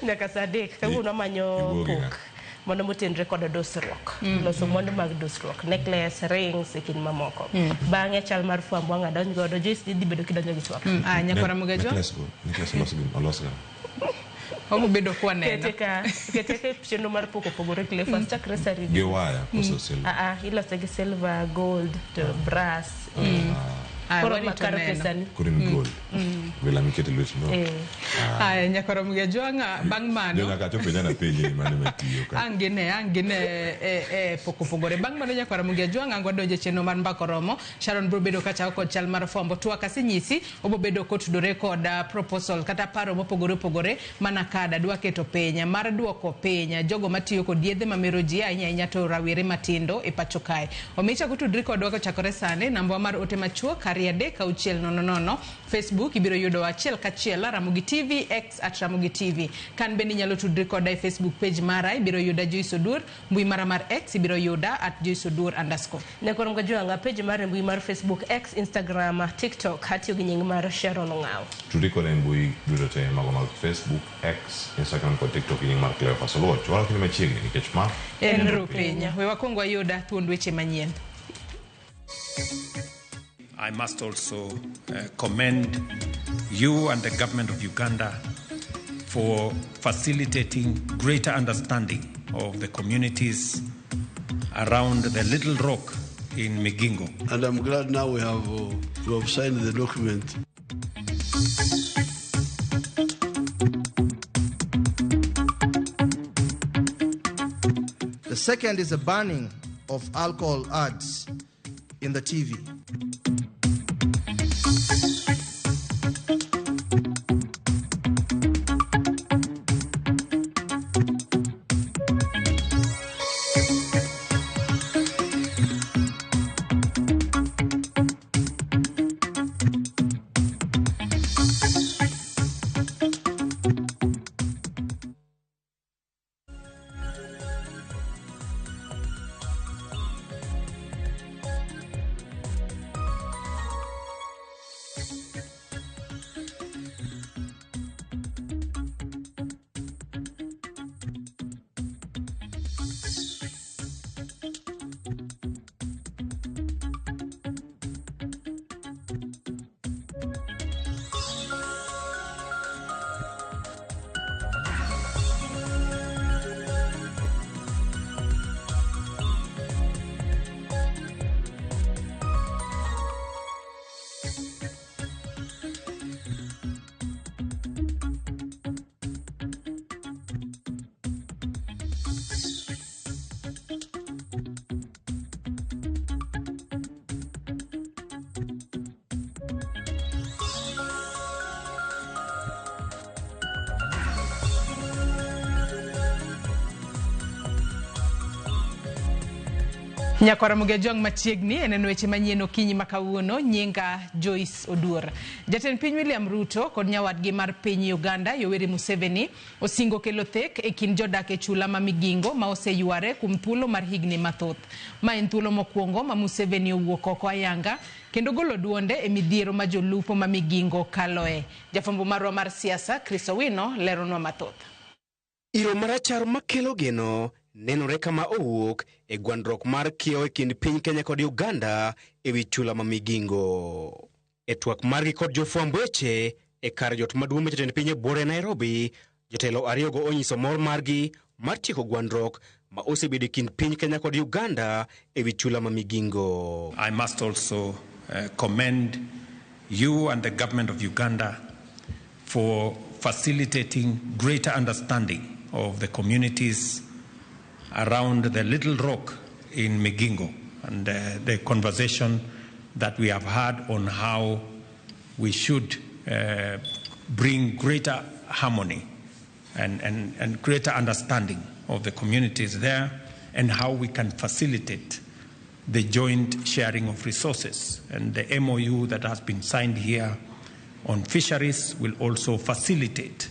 Nyaka sadek kawuono manyo pok mondo motenre kod dosruok loso mwandu mag dosruok necklace rings ekin mamoko bang'e chal mar fwambo wang'a donj godo Joyce dhi bedo kidonjo gi twak Nyakwara Mugajo necklace olosga omo bedo kwa neno keteka chenro mar pok opogore Cleophas chakre sari gi waya koso silver ilose gi silver gold to brass koro makaro pesani kurin gold vela mikete lwet no Nyakwara Mugajo bang' mano nyaka to penya na penye mane matiyo ka angine pok opogore bang' mano Nyakwara Mugajo angwa donje chenro mar mbako romo Sharon bro bedo kacha kod chal mar fwambo twak asenyisi obo bedo kotudore kod proposal kata paro mopogore mana kada dwa keto penya mar duoko penya jogo matiyo kod yedhe mamero ji ahinya to rawere matindo e pacho kae omicha kutudri kodwa kochakore sane namba mar ote machuok 3 Facebook ibiro yudo achiel kachiel Ramogi TV X @Ramogi TV kan bende nyalo tudri koda e Facebook page mara ibiro yuda Joyce Odur mbui mara mar X ibiro yuda @JoyceOdur_. Nyakwara Mugajo anga page mara mbui mar Facebook X Instagram TikTok hatiyo gi nying mar Sharon Ong'aw tudri koda mbui duto te mago mag Facebook X Instagram kod TikTok nying mar Cleophas Oluoch wala kini machiegni nikech ma en rupenya we wakongo yuda thuond weche manyien. I must also commend you and the government of Uganda for facilitating greater understanding of the communities around the Little Rock in Migingo. And I'm glad now we have signed the document. The second is the banning of alcohol ads in the TV. Nyakwara Mugajo machiegni en weche manyien okinyi makawuono nyinga Joyce Odur. Jatend piny William Ruto kod nyawadgi mar piny Uganda Yoweri Museveni osingo kelo thek e kin jodak e chula ma Migingo ma oseyuare kuom thuolo mar higni mathoth. Ma en thuolo mokwongo ma Museveni owuok oko ayanga kendo golo duonde e midhiero ma jolupo ma Migingo kaloe. Jafwambo marwa mar siasa Chris Owino leronwa mathoth. Iro marachar makelo geno nenore kama owuok e gwandruok mar kiewo e kind piny Kenya kod Uganda e wi chula ma Migingo. E twak margi kod jofwamb weche e kar jot maduong' ma jatend piny e bore Nairobi, jotelo ariyogo onyiso mor margi mar tieko gwandruok ma osebedo e kind piny Kenya kod Uganda e wi chula ma Migingo. I must also commend you and the government of Uganda for facilitating greater understanding of the communities around the Little Rock in Migingo and the conversation that we have had on how we should bring greater harmony and greater understanding of the communities there and how we can facilitate the joint sharing of resources. And the MOU that has been signed here on fisheries will also facilitate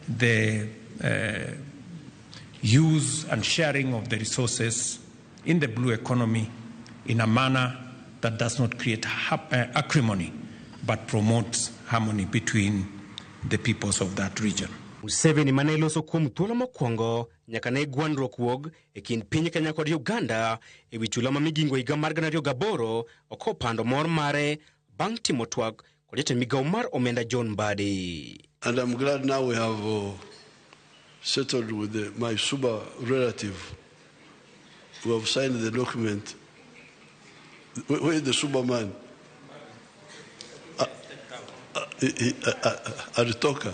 the use and sharing of the resources in the blue economy in a manner that does not create acrimony but promotes harmony between the peoples of that region. Museveni mane loso kuom thuolo mokwongo nyaka ne gwandruok wuog e kind piny Kenya kod Uganda e wi chula ma migingo higa mar 2008 okopando mor mare bang' timo twak kod jatend migawo mar omenda John Mbadi. And I'm glad now we have settled with my Suba relative who have signed the document. Where is the Suba man? Aritoka.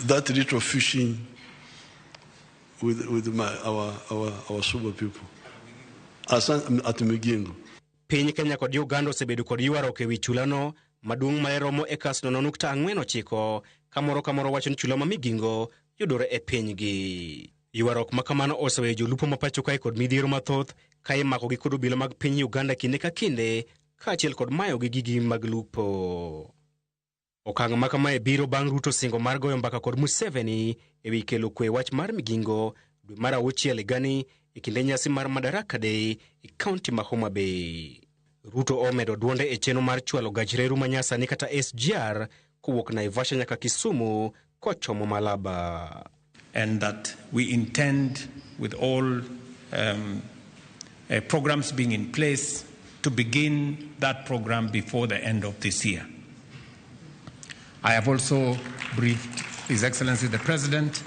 That ritual fishing with our Suba people. At Migingo. Piny Kenya kod Uganda osebedo kod ywaruok e wi chulano maduong' ma romo ekas 0.49 kamoro wacho ni chula ma migingo yudore e pinygi. Ywaruok ma kamano oseweyo jolupo ma pacho kae kod midhiero mathoth ka imako gi kod obila mag piny Uganda kinde ka kinde kaachiel kod mayo gi gigi mag lupo. Okang' ma kamae biro bang' Ruto singo mar goyo mbaka kod Museveni e wi kelo kwe wach mar migingo dwe mar 6 higani e kinde nyasi mar Madaraka Day e kaunti ma Homa Bay. Ruto omedo duonde e chenro mar chwalo gach reru manyasani kata SGR kowuok Naivasha nyaka Kisumu kochomo Malaba. And that we intend, with all programs being in place, to begin that program before the end of this year. I have also briefed His Excellency the President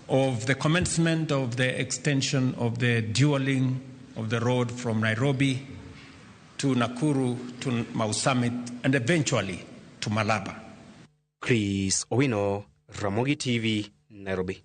of the commencement of the extension of the dualling of the road from Nairobi to Nakuru to Mau Summit and eventually to Malaba. Chris Owino, Ramogi TV, Nairobi.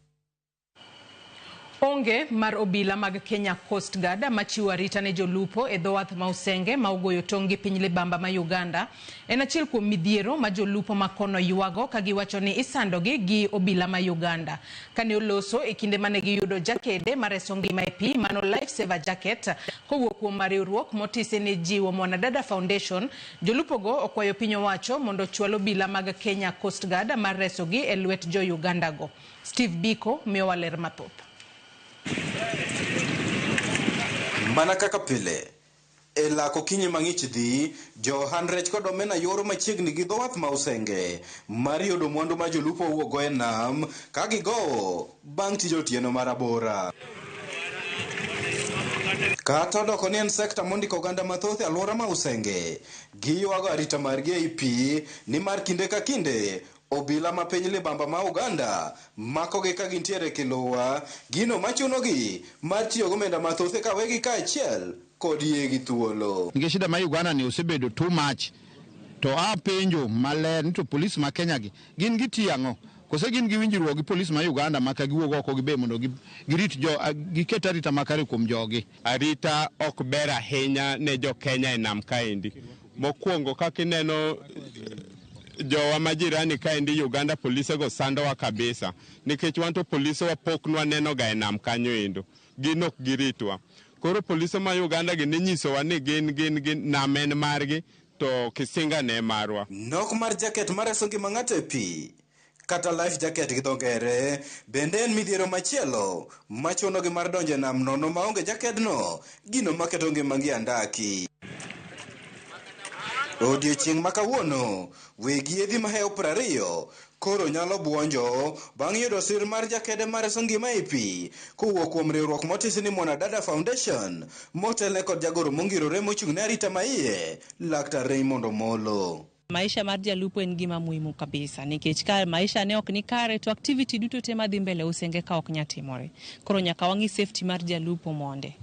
Onge mar obila mag Kenya Coast Guard machiwo arita ne jolupo e dhowath ma Usenge ma ugoyo tong' gi piny libamba ma Uganda en achiel kuom midhiero ma jolupo makono yuago ka giwacho ni isandogi gi obila ma Uganda. Kane oloso e kinde mane giyudo jakede mareso ngima e pi mano Life Saver Jacket kowuok kuom riwruok motise ne jiwo Mwanadada Foundation, jolupogo okwayo piny owacho mondo chwal obila mag Kenya Coast Guard mar resogi e lwet jo Uganda go. Steve Biko miyowa ler mathoth. Mana kaka pile e lako kinyi mang'ich dhi jo handrech kod omena yoro machiegni gi dhowath ma Usenge mar yudo mwandu ma jolupo wuogo e nam ka gigowo bang' tij otieno mar abora. Kata odoko ni en sekta mondiko oganda mathoth e alwora ma Usenge giywago arita margi ei pi ni mar kinde ka kinde obila ma piny libamba ma Uganda makogi ka gintiere Kiluwa gino machunogi mar tiyo gomenda mathoth ka wegi kaachiel kod yegi thuolo. Nikech shida ma Uganda ni osebedo too much to apenjo maler ni to polis ma Kenya gi gin gitiyo ang'o? Kose gin gi winjruok gi polis ma Uganda maka giwuok oko gibe mondo girit giket arita makare kuom jogi. Arita ok ber ahinya ne jo Kenya e nam kaendi. Mokwongo kaka ineno jowa majirani kaendi Uganda polise go sandowa kabisa nikech wanto polise wa poknwa neno ga e nam kanyo endo ginok giritwa. Koro polise ma Uganda gi ninyisowa ni gin namen margi to kisinga ne marwa. Nok mar jacket mareso ngima ng'ato e pi kata life jacket gi dho ngere bende en midhiero machielo machunogi mar donjo e nam nono maonge jakedno gino maketo ngimagi andaki. Odiochieng' ma kawuono wegi yedhi mahewo 20 koro nyalo buonjo bang' yudo sir mar jakede mareso ngima e pi kowuok kuom riwruok motisi ni Mwanadada Foundation motelne kod jagoro mongirore mochung'ne arita maiye Laktar Raymond Omolo. Maisha mar jalupo en gima muhimu kabisa nikech ka maisha ne ok ni kare to activity duto te madhi mbele Usenge ka ok nyatimore. Koro nyaka wangi safety mar jalupo monde.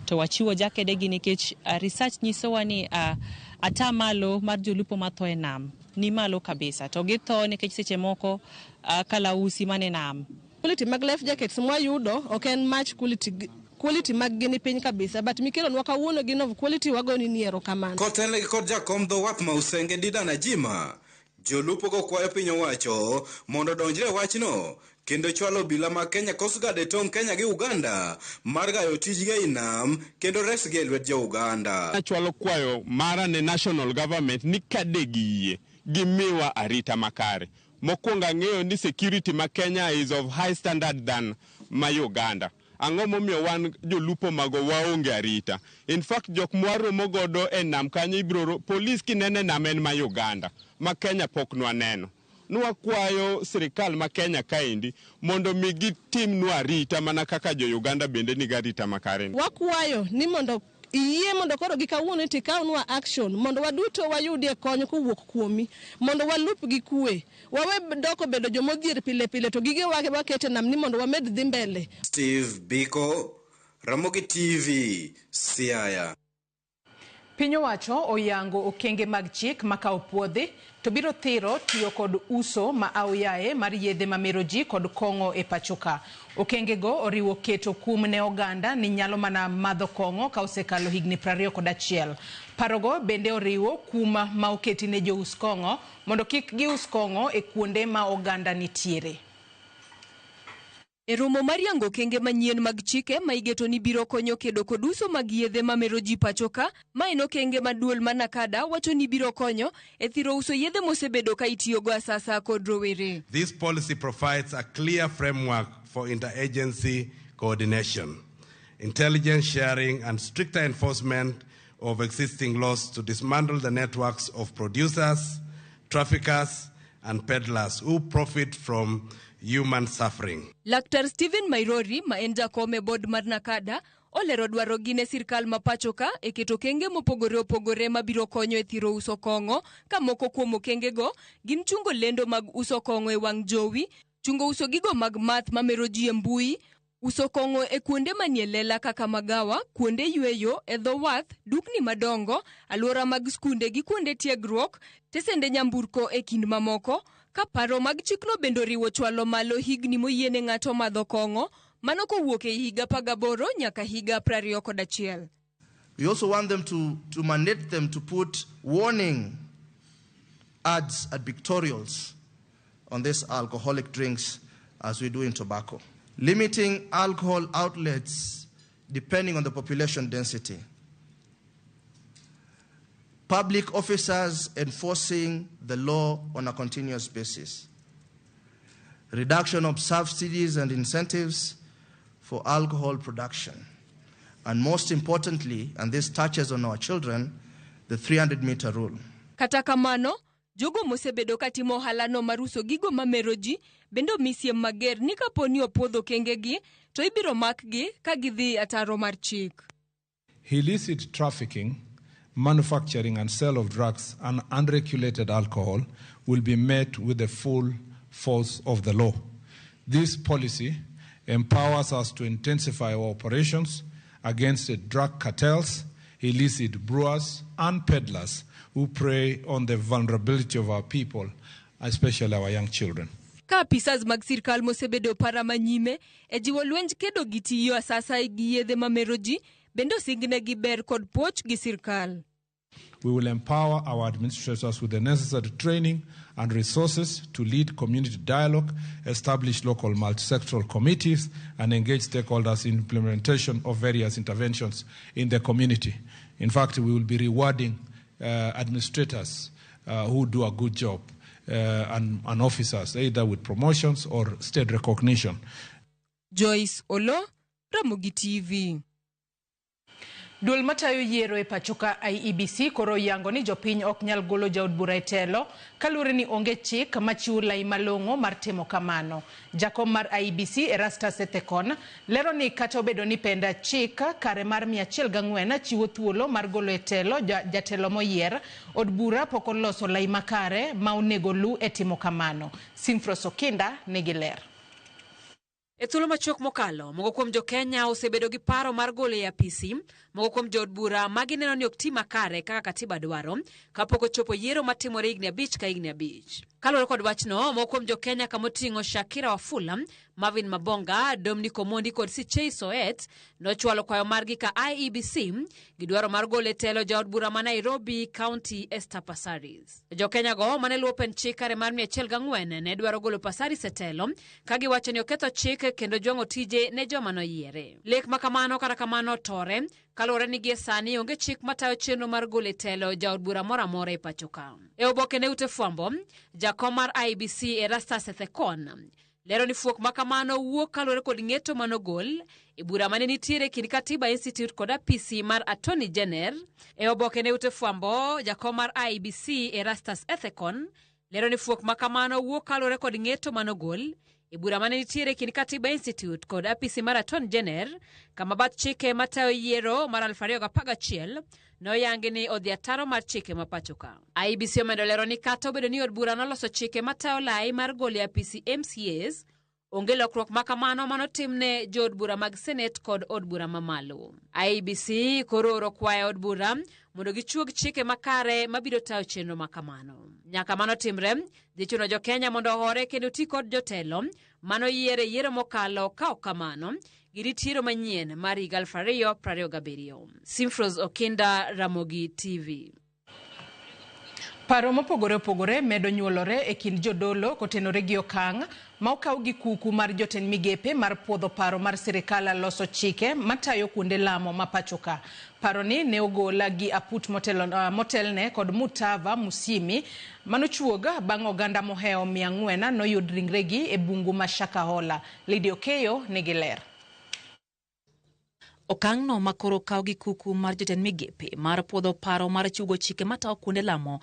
To wachiwo jakede gi nikech research nyisowa ni atamalo mar jolupo matho e nam ni malo kabisa to githo nikech seche moko kalausi mane nam. Quality mag life jackets mwayudo ok en match quality mag gini piny kabisa but mikelo nwa kawuono gin of quality wagoni niero kamano. Kotele kod jakom dhowath ma Usenge Dida Najima jolupo go kwayo piny owacho mondo donjre wachno kendo chwalo obila ma Kenya Coast Guard e tong' Kenya gi Uganda mar gayo tijgi ei nam kendo resgi e lwet jo Uganda. Chwalo kwayo mara ne national government ni kade giyie gimiwa arita makare. Mokwongo ang'eyo ni security ma Kenya is of high standard than ma Uganda. Ang'o momiyo wan jolupo mago waonge arita. In fact, jok mwaromo godo e nam kanyo ibro polis kinene nam en ma Uganda, ma Kenya pok nwaneno. Nwakwayo sirikal ma Kenya kaendi mondo mi gitimnwa arita mana kaka jo Uganda bende niga arita makare. Wakwayo ni mondo iye mondo koro gikawuono tikawnwa action mondo waduto wayudie kony kowuok kuomi mondo walup gi kue wawe doko bedo jomodhier pile pile to gige wakete nam ni mondo wamed dhi mbele. Steve Biko, Ramogi TV, Siaya. Piny owacho oyango okenge mag chik makawo puodhi to biro thiro tiyo kod uso ma auyaye mar yedhe mamero ji kod kong'o e pachoka. Okenge go oriwo keto kum ne oganda ni nyalo mana madho kong'o ka osekalo higni 21. Parogo bende oriwo kuma ma oketi ne jous kong'o mondo kik gius kong'o e kuonde ma oganda nitiere. E romo mar yango okenge manyien mag chike ma igeto ni biro konyo kedo kod uso mag yedhe mamero ji pachoka, ma en okenge maduol ma Nakada wacho ni biro konyo e thiro uso yedhe mosebedo ka itiyogo asasa kod rowere. This policy provides a clear framework for interagency coordination, intelligence sharing and stricter enforcement of existing laws to dismantle the networks of producers, traffickers and peddlers who profit from human suffering. Laktar Stephen Mairori, ma en jakom e board mar Nakada, olero dwaro gi ne sirkal ma pachoka e keto okenge mopogore opogore ma biro konyo e thiro uso kong'o, ka moko kuom okenge go gin chungo lendo mag uso kong'o e wang' jowi, chungo uso gigo mag math mamero ji e mbui, uso kong'o e kuonde manie lela kaka magawa, kuonde yweyo, e dho wath, dukni madongo, alwora mag skunde gi kuonde tiegruok, tesende nyamburko e kind mamoko. Ka paro mag chikno bendo riwo chwalo malo higni moyiene ng'ato madho kong'o, mano kowuok e higa 18 nyaka higa 21. We also want them to mandate them to put warning ads at pictorials on these alcoholic drinks as we do in tobacco. Limiting alcohol outlets depending on the population density. Public officers enforcing the law on a continuous basis. Reduction of subsidies and incentives for alcohol production. And most importantly, and this touches on our children, the 300-meter rule. Kata kamano, jogo mosebedo katimo halano maruso gigo mamero ji, bendo misiem mager ni kaponi opodho kengegi, to ibiro makgi ka gidhi ataro mar chik. Illicit trafficking, manufacturing and sale of drugs and unregulated alcohol will be met with the full force of the law. This policy empowers us to intensify our operations against the drug cartels, illicit brewers and peddlers who prey on the vulnerability of our people, especially our young children. Ka apisas mag sirkal mosebedo para manyime, e jiwo lwenj kedo gi tiyo asasa gi yedhe mamero ji, bendo signe gi ber kod poch gi sirkal. We will empower our administrators with the necessary training and resources to lead community dialogue, establish local multi-sectoral committees, and engage stakeholders in implementation of various interventions in the community. In fact, we will be rewarding administrators who do a good job and officers, either with promotions or state recognition. Joyce Olo, Ramogi TV. Duol matayo yiero e pachoka IEBC koro yango ni jopiny ok nyal golo jaod bura e telo kalure ni onge chik machiwo lai malong'o mar timo kamano. Jakom mar IEBC Erastus Ethekon lero ni kata obedo ni penda chik kare mar 104 chiwo thuolo mar golo e telo jatelo moyier, od bura pok oloso lai makare ma onego lu e timo kamano. Simfro Sokinda nigi ler. E thuolo machok mokalo, moko kuom jo Kenya osebedo gi paro mar golo e apisi, moko kuom jood bura magi neno ni ok ti makare kaka katiba dwaro, kapok ochopo yiero matimore higni 5 ka higni 5. Kaluwore kod wachno, moko kuom jo Kenya kamoting'o Shakira Wafula, Marvin Mabonga, Dominic Omondi kod Sichei Soet nochwalo kwayo margi ka IEBC gidwaro mar golo e telo jaod bura ma Nairobi County Esther Passaris. Jo Kenya go mane luwo pen chik kare mar 104 ne dwaro golo Passaris e telo ka giwacho ni oketho chik kendo jwang'o tije ne joma noyiere. Lek makamano kata kamano tore kaluwore ni gie sani onge chik matayo chenro mar golo e telo jaod bura moro amora e pachoka. E oboke ne ute fwambo, jakom mar IEBC Erastus Ethekon lero ni fuok makamano wuok kalore kod ng'eto manogol e bura mane nitiere kind Katiba Institute kod apisi mar Attorney General. E oboke ne ute fwambo, jakom mar IEBC Erastus Ethekon lero ni fuok makamano wuok kalore kod ng'eto manogol e bura mane nitiere kind Katiba Institute kod apisi mar Attorney General, kama bath chike matayo yiero mar 2011 noyangi ni odhi ataro mar chike mapachoka. IEBC omedo lero ni kata obedo ni od bura noloso chike matayo lai mar golo e apisi MCAs, onge lokruok makamano manotimne jood bura mag Senate kod od bura mamalo. IEBC koro oro kwayo od bura mondo gichuog chike makare mabiro tayo chenro makamano. Nyaka mano timre, dhi chuno jo Kenya mondo ohore kendo ti kod jotelo mano yiero mokalo ka ok kamano girit yiero manyien mar 2027. Simfros Okinda, Ramogi TV. Paro mopogore opogore medo nyuolore e kind jodolo kotenore gi okang' ma okaw gi kuku mar jotend migepe mar puodho paro mar sirikal loso chike matayo kuonde lamo mapachoka. Paro ni ne ogola gi aput motelne kod Mutava Musimi manochuoga bang' oganda moheo 400 noyud ringregi e bungu ma Shakahola. Lydia Okeyo nigi ler. Okang' no makoro kaw gi kuku mar jotend migepe mar puodho paro mar chugo chike matayo kuonde lamo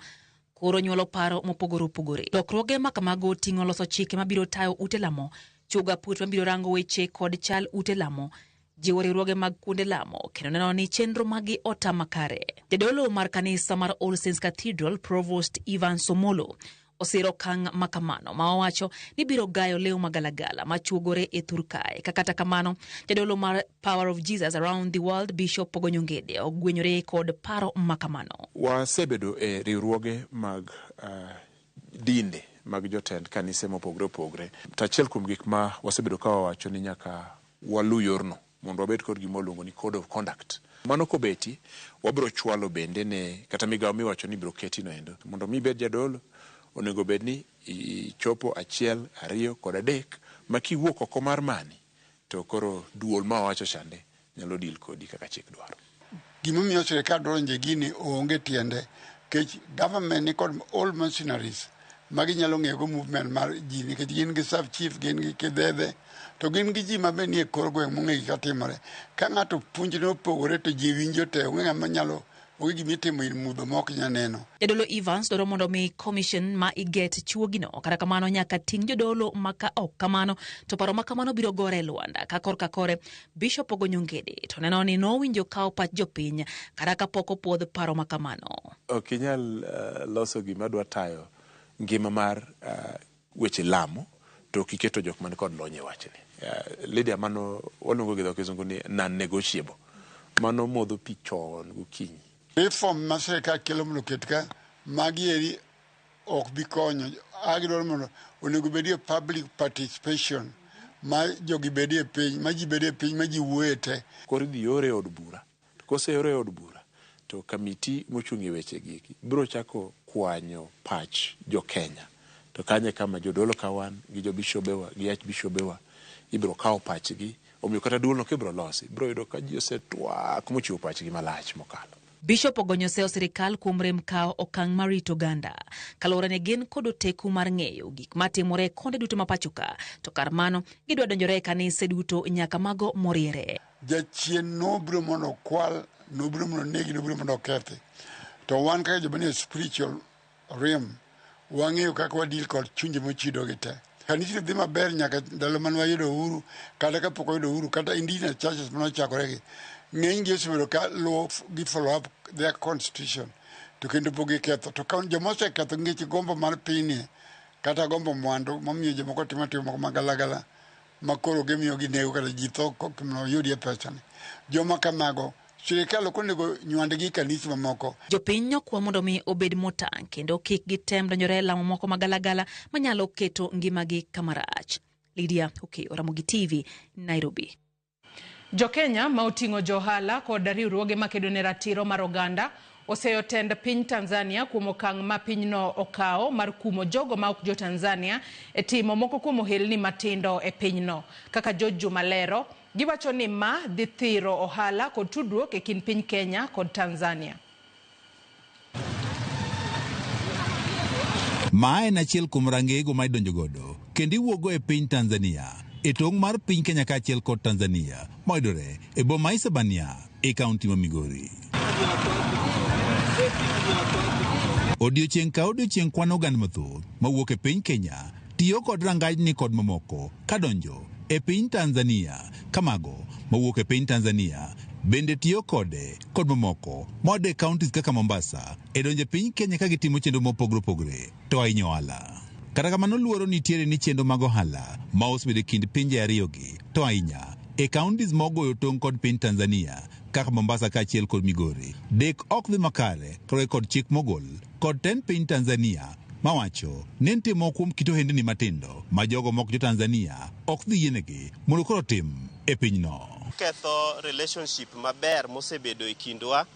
koro nyuolo paro mopogore opogore. Lokruoge makamago ting'o loso chike mabiro tayo ute lamo, chugo aput mabiro rango weche kod chal ute lamo, jiwo riwruoge mag kuonde lamo kendo neno ni chenro magi ota makare. Jadolo mar kanisa mar All Saints Cathedral, Provost Ivan Somolo, osiro okang' makamano ma owacho ni biro gayo leo magalagala machuogore e Turkay. Kata kamano, jadolo mar Power of Jesus Around the World, Bishop Pogonyongede, ogwenyore kod paro makamano. Wasebedo e riwruoge mag dinde mag jotend kanise mopogore opogore. Tachiel kuom gik ma wasebedo ka wawacho ni nyaka walu yorno mondo wabed kod gima iluongo ni code of conduct. Mano kobeti, wabiro chwalo bende ne kata migawo miwacho ni biro keti no endo. Mondo mi bed jadolo, onego bed ni ichopo 1, 2 kod 3 makiwuok oko mar mani to koro duol ma wacho chande nyalo dil kodi kaka chik dwaro. Gima miyo sirikal donjo gini onge tiende kech government ni kod all mercenaries magi nyalo ng'ego movement mar ji nikech gin gi sub chief, gin gi kidhedhe to gin gi ji mabe nie kor gweng' mong'e gik katimore. Ka ng'ato puonjne opogore to ji winjo te onge ng'ama nyalo Jadolo Evans dwaro mondo mi commission ma iget chuogino kata kamano nyaka ting' jodolo maka ok kamano to paro makamano biro gore Luanda ka korka kore. Bishop Ogonyongede to neno ni nowinjo kawo pach jopiny kata kapok opuodh paro makamano. Ok inyal loso gima dwa tayo ngima mar weche lamo to kiketo jok man kod lony e wachni. Lydia, mano waluongo gi dho kisungu ni non-negotiable. Mano modho pi chon gokinyi. Reform ma sirikal kelo mondo ket ka magi eri ok bi konyo. Agidwaro mondo onego bedie public participation ma jogi bedie piny, ma ji bedie piny, ma ji wuoye te. Koro idhi yore od bura. Kose yore od bura to kamiti mochung' e weche giki biro chako kwanyo pach jo Kenya. To kanye kama jodolo kawan gi jo bishobewa gi archbishobewa ibiro kawo pachgi. Omiyo kata duolno kibiro losi biro yudo ka ji osetwak mochiwo pachgi malach mokalo. Bishop ogonyoseo sirikal kuom rem kawo okang' marito oganda kaluwore ne gin kod teku mar ng'eyo gik matimore konde duto mapachoka to kar mano gidwa donjore e kanise duto nyaka mago moriere. Jachien nobiro mondo kwal, nobiro mondo negi, nobiro mondo kethi. To wan kaka jomanie spiritual realm wang'eyo kaka wadil kod chunje mochido gi te. Kanisa dhi maber nyaka ndalo man wayudo uhuru kata kapok wayudo uhuru kata indigenous churches manochakoregi ng'eny gi osebedo ka luwo gi follow up their constitution to kendo pogi ketho to ka joma oseketho ngech gombo mar pinyni kata gombo mwandu momiyo jomoko timo moko magalagala makoro gimiyo ginego kata ji tho kokimno yudie pesani. Joma kamago sirikal ok onego nywandgi kanisa mamoko. Jopiny okwa mondo mi obed motang' kendo kik gitem donjore e lamo moko magalagala manyalo keto ngimagi kamarach. Lydia Okeyo, Ramogi TV, Nairobi. Jo Kenya ma oting'o johala kod riwruoge makedo ne ratiro mar oganda oseyo tend piny Tanzania kuom okang' ma pinyno okawo mar kumo jogo ma ok jo Tanzania e timo moko kuom ohelni matindo e pinyno. Kaka George Jumalero giwacho ni ma dhi thiro ohala kod tudruok e kind piny Kenya kod Tanzania. Ma en achiel kuom rangego ma idonjo godo kendo iwuogo e piny Tanzania e tong' mar piny Kenya kaachiel kod Tanzania moyudore e boma Isebania e kaunti ma Migori. Odiochieng' ka odiochieng' kwan oganda mathoth mawuok e piny Kenya tiyo kod rangajni kod mamoko kadonjo e piny Tanzania. Kamago mawuok e piny Tanzania bende tiyo kode kod mamoko mode counties kaka Mombasa e donjo e piny Kenya ka gitimo chenro mopogore opogore to ahinyo ohala. Kata kamano luoro nitiere ni chenro mag ohala ma osebedo e kind pinje ariyogi to ahinya e counties mogoyo tong' kod piny Tanzania kaka Mombasa kaachiel kod Migori dek ok dhi makare kaluwore kod chik mogol kod ten piny Tanzania mawacho ni ntimo kuom kit ohendni matindo ma jogo mok jo Tanzania ok dhi yienegi mondo koro tim e pinyno. Ketho relationship maber mosebedo e kindwa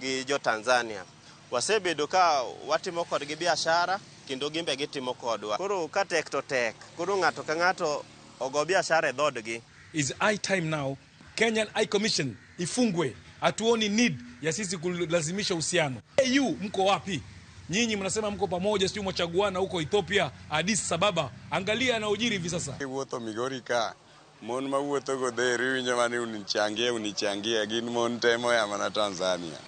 gi jo Tanzania. Wasebedo ka watimo kodgi biashara kendo gimbe gitimo kodwa. Koro ka tek to tek. Koro ng'ato ka ng'ato ogo biashara e dhodgi. Is high time now Kenyan High Commission ifungwe. Hatuoni need ya sisi kulazimisha uhusiano. EU mko wapi? Nyinyi mnasema mko pamoja, sio mchaguana huko Ethiopia, Addis Ababa. Angalia na ujiri hivi sasa. Wuotho Migori ka mon ma wuotho go dheri winjo mani unichangie gin mon temo ya mana Tanzania.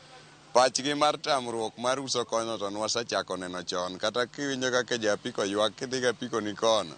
Pachgi mar tamruok mar uso konyo to nwasechako neno chon kata kiwinjo kaka japiko ywak kidhi ga piko ni kono.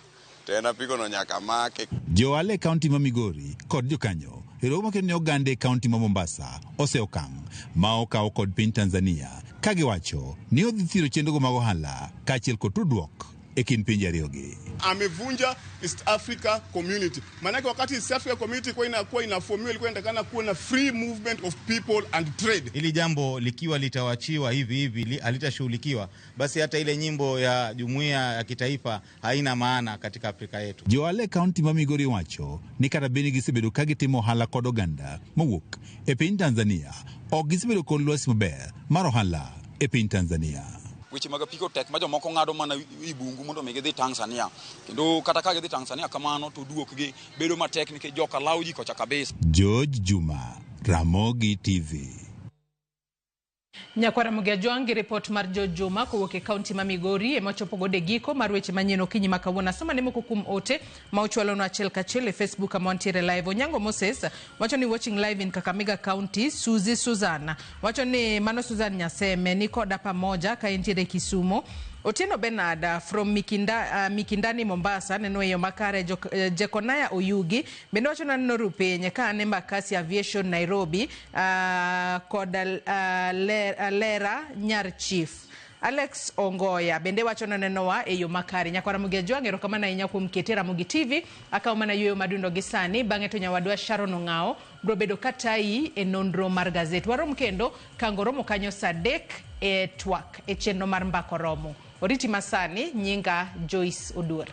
Tena piko no nyaka make. Joale kaunti ma Migori kod jokanyo romo kendo ogande kaunti ma Mombasa oseokang' ma okawo kod piny Tanzania ka giwacho ni odhi thiro chenrogo mag ohala kaachiel kod tudruok e kind pinje ariyogi. Amevunja East Africa Community. Maanake wakati East Africa Community kwa inakuwa inaformiwa ilikuwa inatakana kuwa na free movement of people and trade. Ili jambo likiwa litawachiwa hivi halitashughulikiwa, basi hata ile nyimbo ya jumuiya ya kitaifa haina maana katika Afrika yetu. Joale kaunti ma Migori wacho ni kata beni gisebedo ka gitimo ohala kod oganda mowuok e piny Tanzania ok gisebedo kod lwasi maber mar ohala e piny Tanzania. Weche mag apiko tek ma jomoko ng'ado mana i bungu mondo mi gidhi Tanzania. Kendo kata ka gidhi Tanzania kamano to duokgi bedo matek nikech joka law ji kocha kabisa. George Juma, Ramogi TV. Nyakwara Mugiajwangi report mar George Juma kowuok e kaunti ma Migori ema ochopo gode giko mar weche manyien okinyi ma kawuono. Soma ne moko kuom ote ma ochwalonwa achiel kachiel e Facebook kama wantiere live. Onyango Moses wacho ni watching live in Kakamega County. Suzy Suzana wacho ni mano Susan Nyaseme ni koda pamoja ka entiere Kisumo. Otieno Bernard from Mikindani Mombasa neno eyo makare. Jekonaya Oyugi bende wacho nano rupenye ka ane Mbakasi Aviation Nairobi koda Lera Nyar Chief. Alex Ongoya bende wacho nenowa eyo makare. Nyakwara Mugiajwangi erokamano ahinya kuom kete Ramogi TV akaw mana yueyo madundo gi sani bang'e to nyawadwa Sharon Ong'ao bro bedo katai e nonro mar gazet. Warom kendo kangoromo kanyo sadek e twak e chenro mar mbako romo. Oriti masani nyinga Joyce Oduor.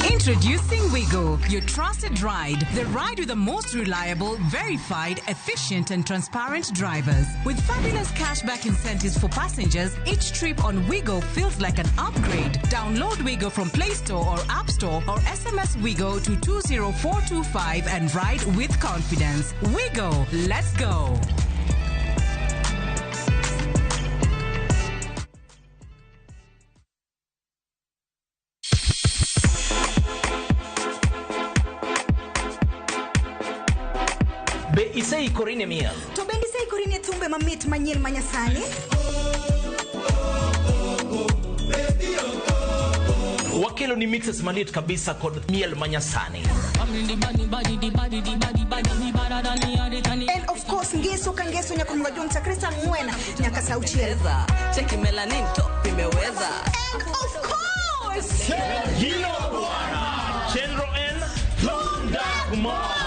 Introducing Wigo, your trusted ride. The ride with the most reliable, verified, efficient and transparent drivers. With fabulous cashback incentives for passengers, each trip on Wigo feels like an upgrade. Download Wigo from Play Store or App Store or SMS Wigo to 20425 and ride with confidence. Wigo, let's go. Be isei korine miel. To bendi sei korine thumbe mamit manyien manyasani. Wakelo ni mixes malit kabisa kod miel manyasani. And of course ngeso kangeso nyakumwa Jonta Krista Mwena nyaka sauchieza. Cheki melanin top imeweza. And of course Hilo bwana. Chenro N Londa Kumar.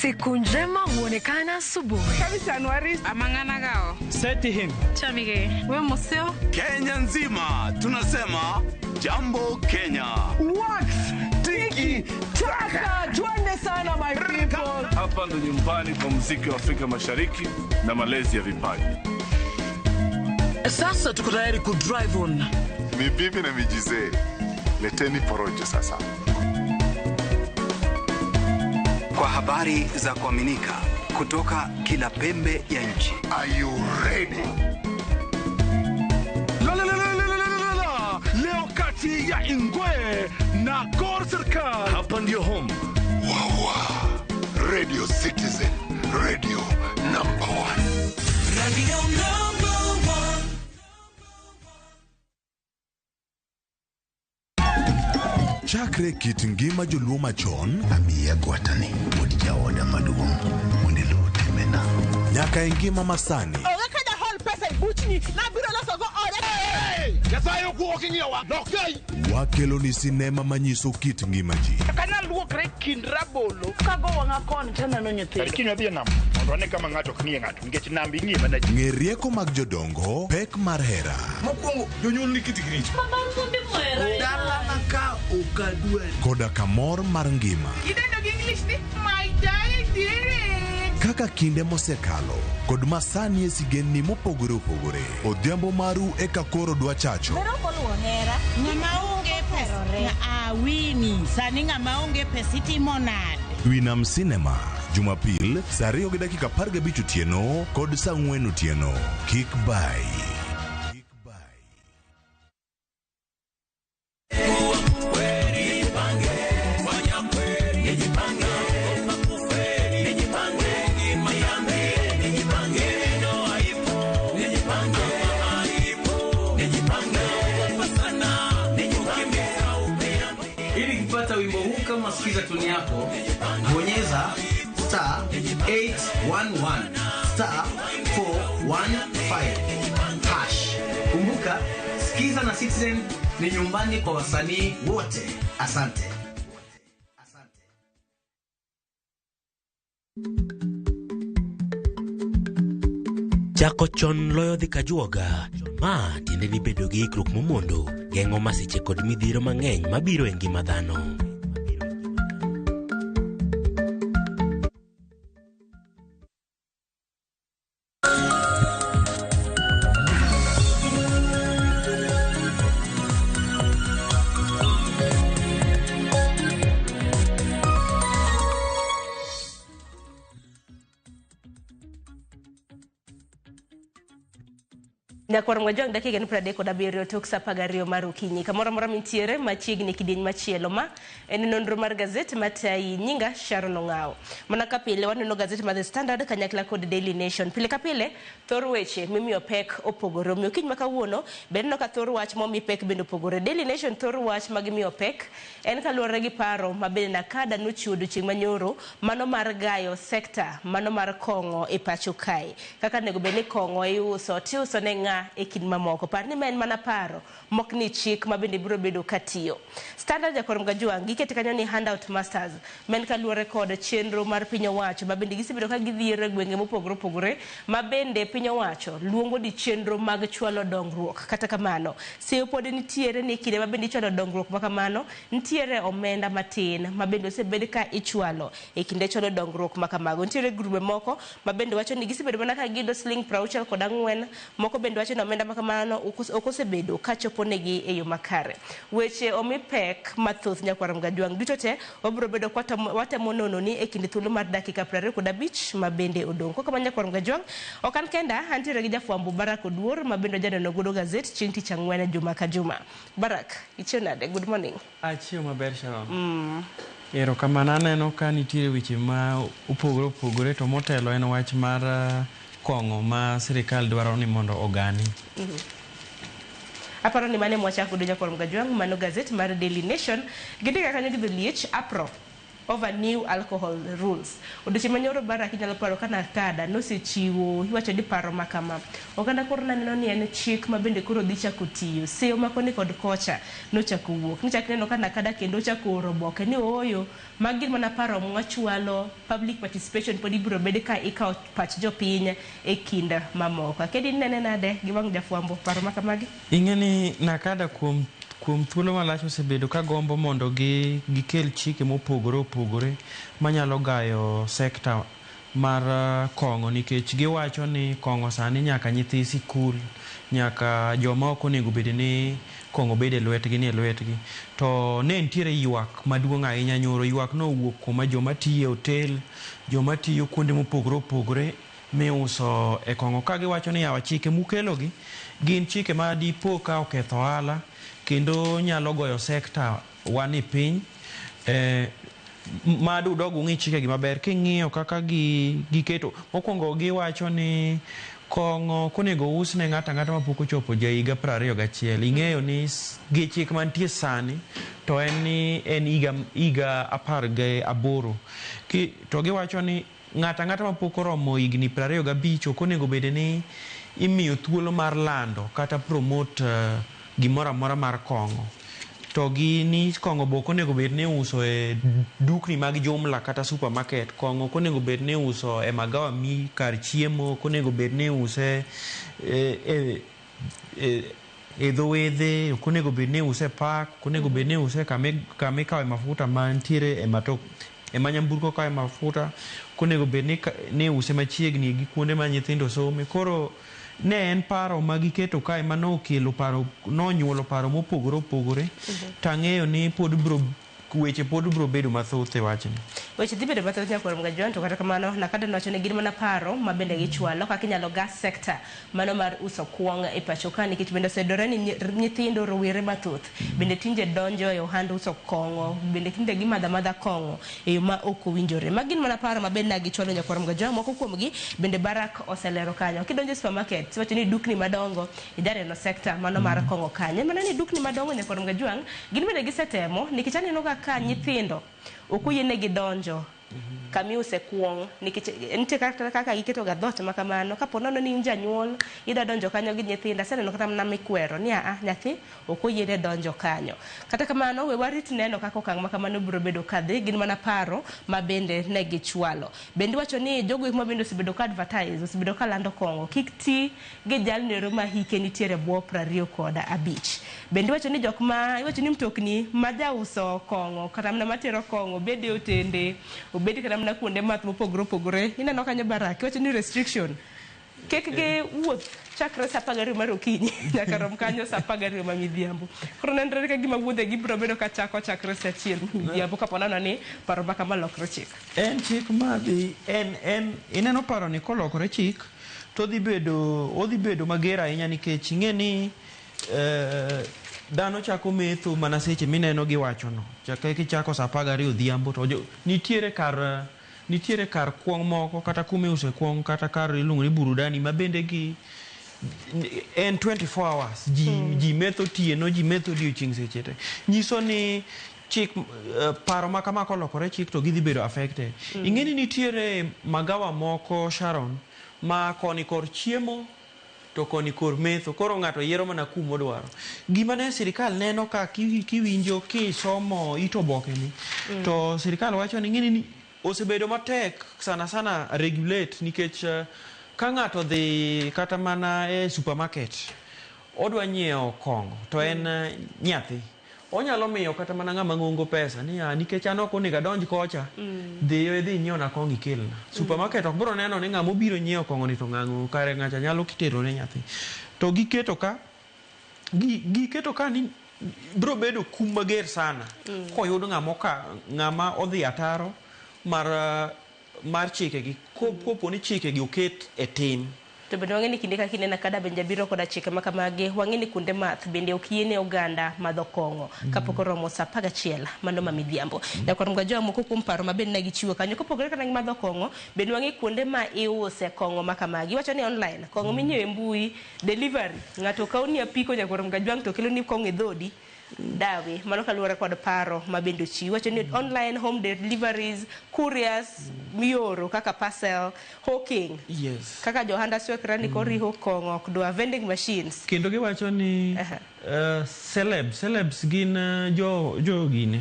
Siku njema huonekana asubuhi. Kabisa Januari amangana gao. Seti him. Chamige. We museo. Kenya nzima tunasema jambo Kenya. Wax. tiki taka. Twende sana my people. Hapa ndo nyumbani kwa muziki wa Afrika Mashariki na malezi ya vipaji. Sasa tuko tayari ku drive on. Mibibi na mijize, leteni porojo sasa. Kwa habari za kuaminika kutoka kila pembe ya nchi. Are you ready? Leo kati ya Ingwe na Gor Serikali. Hapa ndio home. Radio Citizen, radio number 1. Radio number 1. Chakre kit ngima joluo machon amiya gwatani mod jaoda maduong' mondelo temena nyaka ngima masani. Kada hol pesa ibuchni na biro loso go ore. Yasayo ku okinyewa. Okay. Wakelo ni sinema manyiso kit ngima ji. Kana luokre kind rabolo kago wanga kon tena no nyithindo. Kinywa dhi nam. Ondone kama ng'ato knie ng'ato nikech nambi ngima na ji. Ng'erieko mag jodongo, pek mar hera. Mokwongo jonyuol ni kitigirich. Dala naka ukadwe. Koda kamor mar ngima. Idendo gi English ni my darling. Kaka kinde mosekalo kod masani esigenni mopogore opogore. Odhiambo maru eka koro dwa chacho. Mero koluo hera. Ng'ama onge pesa. Awini. Sani ng'ama onge pesa itimo nade? Winam Cinema. Jumapil, saa 2:15 otieno kod saa 4 otieno. Kik bai. Ili kupata wimbo huu kama sikiza tuni yako, bonyeza *811 *415 hash. Kumbuka, sikiza na Citizen ni nyumbani kwa wasanii wote. Asante. Chako chon loyo dhi kajuoga. Ma tiende ni bedo gi ikruok momondo, geng'o masiche kod midhiero mang'eny mabiro e ngima dhano. Nyakwar Mwajong dakika ni 37 tok saa 12 mar okinyi. Kamoro mora mintiere machiegni kidieny machielo ma en nonro mar gazet matai nyinga Sharon Ong'ao. Mana ka pile waneno gazet mar The Standard kanyakla kod Daily Nation. Pile ka pile thor weche mimiyo pek opogore. Omiyo kiny ma kawuono benno ka thor wach momi pek bende opogore. Daily Nation thor wach magimiyo pek en kaluwore gi paro mabende Nakada nochiwo chieng' manyoro mano mar gayo sekta mano mar kong'o e pacho kae. Kaka nego bende kong'o iuso tiuso ne ng'a e kin mamoko. Par ni men mana paro mok ni chik mabende biro bedo katiyo. Standard Jakwar Mgajwang gikete kanyo ni handout masters men kaluwore kod chenro mar piny owacho mabende gisebedo ka gidhiere gwenge mopogore opogore mabende piny owacho luongo di chenro mag chwalo dongruok. Kata kamano seyo pod nitiere ni kinde mabende ichwalo dongruok makamano nitiere omenda matin mabende osebed ka ichwalo e kinde chwalo dongruok makamago. Nitiere grube moko mabende wacho ni gisebedo mana ka gido sling 64 moko bende wacho ni omenda makamano okosebedo kachopo negi e yo makare. Weche omi pek mathoth Nyakwar Mgajwang duto te obro bedo watemo nono ni e kinde thuolo mar dakika 25 mabende odong'. Kaka Nyakwar Mgajwang okan kenda antiere gi jafwambo Barak Oduor mabende janeno godo gazet chieng' tich ang'wen juma ka juma. Barak, ichio nade? Good morning. Achio maber Sharon. Ero kamano aneno ka nitiere weche ma opogore opogore to motelo en wach mar kong'o ma sirikal dwaro ni mondo ogani. Aparo ni mane mwachako do Nyakwar Mgajwang mano gazet mar Daily Nation gidika kanyo gi liech apro over new alcohol rules. Odoche manyoro Barak inyalo paro kana Nakada nosechiwo iwacho di paro makama. Oganda koro naneno ni en chik mabende koro dhi chako tiyo. Seyo makoni kod kocha nochako wuok. Nichak neno ka Nakada kendo chako roboke ni oyo magin mana paro mwachwalo public participation pod ibiro bede ka ikawo pach jopiny e kinda mamoko. Kedi nene nade gi wang jafwambo paro makamagi? Ing'eni Nakada kuom kuom thuolo malach osebedo ka gombo mondo gikel chike mopogore opogore manyalo gayo sekta mar kong'o, nikech giwacho ni kong'o sani nyaka nyithi sikul, nyaka joma ok onego bed ni kong'o bede lwetgi ni lwetgi. To ne nitiere ywak maduong' ahinya nyoro. Ywak no owuok kuom joma tiyo e hotel, joma tiyo kuonde mopogore opogore miuso e kong'o, ka giwacho ni yawa chike mukelogi gin chike ma dipo ka oketho ohala kendo nyalo goyo sekta wani piny. Madu dogu ng'i chikegi maber king'iyo kaka giketo. Mokwongo giwacho ni kong'o konego us ne ng'ata mapok ochopo higa 21. Ing'eyo ni gi chik mantie sani to en higa 18. To giwacho ni ng'ata mapok oromo higni 25 ok onego bed ni imiyo thuolo mar lando kata promote gimoro amora mar kong'o. To ni kong'o bok onego bed ni uso e dukni mag jumla kata supermarket. Kong'o onego bed ni uso e magawa mi kar chiemo, onego bed ni use e dho wedhe, onego bed ni use park, onego bed ni use kama ikawe mafuta mantiere e manyamburko kawe mafuta, onego bed ni use machiegni gi kuonde ma nyithindo some. Koro ne en paro ma giketo kae ma nonyuolo paro mopogore opogore. Tang'eyo ni weche pod bro bedo mathoth e wachni. Weche dhi bedo mathoth nyaka kuom gajon, to kata kamano nakada nowacho ni gin mana paro ma bende gichwalo kaka inyalo gas sekta mano mar uso kuong' e pacho ka, nikech bende osedore ni nyithindo rowere mathoth bende tinde donjo e ohand uso kong'o, bende tinde gimadha kong'o e yo ma ok owinjore. Ma gin mana paro ma bende gichwalo nyaka kuom gajon. Moko kuomgi bende Barak oselero kanyo. Kidonjo e supermarket, siwacho ni dukni madongo idareno sekta mano mar kong'o kanyo. Mana ni dukni madongo nyaka kuom gajon gin bende gisetemo, nikech aneno ka nyithindo ok oyienegi donjo kami use kuong', nikech nitie kaka giketo ga dhot ma kamano. Kapo nono ni in janyuol ida donjo kanyo gi nyithindo, aseneno kata mana mikwero ni nyathi ok oyiene donjo kanyo. Kata kamano we warit neno kaka okang' ma kamano biro bedo kadhi. Gin mana paro ma bende ne gichwalo. Bende wacho ni jogo ma bende osebedo ka advertise, osebedo ka lando kong'o, kik ti gi jalnero ma hike nitiere bwo 25. Bende wacho ni iwacho ni mtokni ma jauso kong'o kata mana matero kong'o bede otende, obedi kata mana kuonde math mopogore opogore. Ineno kanyo Barak wacho ni restriction kek ge wuoth chakre sa 12 mar okinyi nyaka rom kanyo sa 12 ma midhiambo. Koro nenre ka gima wuodhe gibiro bedo ka chakre sa 1 midhiambo kapo nono ni paro ma kama lokre chik. En chik madhi ineno paro ni kolokre chik to odhi bedo mager ahinya, nikech ing'e ni dhano chako metho mana seche mineno giwacho no. Kichako sa 12 odhiambo to nitiere kar kuong' moko kata kuma iuse kuong' kata kar iluongo ni burudani ma bende en 24 hours. Ji metho tieno, ji metho odiechieng' seche te. Nyiso ni chik paro ma kama kolokore chik to gidhi bedo affected. Ing'e ni nitiere magawa moko Sharon ma koni kor chiemo to koni kor metho, koro ng'ato yiero mana kuma odwaro. Gima ne sirikal neno ka kiwinjo kisomo ito oboke ni, to sirikal wacho ni ng'eni ni osebedo matek sana regulate, nikech ka ng'ato dhi kata mana e supermarket odwa nyiewo kong'o to en nyathi, onyalo miyo kata mana ng'ama ng'ongo pesa nikech an ok onego adonj kocha, dhi nyiewo na kong'o ikelna. Supermarket ok biro neno ni ng'ama obiro nyiewo kong'o ni to ng'ang'o kare ng'acha nyalo kitero ne nyathi. To giketo ka ni biro bedo kum mager sana koyud ng'ama odhi ataro mar chikegi, kopo ni chikegi oket e tim. To bende wang'e ni kinde ka kinde nakada bende biro koda chike ma kamagi. Wang'e ni kuonde math bende ok yiene oganda madho kong'o kapok oromo sa 11 mano ma midhiambo. Nyakwarom ga jowa moko kuom paro ma bende ne gichiwo kanyo kopogore kata gi madho kong'o, bende wang'e kuonde ma iuse kong'o ma kamagi. Wacho ni online kong'o minyiewo e mbui delivery, ng'ato kaoni apiko Nyakwarom ga jwang' to kelo ni kong'o e dhodi dawe. Mano kaluwore kod paro ma bende ochiw. Wacho ni online home deliveries, couriers mioro kaka parcel, hawking. Yes. Kaka johanda swekra ni koriho kong'o ok dwa vending machines. Kendo giwacho ni celebs gin gine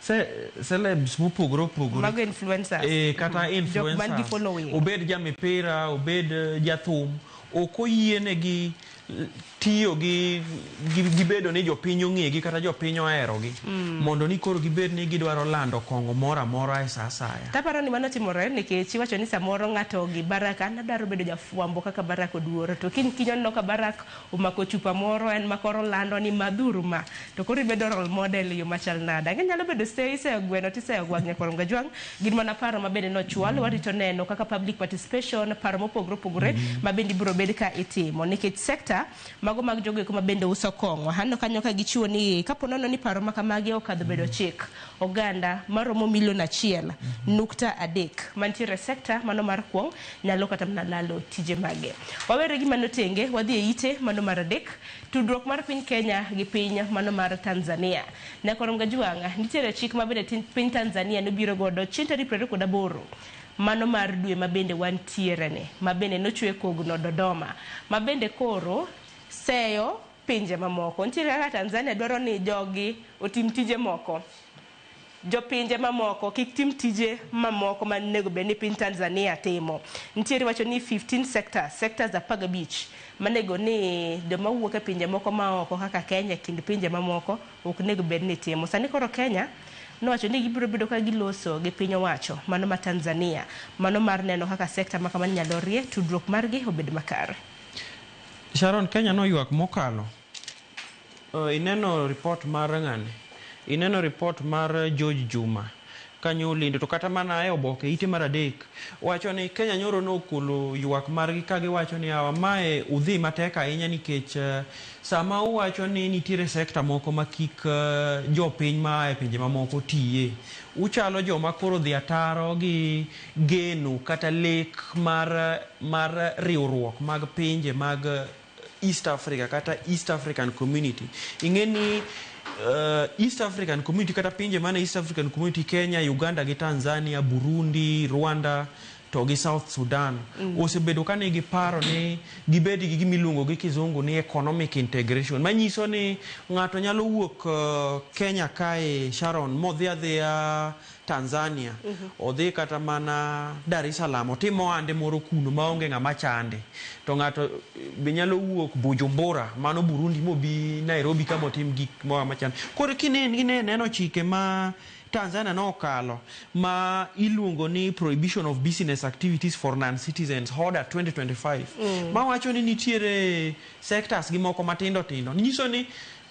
celebs mopogore opogore mag influencers, kata influencers, obed jamipira, obed jathum, ok oyienegi tiyo gi bedo ni jopiny ong'egi kata jopiny oherogi mondo ni koro gibed ni gidwaro lando kongo moro amora e sa asaya. Taparo ni mano timore nikech iwacho ni samoro ng'ato gi Baraka nadwaro bedo jafwambo kaka Baraka oduoro to kinyo no ka Baraka omako chupa moro en makoro lando ni madhuru ma to koro ibedo role model yo machal nada nyalo bedo iseyo gweno tiseyo gwag Nyakwar Gajwang gin mana paro mabende nochwal warito neno kaka public participation paro mopogore opogore mabende biro bedo ka itimo nikech sector mago mag jogo eko mabende uso kong'o hano kanyo ka gichiwo ni kapo nono ni paro makamagi okadho bedo chik oganda maromo milion 1.3 mantiere sector mano mar kwong nyalo kata mnalalo tije mage wawere gi mano tenge wadhi e ite mano mar adek tudruok mar piny Kenya gi piny mano mar Tanzania Nyakwar Gajwang nitiere chik mabende piny Tanzania nobiro godo chieng' 28 mano mar dwe mabende wantiere ne mabende nochwe kogno Dodoma mabende koro seyo pinje mamoko nitiere kaka Tanzania dwaro ni jogi otim tije moko jopinje mamoko kik tim tije mamoko manego be ni piny Tanzania timo nitiere wacho ni 15 sectors 15 manego ni joma wuok e pinje moko maoko kaka Kenya kind pinje mamoko ok nego be ni timo sani koro Kenya nowacho ni gibiro bedo ka giloso gi piny owacho mano ma Tanzania mano mar neno kaka sekta ma kamano nyalo rie tudruok margi obed makare. Sharon, Kenya no ywak mokalo ineno report mar ng'ane ineno report mar George Juma kanyo Olindo to kata mana e oboke ite mar adek wacho ni Kenya nyoro nokolo ywak margi ka giwacho ni awa mae udhi matek ahinya nikech sama uwacho ni nitiere sekta moko makik jopiny ma e pinje mamoko tiye uchalo joma koro dhi ataro gi geno kata lek mar riwruok mag pinje mag East Africa kata East African Community ingeni East African Community kata pinje mana East African Community Kenya, Uganda gi Tanzania, Burundi, Rwanda to gi South Sudan osebedo kane gi paro ni gibedi gi gimilungo gi kizungu ni economic integration manyiso ni ng'ato nyalo wuok Kenya kae Sharon modhi adhia Tanzania odhi kata mana Dar es Salaam otimo ande moro kuno maonge ng'ama chande to ng'ato be nyalo wuok Bujumbura mano Burundi mobi Nairobi kama otim gik moa machande koro neno chike ma Tanzania no kalo ma iluongo ni Prohibition of Business Activities for Non-Citizens Order 2025 ma wacho ni nitiere sectors gi moko matindo tindo nyiso ni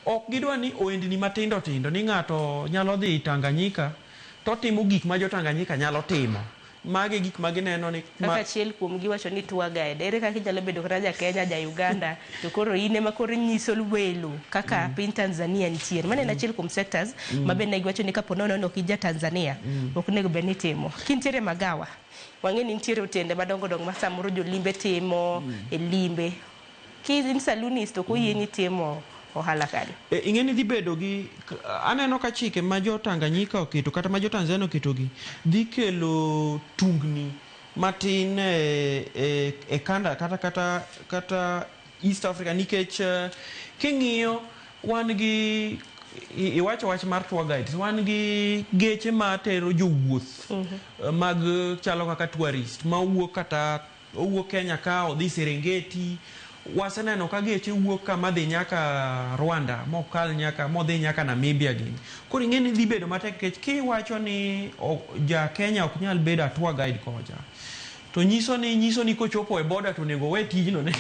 ok gidwa ni oendni matindo tindo ni ng'ato nyalo dhi Tanganyika to timo gik ma jo Tanganyika nyalo timo mage gik magineno ni kaka chiel kuom giwacho ni tour guide ere kaka nyalo bedo kata ja Kenya ja Uganda to koro ine makoro nyiso welo kaka piny Tanzania nitiere mane na chiel kuom sectors mabende giwacho ni kapo nono kija Tanzania ok nego be ni timo kintiere magawa wang'eni nitiere otende madongo dongo ma samoro jo limbe timo e limbe kizim salonist to koyieni timo ohala kade ing'eni dhi bedo gi aneno ka chike ma jo Tanganyika oketo kata ma jo Tanzania oketo gi dhi kelo tungni matin e kanda kata East Africa nikech king'iyo wan gi iwacho wach mar tour guides wan gi geche ma tero jowuoth mag chalo kaka tourist ma owuok Kenya ka odhi Serengeti waseneno ka geche wuok kama dhi nyaka Rwanda mokal nyaka modhi nyaka Namibia gini koro ing'eni dhi bedo matek kech kiwacho ni ja Kenya ok nyal bedo tour guide koja to nyiso ni kochopo e border to nego we tijno ne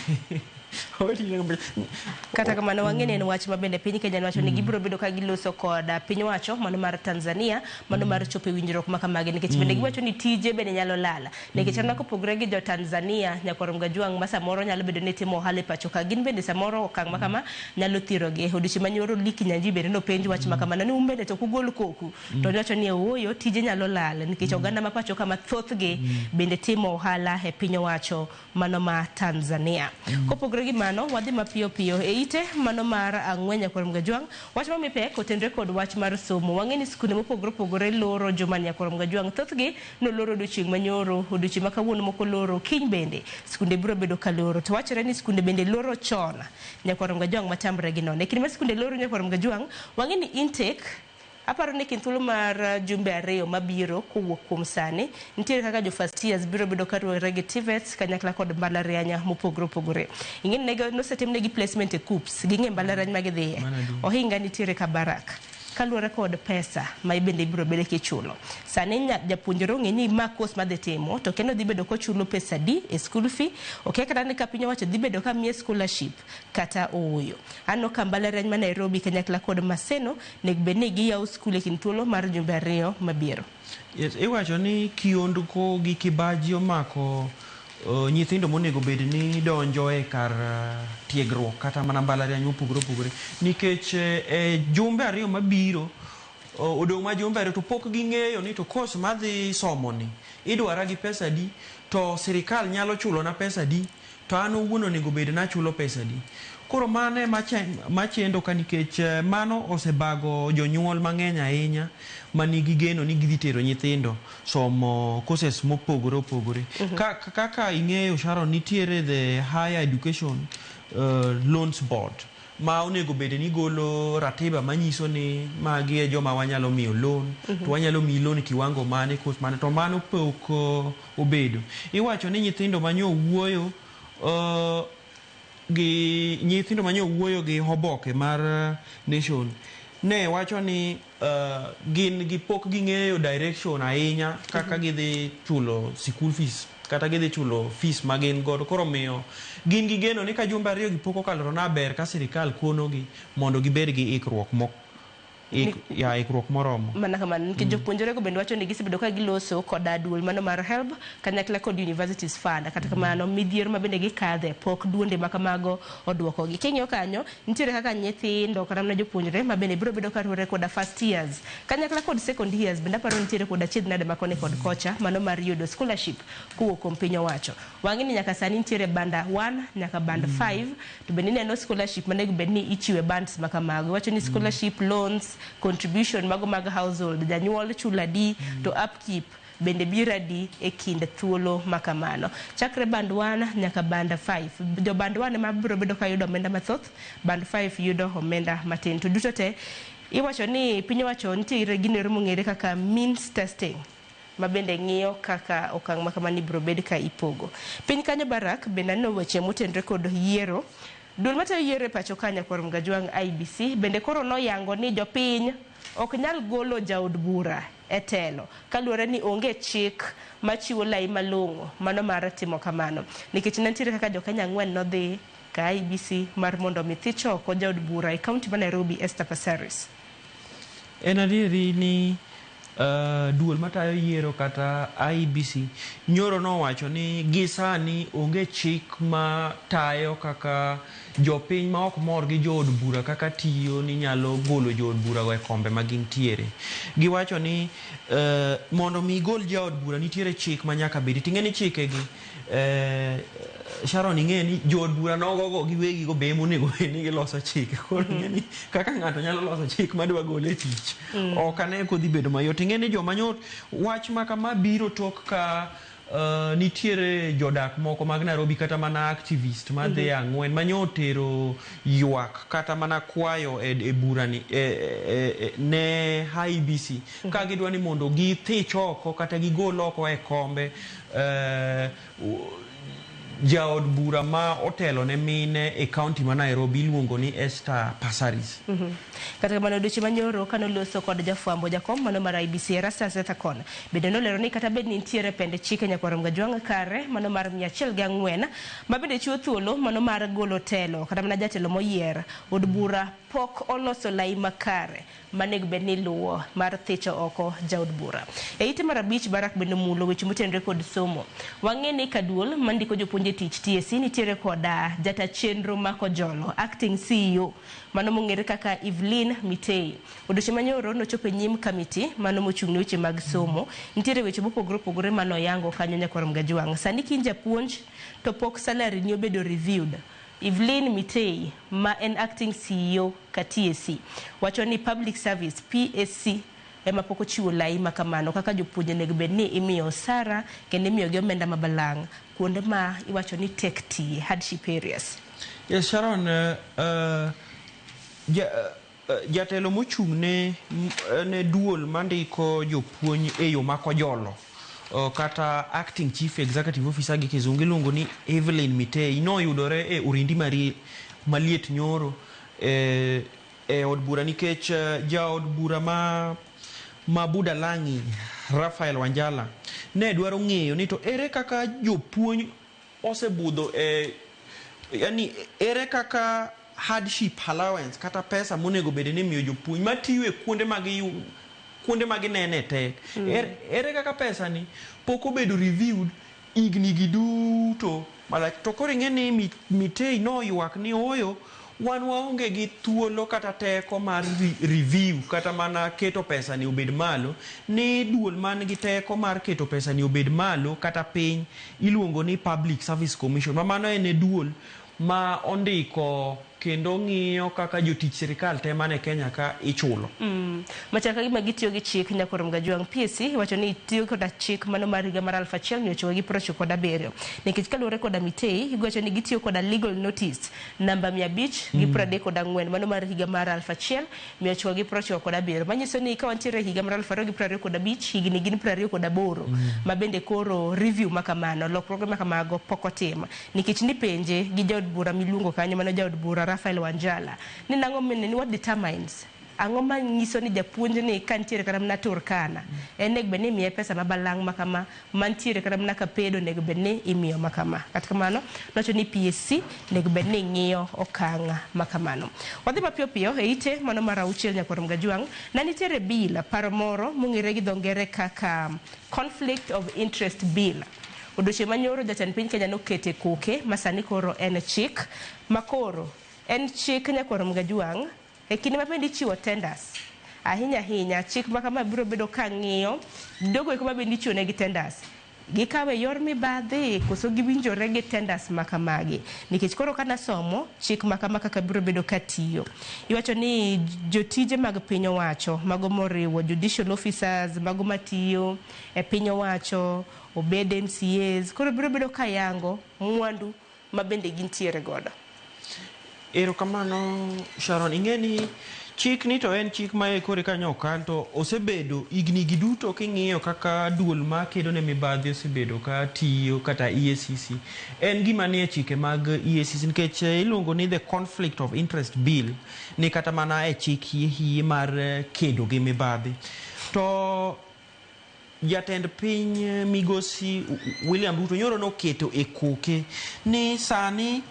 kata kamano wang'eni en wach mabende piny Kenya wacho ni gibiro bedo ka giloso koda piny wacho mano mar Tanzania mano mar chopo winjruok makamagi nikech bende giwacho ni tije bende nyalo lala nikech anako kopogore gi jo Tanzania Nyakwar Gajwang ma samoro nyalo bedo ni timo ohala e pacho ka gin bende samoro okang' makama nyalo thiro gi odiochieng' manyoro Liki Nyanji bende no penj wach makamano ni umbende to kugol koku to wacho ni oyo tije nyalo lala nikech oganda ma pacho kama thothgi bende timo ohala e piny wacho mano ma Tanzania kopogore gi mano wadhi mapiyo piyo e ite mano mar ang'wen Nyakwar Gajwang wach ma mipek otenre kod wach mar somo wang'eni skunde mopogore opogore loro joma Nyakwar Gajwang thothgi no loro odiochieng' manyoro odiochieng' ma kawuono moko loro kiny bende skunde biro bedo ka loro to wachore ni skunde bende loro chon Nyakwar Gajwang matamre gi nono e kinde ma skunde loro Nyakwar Gajwang wang'eni intake Aparo ni kinthuolo mar jumbe ariyo mabiro kowuok kuom sani nitiere kaka jo first years biro bedo karuore gi TVETs kanyakla kod mbalariany mopogore opogore. Ing'eni ne nosetimnegi placement e KUPS ging'e mbalariany ma gidhiye. Ohinga nitiere Kabarak kaluwore kod pesa ma ibende ibiro bedo kichulo. Sani japuonjre ong'e ni ma course ma dhi timo to kendo dhi bedo kochulo pesa di e school fee. Okia kata ni ka piny owacho dhi bedo ka miye scholarship kata ooyo. Ano ka mbalariany ma Nairobi kanyakla kod Maseno nego bed ni giyawo skul e kind thuolo mar jumbe ariyo mabiro. Yes, iwacho ni kiondko gi kibaji omako nyithindo monego bed ni donjo e kar tiegruok kata mana mbalariany mopogore opogore nikech jumbe ariyo mabiro odong' ma jumbe ariyo to pok ging'eyo ni to course madhi somo ni idwara gi pesa di to sirikal nyalo chulo na pesa di to an owuon onego bed na chulo pesa di. Koro mane machendo ka nikech mano osebago jonyuol mang'eny ahinya manigi geno ni gidhi tero nyithindo somo courses mopogore opogore. Kaka ing'eyo Sharon, nitiere the Higher Education Loans Board ma onego bed ni golo ratiba manyiso ni magi e joma wanyalo miyo loan to wanyalo miyo loan kiwango mane course mane to mano pok obedo. Iwacho ni nyithindo manyo wuoyo gi oboke mar Nation ne wacho ni gin gi pok ging'eyo direction ahinya kaka gidhi chulo school fees kata gidhi chulo fees ma gin godo. Koro miyo gin gi geno ni ka jumbe ariyo gi pok okalore na ber ka sirikal konogi mondo gibed gi ikruok moromo. Mana kamano nikech jopuonjre go bende wacho ni gisebedo ka giloso kod duol mano mar HELB kanyakla kod Universities Fund kata kamano midhiero ma bende gikadhe pok duonde ma kamago odwoko gi. King'iyo kanyo nitiere kaka nyithindo kata mana jopuonjre ma bende biro bedo karuore kod first years kanyakla kod second years bende aparo nitiere kod achiedh nade makone kod kocha mano mar yudo scholarship kowuok kuom piny owacho. Wang'e ni nyaka sani nitiere banda 1 nyaka band 5 to bende neno scholarship manego bed ni ichiwe bands ma kamago. Wacho ni scholarship loans contribution mago mag household janyuol chula di to upkeep bende bira di e kind thuolo makamano. Chakre band 1 nyaka band 5 jo band 1 ma biro bedo ka yudo omenda mathoth, band 5 yudo omenda matin. To duto te iwacho ni piny owacho nitiere gino mong'ere kaka means testing ma bende ng'iyo kaka okang' makamani biro bed ka ipogo. Piny kanyo Barak bende no weche motenre kod yiero. Duol matayo yiero e pacho kanya kwa Mgajwang IBC bende koro noyango ni jopiny ok nyal golo jaod bura e telo kaluwore ni onge chik machiwo lai malong'o mano mar timo kamano nikech nitiere kaka jokenya 4 nodhi ka IBC mar mondo mithicho ko jaod bura e kaunti ma Nairobi Esther Passaris. En adieri ni duol matayo yiero kata IBC nyoro nowacho ni gisani onge chik ma tayo kaka jopiny ma ok mor gi jood bura kaka tiyo ni nyalo golo jood bura go e kombe ma gintiere. Giwacho ni mondo mi gol jaod bura nitiere chik ma nyaka bedi ting'eni chikegi Sharon ing'e ni jood bura nogogo giwegi go be monego ni giloso chike. Koro ing'eni kaka ng'ato nyalo loso chik madwa gole tich ok ane kodhi bedo mayot. Ing'eni jomanyot wach makama biro tok ka nitiere jodak moko mag Nairobi kata mana activist madhi 4 manyotero ywak kata mana kwayo e burani ne IBC ka gidwa ni mondo githich oko kata gigol oko e kombe jaod bura ma otelo ne mine e kaunti ma Nairobi iluongo ni Esther Passaris. Kata kamano odiochieng' manyoro kanoloso kod jafwambo jakom mano mar IBC Erastus Ethekon bende nolero ni kata bed ni nitiere pende chike nyakwar Mgajwang kare mano mar 104 ma bende chiwo thuolo mano mar golo telo kata mana jatelo moyier od bura pok oloso lai makare manego bed ni luwo mar thicho oko jaod bura. E ite mar 5 Barak bende mulo weche motenre kod somo. Wang'e ni kaduol mandiko jopuonje tich TSC nitiere kod jata chenro mako jolo acting CEO mano mong'ere kaka Evelyn Mitei. Odiochieng' manyoro nochopo e nyim kamiti mano mochung' ne weche mag somo. Nitiere weche mopogore opogore mano yango kanyo nyakwar Mgajwang. Sani kin japuonj to pok salary ni obedo reviewed. Evelyn Mitei ma en acting CEO ka TSC wacho ni public service PSC ema pok ochiwo lai makamano kaka jopuonje nego bed ni imiyo sara kendo imiyo gi omenda mabalang' kuonde ma iwacho ni tek tie hardship areas. Yes, Sharon, jatelo mochung' ne duol mandiko jopuonj e yo makojolo kata acting chief executive officer gi kizungu iluongo ni Evelyn Mitei noyudore e Orindi maliet nyoro e od bura nikech jaod bura ma Budalangi Raphael Wanjala ne dwaro ng'eyo ni to ere kaka jopuonj osebudho yani ere kaka hardship allowance kata pesa monego bede ni miyo jopuonj matiyo e kuonde ma ginene tek ere kaka pesa ni pok obedo reviewed igni giduto malach to koro ing'e ni Mitei noywak ni oyo wan waonge gi thuolo kata teko mar review kata mana keto pesa ni obed malo ni duol man gi teko mar keto pesa ni obed malo kata piny iluongo ni Public Service Commission mano en duol ma ondiko kendo ng'iyo kaka jotich sirikal te mane Kenya ka ichulo. Machaka gima gitiyo gi chik Nyakorom Gajuang PSC wacho ni tiyo koda chik mano mar higa mar 1997 nikech kaluwore koda Mitei iwacho ni gitiyo koda legal notice namba 534 mano mar higa mar 1997 manyiso ni ka wantiere higa mar 2025 higni gin 28 ma bende koro review makamano lokruoge makamago pok otim nikech ni penje gi jaod bura miluongo kanyo mano jaod bura Raphael Wanjala ni nango ni what determines ang'o ma nyiso ni japuonj ni kantiere kata mna Turkana ene gbe ni miye pesa mabalang' makama mantiere kata mna Kapedo nego be ni imiyo makama kata kamano nocho ni PSC nego be ni ng'iyo okang' makamano wadhi mapio pio e ite mano mar auchiel Nyakorom Gajuang na nitiere bill paro moro mong'ere gi dhongere kaka conflict of interest bill odiochieng' manyoro jatend piny Kenya nokete koke masani koro en chik makoro en chik Nyakorom Gajuang e kinde ma bende ichiwo tenders ahinya chik ma kama biro bedo ka ng'iyo dogo kuma bende ichiwo ne gi tenders gikawe yor mibadhi koso giwinjore gi tenders makamagi nikech koro kana somo chik makama kaka biro bedo katiyo iwacho ni jotije mag piny owacho mago moriwo judicial officers mago matiyo e piny owacho obed MCAs koro biro bedo kayango mwandu ma bende gintiere godo. Erokamano Sharon, ing'eni chik ni to en chik ma kore kanyo kan to osebedo igni giduto king'iyo kaka duol ma kedo ne mibadhi osebedo ka tiyo kata EACC en gima nie chike mag EACC nikech iluongo ni the conflict of interest bill ni kata mana e chik hie mar kedo gi mibadhi to jatend piny migosi William Ruto nyoro noketo e koke ni sani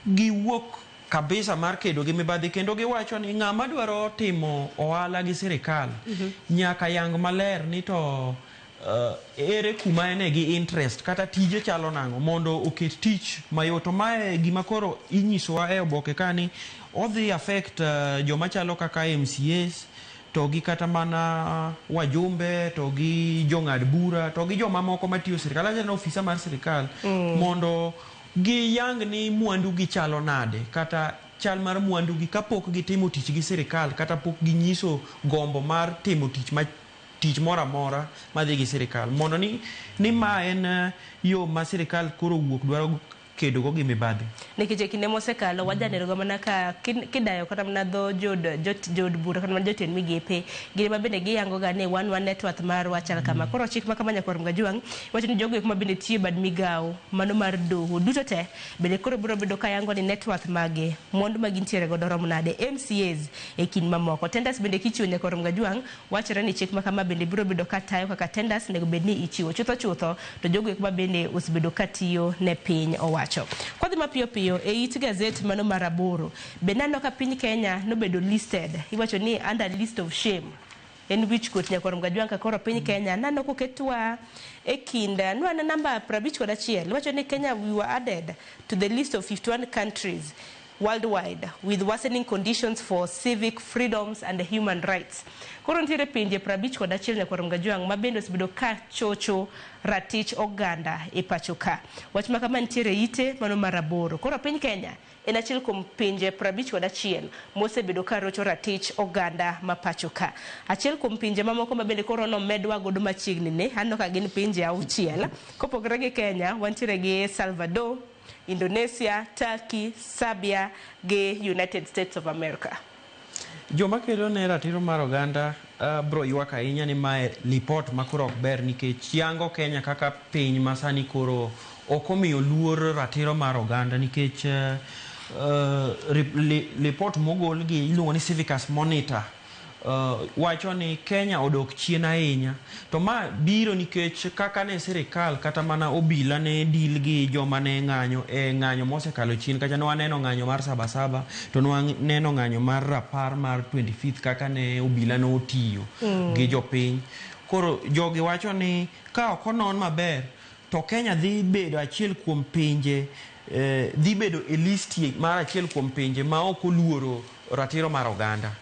giwuok kabisa mar kedo gi mibadhi kendo giwacho ni ng'ama dwaro timo ohala gi sirikal nyaka yang maler ni to ere kuma ene gi interest kata tije chalo nango mondo oket tich mayoto mae gima koro inyisowa e oboke kani odhi affect joma chalo kaka MCAs to gi kata mana wajumbe to gi jong'ad bura to gi joma moko matiyo sirikal ajana ofisa mar sirikal mondo gi yang ni mwandu gi chalo nade kata chal mar mwandu gi kapok gi timo tich gi sirikal kata pok gi nyiso gombo mar timo tich mora mora madhi gi sirikal mondo ni ma en yo ma sirikal koro wuok dwaro kedo go gi mibadhi nikech kinde mosekalo wajanero go mana ka kidayo kata mana dho jod bura kata mana jotend migepe gine ma bende giyango ga ne one network mar wachal kama koro chik ma kama Nyakorom Gajuang wacho ni jogo kuma bende tiyo bad migao mano mar doho duto te bende koro biro bedo kayango ni network mage mwandu ma gintiere godo rom nade MCAs e kin mamoko tenders bende kichiwo Nyakorom Gajuang wachore ni chik ma kama bende biro bedo katayo kaka tenders nego bedni ichiwo chutho to jogo kuma bende osbedo katiyo ne piny owacho kwa dhima pio e it gazette mano maraboro benano ka piny Kenya nobedo listed iwacho ni under list of shame en which court Nyakorom Gajuang ka koro piny Kenya nano koketwa e kinda nwana namba 51 iwacho ni Kenya we were added to the list of 51 countries worldwide with worsening conditions for civic freedoms and human rights. Koro ntiere pinje 51 Nyakorom Gajuang ma bende osebedo ka chocho ratich oganda e pacho ka. Wach ma kama ntiere ite mano maraboro. Koro piny Kenya en achiel kuom pinje 51 mosebedo ka rocho ratich oganda ma pacho ka. Achiel kuom pinje mamoko ma bende koro no medwa godo machiegni ne anno ka gin pinje auchiel. Kopogore gi Kenya wantiere gi Salvador, Indonesia, Turkey, Serbia, gi United States of America. Joma kelo ne ratiro mar oganda bro ywak ahinya ni mae lipot makoro ok ber nikech yango Kenya kaka piny masani koro ok omiyo luor ratiro mar oganda nikech lipot mogol gi iluongo ni Civicus Monitor wacho ni Kenya odok chien ahinya to ma biro nikech kaka ne sirikal kata mana obila ne deal gi joma ne ng'anyo mosekalo chien kacha waneno ng'anyo mar Sabasaba to waneno ng'anyo mar rapar mar 25th kaka ne obila no otiyo gi jopiny. Koro jogi wacho ni ka ok onon maber to Kenya dhi bedo achiel kuom pinje dhi bedo e list mar achiel kuom pinje ma ok oluoro ratiro mar oganda.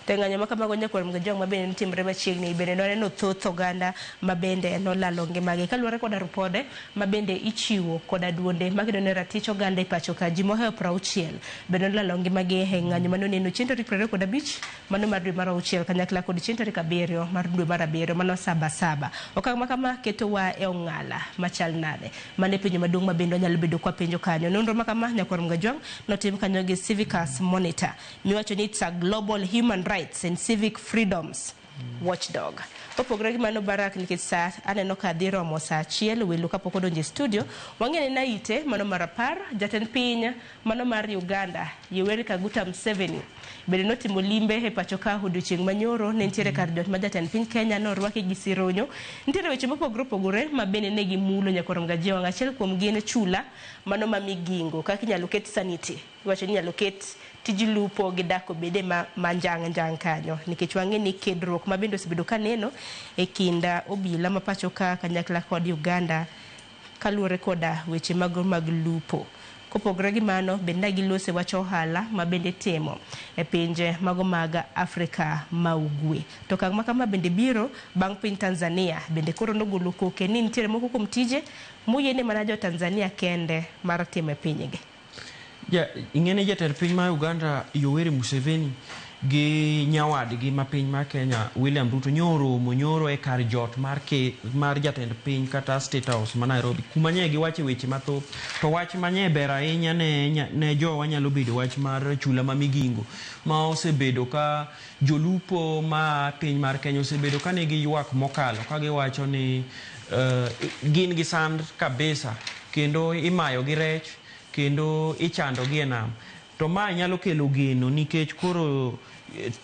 Te ng'anyo ma kamago nyakwar mga jong mabende timre machiegni bende noneno thoth oganda mabende nolalo ngimagi kaluwore koda ripode mabende ichiwo koda duonde makedo ne ratich oganda e pacho ka ji mohewo 60 bende nolalo ngimagi e ng'anyo manoneno chieng' tarik 25 mano mar dwe mar 6 kanyakla kod chieng' tarik 7 mar dwe mar 7 mano Sabasaba. Okang' ma kama ketowa e ong'ala machal nade mane penjo maduong' mabende nyalo bedo kwa penjo kanyo. Nonro ma kama nyakwar mga jong notim kanyo gi Civicus Monitor miwacho ni it's a global human rights and civic freedoms watchdog. Opogore gi mano Barak nikech sa aneno ka dhi romo sa 1 welo kapok odonjo e studio wang'eni na ite mano mar 10 jatend piny mano mar Uganda Yoweri Kaguta Museveni bende notimo limbe e pacho ka odiochieng' manyoro ne nitiere kar jot ma jatend piny Kenya norwake gi sironyo. Nitiere weche mopogore ma bende ne gimulo nyakwar mga jong achiel kuom gin chula mano ma migingo kaka inyalo ket sanity iwacho ni inyalo ket tiji lupo gi dako bede manjang kanyo nikech wang'eni kedruok ma bende osebedo ka neno e kinda obila ma pacho ka kanyakla kod Uganda kaluwore koda weche mag lupo. Kopogore gi mano bende gilose wacho ohala ma bende timo e pinje mago mag Afrika ma ugwe. To kang' makama bende biro bang' piny Tanzania bende koro nogolo koke ni nitiere moko kuom tije moyiene mana jo Tanzania kende mar timo e pinygi. Ing'ene jatend piny mar Uganda Yoweri Museveni gi nyawadgi ma piny mar Kenya William Ruto nyoro e kar jot mar jatend piny kata State House ma Nairobi kuma nye giwache weche mathoth to wach manye ber ahinya ne jowa nyalo bedo wach mar chula ma migingo ma osebedo ka jolupo ma piny mar Kenya osebedo ka ne gi ywak mokalo ka giwacho ni gin gi sand kabisa kendo imayo gi rech kendo ichando gi e nam to ma nyalo kelo geno nikech koro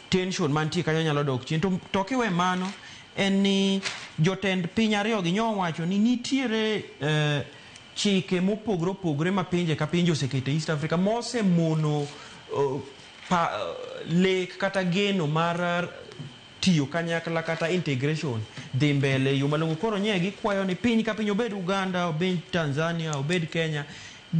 tension mantie kanyo nyalo dok chien to kiwe mano en ni jotend piny ariyo gi nyowacho ni nitiere chike mopogore ma pinje ka pinje osekete East Africa mosemono lek kata geno mar tiyo kanyakla kata integration dhi mbele yo malongo. Koro nye gikwayo ni piny ka piny obed Uganda obed Tanzania obed Kenya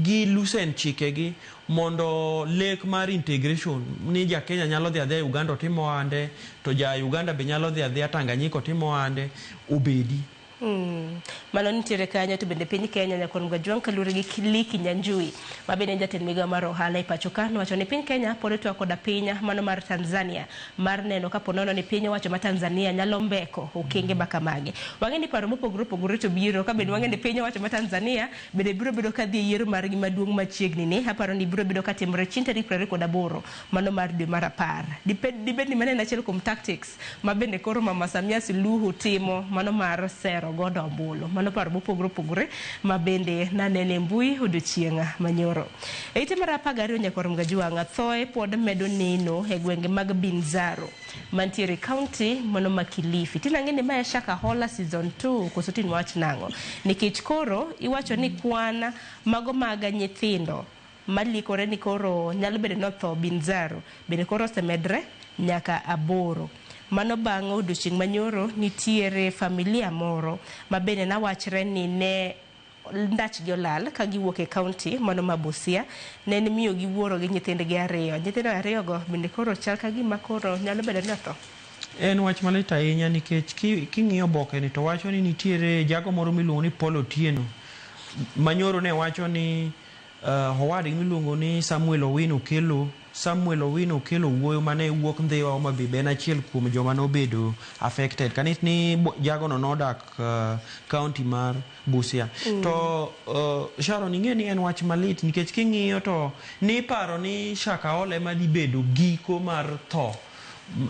gi lusen chike gi mondo lek mar integration ni ja Kenya nyalo dhi adhi Uganda timo ande to ja Uganda be nyalo dhi adhi Tanganyika timo ande obedi. Mano nitiere kanyo to bende piny Kenya nyakwar mga jong kalure gi Liki Nyanjui ma bende jatend migawo mar ohala e pacho ka nowacho ni piny Kenya pod itwa koda piny mano mar Tanzania mar neno kapo nono ni piny owacho ma Tanzania nyalo mbeko okenge makamagi. Wang'eni paro mopogore to biro ka bende wang'eni piny owacho ma Tanzania bende biro bedo ka dhi yiero margi maduong' machiegni ni aparo ni biro bedo ka timore chieng' tarik 28 mano mar dwe mar 10. Dibed ni maneno achiel kuom tactics ma bende koro Mama Samia Suluhu timo mano mar sero godo ombulu mano paro mopogore ma bende nanene mbui odiochieng' manyoro. E ite mar 12 nyakwar mga jwang' thoe pod medo neno e gwenge mag Binzaro mantiere county mano ma Kilifi. Tinang'eni ma Shaka Hola season 2 koso tin wach nango nikech koro iwacho ni kwana mago mag nyithindo malikore ni koro nyalo bedo no tho Binzaro bende koro osemedre nyaka 8. Mano bang' odiochieng' manyoro nitiere familia moro ma bende nawachre ni ne ndach gi olal ka giwuok e county mano ma Busia ne miyo giwuoro gi nyithindgi 2. Nyithindo 2 go bende koro chal ka gima koro nyalo bedo ni otho. En wach malit ahinya nikech king'iyo boke ni to wacho ni nitiere jago moro miluongo ni Paul Otieno manyoro ne wacho ni Howard miluongo ni Samuel Owino Okelo wuoyo mane wuok Ndhiwa Homa Bay ben achiel kuom joma nobedo affected kanit ni jagono nodak county mar Busia. To Sharon ing'e ni en wach malit nikech king'iyo to ni paro ni Shakahola ema dibedo giko mar tho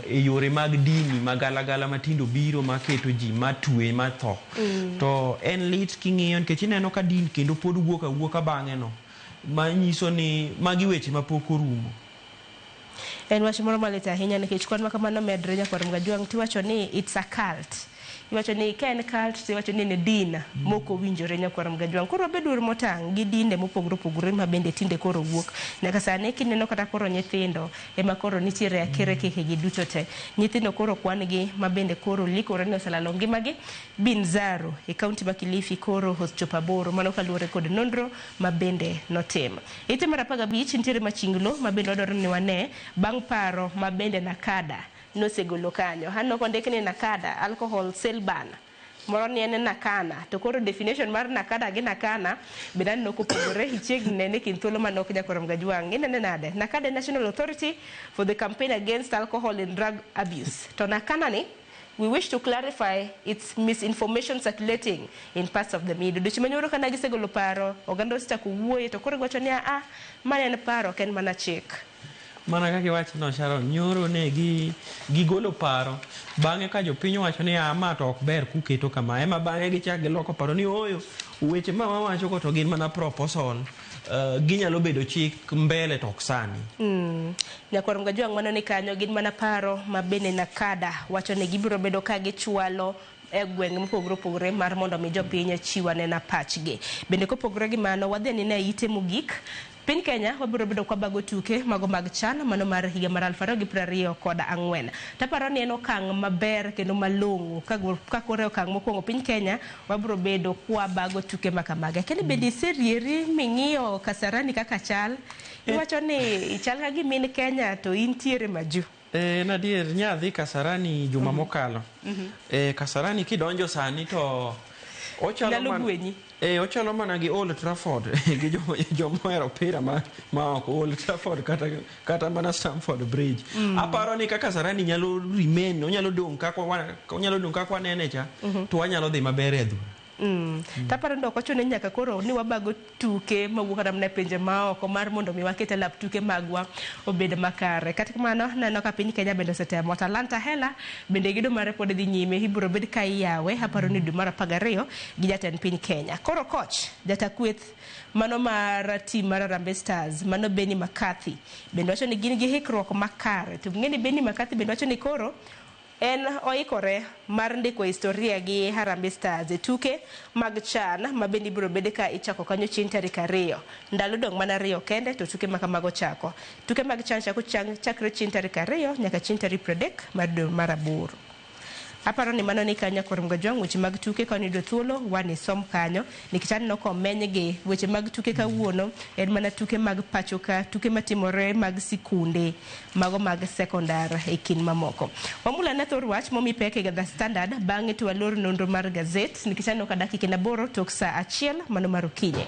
e yore mag dini magalagala matindo biro maketo ji matwe matho. To en lit king'iyo nikech ineno ka din kendo pod wuoka bang'e no manyiso ni magi weche mapok orumo. En wach moro malit ahinya nikech kwan makamano medre Nyakwar Mgajwang' tiwacho ni it's a cult. Iwacho ni ka en cult tiwacho ni din moko winjore Nyakwar Mgajwang'. Koro bedur motang' gi dinde mopogore ma bende tinde koro wuok. Nyaka sani kineno kata koro nyithindo ema koro nitiere akere keke gi duto te. Nyithindo koro kwan gi ma bende koro likore ni oselalo ngimagi. Binzaro e kaunti ma Kilifi koro chopo aboro mano kaluwore kod nonro ma bende notim. Ite mar 15 nitiere Machinglo ma bende odoro ni wane bang' paro ma bende Nakada nosegolo kanyo. Hanno kondik ni Nakada alcohol sale ban. Moro ni en Nakana. To koro definition mar Nakada gi Nakana bedan no kopogore hichiegni ne kin thuolo manok Nyakwar Mgajwang'. Inene nade? Nakada National Authority for the Campaign Against Alcohol and Drug Abuse. To Nakana ni we wish to clarify its misinformation circulating in parts of the media. Duchi manyoro kana gisegolo paro oganda osita kuwuoye to koro gwacho ni mane en paro ken mana chik. Mana kaka wach no Sharon nyoro ne gigolo paro bang'e ka jopiny wacho ni ma to ok ber kuketo kama ema bang'e gichak giloko paro ni oyo weche ma wawacho ko to gin mana proposal ginyalo bedo chik mbele tok sani. Nyakwar Mgajwang' mano ni kanyo gin mana paro ma bende Nakada wacho ni gibiro bedo ka gichwalo e gweng' mopogore mar mondo mi jopiny chiwane na pachgi. Bende kopogore gi mano wadhi ni ne ite mogik piny Kenya wabiro bedo kwa bago tuke mago mag CHAN mano mar higa mar 2024. Taparo ni en okang' maber kendo malong'o ka kore okang' mokwongo piny Kenya wabiro bedo kwa bago tuke makamaga. Kendo bende serieri ming'iyo Kasarani kaka chal iwacho ni chal ka gi min Kenya to intiere maju. Nadier nyadhi Kasarani juma mokalo. Kasarani kidonjo sani to ochalo mana gi Old Trafford gi jomohero opira ma ok Old Trafford kata mana Stamford Bridge. Aparo ni kaka Kasarani nyalo remain onyalo dong kaka wanene cha to wanyalo dhi maber e dhura. Taparo ndo kocho ne nyaka koro ni wabago tuke mawuok kata mna pinje maoko mar mondo mi wakete lap tuke magwa obed makare. Kata kamano neno ka piny Kenya bende osetemo. Talanta Hela bende gido mare pod dhi nyime ibiro bed ka iyawe aparo ni dwe mar 12 gi jatend piny Kenya. Koro coach jatakweth mano mar team mar Harambee Stars mano Benny McCarthy bende wacho ni gin gi hikruok makare. To ng'eni Benny McCarthy bende wacho ni koro en oikore mar ndiko historia gi Harambee Stars e tuke mag CHAN ma bende ibiro bede ka ichako kanyo chieng' tarik 2. Ndalo dong mana 2 kende to tuke makamago chako. Tuke mag CHAN chakre chieng' tarik 2 nyaka chieng' tarik 30 mar dwe mar 8. Aparo ni mano ni kanya Nyakwar Mgajwang' weche mag tuke ka nido thuolo wani som kanyo nikichan no komenygi weche mag tuke kawuono en mana tuke mag pachoka tuke matimore mag sikunde mago mag sekondar e kin mamoko. Wamula na thor wach momi peke ga The Standard bang'e to walor nonro mar gazet nikichan no kadakika 8 tok saa 1 mano mar okinyi.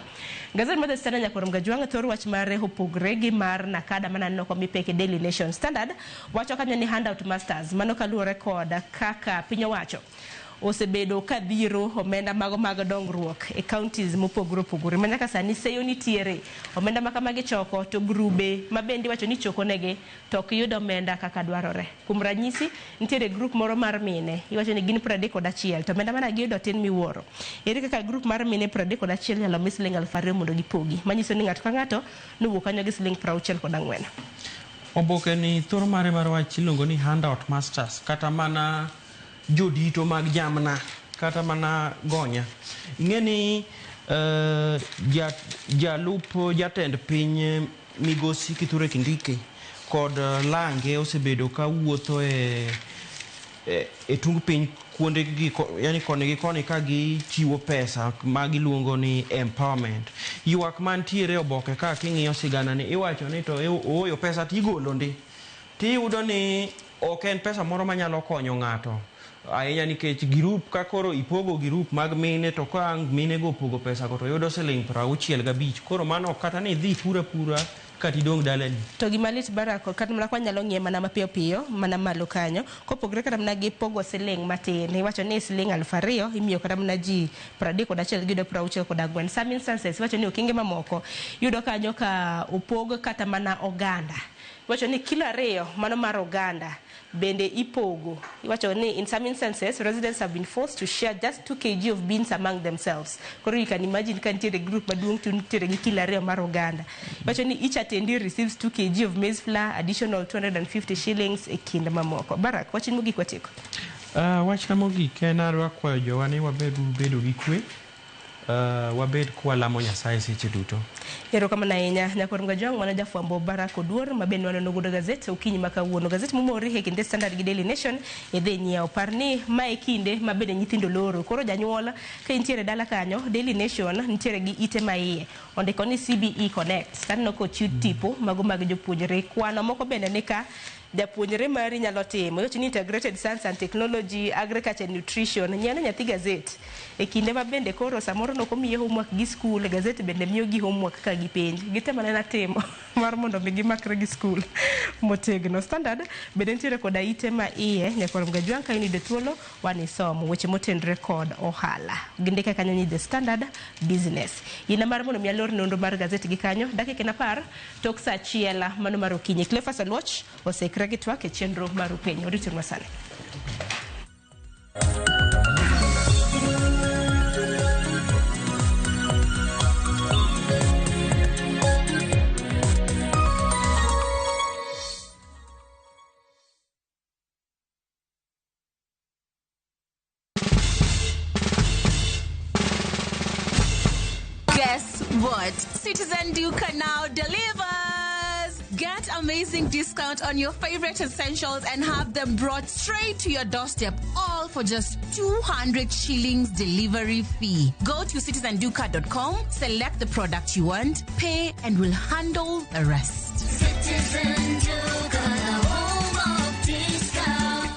Gazet mar The Standard Nyakwar Mgajwang' thor wach mare opogre gi mar Nakada mana no komi peke Daily Nation Standard wacho kanyo ni handout masters mano kaluwore kod kaka piny owacho osebedo ka dhiro omenda mago mag dongruok e counties mopogore manyaka sani seyo nitiere omenda makamagi choko to grube mabendi wacho ni choko negi to ok yud omenda kaka dwarore. Kuom ranyisi nitiere group moro mar mine iwacho ni gin 31 to omenda mana giyudo tin miwuoro. Ere kaka group mar mine 31 nyalo mi siling 2,000 mondo gipogi manyiso ni ng'ato ka ng'ato nowuok kanyo gi siling 64. Oboke ni thoro mare mar wach iluongo ni handout masters kata mana jodito mag jamna kata mana gonya. Ing'eni jalup jatend piny Migosi Kithure Kindiki kod Lange osebedo ka wuotho e tung piny kuonde gi yani koni gi koni ka gi chiwo pesa mag iluongo ni empowerment. Ywak mantiere oboke ka king'iyo sigana ni iwacho ni to oyo pesa tigolo ndi tiyudo ni ok en pesa moro manyalo konyo ng'ato ahinya nikech girup ka koro ipogo girup mag mine to ka mine go pogo pesa ko to yudo siling 65 koro mano kata ni dhi pura kati dong dalani to gimalit barako kata mana kwanyalo ng'ie mana mapiyo piyo mana malo kanyo kopogre kata mana gi pogo siling matin iwacho ni siling 2,000 imiyo kata mana ji 31 gi 64. Some instances iwacho ni okenge mamoko yudo kanyo ka opog kata mana oganda iwacho ni kilo 2 mano mar oganda bende ipogo iwacho ni in some instances residents have been forced to share just 2 kg of beans among themselves. Koro you can imagine kan tiere group maduong' to tiere gi kilo 2 mar oganda iwacho ni each attendee receives 2 kg of maize flour, additional 250 shillings e kind mamoko. Barak wachin mogik watieko. Wach na mogik en adwa kwayo jowa ni bedo gi kwe wabed kwa lamo Nyasaye seche duto. Erokamano ahinya nyakwaru Gajwang' mano jafwambo Barak Oduor mabende waneno godo gazet okinyi makawuono. Gazet momori e kinde Standard gi Daily Nation idhi nyiewo. Par ni mae kinde mabende nyithindo loro koro janyuol ka intiere dala kanyo Daily Nation nitiere gi ite maiye ondiko ni CBE Connect kanno ko chiw tipo mago mag jopuonjre kwano moko bende nika japuonjre mari nyalo timo yoch ni integrated science and technology, agriculture and nutrition nyano nyathi gazet e kinde mabende koro samoro no komiye homework gi school gazet bende miyo gi homework ka gi penj gitema na timo mar mondo mi gimakre gi school motegno. Standard bende nitiere koda ite ma iye nyakwaru Gajwang' ka inide thuolo wani somo weche motenre kod ohala gindike kanyo ni The Standard Business. Ina mar mondo mi alor nondo mar gazet gi kanyo dakika na par tok saa achiel mano mar okinyi. Cleophas Aloch osekre gi twak e chenro mar penyo ritirwa sane. Guess what? Citizen Duca now delivers. Get amazing discount on your favorite essentials and have them brought straight to your doorstep, all for just 200 shillings delivery fee. Go to citizenduca.com, select the product you want, pay, and we'll handle the rest. Citizen Duca, the home of discount.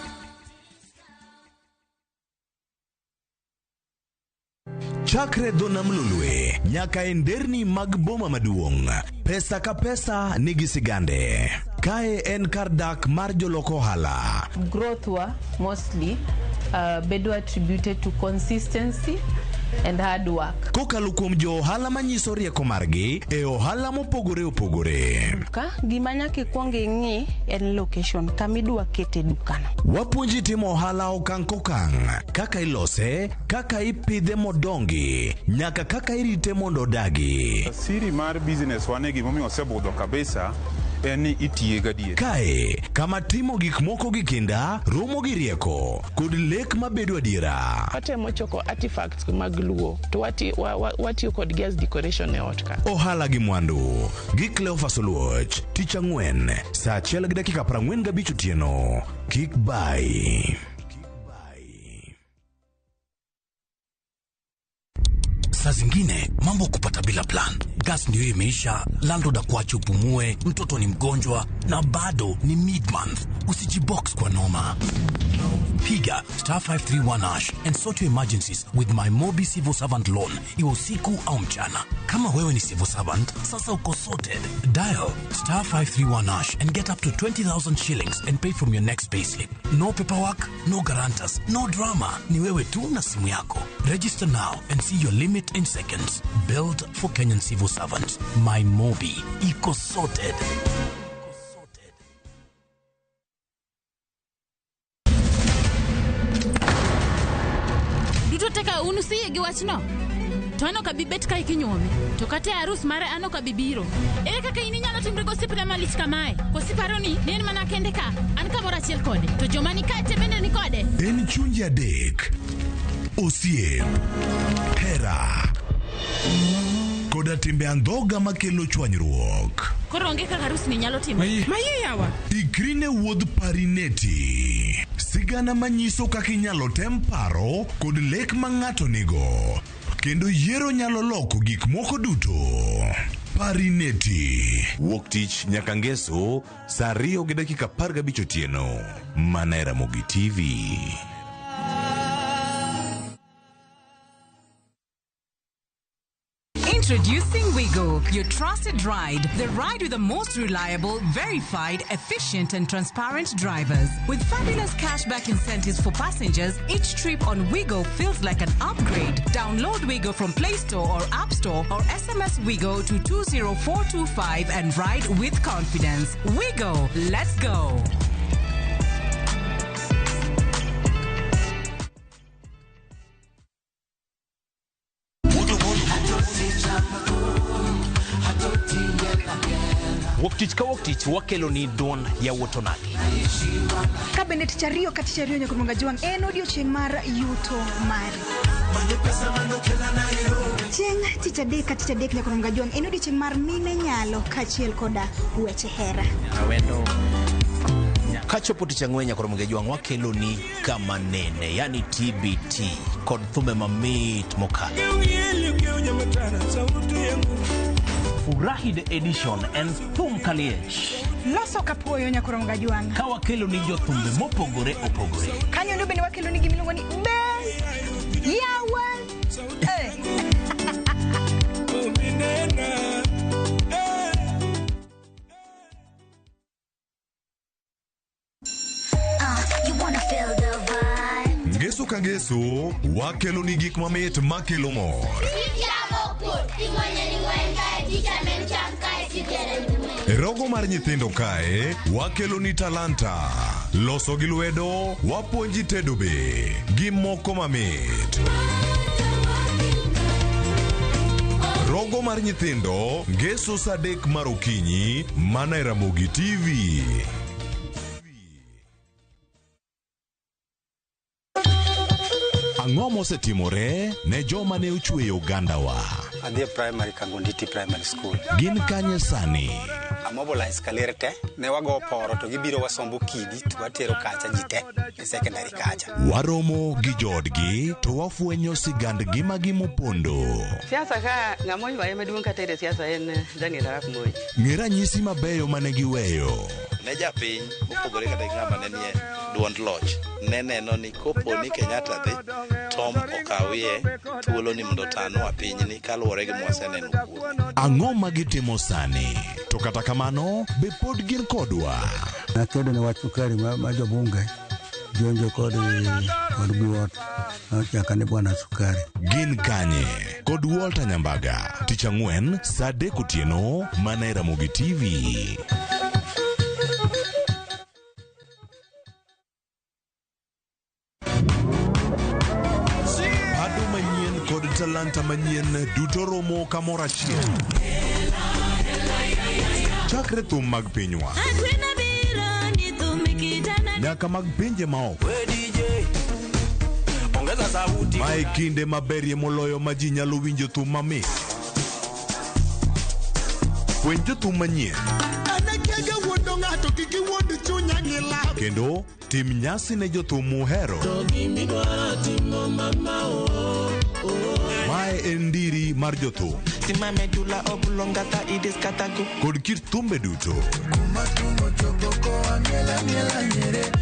Chakre dona mlulwe nyaka enderni mag boma maduong'. Pesa ka pesa nigi sigande. Kae en kardak mar joloko hala. Growth wa mostly bedo attributed to consistency and hard work. Kokalo kuom jo ohala manyiso rieko margi e ohala mopogore opogore. Ka gima nyaka ikwongo ing'i en location kamidwa kete dukano. Wapuonji timo ohala okang' kokang', kaka ilose, kaka ipidhe modongi, nyaka kaka irite mondo odagi. Siri mar business wane gimomiyo osebudho kabisa eni itiye gadier. Kae kama timo gik moko gi kinda romo gi rieko kod lek mabedo adiera. Watemo choko artifacts mag luo to watiyo kod gas decoration e ot ka. Ohala gi mwandu gi Cleophas Oluoch tich ang'wen saa 1:45 otieno. Kik bai. Saa zingine mambo kupata bila plan. Gas ndio imeisha, landlord akuache upumue, mtoto ni mgonjwa na bado ni mid-month. Usijibox kwa noma. Piga *531# and sort your emergencies with my Mobi Civil Servant Loan. Iwe usiku au mchana. Kama wewe ni civil servant, sasa uko sorted. Dial *531# and get up to 20,000 shillings and pay from your next payslip. No paperwork, no guarantors, no drama. Ni wewe tu na simu yako. Register now and see your limit in seconds. Built for Kenyan civil servants. My Mobi. Iko sorted. Teka unusiye gi wachno to ano kabibet ka ikinyuome to kata arus mare ano kabibiro ere kaka ini nyalo timre gosipre malich kamae kosiparo ni nen mana kende ka an kamoro achiel kode to joma ni kate bende ni kode En chunje adek. Osiep, hera koda timbe andhoga makelo chwanyruok. koro onge kaka arus ni nyalo timo maye yawa Ikrine wuodh parineti. Sigana manyiso kaka inyalo tem paro kod lek ma ng'ato nigo. Kendo yiero nyalo loko gik moko duto. Parineti. Wuok tich nyaka ngeso saa 2:15 otieno. Mana e Ramogi TV. Introducing Wigo, your trusted ride. The ride with the most reliable, verified, efficient, and transparent drivers. With fabulous cashback incentives for passengers, each trip on Wigo feels like an upgrade. Download Wigo from Play Store or App Store or SMS Wigo to 20425 and ride with confidence. Wigo, let's go. Woktich ka woktich wakelo ni don ya wotonagi. Kabinet chario kati chario nyakumunga juang en odiochieng' mar yuto mari. Chieng' tich adek kati adek nyakumunga juang en odiochieng' mar mine nyalo kachiel koda weche hera. Awendo kachopo tich ang'wen nyakumunga juang wakelo ni kama nene, yani TBT kod thume mamit mokalo. Furahi the edition and thum kaliech. Loso kapuoyo nyakumunga juang. Ka wakelo ni jothumbe mopogore opogore. Kanyo ndo bende wakelo ni gimiluongo ni Best Yawan. You wanna feel the vibe. Ngeso ka ngeso wakelo ni gik mamit makelo mor. Rogo mar nyithindo kae wakelo ni talanta. Loso gi lwedo wapuonji tedo be gi moko mamit. Rogo mar nyithindo ngeso sadek mar okinyi mana e Ramogi TV. Ang'o mosetimore ne joma ne ochweyo Ugandawa? Adhi primary Kangonditi Primary School. Gin kanye sani? Amobilize kalerte ne wago poro to gibiro wasombo kidi to watero kacha jite e secondary kacha. Waromo gi jodgi to wafwenyo sigandgi magi mopondo. Siasa ka ng'amonyo wae maduong' katere siasa en Daniel Arap Moi. Ng'era nyisi mabeyo mane giweyo. Ne japiny mopogore kata ng'ama ne nie duond loch ne neno ni kopo ni Kenyatta dhi Tom okawie thuolo ni mondo tano apinyni kaluwore gi mwaseneno kuome. Ang'o magitimo sani? To kata kamano be pod gin kodwa. Nakedo ne wach sukari ma jobunge jonjo kod buot nochaka ne bwana sukari. Gin kanye kod Walter Nyambaga tich ang'wen saa 3 otieno mana e Ramogi TV. Talanta manyien duto romo kamoro achiel. Chakre thum mag pinywa nyaka mag pinje maoko. Mae kinde maberie moloyo ma ji nyalo winjo thum mamit. Puonj jothum manyien kendo tim nyasi ne jothum muhero. Mae en ndiri mar jothum kod kit thumbe duto.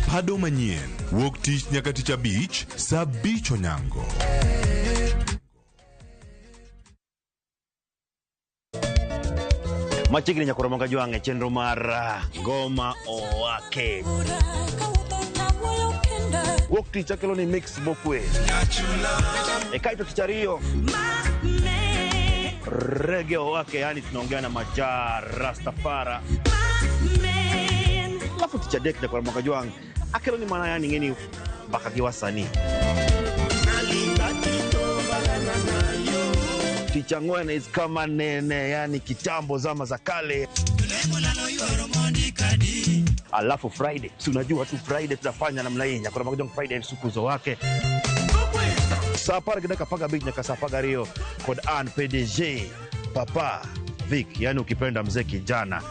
Pado manyien wuok tich nyaka tich abich saa 5 onyango. Machiegni Nyakumunga juang' e chenro mar Ngoma Owake. Wuok tich akelo ni mix bokwe. E kaito tich ariyo Reggae Owake, yani tunaongea na Majar Rastafara. Alafu tich adek Nyakumunga juang' akelo ni mana yani ngeni mpaka giwasani. Tich ang'wen is kama nene, yani kitambo zama za kale. Alafu Friday, si unajua tu Friday tutafanya namna hii. Nyakumunga juang' Friday sukuzo wake. Sapar gina kapaga big nyaka sapaga rio kod an PDG Papa Vic, yani ukipenda mzee kijana.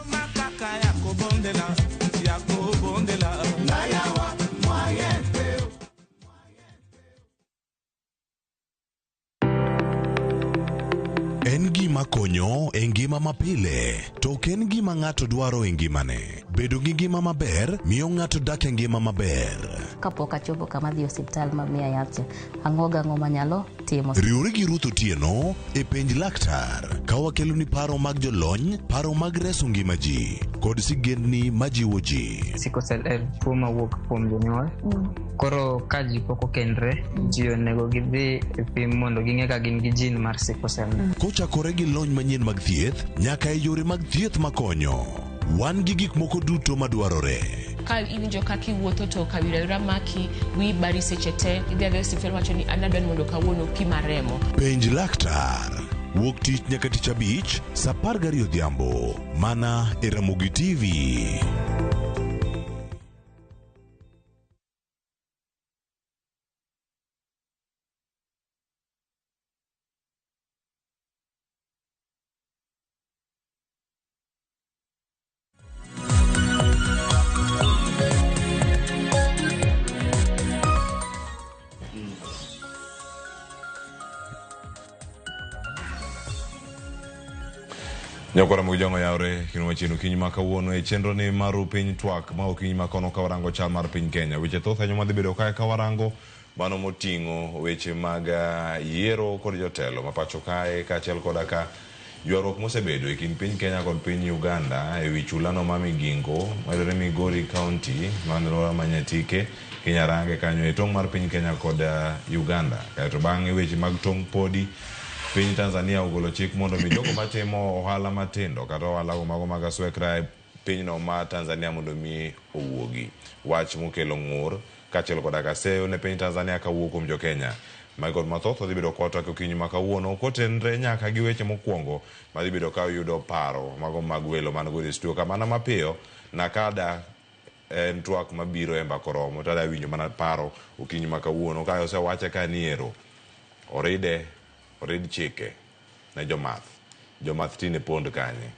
En gima konyo e ngima mapile, to ok en gima ng'ato dwaro e ngimane. Bedo gi ngima maber miyo ng'ato dak e ngima maber. Kapok achopo kama dhi osiptal mamiya yath cha, ang'o gang'o manyalo timo. Riwri gi Ruth Otieno e penj laktar ka wakelo ni paro mag jolony, paro mag reso ngima ji kod sigendni majiwo ji. Sickle cell en tuo mawuok kuom jonyuol. Koro ka ji pok okendre, ji onego gidhi e pim mondo ging'e ka gin gi jin mar sickle cell. Kochakore gi lony manyien mag thieth nyaka e yore mag thieth makonyo. Wan gi gik moko duto madwarore. Ka iwinjo kaka iwuotho to kawira maki wi bari seche te idhi adhi osiptal wacho ni anadwani mondo kawuono pima remo. Penj laktar wuok tich nyaka tich abich saa 12 odhiambo mana e Ramogi TV. Nyokora mujongo yaure kinu machino kinyi makawuono e chenro ni maru piny twak ma okinyi makono kawarango chal mar piny Kenya. Weche thoth anyo madhi bedo kae kawarango mano moting'o weche mag yiero kod jotelo mapacho kae kaachiel koda ka ywaruok mosebedo e kind piny Kenya kod piny Uganda e wi chulano ma Migingo mayudore Migori County manoro Manyatike Kinyarange kanyo e tong' mar piny Kenya kod Uganda. Kaeto bang'e weche mag tong' podi piny Tanzania ogolo chik mondo mi jogo matimo ohala matindo kata ohala mago mag aswekra e pinyno ma Tanzania mondo mi owuogi. Wach mokelo ng'ur kaachiel koda ka seyo ne piny Tanzania kawuok kuom jo Kenya. Michael Mathoth odhi bedo kota okinyi ma kawuono kotenre nyaka gi weche mokwongo madhi bedo ka yudo paro mago mag welo man go studio kamana mapiyo na kada en twak mabiro e mbakoromo tada winjo mana paro okinyi ma kawuono ka osewache ka niero orid chike na jomath tine pond kanye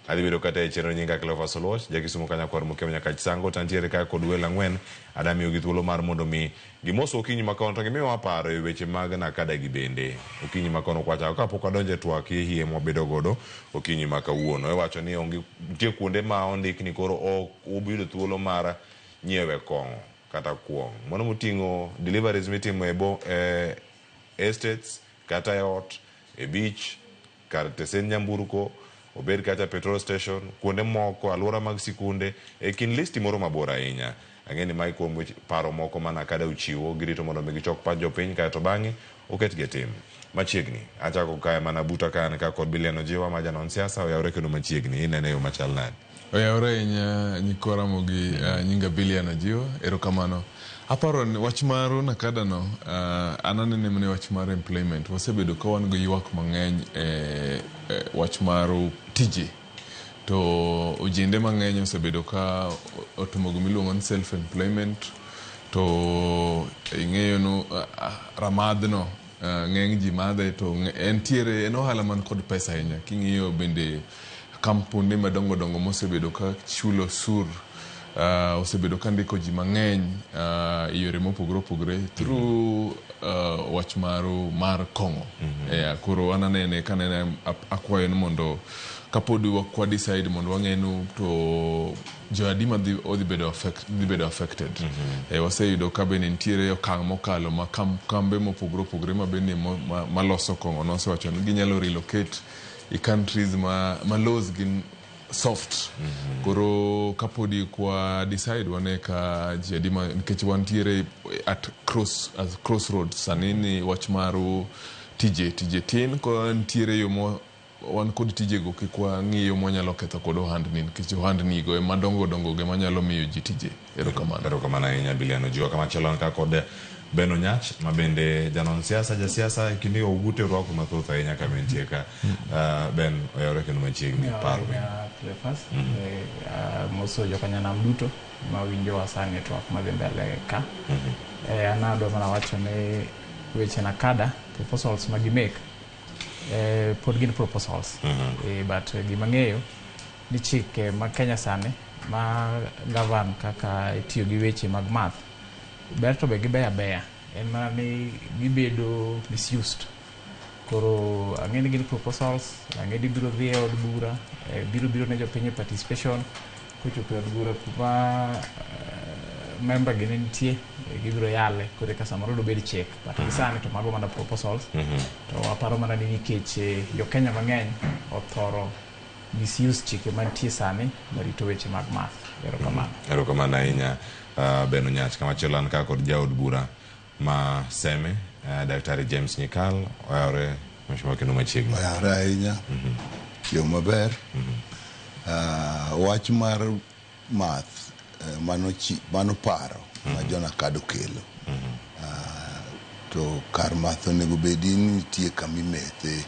adhi bedo kata e chenro nyinga Cleophas Oloch jakisumo kanya kwar mukem nyaka chisango tantiere ka kod welo ang'wen adamiyo gi thuolo mar mondo mi gimoso okinyi makono to gimiyo waparo e weche mag nakada gi bende okinyi makono kwacha kapok adonje twak hie mobedo godo okinyi makawuono ewacho ni nitie kuonde ma ondikni koro ok ubido thuolo mar nyiewe kong'o kata kuong mono moting'o deliveries mitimo e estates kata e ot e beach kar tesen nyamburko obed kata petrol station kuonde moko alwora mag sikunde e kin listi moro mabor ahinya ang'eni mai kuom paro moko mana kada uchiwo girito mondo gichok pach jopiny kaeto bang'e oket getim machiegni achako kae mana buta kan ka kod Biliano Jiwa ma janon siasa oyawre kendo machiegni inene yo machal nade oyawre nyikora mogi nyinga Biliano Jiwa erokamano aparo ni wach maru nakada no ananene mne wach mar employment wasebedo ka wan go ywak mang'eny wach maru tije to ojende mang'eny osebedo ka otimo gimiluongo ni self employment to ing'eyo no ramadhno ng'eny ji madhe to en ohala man kod pesa ahinya king'iyo bende kampunde madongo dongo mosebedo ka chulo sur osebedo ka ndiko ji mang'eny yore mopogore opogore through wach maru mar kong'o koro ananene kanene akwayo ni mondo kapod wakwa decide mondo wang'enu to joadima dhi bedo affected waseyudo ka bende nitiere okang' mokalo ma kambe mopogore opogore ma bende maloso kong'o nosewacho ni ginyalo relocate i countries ma laws gin soft koro kapodi kwa decide wane ka jiadima nikech wantiere at crossroads sanini wach maru tije tin ko ntiere yo wan kod tijego kikwa ng'iyo mwanyalo ketho kod ohandni nikech ohandni go madongo ge manyalo miyo ji tije erokamano ahinya Biliano Jiwa kama chalon ka kod Beno Nyach mabende janon siasa kini ogute rwako mathoth ahinya kama entie ka Ben oyawre kendo machiegni paro Cleophas moso jokanyana mduto mawinjo wasani twak madhi mbele ka anado mana wacho ni weche nakada proposals magimake pod gin proposals but gimang'eyo ni chike mag Kenya sani ma govern kaka itiyo gi weche mag math ber to be gibeya en mana ni gibedo misused koro ang'eni gin proposals ang'eni biro dhi e od bura biro ne jopiny participation kochopo od bura kuma member gi nitie gibiro yale kode ka samoro do bed check but kisani to mago mana proposals to aparo mana ni nikech jo Kenya mang'eny othoro misuse chike mantie sani marito weche mag math. Erokamano ahinya Beno Nyach kama chelan ka kod jaod bura ma seme Daktari James Nyikal oyawre mheshimiwa kendo machiegni. Oyawre ahinya yo maber wach mar math mano paro ma jona kado kelo to kar math onego bedi ni nitie kama imethe,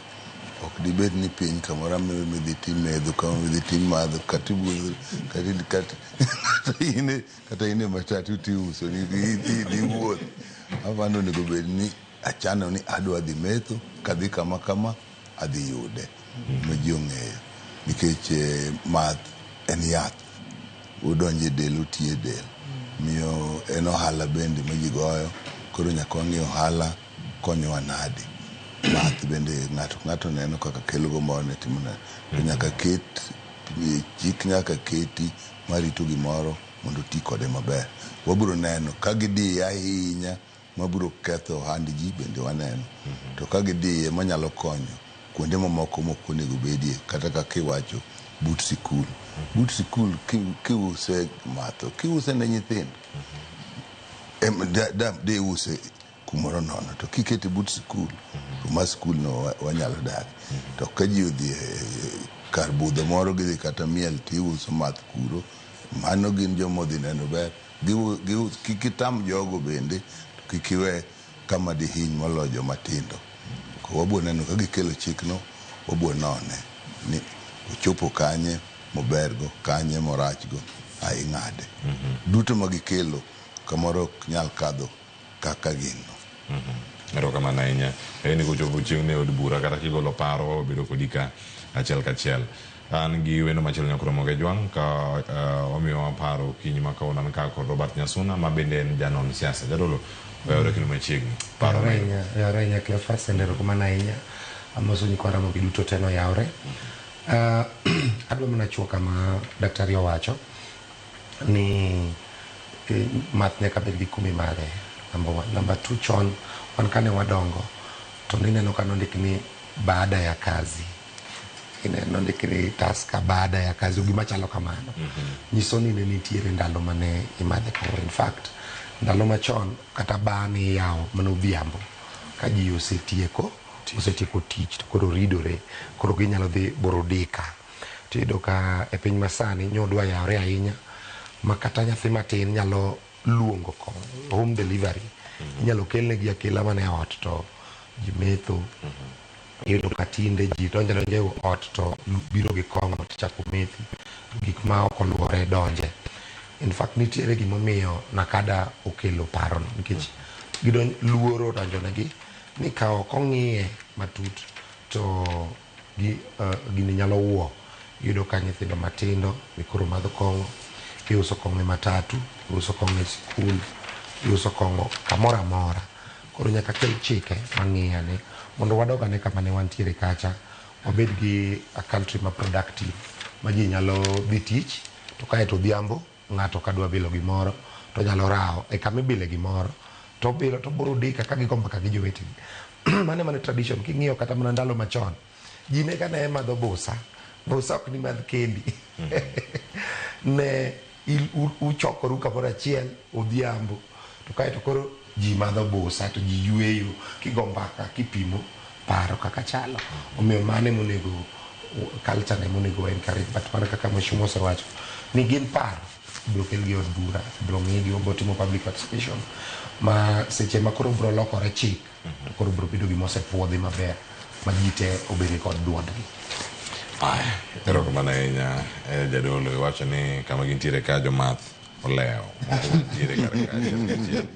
ok dibed ni piny kamoro midhi tim medho kama midhi tim madho kata ine matatu tiuso ni wuoth avano onego bed ni achano ni adwa dhi metho kadhi kama adhi yude ma ji ong'eyo nikech math en yath udonje del utie del miyo en ohala bende ma ji goyo koro nyaka wang'e ohala konyowa nadi. Math bende ng'ato neno kaka kelo gomoro ne timona to nyaka chik nyaka keti marito gimoro mondo ti kode maber. Wabiro neno ka gidiye ahinya mabiro ketho ohand ji bende waneno to ka gidiye manyalo konyo kuonde mamoko mokonego bedie kata kaka iwacho but sikul kiuse matho kiuse ne nyithindo de use kumoro nono to kikete but sikul to ma sikul no wanyalo dak to ka ji odhi kar budho moro gidhi kata miel tiuso math kuro mano gin jomodhi neno ber kikitam jogo bende kikiwe kama dihiny moloyo jomatindo ko wabiro neno ka gikelo chikno wabiro none ni ochopo kanye mobergo kanye morachgo aing'ade duto magikelo kamoro ok nyal kadho kaka gino. Erokamano ahinya ni kochopo chieng' ne od bura kata kigolo paro bedo kodika achiel kachiel an gi wendo machielo nyakromo ge jwang' ka omiyo paro kiny ma kawuono ka kod Robert Nyasuna ma bende en janon siasa jadolo oyawre kendo machiegni paro yawre ahinya Cleophas erokamano ahinya amoso nyikwara mogi duto te noyawre. Adwa mana chuo kama daktari owacho ni math nyaka bed gi kumi mare number 1. Number 2 chon wan kane wadongo to nineno ka nondik ni baada ya kazi nondik ni taska baada ya kazi gima chalo kamano nyiso ni ne nitiere ndalo mane imadhe kong'o. In fact ndalo machon kata bani yawo mano odhiambo ka ji osetieko tich to koro ridore koro ginyalo dhi borodika tiyudo ka e piny masani nyodwa yawre ahinya ma kata nyathi matin nyalo luongo home delivery inyalo kelnegi akela mane ot to ji metho iyudo ka tinde ji donjo e ot to biro gi kong'o tichako methi gik ma ok oluwore donje. In fact nitiere gimomiyo nakada okelo parono nikech luoro donjonegi ni ka ok ong'iye matut to gini nyalo wuo. Iyudo ka nyithindo matindo mikoro madho kong'o, iuso kong'o e matatu, iuso kong'o e sikul, iuso kong'o kamoro amora. Koro nyaka kel chike mang'iyo ni mondo wadogane kama ne wantiere kacha wabed gi a country ma productive ma ji nyalo dhi tich to kae to odhiambo ng'ato kadwa bilo gimoro to nyalo rawo e kama ibile gimoro to bilo to biro dika ka gigo mbaka gi jowetegi. Mane tradition king'iyo kata mana ndalo machon ji ne ka ne madho busa ok ni madh kendi ne uchokoru kamoro achiel odhiambo to kae to koro ji madho busa to ji yweyo kigo mbaka kipimo paro kaka chalo. Omiyo mane monego culture ne monego encourage but mana kaka mheshimiwa osewacho ni gin paro biro kel gi od bura biro ng'igi obotimo public participation ma seche ma koro biro lokore chik to koro biro bedo gimosepuodhi maber ma ji te obedi kod duondgi. Erokamano ahinya jadolo iwacho ni kama gintiere ka jomath olewo ntiere kar kachiel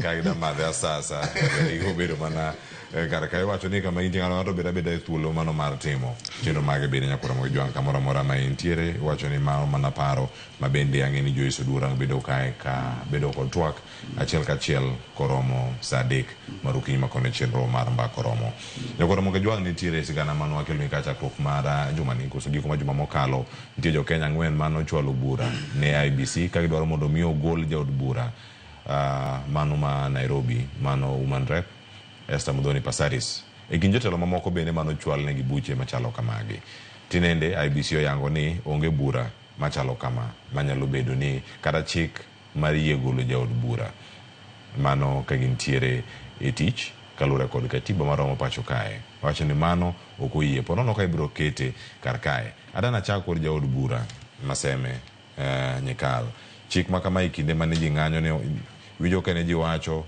ka gida madhe asasa igo bedo mana kar kae wacho ni kama intie ng'ano ng'ato beda e thuolo mano mar timo chenro mage bende nyakora mo jwang' kamoro amora ma intiere wacho ni mano mana paro ma bende ang'e ni Joyce Odurang bedo kae ka bedo kod twak achiel kachiel koromo sa 3 mar okinyi makone chenro mar mbaka koromo nyakora mo jwang' nitiere sigana mano wakelo ni kachakruok mar juma ni koso giko ma juma mokalo nitie jo Kenya 4 mano chwalo bura ne IBC ka gidwaro mondo mi ogol jaod bura mano ma Nairobi mano Women Rep Esther Muthoni Passaris e gin jotelo mamoko bende mano chwal negi buche machalo kamagi tinende IBC oyango ni onge bura machalo kama manyalo bedo ni kata chik mar yie golo jaod bura mano ka gintiere e tich kalure kod katiba maromo pacho kae wacho ni mano ok oyie ponono ka ibiro kete kar kae adana chako kod jaod bura Maseme Nyikal chik ma kama ikinde mane ji ng'anyo ne winjo kane ji wacho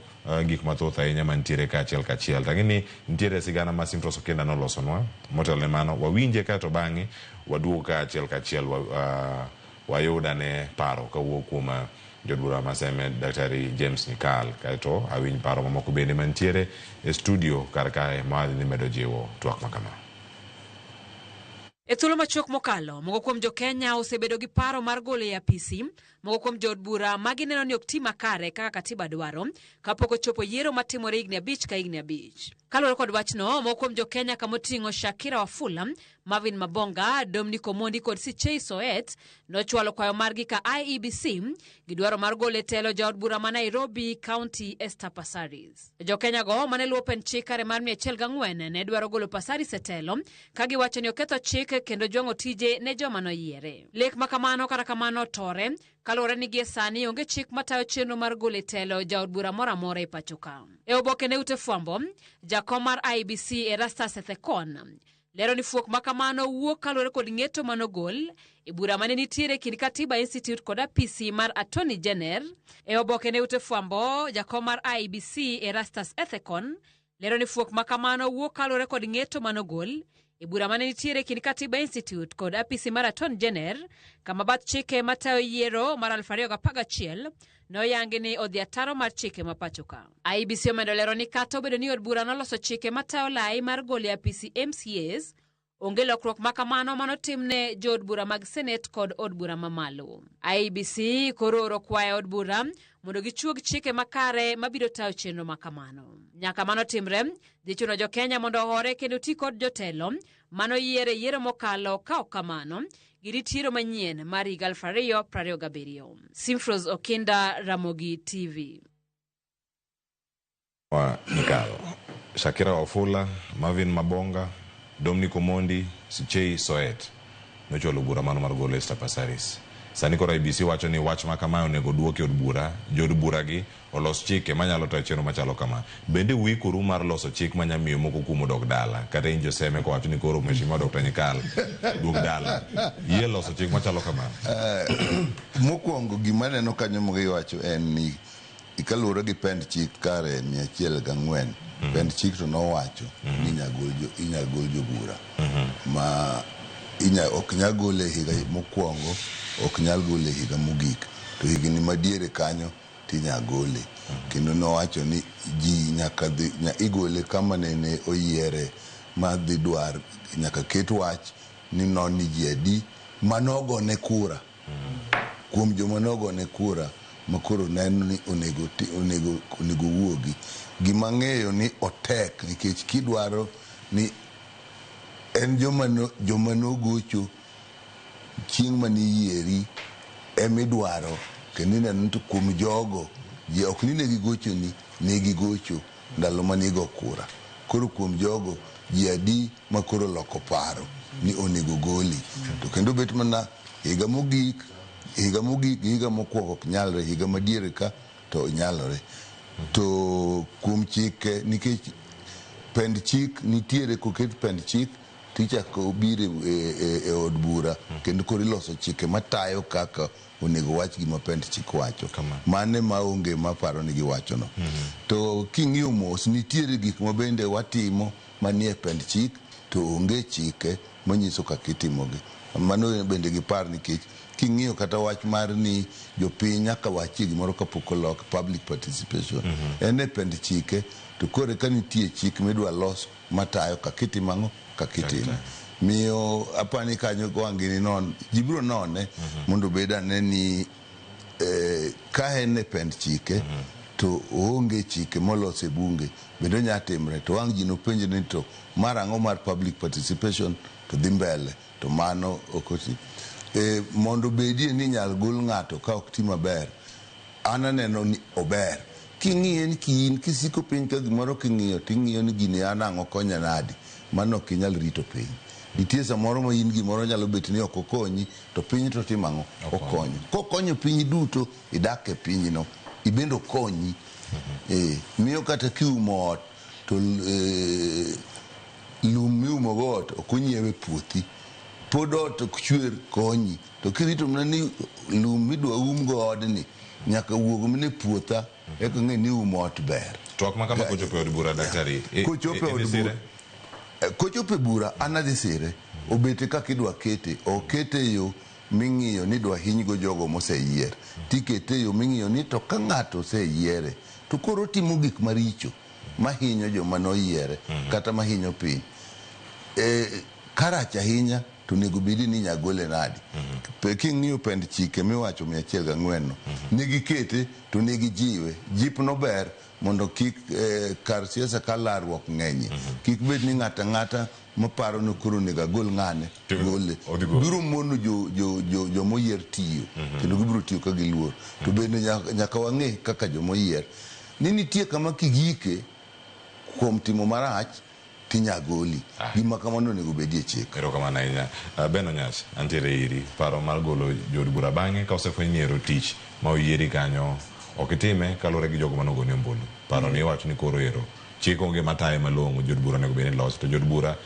gik mathoth ahinya mantiere kachiel kachiel lakini nitiere sigana ma Simtos Okenda nolosonwa motelo ne mano wawinje ka to bang'e waduogo kachiel kachiel wayudane paro kawuok kuom jodbura Maseme Daktari James Nyikal kaeto awinj paro mamoko bende mantiere e studio kar kae madhi ni medo jiwo twak makama. E thuolo machuok mokalo, moko kuom jo Kenya osebedo gi paro mar golo e apisi, moko kuom jood bura magineno ni ok ti makare kaka katiba dwaro, kapok ochopo yiero matimore higni 5 ka higni 5. Kaluwore kod wachno, moko kuom jo Kenya kamoting'o Shakira Wafula, Marvin Mabonga, Dominic Omondi kod Sichei Soet nochwalo kwayo margi ka IEBC gidwaro mar golo e telo jaod bura ma Nairobi County Esther Passaris. Jo Kenya go mane luwo pen chik kare mar 104 ne dwaro golo Passaris e telo ka giwacho ni oketho chik kendo jwang'o tije ne joma noyiere. Lek makamano kata kamano tore kaluwore ni gie sani onge chik matayo chenro mar golo e telo jaod bura moro amora e pacho ka. E oboke ne ute fwambo, jakom mar IEBC Erastus Ethekon lero ni fuok makamano wuok kaluwore kod ng'eto manogol e bura mane nitiere kind Katiba Institute kod apisi mar Attorney General. E oboke ne ute fwambo, jakom mar IEBC Erastus Ethekon lero ni fuok makamano wuok kaluwore kod ng'eto manogol e bura mane nitiere kind Katiba Institute kod apisi mar Attorney General kama bath chike matayo yiero mar 2011 noyangi ni odhi ataro mar chike mapachoka. IEBC omedo lero ni kata obedo ni od bura noloso chike matayo lai mar golo e apisi MCAs, onge lokruok makamano manotimne jood bura mag Senate kod od bura mamalo. IEBC koro oro kwayo od bura mondo gichuog chike makare mabiro tayo chenro makamano. Nyaka mano timre, dhi chuno jo Kenya mondo ohore kendo ti kod jotelo mano yiero mokalo ka ok kamano giritiero manyien mar higa 2027. Simfros Okenda, Ramogi TV. Nyikal, Shakira Wafula, Marvin Mabonga, Dominic Omondi, Sichei Soet nochwalo bura mano mar golo Esther Passaris. Sani koro IEBC wacho ni wach ma kama onego duoki od bura, jood bura gi olos chike manyalo tayo chenro machalo kama. Bende wikoru mar loso chik manyamiyo moko kumo dok dala. Kata injo seme ko wacho ni koro Mheshimiwa Dr. Nyikal dok dala. Yie loso chik machalo kama. Mokwongo gima neno kanyo magiwacho en ni ikaluwore gi pend chik kare 104 pend chik to nowacho ni inyagol jobura ma ok nyal gole higa mokwongo, ok nyal gole higa mogik, to higni madiere kanyo tinya gole. Kendo nowacho ni ji nyaka igole kama nene oyiere ma dhi dwar nyaka ket wach ni noni ji adi manogo ne kura. Kuom joma nogo ne kura makoro neno ni onego wuogi. Gima ng'eyo ni otek nikech kidwaro ni en joma nogocho chieng' maniyieri emidwaro kendo ineno to kuom jogo ji ok ni negigochoni, negigocho ndalo manigo kura. Koro kuom jogo ji adi makoro loko paro ni onego goli. To kendo bet mana higa mogik, higa mokwongo ok nyalre, higa madiere ka to nyalore. To kuom chike nikech pend chik nitiere, koket pend chik tichako bire e od bura kendo koro iloso chike matayo kaka onego wach gima pend chik wacho. Mane maonge maparo ni giwacho no. To king'iyo mos nitiere gik mabende watimo manie pend chik to onge chike manyiso kaka itimogi. Mano bende gipar nikech king'iyo kata wach mar ni jopiny nyaka wachie gimoro kapok olok public participation en e pend chike to kore ka nitie chik midwa los matayo kakitimo ang'o kakitimo miyo apani kanyo wangini non jibro none mondo bedane ni ka en e pend chike to onge chike molose bunge bendo nyatimre to wang' ji nopenje ni to mar ang'o mar public participation to dhi mbele to mano okoti mondo bedie ni nyal gol ng'ato ka ok ti maber an aneno ni ober king'iye ni kiin kisiko piny ka gimoro king'iyo ting'iyo ni gini an ang'o konya nadi mano ok inyal rito piny nitie samoro ma in gimoro nyalo bet ni ok okonyi to piny to timo ang'o okonyo kokonyo piny duto idak e pinyno ibendo konyi miyo kata kiumo ot to lum miumo go ot ok onyiewe puothi pod ot ok chwer konyi to kirito mana ni lum midwa um go odni nyaka wuog mine puotha eka ng'e ni umo ot ber twak ma kama kochopo e od bura daktari kochopo e bura an adhi sire obete kaka idwa kete okete yo ming'iyo ni dwa hinygo jogo moseyier tikete yo ming'iyo ni to ka ng'ato oseyiere to koro timo gik maricho mahinyo joma noyiere kata mahinyo piny karach ahinya to nego bedi ni nyagole nadi king'iyo pend chike miwacho 104 no nigi kete to nigi jiwe jip no ber mondo kik kar siasa ka larruok ng'enye kik bed ni ng'ata maparo ni koro nego gol ng'ane gole biro mono jomoyier tiyo kendo gibiro tiyo ka giluor to bende nyaka wang'e kaka jomoyier ni nitie kama kigike kuom timo marach tinyagoli gima kamano nego bedie chik erokamano ahinya Ben Onyas antiere iri paro mar golo jood bura bang'e ka osefweny ni ero tich ma oyieri kanyo ok itime kaluwore gi jogo manogoni ombulu paro ni iwacho ni koro ero chik onge mataye malong'o jood bura onego bed ni loso to jood bura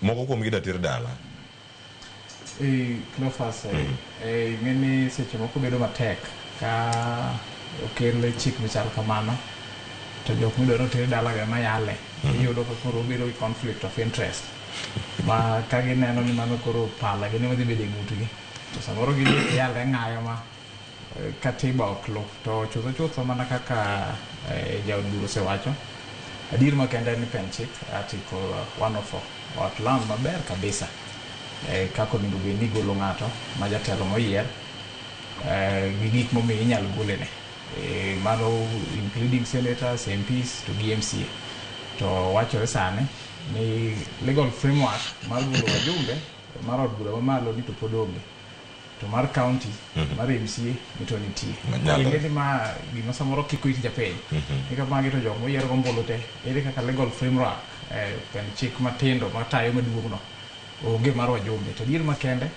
moko kuom gi datir dala Cleophas ng'eni seche moko bedo matek ka okel chik michal kamano to jok midwaro tere dala ga mayale iyudo ka koro bedo gi conflict of interest ma ka gineno ni mano koro pala gini madhi bedo e ng'utgi to samoro giyale ng'ayo ma katiba ok lu to chutho mana kaka jaod bura osewacho adier makende ni pen chik article 104 outline maber kabisa kako onego bed ni golo ng'ato ma jatelo moyier gi gik momiyo inyalo golene mano including senators, MPs to GMCA to wachore sani ni legal framework mar golo wajumbe mar od bura mamalo ni to pod onge to mar county mar MCA ni to nitie ing'eni ma gima samoro kiko iti japeny eka magi to jok moyier gombulu te ere kaka legal framework pen chik matindo matayo maduong'no onge mar wajumbe to dier makende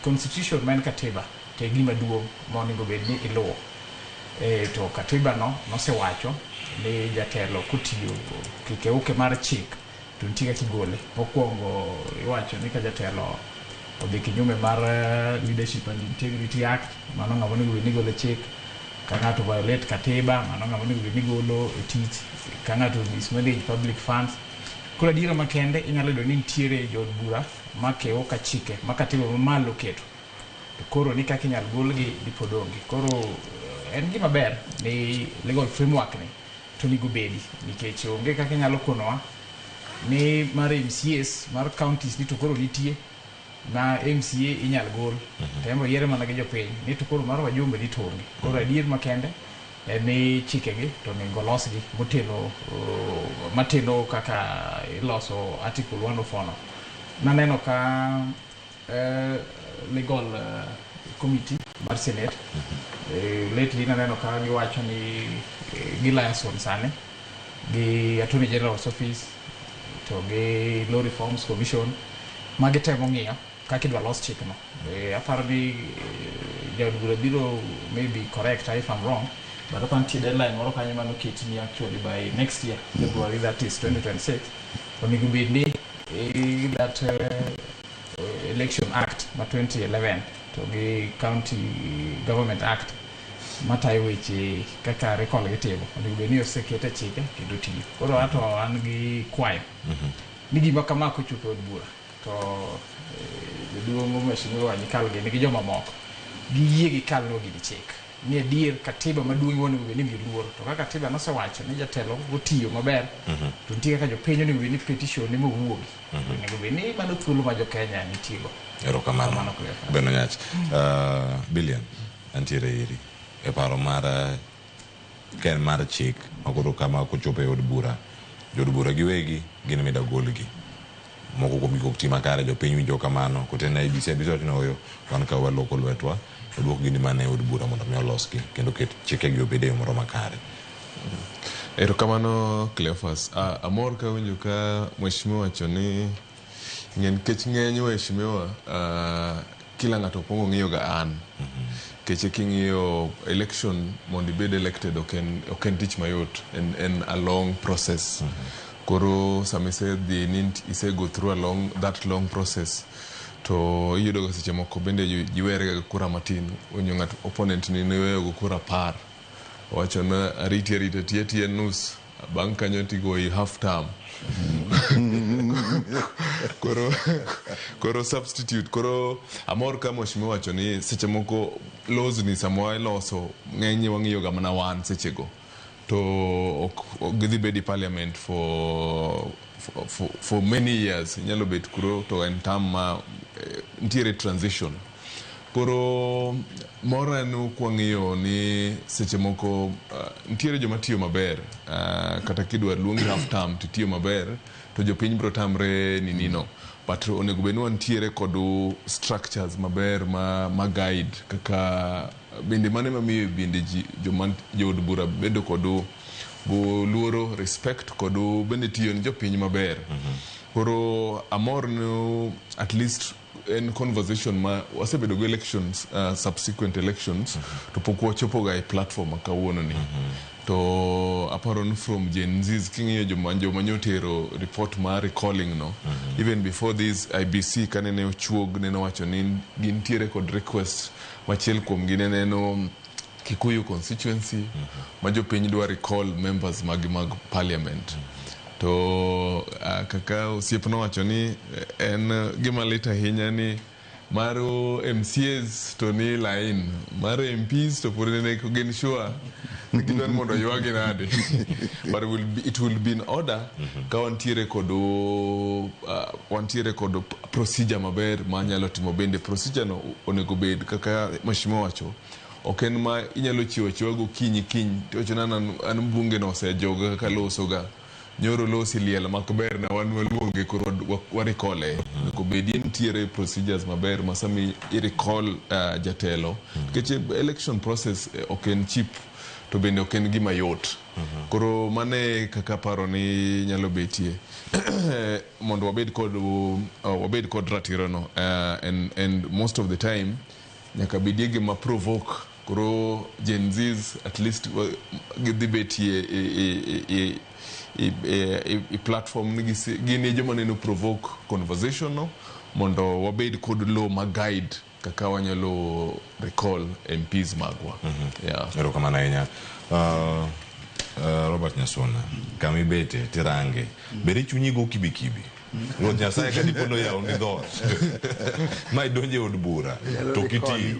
constitution ma en katiba te gima duong' monego bed ni iluwo to katiba no nosewacho ni jatelo kotiyo kikeuke mar chik to nitie kaka igole mokwongo iwacho ni ka jatelo odhi kinyume mar Leadership and Integrity Act mano ng'ama onego bed ni golo chik ka ng'ato violate katiba mano ng'ama onego bed ni golo tich ka ng'ato mismanage public funds koro adiera makende inyalo yudo ni nitiere jood bura makeo ka chike ma katiba mamalo keto to koro ni kaka inyalo golgi dipod onge koro en gima ber ni legal framework ni to nigo bedi nikech onge kaka inyalo konowa ni mar MCAs mar counties ni to koro nitie na MCA inyalo gol tembo yiere mana gi jopiny ni to koro mar wajumbe ni to onge koro adier makende ni chikegi to nego losgi mateno kaka iloso article 104 no naneno ka legal committee mar Senate lately naneno ka giwacho ni gilayason sane gi Attorney General's Office to gi Law Reforms Commission magitemo ng'iyo kaka idwa los chikno aparo ni jaod bura biro maybe correct if I'm wrong but upon the deadline moro kanyo mano keti ni actually by next year February that is 2026 onego bed ni that election act ma 2011 to gi county government act matayo weche kaka recall gitimo onego bed ni osekete chike kendo tiyo koro ato an gi kwayo ni gima kama kochopo od bura to jaduong' mheshimiwa Nyikal gi joma moko giyie gi kalno gi chik ni adier katiba maduong' onego bed ni miyo luor to kaka katiba nosewacho ni jatelo gotiyo maber to nitie kaka jopiny onego bed ni petition mowuogi onego bed ni mano thuolo ma jokenya nitiego. Erokamano Beno Nyach. Billion antiere iri e paro mar ken mar chik makoro kama kochopo e od bura jod bura giwegi gin mida golgi moko kuom gik ok ti makare jopiny winjo kamano kotene IBC tino oyo wan ka waloko lwetwa oduok gini mane od bura mondo mi oloski kendo ket chikegi obed e yo moro makare. Erokamano Cleophas. Amor ka winjo ka mheshimiwa wacho ni kech ng'eny mheshimiwa kila ng'ato pongo ng'iyo ga an keche king'iyo election mondo ibed elected ok en tich mayot, en a long process. Koro sama isedhi ise go through that long process to iyudo ga seche moko bende jiwere ga kura matin onyo ng'at opponent ni weyo go kura par wacho na arita tie nus bang' kanyo tigoyi half term koro substitute. Koro amor ka mheshimiwa wacho ni seche moko laws ni samwa iloso ng'eny wang'iyo ga mana wan seche go to gidhi bedi parliament for many years nyalo bet kuro to en tam ma ntiere transition. Koro mora en kwang'iyo ni seche moko ntiere joma tiyo maber kata kidwa luongi half term to tiyo maber to jopiny bro tamre nino but onego bed ni wantiere kod structures maber ma guide kaka bende mane mamiyo bende jood bura bedo kod luoro respect kod bende tiyo ni jopiny maber. Koro amor no at least en conversation ma wasebedo go elections subsequent elections to pok wachopo ga e platform kawuono ni to aparo ni from Gen Z's king'iyo joma nyotero report ma recalling no even before this IBC kanene ochuog neno wacho ni gintiere kod request machiel kuom gineno Kikuyu constituency ma jopiny dwa recall members mag parliament to kaka osiepno wacho ni en gima lit ahinya ni maro MCAs to ni line maro MPs to pore ne gin sure gidwan mondo ywagi nade but it will be in order ka wantiere kod procedure maber ma nyalo timo bende procedure no onego bed kaka mheshimiwa wacho ok en ma inyalo chiwo go kiny to chana an bunge no osejoga kaka loso ga nyoro losi liel makber na wan waluonge koro warikole ko bedi ntiere procedures maber masami iricall jatelo keche election process ok en cheap to bende ok en gima yot. Koro mane kaka paro ni nyalo betie mondo wabed kod ratiro no and most of the time nyaka bedie gima provoke koro Gen Z's at least gidhi betie i platform gini joma neno provoke conversation no mondo wabed kod law ma guide kaka wanyalo recall MPs magwa. Erokamano ahinya. Robert Nyasona kama ibete tirange bere chunyi go kibikibi Ruoth Nyasaye ka dipono yawo ni dhot ma idonje od bura to kiti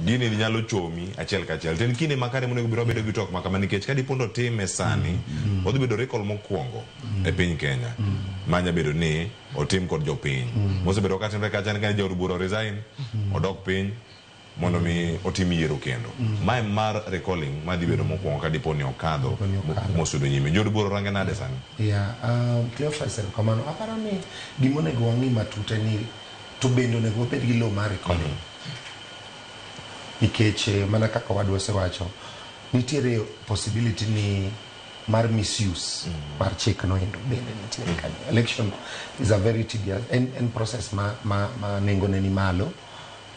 gini nyalo chomi achiel kachiel ten kinde makare monego biro bedo gi tok makama nikech ka dipono time sani odhi bedo recall mokwongo e piny Kenya manya bedo ni otim kod jopiny mosebedo ka timre kacha ni jaod bura resign odok piny mondo mi otim yiero kendo mae mar recalling ma dhi bedo mokwongo ka diponi okadho mosudo nyime jod bura range nade sani. Cleophas kamano aparo ni gimonego wang'i matute ni to bende onego wabed gi law mar recalling nikech mana kaka wadwa osewacho nitiere possibility ni mar misuse mar chik no endo bende nitiere kanyo. Election is a very tedious and process ma nengone ni malo.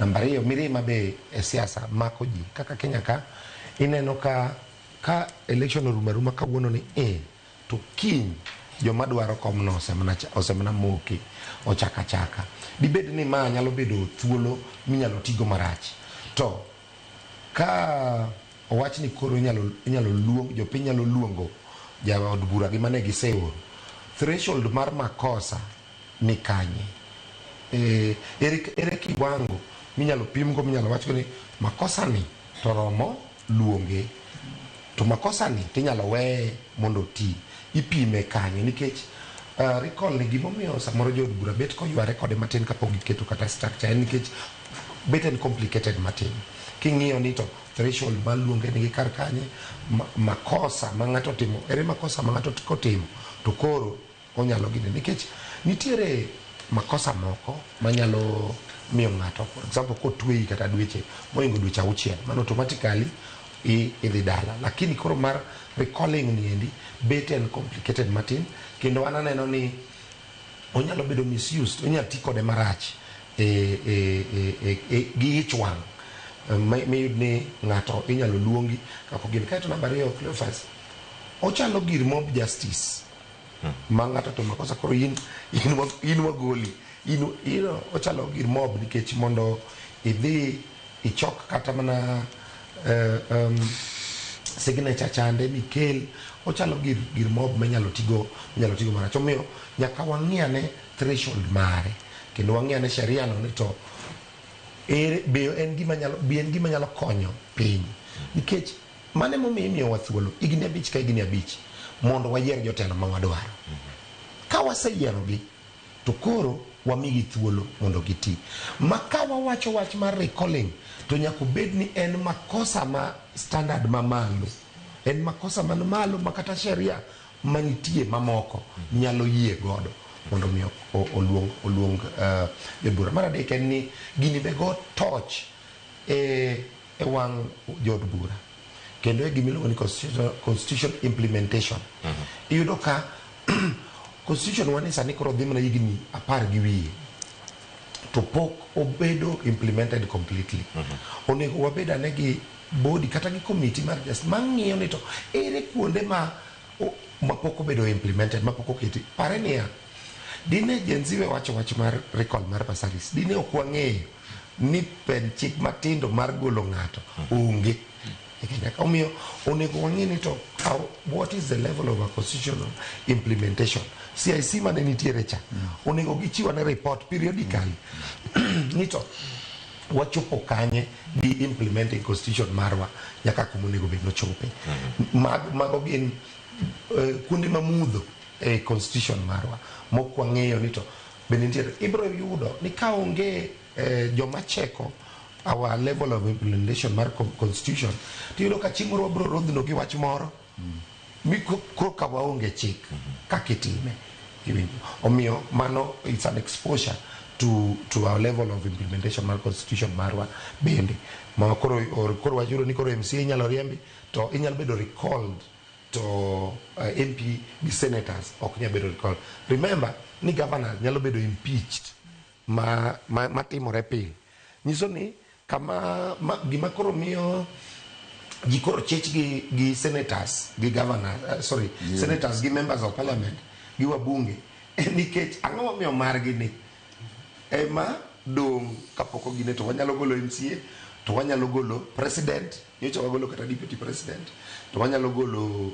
Namba 2 mirima be e siasa mako ji kaka Kenya ka ineno ka election oruma kawuono ni to kiny joma dwaro komno osemana moki ochaka dibed ni ma nyalo bedo thuolo minyalo tigo marach to ka owach ni koro inyalo luong jopiny nyalo luongo jaod bura gi mane giseoro threshold mar makosa ni kanye ere kiwango minyalo pimgo, minyalo wachgo ni makosa ni to romo luonge, to makosa ni tinyalo weye mondo ti, ipime kanyo, nikech recall ni gimomiyo samoro jood bura bet koyware kode matin kapok giketo kata structure, nikech bet en complicated matin. King'iyo ni to threshold maluonge nigi kar kanye, makosa ma ng'ato timo, ere makosa ma ng'ato kotimo to koro onyalo gine, nikech nitiere makosa moko manyalo miyo ng'ato, for example, kotweyi kata dweche moingo dweche 6, man automatically idhi dala, lakini koro mar recalling ni endi bet en complicated matin, kendo ananeno ni onyalo bedo misused, onyalo ti kode marach gi ich wang', miyud ni ng'ato inyalo luongi kako gin. Kaeto namba 2, Cleophas, ochalo gir mob justice ma ng'ato to makosa koro in wagoli, ochalo gir mob, nikech mondo idhi ichok kata mana signature chande mikel, ochalo gir mob minyalo tigo marach. Omiyo nyaka wang'iane threshold mare, kendo wang'iane sheria no ni to be en gima nyalo konyo piny, nikech mane momiyo imiyowa thuolo higni 5 ka higni 5 mondo wayier jotelo ma wadwaro. Ka waseyierogi to koro wamigi thuolo mondo giti. Ma ka wawacho wach mar recalling to nyaka bed ni en makosa ma standard mamalo, en makosa man malo ma kata sheria manitie mamoko nyalo yie godo mondo mi oluong jodbura. Mar adek en ni gini be go toch e wang' jod bura, kendo e gimiluongo ni constitution implementation. Iyudo ka constitution wani sani koro dhi mana higni 10 gi wiye to pok obedo implemented completely. Onego wabed ane gi body kata gi committee mar just mang'iyo ni to ere kuonde ma pok obedo implemented, ma pok oketi. Pare niya, dine jenziwe wacho wach mar recall mar Pasaris, dine ok wang'eyo ni pen chik matindo mar golo ng'ato onge. Omiyo onego wang'e ni to what is the level of a constitutional implementation. CIC mane nitiere cha onego gichiwane report periodically ni to wachopo kanye di implementing constitution marwa nyaka kuma onego bed nochope. Mago gin kuonde mamudho e constitution marwa mokwang'eyo ni to bende nitiere. Ibro yudo ni ka onge joma cheko our level of implementation mar constitution, tiyudo ka chieng' moro wabro rodhno gi wach moro mi koka waonge chik kakitime. Omiyo mano it's an exposure to our level of implementation mar constitution marwa bende. Ma koro wajuro ni koro MCA inyalo riembi to inyalo bedo recalled to MP gi senators ok nyalo bedo recalled. Remember ni governor nyalo bedo impeached ma timore pile. Nyiso ni kama gima koro miyo ji koro chech gi senators gi governor senators gi members of parliament gi wabunge nikech ang'o momiyo margi ni ema dong' kapoko gine to wanyalo golo MCA, to wanyalo golo president, nyocha wagolo kata deputy president, to wanyalo golo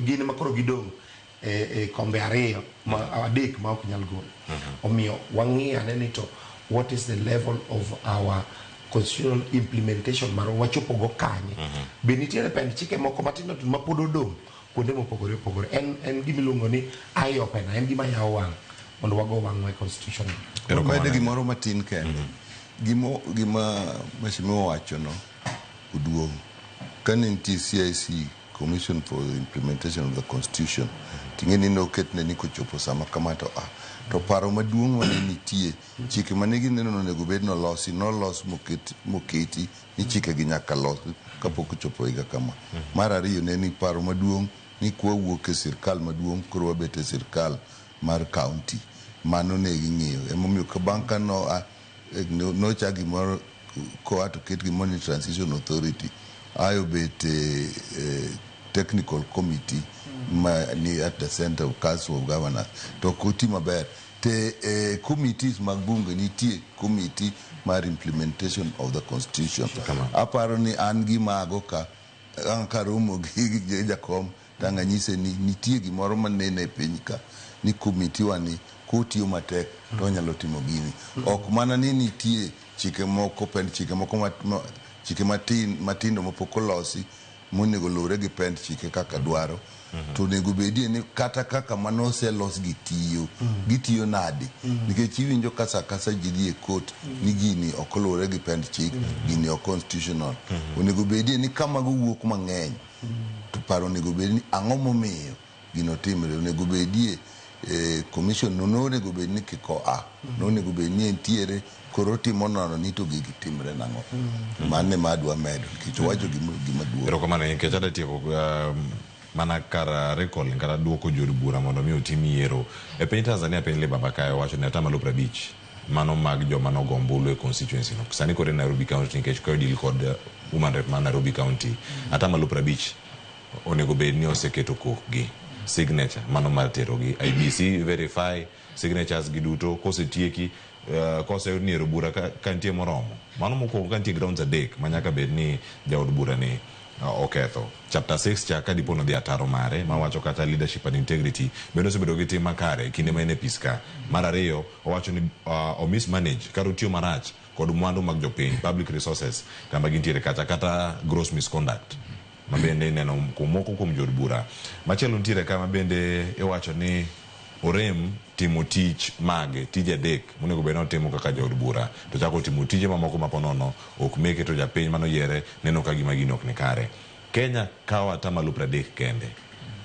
gine makoro gidong' kombe 2 ma adek ma ok nyal golo. Omiyo wang'iyo ane ni to what is the level of our constitutional implementation mar wachopo go kanye. Be nitiere pend chike moko matindo ma pod odong' kuonde mopogore opogore. En gimiluongo ni eye opener, en gima yawo wang' mondo wago wang' constitution. Omede gimoro matin kende. Gima mheshimiwa wacho no uduong'. Kane nitie CIC, Commission for the Implementation of the Constitution, ting'eni noketne ni kochopo sama kama to paro maduong' mane nitie chike mane gineno onego bed nolosi moketi ni chike gi nyaka losi kapok ochopo higa kama. Mar ariyo ne ni paro maduong' ni kwawuok e sirkal maduong' koro wabet e sirkal mar county. Mano ne ging'iyo emomiyo ka bang' ka nocha gimoro koa to ket gimoro ni Transition Authority ayo bet technical committee ni at the center of Council of Governors to kuti maber te committees mag bunge nitie committee mar implementation of the constitution. Aparo ni an gi mago ka romo gi jakom tanganyise ni nitie gimoro manene e piny ka ni committee wani kotiyo matek to onyalo timo gini. Ok mana ni nitie chike moko chike matindo mapok olosi monego luwre gi pend chike kaka dwaro, to onego bedie ni kata kaka mano oselos gitiyo nadi, nikech iwinjo kasa ji dhi e court ni gini ok luwre gi pend chik, gini ok constitutional. Onego bedie ni kama wuok mang'eny, to paro onego bedie ni ang'o momiyo gino timre. Onego bedie commission no onego bed ni kiko no onego bed ni entiere koro timo nono ni to gigi timre nang'o. Mane madwa medo nikech wacho gima duong'. Erokamano nikech ada tieko mana kar recalling kata duoko jod bura mondo mi otim yiero e piny Tanzania. Piny Libamba kae wacho ni atamalo 50 mano mag joma nogo ombulu e constituency no. Sani kod Nairobi County nikech koyo deal kod woman rep ma Nairobi County, atamalo 50 onego bed ni oseketo kokgi signature mano mar tero gi IBC verify signatures gi duto. Kosetieki kose niero bura kantie moromo, mano mokwongo kantie grounds adek manyaka bed ni jaod bura ni oketho. Chapter 6 cha ka dipo no dhi ataro mare mawacho kata leadership and integrity bendo osebedo gi tim makare kinde ma ene piska. Mar ariyo owacho ni o mismanage kar otiyo marach kod mwandu mag jopiny, public resources kama gintiere kata gross misconduct ma bende neno kumoko kuom jod bura. Machielo ntiere kama bende iwacho ni orem timo tich mage, tije adek monego bed ni otimo kaka jaod bura, to chako timo tije mamoko maponono ok meke to japiny mano yiere neno ka gima gino ok ni kare. Kenya kawo atamalo 30 kende,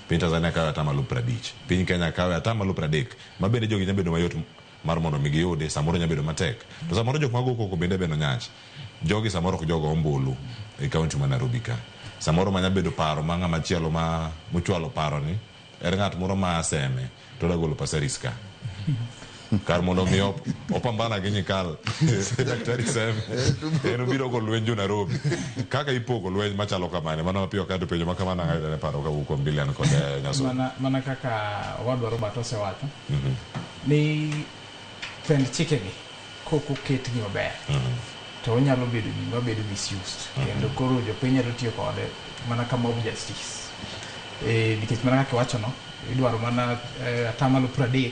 piny Tanzania kawo atamalo 50, piny Kenya kawo atamalo 30 ma bende jogi nyabedo mayot mar mondo mi giyude, samoro nyabedo matek. To samoro jok mago koko bende beno nyach, jogi samoro ok jogo ombulu e kaunti ma Nairobi ka. Samoro manya bedo paro ma ng'ama chielo ma muchwalo paro ni er ng'at moro ma aseme to da golo pasariska kar mondo mi opambana gi nyikal daktari Seme eno biro go lwenjo Nairobi kaka ipogo lwenj machalo kamane mano piyo ka penjo makamana ng'aide ne paro ka wuko mbilian kod nyaso mana kaka wadwaro batose wacho ni pend chike gi koko ket gi maber to onyalo bedo misused kendo koro jopiny nyalo tiyo kode mana ka mob justice nikech mana kaka wacho no idwaro mana atamalo 30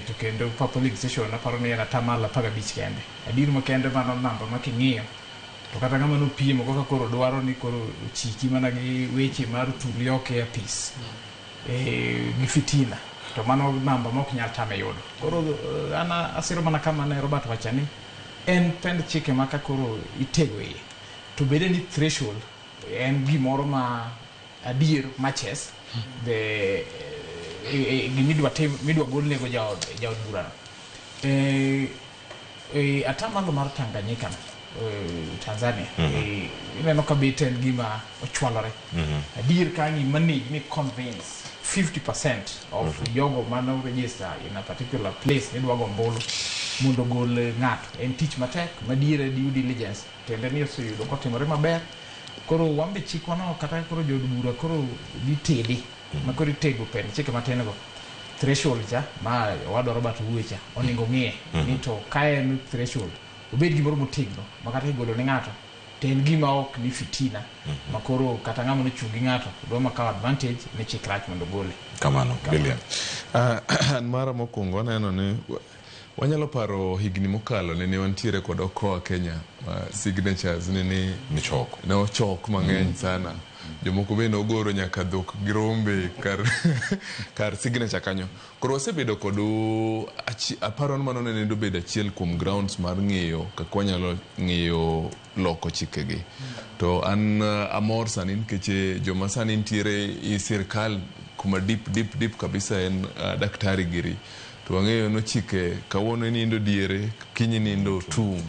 to kendo purple legislation aparo ni en atamalo 15 kende adier makende mano namba ma king'iyo to kata ng'ama no piem kaka koro dwaro ni koro chiki mana gi weche mar tulioke apis gi fitina to mano namba ma ok nyal tame yudo. Koro ana asiro mana kama ne Robert wachani en pend chike maka koro itego iye to bede ni threshold en gimoro ma adier matches the midwa gol nego jaod bura atamalo mar Tanganyika Tanzania ineno ka beten gima ochwalore adier kangi manage ni convince 50% of jogo mano register in a particular place nidwa go mbolo mondo gol ng'ato en tich matek madiere due diligence tende ni oseyudo kotimore maber. Koro wambe chikwa kata koro jod bura koro ditedi ma koro itego pen chike matene go threshold cha ma wadwaro bat wuecha oningo ng'ie ni to kaen threshold obed gimoro motegno ma kata igolo ni ng'ato to en gima ok ni fitina ma koro kata ng'ama nochungi ng'ato dwa makawo advantage ne chik rach mondo gole kamano. Billion an mara mokwongo aneno ni wanyalo paro higni mokalo ne wantiere kod Okoa Kenya signatures ne ochok mang'eny sana, jomoko bende ogoro nyaka dhok gi rombe kar signature kanyo. Koro wasebedo kod aparo ni mano ne bedo achiel kuom grounds mar ng'eyo kaka wanyalo ng'eyo loko chikegi. To an amor sani nikech joma sani nitiere i sirkal kuma deep kabisa en daktari giri to wang'eyo no chike kawuono nindo diere kinyi nindo tung.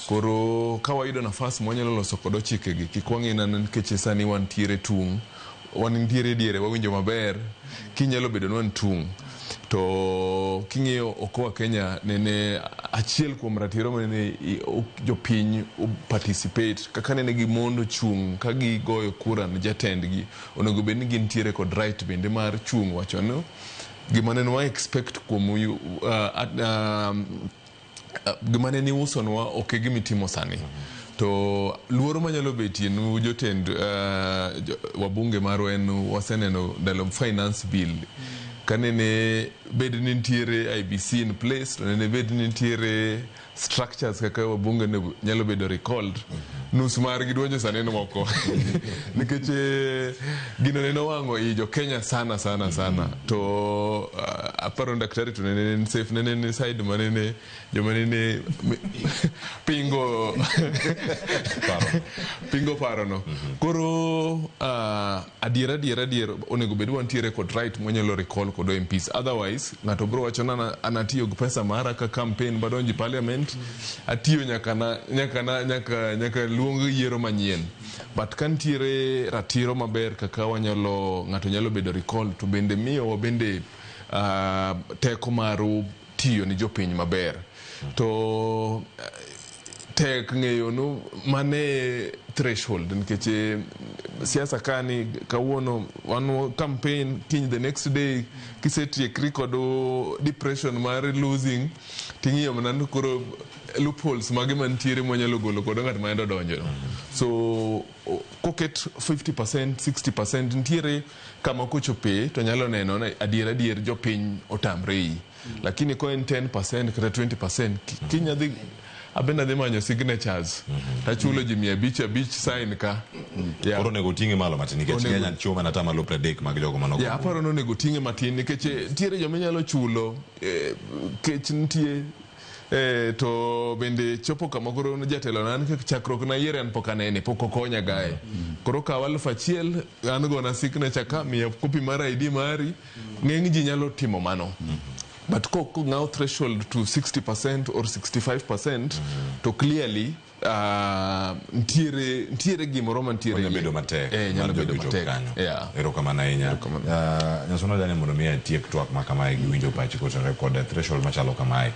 Koro ka wayudo nafas mwanyalo loso kodo chikegi kik wang'ina nikech sani wantiere tung, wantiere diere wawinjo maber kinyalo bedo nwan tung. To king'eyo Okoa Kenya nene achiel kuom ratiro mane jopiny participate kaka nene gimondo chung ka gigoyo kura ne jatendgi onego bed ni gintiere kod right bende mar chung wacho no gima ne wa expect kuom gima ne usonwa ok gimitimo sani. To luoro manyalo betie nu jotend wabunge marwa en waseneno ndalo finance bill kanene bed ni nitiere IBC in place to nene bed ni nitiere structures kaka wabunge ne nyalo bedo recalled nus mar gidonjo saneno moko nikech gino neno wango i jo Kenya sana to aparo daktari to nene safe nene side manene jo manene pingo paro no koro adiera onego bed wantiere kod right monyalo recall kod MPs, otherwise ngato bro wacho na anatiyo gi pesa mara ka campaign badonji parliament atiyo nyaka luong yiero manyien, but kantiere ratiro maber kaka wanyalo ngato nyalo bedo recall to bende miyo bende teko maru tiyo ni jopiny maber to tek ng'eyo no mane threshold nikech siasa kani kawuono one campaign kiny the next day kisetiekri kod depression mar losing ting'iyo mana koro loopholes mage mantiere monyalo golo kod ng'at mayendo donjo so koket 50% 60% ntiere kama kochope to nyalo neno na adier jopiny otamre lakini ko en 10% kata 20% kinyadhi abenda de manyo signatures tachulo ji 500 sign ka oro nego tinge malo matin nikech Kenya chuma na tamalo 30 mag jogo manogo aparo no nego tinge matin nikech tiere jo menyalo chulo kech ntie to bende chopo kama koro jatelo nan ke chakruok na yiere an pokanene poko konya gae koro ka 1,000 an go na signature ka miya copy mar ID mari ng'eny ji nyalo timo mano. But now threshold to 60% or 65% to clearly ntiere gimoro mantiere nyalo bedo matek nyalo bedo matek ero kama na inya nyasono dane mondo mi tiek twak makamae gi winjo pachi ko record threshold machalo kamae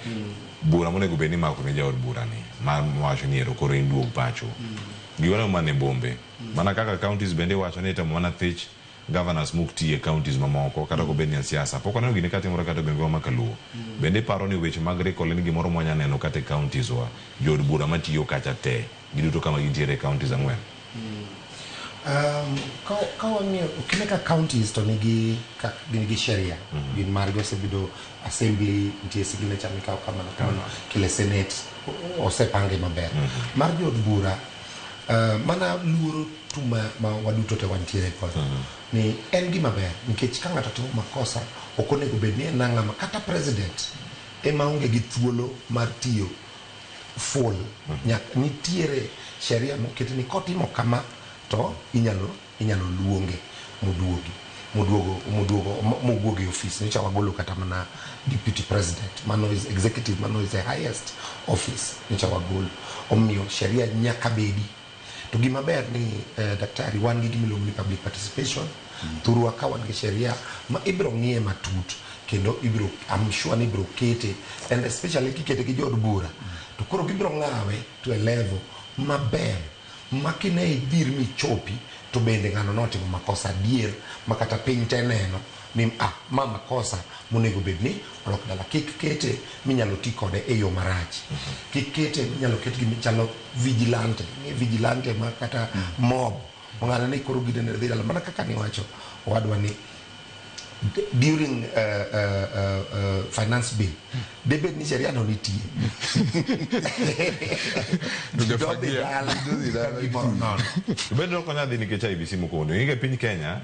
bura monego beni mako ne jaod bura ni ma wacho ni ero koro induog pacho giwana mane bombe mana kaka counties bende wacho ni tamo mana thich governors mukti e counties mamoko kata ko beni siasa poko neno gine kata moro kata bengo makaluo bende paro ni weche mag recall ni gimoro mwanya neno kata counties wa jod bura matiyo kacha te giduto kama gintiere counties ang'wen kawang'iyo ukimeka counties to nigi sheria gin margi osebedo assembly nitie signature mikao kama kile senate osepange maber mar jod bura mana luoro tuma ma waduto te wantiere kod ni en gima ber nikech ka ng'ato timo makosa ok onego bed ni en ng'ama kata president ema onge gi thuolo mar tiyo full nitiere sheria moketi ni kotimo kama to inyalo luonge moduogo office nicha wagolo kata mana deputy president mano is executive mano is the highest office nicha wagolo omiyo sheria nyaka bedi to gima ber ni daktari wan gi gimiluongo ni public participation thurwa ka wan gi sheria ma ibiro ng'iye matut kendo I'm sure ni ibiro kete and especially kikete gi jod bura to koro gibiro ng'awe to a level maber makine idhir mi chopi to bende ng'ano notimo makosa adier makata piny te neno ni ma makosa monego bed ni olok dala kik kete minyalo ti kode e yo marach kik kete minyalo kete gi michalo vigilante ma kata mob ng'ano ni koro gidene dhi dala mana kaka ni wacho wadwa ni during finance bill debet ni sheria no nitie bendo ko nyadhi nikech IBC mokono inge piny Kenya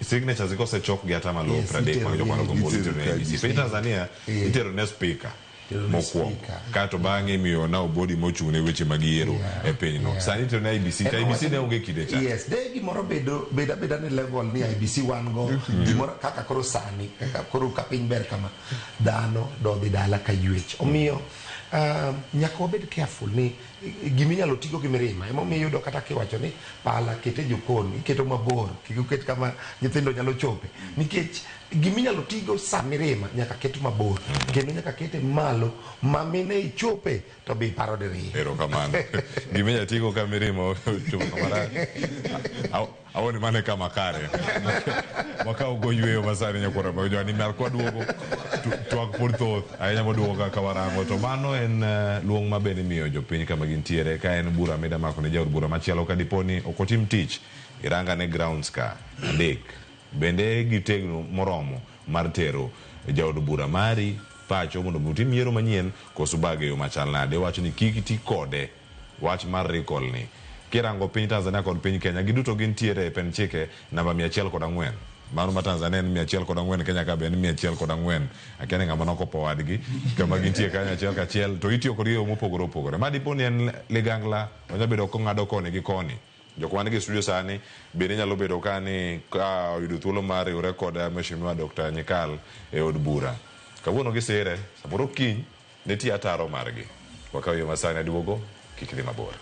signatures ziko se chok gi atama lo 30 mag jomano gombolo to IBC piny Tanzania itero ne speaker mokwongo kato bang'e miyo na obodi mochung'ne weche mag yiero e piny no sani to na IBC ne onge kide cha yes de gimoro beda ne level ni IBC wan go gimoro kaka koro sani kaka koro ka piny ber kama dhano do dhi dala ka yuech omiyo nyaka wabed careful ni giminyalo tigo gi mirima emomiyo yudo kata kiwacho ni pala kete jokon iketo mabor kiket kama nyithindo nyalo chope nikech giminyalo tigo sa mirima nyaka ket mabor kendo nyaka kete malo mamine ichope to be paro de rie ero kamano giminyalo tigo ka mirima chopo kamara awoni mane kama kare waka ugo yweyo masani nyakora majo ni mar kwa duogo twak por thoth ahinya moduogo kaka warango to mano en luong mabende miyo jopiny kama gintiere ka en bura mida mako ne jaod bura machielo ka diponi okotim tich iranga ne grounds ka adek bende gitegno moromo mar tero jaod bura mari pacho mondo mutim yiero manyien koso bage yo machal nade. Wacho ni kik ti kode wach mar recall ni kirango piny Tanzania kod piny Kenya giduto gintiere e pen chike namba 104. Mano ma Tanzania en 104, Kenya ka be en 104. Akene ng'ama nokopo wadgi kama gintie kanyo achiel kachiel to itiyo kod yo mopogore opogore. Ma dipo ni en ligangla onya bedo ko ng'ado koni gi koni. Jok man gi studio sani bende nyalo bedo ka ni ka oyudo thuolo mar riwre kod Mheshimiwa Dr. Nyikal e od bura. Kawuono gisire samoro kiny ne ti ataro margi. Wakaw yo masani aduogo kik dhi mabor.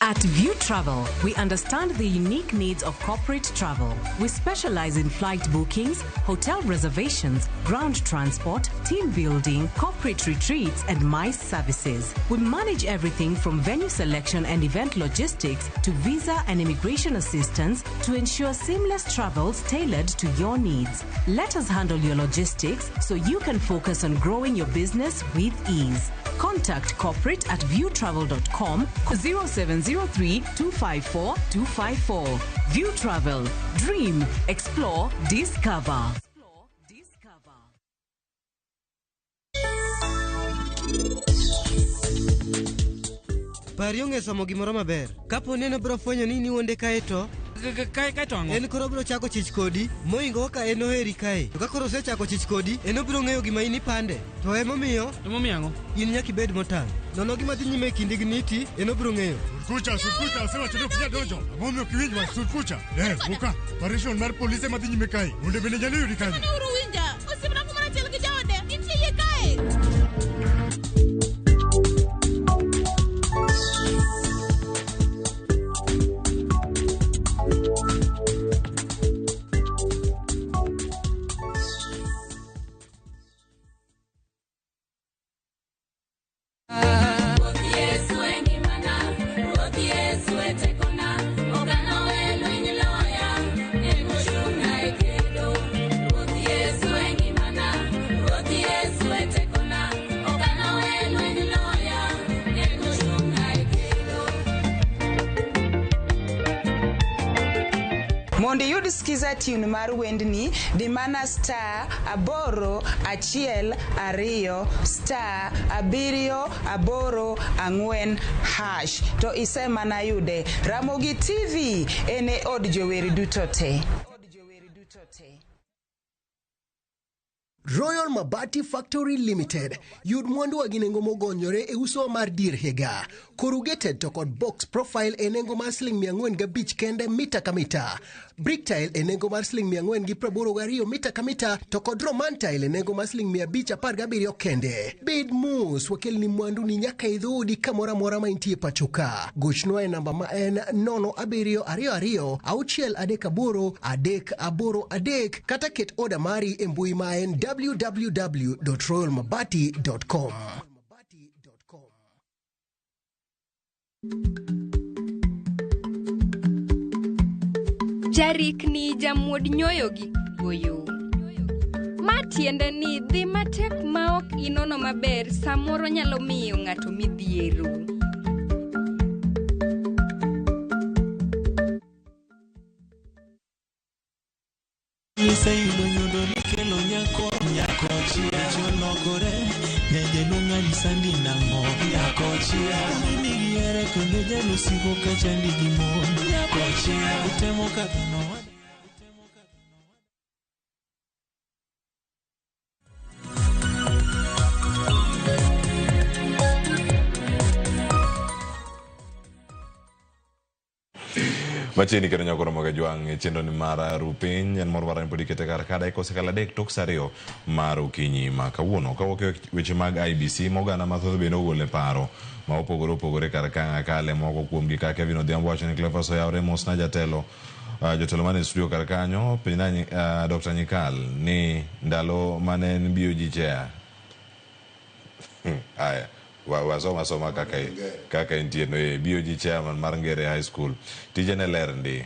At View Travel, we understand the unique needs of corporate travel. We specialize in flight bookings, hotel reservations, ground transport, team building, corporate retreats, and MICE services. We manage everything from venue selection and event logistics to visa and immigration assistance to ensure seamless travels tailored to your needs. Let us handle your logistics so you can focus on growing your business with ease. Contact corporate at viewtravel.com 0703-254-254. View Travel. Dream. Explore. Discover. Pari onge somo gimoro maber. Kapo neno bro fwenyo ni wonde kae to kae to ang'o? En koro bro chako chich kodi moingo ka en oheri kae. To ka koro osechako chich kodi en obiro ng'eyo gima in ipande. To emomiyo ang'o? In nyaka ibed motang'. Nono gima dhi nyime kindi gniti en obiro ng'eyo. Sukucha osewacho ni ok nyal donjo. Ang'o kiwinj wach Sukucha? Buka. Operation mar polise madhi nyime kae. Mondo bende nyalo yudi kanyo. Uru winja. Osimna kumara achiel gi jaode. Nitie yie kae. Mondo yud skiza tune mar wendni di mana star 812 star 784 hash to ise mana yude. Ramogi TV ene od joweri duto te. Royal Mabati Factory Limited yud mwandu wa ginengo mogonyore e uso mar dir higa. Corrugated to kod box profile e nengo mar $405 kende mita ka mita. Brick tile e nengo mar $482 mita ka mita to kod roman tile e nengo mar $517 kende. Bid mus wakelni mwandu ni nyaka idhudi kamora mora ma intie pachoka. Gochnoa e namba ma en 0722-338 kata ket oda mari e mbui ma en www.royalmabati.com. Jarikni jamuod nyoyo gi goyo. Ma tiende ni dhi matek ma ok inono maber samoro nyalo miyo ng'ato midhiero. Isayudo nyundo nikelo nyako chia jolokore nede lung'ani sandi nang'o nyako chia nigi ere kendo jalo siko ka chandi gi mon nyako chia utemo kaka no. Machini kero nyakoro moga juang chendo ni mara rupin en mor waran podi kete kar kada iko sekala dek tok sario maro kinyi ma kawuono ka woke weche mag IBC moga na mathoth bende ogole paro ma opogore kar kanga kale moko kuom gi ka Kevin Odhiambo wacho ni Cleophas Oyawre mos na jatelo mane studio kar kanyo pina Dr. Nyikal ni ndalo mane nbio jichea aya wasoma kaka intie no BOG chairman mar Ngere High School tijene ler ndi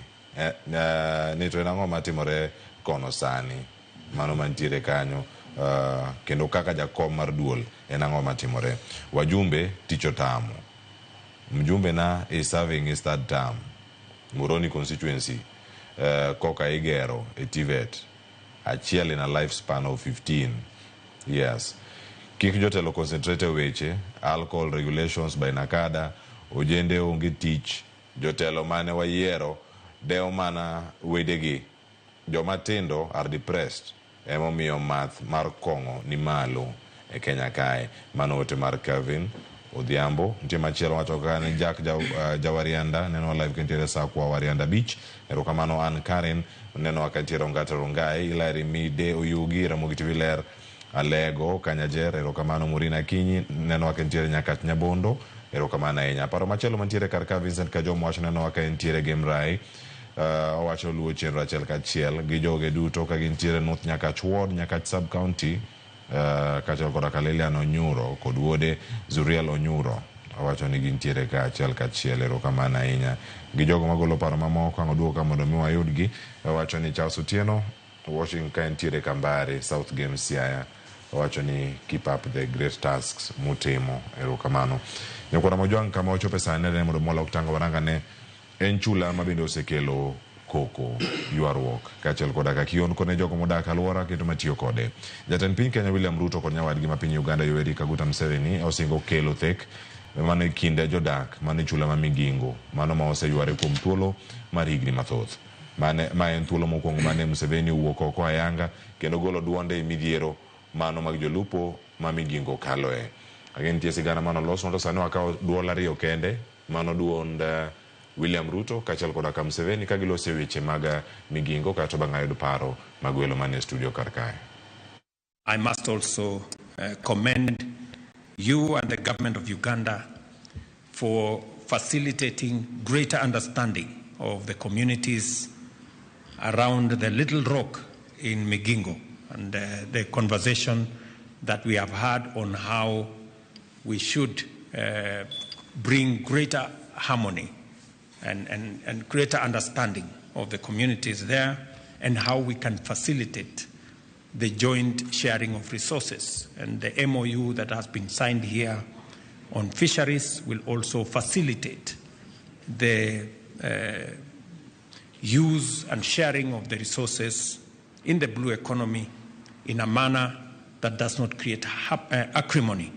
ni to en ang'o matimore kono sani mano mantiere kanyo kendo kaka jakom mar duol en ang'o matimore. Wajumbe tich otamo. Mjumbe na is serving his third term. Muroni constituency koka igero e TVET achiel in a lifespan of 15 years. Kik jotelo concentrate weche alcohol regulations by Nakada, ojende onge tich, jotelo mane wayiero deo mana wedegi, joma tindo are depressed, emomiyo math mar kongo ni malo e Kenya kae. Mano ote mar Kevin Odhiambo. Ntie machielo wacho ka ni Jack Jawarianda neno live kentiere saa kwa Warianda Beach. Erokamano an Karen neno akatiere Ongata Rongai. Ilari Mide Oyugi Ramogi TV Ler Alego Kanyajer. Erokamano Murina Kinyi neno akentiere Nyakach Nyabondo. Erokamano ahinya. Paro machielo mantiere karka Vincent Kajomo wacho neno akentiere Gemrai. Wacho luo chenro achiel kachiel gi joge duto ka gintiere North Nyakach Ward, Nyakach Sub County. Kachel koda Kalelian Onyuro kod wuode Zuriel Onyuro wacho ni gintiere ka achiel kachiel. Erokamano ahinya gi jogo magolo paro mamoko ang' oduoka mondo mi wayudgi. Wacho ni Charles Otieno Washington ka entiere Kambare South Game Siaya. Wacho ni keep up the great tasks mutimo. Erokamano. Nyakwana Mojwang kama ochope sane ne mondo mola okutanga waranga ne en chula mabende osekelo koko yuarruok kachel koda ka kion kone jogo modak alwora kendo matiyo kode. Jatend piny Kenya William Ruto kod nyawadgi ma piny Uganda Yoweri Kaguta Museveni osingo kelo thek mano kinde jodak mane chula ma Migingo, mano ma oseyuare kuom thuolo mar higni mathoth. Ma en thuolo mokwongo mane Museveni wuok oko ayanga kendo golo duonde midhiero mano mag jolupo ma Migingo kaloe. Nitie sigana mano loso to sani wakawo duol ariyo kende, mano duond William Ruto kachel koda ka Museveni ka gilose weche mag Migingo kato bang' ayudo paro magwelo mane studio karkae. I must also commend you and the government of Uganda for facilitating greater understanding of the communities around the Little Rock in Migingo and the conversation that we have had on how we should bring greater harmony and greater understanding of the communities there and how we can facilitate the joint sharing of resources. And the MOU that has been signed here on fisheries will also facilitate the use and sharing of the resources in the blue economy in a manner that does not create acrimony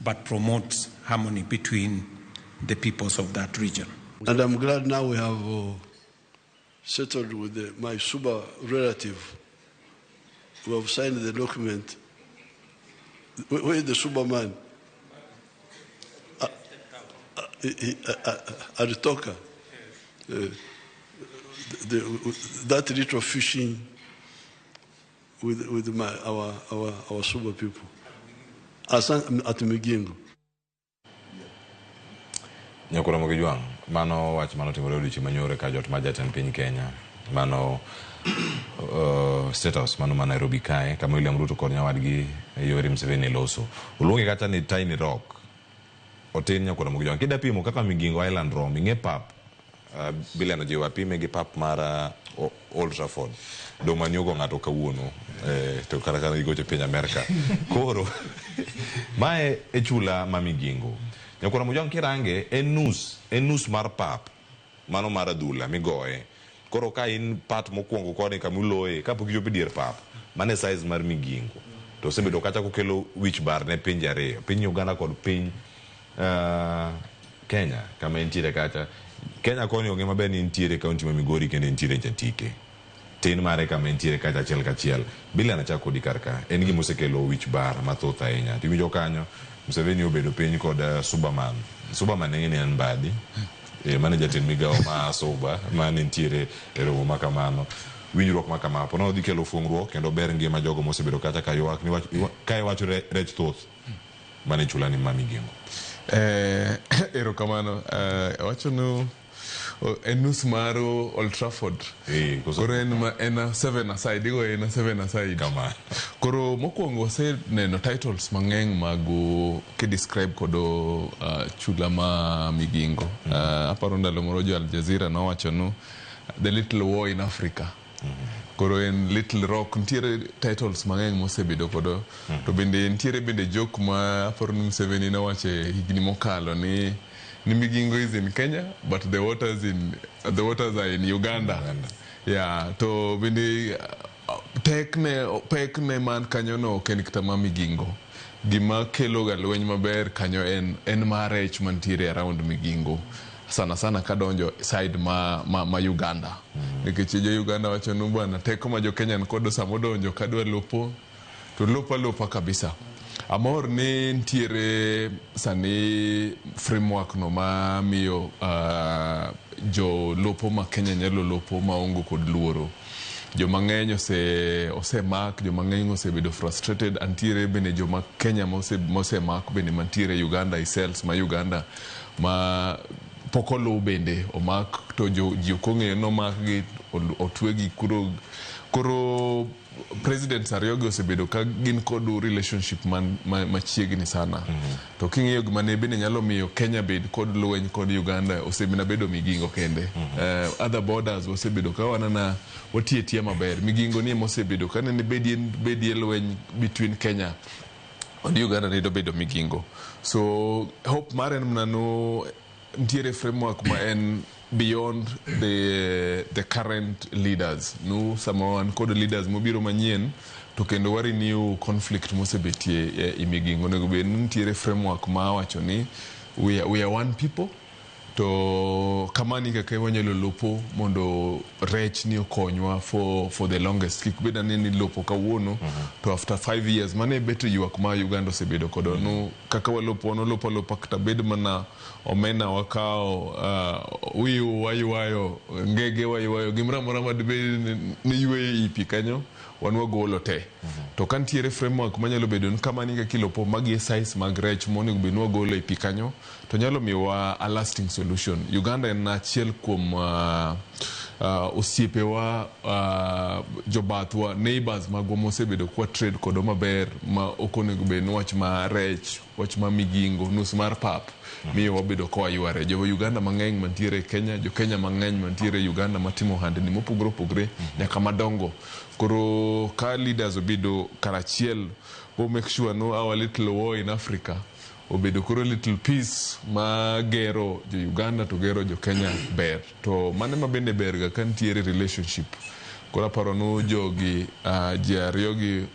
but promotes harmony between the peoples of that region. And I'm glad now we have settled with my Suba relative who have signed the document. Where is the Suba man? Aritoka. That little fishing with our Suba people. At Migingo. Nyakura Mogijwang, mano wach mano timore odiochieng' manyore ka jot ma jatend piny Kenya. Mano State House mano ma Nairobi kae kama William Ruto kod nyawadgi Yoweri Museveni loso. Oluonge kata ni Tiny Rock. Otin Nyakura Mogijwang. Kida pimo kaka Migingo Island Rom ing'e pap bila no jiwa pime gi pap mar Old Trafford. Do manyogo ng'ato kawuono to kara igocho piny Amerika. Koro mae e chula ma Migingo. Nyakura Mogijwang kirange en nus mar pap mano mar adhula migoye. Koro ka in pat mokwongo koni kamuloe kapok ichopo dier pap mane size mar Migingo to osebedo kacha kokelo wich bar ne pinje ariyo, piny Uganda kod piny Kenya kama entiere kacha. Kenya koni onge maber ni entiere kaunti ma Migori kendo entiere Nyatike. Tin mare kama entiere kacha achiel kachiel bila na chako di karka en gima osekelo wich bar mathoth ahinya. Tiwinjo kanyo Museveni obedo piny kod Subaman ng'eni en badi mane jatend migawo ma Suba mane entiere e romo ma kamano. Winjruok ma kama pono dhi kelo fuong'ruok kendo ber ngima jogo mosebedo kacha ka ywak ni ka iwacho rech thoth mane chula ni ma Migingo. Erokamano wacho no en nus mar Old Trafford. Koro en 7 aside, digo en 7 aside. Kama. Koro mokwongo waseneno titles mang'eny mag ke describe kodo chula ma Migingo. Aparo ndalo moro jo Al Jazeera nowacho no The Little War in Africa. koro en Little Rock, ntiere titles mang'eny mosebedo kodo. To bende ntiere bende joke ma aparo ni Museveni nowache higni mokalo ni Migingo is in Kenya, but the waters are in Uganda. Yeah, to bende pek ne man kanyo no ken kata ma Migingo. Gima kelo ga lweny maber kanyo en marech mantiere around Migingo. Sana kadonjo side ma Uganda. Nikech jo Uganda wacho ni bwana teko ma jo Kenya nkodo samodonjo kadwa lopo to lopa kabisa. Amor ne ntiere sani framework no ma miyo jo lopo ma Kenya nyalo lopo maongo kod luoro. Jo mang'eny osemak, jo mang'eny osebedo frustrated. Antiere bende jo ma Kenya mosemak bende mantiere Uganda isels ma Uganda ma pokolo bende omak to ji okong'eyo nomak gi otwegi koro presidents ariyogi osebedo ka gin kod relationship machiegni sana. To king'iyo gima ne bende nyalo miyo Kenya bed kod lweny kod Uganda osebedo bedo Migingo kende. Other borders osebedo ka wanana watietie maber. Migingo ni mosebedo ka ne bedie lweny between Kenya and Uganda ne bedo Migingo. So hope maren mnano ntiere framework ma en beyond the current leaders. No samawan kod leaders mobiro manyien to kendo wari new conflict mosebetie e Migingo. Nego be ntiere framework ma wacho ni we are one people. To kamani kaka wanyalo lopo mondo rech ni okonywa for the longest. Kik beda ni lopo kawuono to after 5 years mane beto yuak ma Uganda osebedo kodo. No kaka walopo lopa kata bed mana omena wakao wiu wayuwayo ngege wayuwayo gimramorama debe ni yue ipi kanyo wanwa golo te. To kantiere framework manyalo bedo kamani kaka kilopo magi size mag rech moni gbenwa golo ipi kanyo to nyalo miwa a lasting solution. Uganda en achiel kuom osiepewa jobathwa neighbors magwa mosebedo kwa trade kodo maber ma okonego bed wach ma rech, wach ma Migingo, nus mar pap miyo wabedo kwa yuare. Jo Uganda mang'eny mantiere Kenya, jo Kenya mang'eny mantiere Uganda matimo handni mopogre nyaka madongo. Koro ka leaders obedo karachiel we'll make sure no our little war in Africa obedo koro little peace ma gero jo Uganda to gero jo Kenya ber. To mane mabende ber ga kantiere relationship. Kora paro no jogi ji ariyogi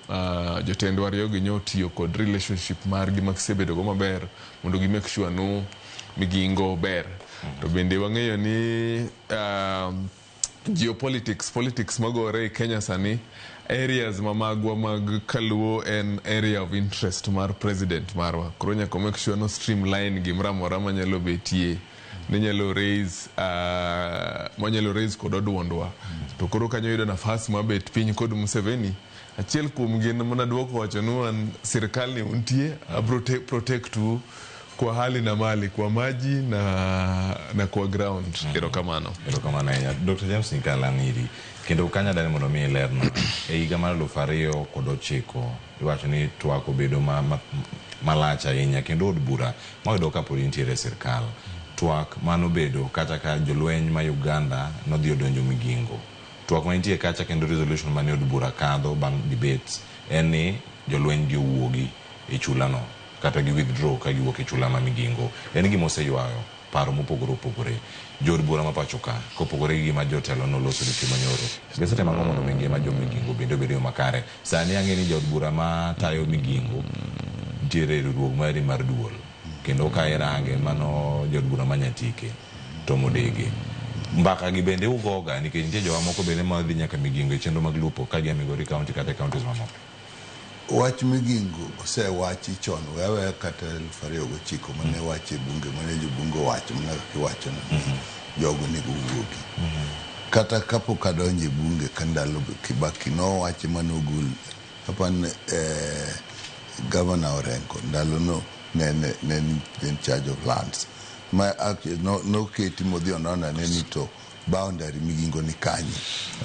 jotendwa ariyogi nyotiyo kod relationship margi makisebedo go maber mondo gi make sure no Migingo ber. To bende wang'eyo ni politics magore e Kenya sani areas mamagwa mag kaluo en area of interest mar president marwa. Koro nyaka make sure no streamline gimramora manyalo betie manyalo raise kod odwondwa. To koro kanyo yudo nafas mabet piny kod Museveni achiel kuom gin mana duoko wacho nuan sirikal ni untie protect kwa hali na mali, kwa maji na kwa ground. Erokamano enya. Dr. James Nkalaniri kendo kanya dani mondo mi lerno e higa mar 2009 iwacho ni twak obedo malach ahinya kendo od bura moyudo ka pod nitiere sirkal. Twak mano bedo kata ka jolweny ma Uganda nodhi odonjo Migingo. Twak ma nitie kacha kendo resolution mane od bura kadho bang' debates en ni jolweny gi wuogi e chulano kata gi withdraw ka giwuok e chula ma Migingo. En gima oseywayo paro mopogore. Jod bura ma pacho ka kopogore gi ma jotelo noloso dite manyoro. Gesete mang'o mondo mengi ma jo Migingo bende bedo makare. Sani ang'e ni jod bura ma tayo Migingo ntiere riwruok mari mar duol. Kendo ka irange mano jod bura manyatike to modege. Mbaka gi bende ugoga nikech nitie jowa moko bende madhi nyaka Migingo e chenro mag lupo ka gi Migori County kata counties mamoko. Wach Migingo osewachi chon wewe kata 2009 mane wache bunge mane jo bunge wacho mana kiwacho na jogo ni guwuogi. Kata kapo kadonje bunge kandalo Kibaki no wache manogul hapan Governor Orengo ndalo no ne in charge of lands. My actually no keti modhi onona ne to boundary Migingo ni kanye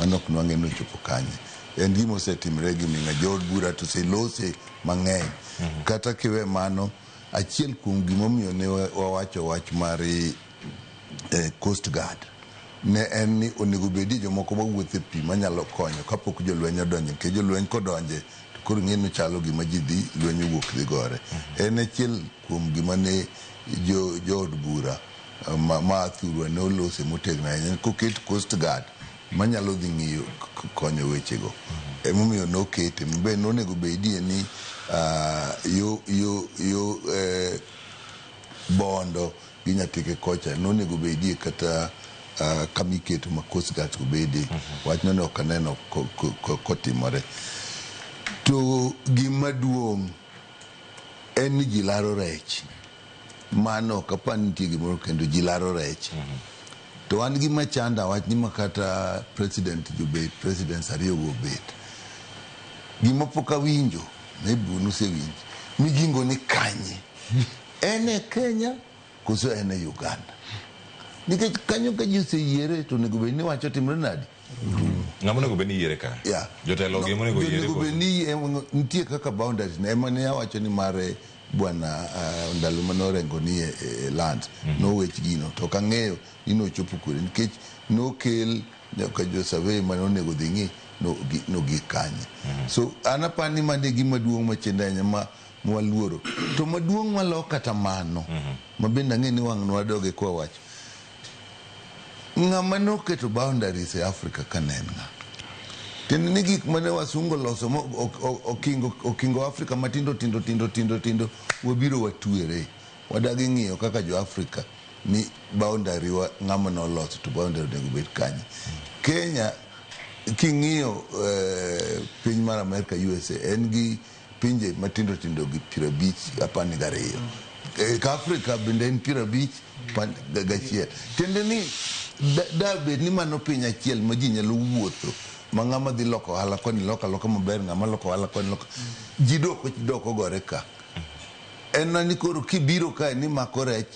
anok nwange no chopo kanye. En gimo setimre gi minga jod bura to se lose mang'eny. Kata kiwe mano achiel kuom gimomiyo ne wawacho wach mari Coast Guard ne en ni onego bedi jomoko mawuotho e pi manyalo konyo kapok jolweny odonjo, nikech jolweny kodonje koro ng'eno chalo gima ji dhi lweny owuok dhi gore. En achiel kuom gima ne jood bura ma Thurwa ne olose motegno ahinya, koket Coast Guard manyalo dhi ng'iyo konyo wechego. Emomiyo nokete be nonego bedie ni yo Bondo gi Nyatike kocha nonego bedie kata kamiketo ma Coast Guard obede. Wach no ok aneno kotimore. To gima duong' en ni ji laro rech. Mano kapa nitie gimoro kendo ji laro rech. To an gima chanda wach ni makata president ariyo obet. Gima pok awinjo, maybe nusewinjo, mijingo ni kanye. Ene Kenya koso ene Uganda. Nikech kanyo ka ji oseyiere to onego bed ni wacho timre nadi. Ng'ama onego bed ni yiere ka? Jotelo gi onego yiere ko? Nitie kaka boundaries ne ema ne awacho ni mare bwana ndalo manorengo ni land nowech gino to kang'eyo ni nochopo kure nikech nokel ka jo survey manonego dhi ng'i no gi kanye. So anapani mane gima duong' machenda ma mwaluoro to maduong' malo kata mano mabende ang'e ni wang' nwadoge kwa wacho ng'ama noketo boundaries e Africa kanen ng'a tende ni gik mane wasungo loso okingo Africa matindo tindo wabiro watuere wadagi ng'iyo kaka jo Africa ni boundary wa ng'ama noloso to boundary nego bet kanye. Kenya king'iyo piny mar America USA en gi pinje matindo gi 52 ka Africa bende en 51 tende ni da bed ni mano piny achiel ma ji nyalo wuotho ma ng'ama dhi loko ohala koni loka maber ng'ama loko ohala koni loka ji doko gore ka en ni koro kibiro ka ni mako rech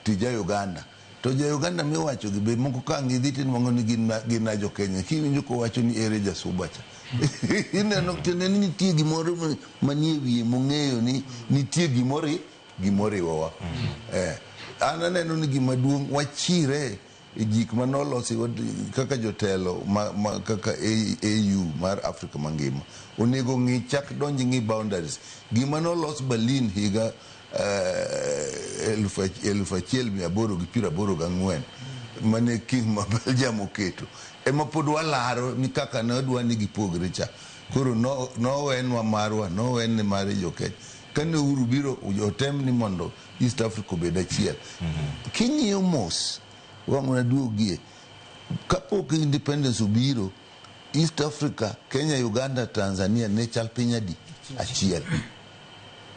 tija Uganda to ja Uganda miwacho gi be moko ka ngidhi tin mongo ni gin jo Kenya kiwinjo ko wacho ni ere jasubacha ineno tene ni nitie gimoro manie wiye mong'eyo ni nitie gimoriwowa an aneno ni gima duong' wachire gik manolosi kaka jotelo kaka AU mar Afrika mangima onego ng'i chak donji ng'i boundaries gima nolos Berlin higa 1884 mane king ma Belgium oketo ema pod walaro ni kaka ne odwa ni gipogre cha koro nowenwa marwa nowen mare jokech kane Uhuru biro otem ni mondo East Africa obed achiel king'iyo mos wang'ona duogie kapok independence obiro East Africa Kenya Uganda Tanzania ne chal piny adi achiel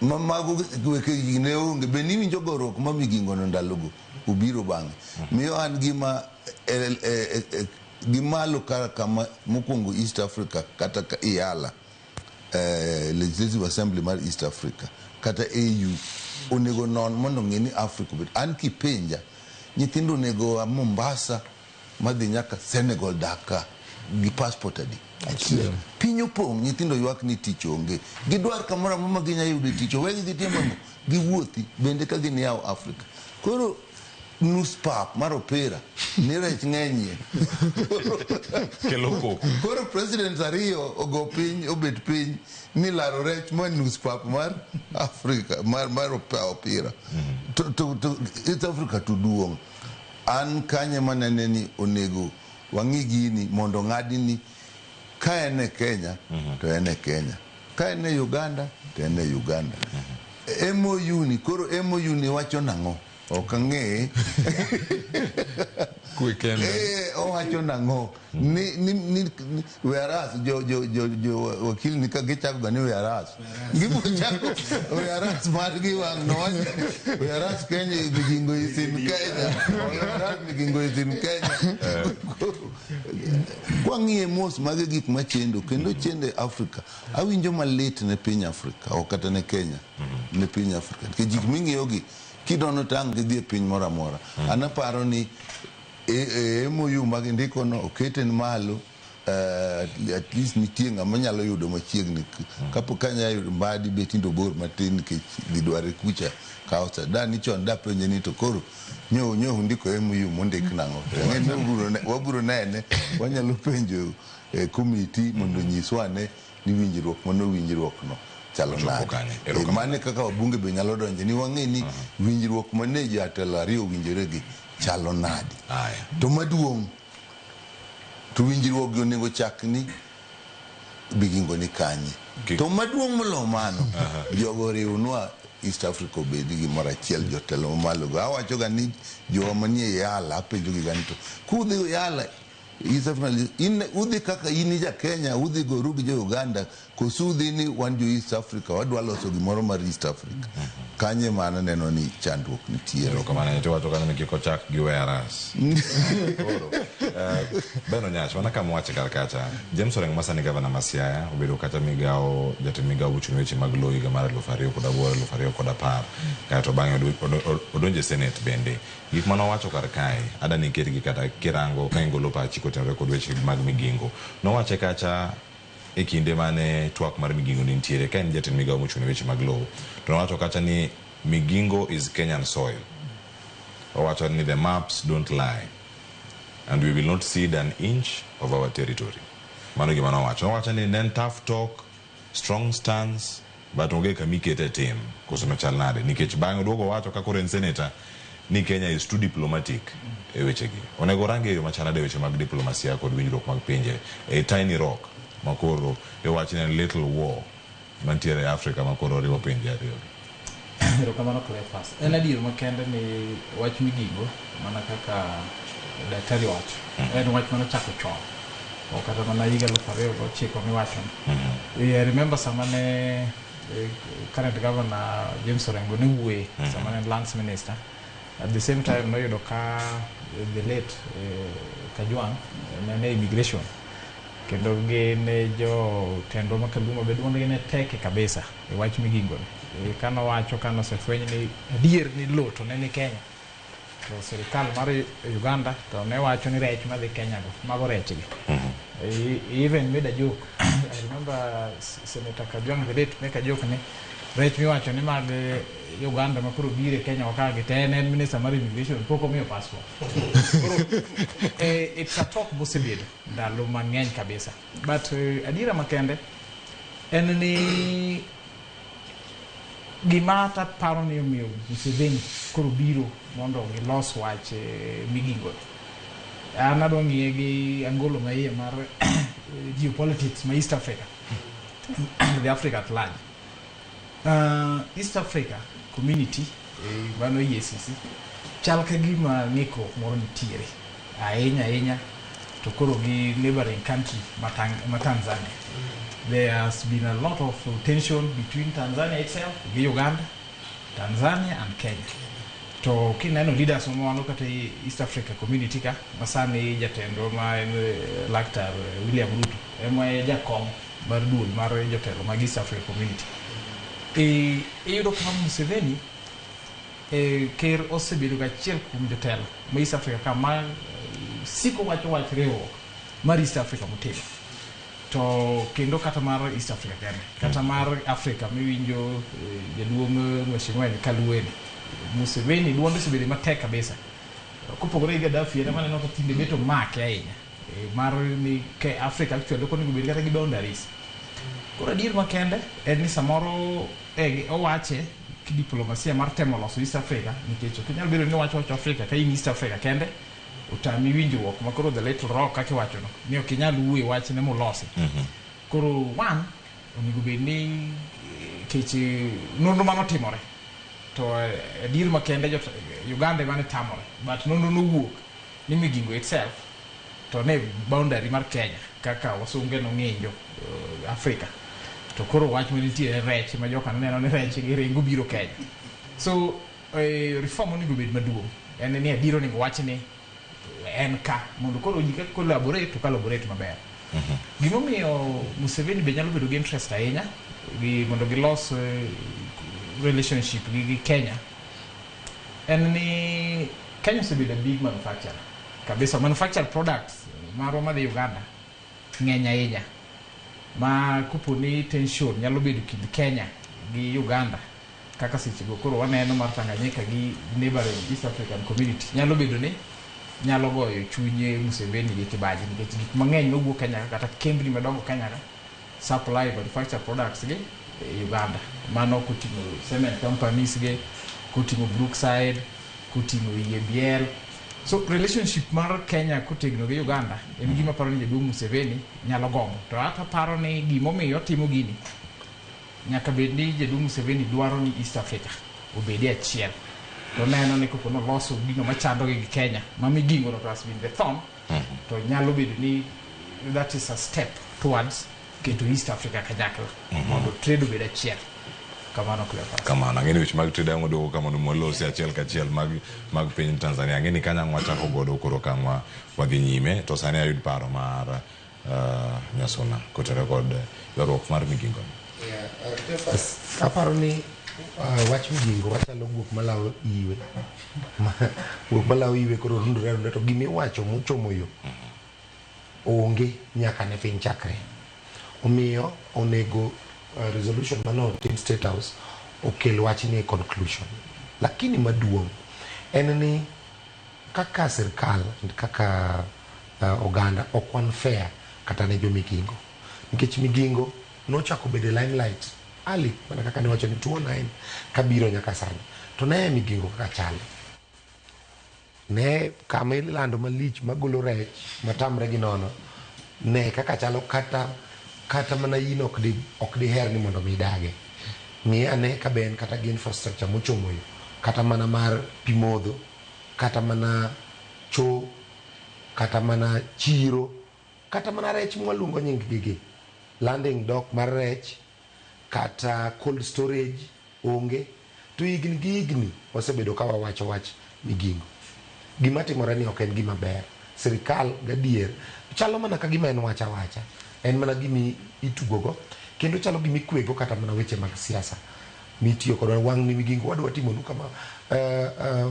mago weke ne onge be ni winjo gorok ma migingo no ndalogo obiro bang'e miyo an gimalo kama mokwongo East Africa kata IALA Legislative Assembly mar East Africa kata AU onego non mondo ng'e ni Africa bet an kipenja nyithindo nego Mombasa madhi nyaka Senegal Dakar gi passport adi achiel piny opong' nyithindo ywak ni tich onge gidwar kamoro amora ginya yudo tich wegi gi timo giwuothi bende ka gin yawo Africa koro nus pap mar opera ni rech ng'enyie koro president ariyo ogo piny obet piny ni laro rech ma nus pap mar Africa mar opera to East Africa to duong' an kanye manene ni onego wang'i gini mondo ng'adi ni ka ene Kenya to ene Kenya ka ene Uganda to ene Uganda MOU ni koro MOU ni wacho nang'o ok ang'e owacho nang'o ni whereas jo wakil ni ka gichako ga ni whereas gibochako whereas margi wang' nowacho whereas Kenya migingo isin Kenya whereas migingo isin Kenya kwang'iye mos mage gik machendo kendo chende Africa awinjo malit ne piny Africa ok kata ne Kenya ne piny Africa nikech gik ming'iyogi kidono tang' gidhi e piny moro amora anaparo ni MOU mag ndiko no oketen malo at least nitie ng'ama nyalo yudo machiegni kapo kanya yudo mbadi betindo bor matin nikech dhi dware kucha kawo sa dani chon da penje ni to koro nyo ndiko MU mondik nang'o waburo nene wanyalo penjo committee mondo nyiswane ni winjruok no chalo nade mane kaka wabunge be nyalo donje ni wang'e ni winjruok mane jatelo ariyo winjore gi chalo nade to maduong' to winjruok go nego chakni bigingo ni kanye to maduong' molo mano jogo riwnwa East Africa obedi gi mara chiel jotelo malo go awacho ga ni jo manie yala penjo gi ganito kudhi yala East Africa in udhi kaka ini ja Kenya udhi go rugi jo Uganda kosudhi ni wan jo East Africa wadwa loso gimoro mar East Africa kanye mana neno ni chandruok nitiere kama ne to kana ne kiko chak gi weras Beno Nyash wana kama wache karakacha James Orengo masani gavana Masiaya obedo kata migao jate migao uchumi weche mag loyi ga mara lufario koda bora lufario koda par kato bange odonje Senate bende gik mano wacho karkai ada ni kergi kata kirango kaingolo pa chiko tenre kod weche mag migingo no wache kacha e kinde mane twak mar migingo ni ntiere ka en jate migao uchumi weche mag lowo to wacho kacha ni migingo is Kenyan soil wacho ni the maps don't lie and we will not cede an inch of our territory. Mano gimana wacho ni nen tough talk, strong stance, but onge kamikete team kusema chalnade. Nikech bango dogo wacho kako ren senator ni Kenya is too diplomatic e wechegi. Onego range yo machalade weche mag diplomasia kod winjruok mag pinje. A tiny rock makoro e wacho ni little war mantiere Africa makoro riwo pinje ariyo. Ero kamano Cleophas. En adier makende ni wach migingo mana kaka daktari wacho en wach mana chako chon okata mana higa 2009 miwacho I remember samane current governor James Orengo ni wuoye samane lands minister at the same time noyudo ka the late Kajwang ne immigration kendo gin jo tendo makalumo bedo ne teke kabisa e wach migingo kana wacho kana sefwenye ni adier ni loto ne Kenya serikal mar Uganda to ne wacho ni rech madhi Kenya go mago rech gi even made a joke I remember Senator Kajwang the late make a joke ni rech mi wacho ni mag Uganda makuro bire Kenya wakagi te en minister mar immigration poko miyo passport it's a talk possible ndalo mang'eny kabisa but adira makende en ni gimata paro ni miyo Museveni koro biro mondo gilos wach migingo anado ng'iye gi angolo maiye mar geopolitics ma East Africa the Africa at large East Africa community bano EACC chal ka gima ng'ikruok moro nitiere ahinya to koro gi neighboring country ma Tanzania. There has been a lot of tension between Tanzania itself, Uganda, Tanzania and Kenya. To kineno leaders mo kata East Africa community ka masani jatendo ma Dr. William Ruto ema jakom mar duol mar jotelo mag East Africa community. Yudo ka Museveni ker osebedo ga chiel kuom jotelo ma East Africa kama siko wach riwo mar East Africa motelo. To kendo kata mar East Africa kende kata mar Africa miwinjo jaduong' Mheshimiwa Kaluweni Museveni duonde sebede matek kabisa kopogore gi Gaddafi ene maneno ka tinde beto make ahinya mar ni ke Africa actually ko nego bed kata gi boundaries koro adier makende en ni samoro owache ki diplomasia mar temo loso East Africa nikech ok nyal bedo ni wacho Africa ka in East Africa kende utami winjruok makoro the little rock kake wacho no ni ok nyal wuoye wach ne molosi koro one onigo bed ni keche nonro mano timore to adier makende Uganda mane tamore but nonro no wuok ni migingo itself to ne boundary mar Kenya kaka wasunge no ng'injo Africa to koro wach manitie rech ma joka neno ni rech gi ringo biro Kenya so reform onigo bed maduong' en ni adiro ni wach ni en ka mondo koro ji ka collaborate maber gimomiyo Museveni be nyalo bedo gi interest ahinya gi mondo gilos relationship gi Kenya en ni Kenya osebedo big manufacturer kabisa manufactured products maroma de Uganda ng'eny ahinya ma kopo ni tension nyalo bedo kind Kenya gi Uganda kaka sechego koro waneno mar Tanganyika gi neighboring East African Community nyalo bedo ni nyalo goyo chunye Museveni gi Kibaki nikech gik mang'eny mawuok Kenya kata kembni madongo Kenya ka supply manufacture products gi Uganda mano koting'o cement companies gi koting'o Brookside koting'o EABL so relationship mar Kenya kotegno gi Uganda en gima paro ni jaduong' Museveni nyalo gombo to hata paro ni gimomiyo timo gini nyaka bed ni jaduong' Museveni dwaro ni East Africa obedi achiel to neno ni kopo noloso gino machando gi Kenya mamigingo to has been the thorn to nyalo bedo ni that is a step towards keto East Africa kanyakla mondo trade obed achiel kamano Cleophas kamano ngeni weche mag trade ngodo kamano molosi achiel kachiel mag piny Tanzania ngeni kanya ngwachako godo koro kangwa wadhi nyime to sani ayud paro mar Nyasona kotere kod yorok mar migingo aparo ni wach migingo wachalo guok malawo iwe guok malawo iwe koro rundore to gimi wacho mochomo yo onge nyaka ne piny chakre omiyo onego resolution mano team state house okel wach ni conclusion lakini maduong en ni kaka serikal kaka Uganda ok unfair kata ne jo migingo nikech migingo nochako bedo limelight ali mana kaka ne wacho ni 2009 kabiro nyaka sani to ne migingo kaka chalo ne kama ilando malich magolo rech matamre gi nono ne kaka chalo kata mana yin ok di her ni mondo mi dage mi ane ka ben kata gi infrastructure mochomo yo kata mana mar pimodho kata mana cho kata mana chiro kata mana rech mwalungo nying gigi landing dock mar rech kata cold storage onge to igni osebedo ka wawacho wach migingo gima timore ni ok en gima ber sirikal gadier chalo mana ka gima en wacha en mana gimi itugogo kendo chalo gimi kwego kata mana weche mag siasa mitiyo kod wang' ni migingo wadwa timo nu kama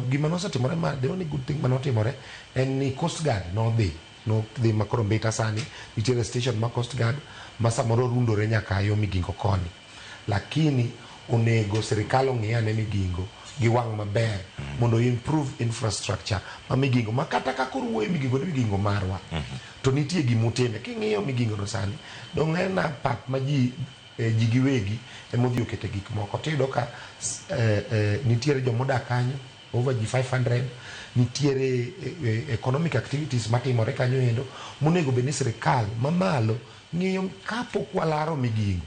gima nosetimore ma the only good thing manotimore en ni Coast Guard nodhi makoro mbita sani nitiere station ma Coast Guard ma samoro rundore nyaka yo migingo koni lakini onego serikal ong'iyane migingo gi wang' maber mondo improve infrastructure ma migingo ma kata ka koro migingo ni migingo marwa to nitie gimutime king'iyo migingo no sani dong en pap ma ji giwegi emodhi okete gik moko tiyudo ka nitiere jomodak kanyo over ji 500 nitiere economic activities matimore kanyo endo monego bed ni sirikal mamalo ng'iyo kapok walaro migingo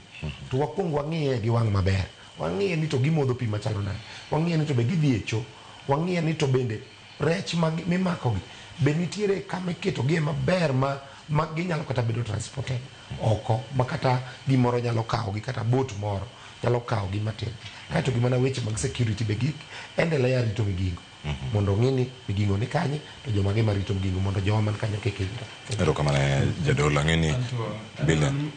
to wakwong wang'iye gi wang' maber wang'iye ni to gimodho pi machalo nade wang'iye ni to be gidhi e cho wang'iye ni to bende rech mimakogi be nitiere kama iketogie maber ma ginyalo kata bedo transported oko ma kata gimoro nyalo kawogi kata boat moro nyalo kawogi matin kaeto gimana weche mag security be gik endelea rito migingo mondo ng'ini migingo ni kanye to joma gima rito migingo mondo joma man kanyo kekindra ero kamane jadola ng'ini bilen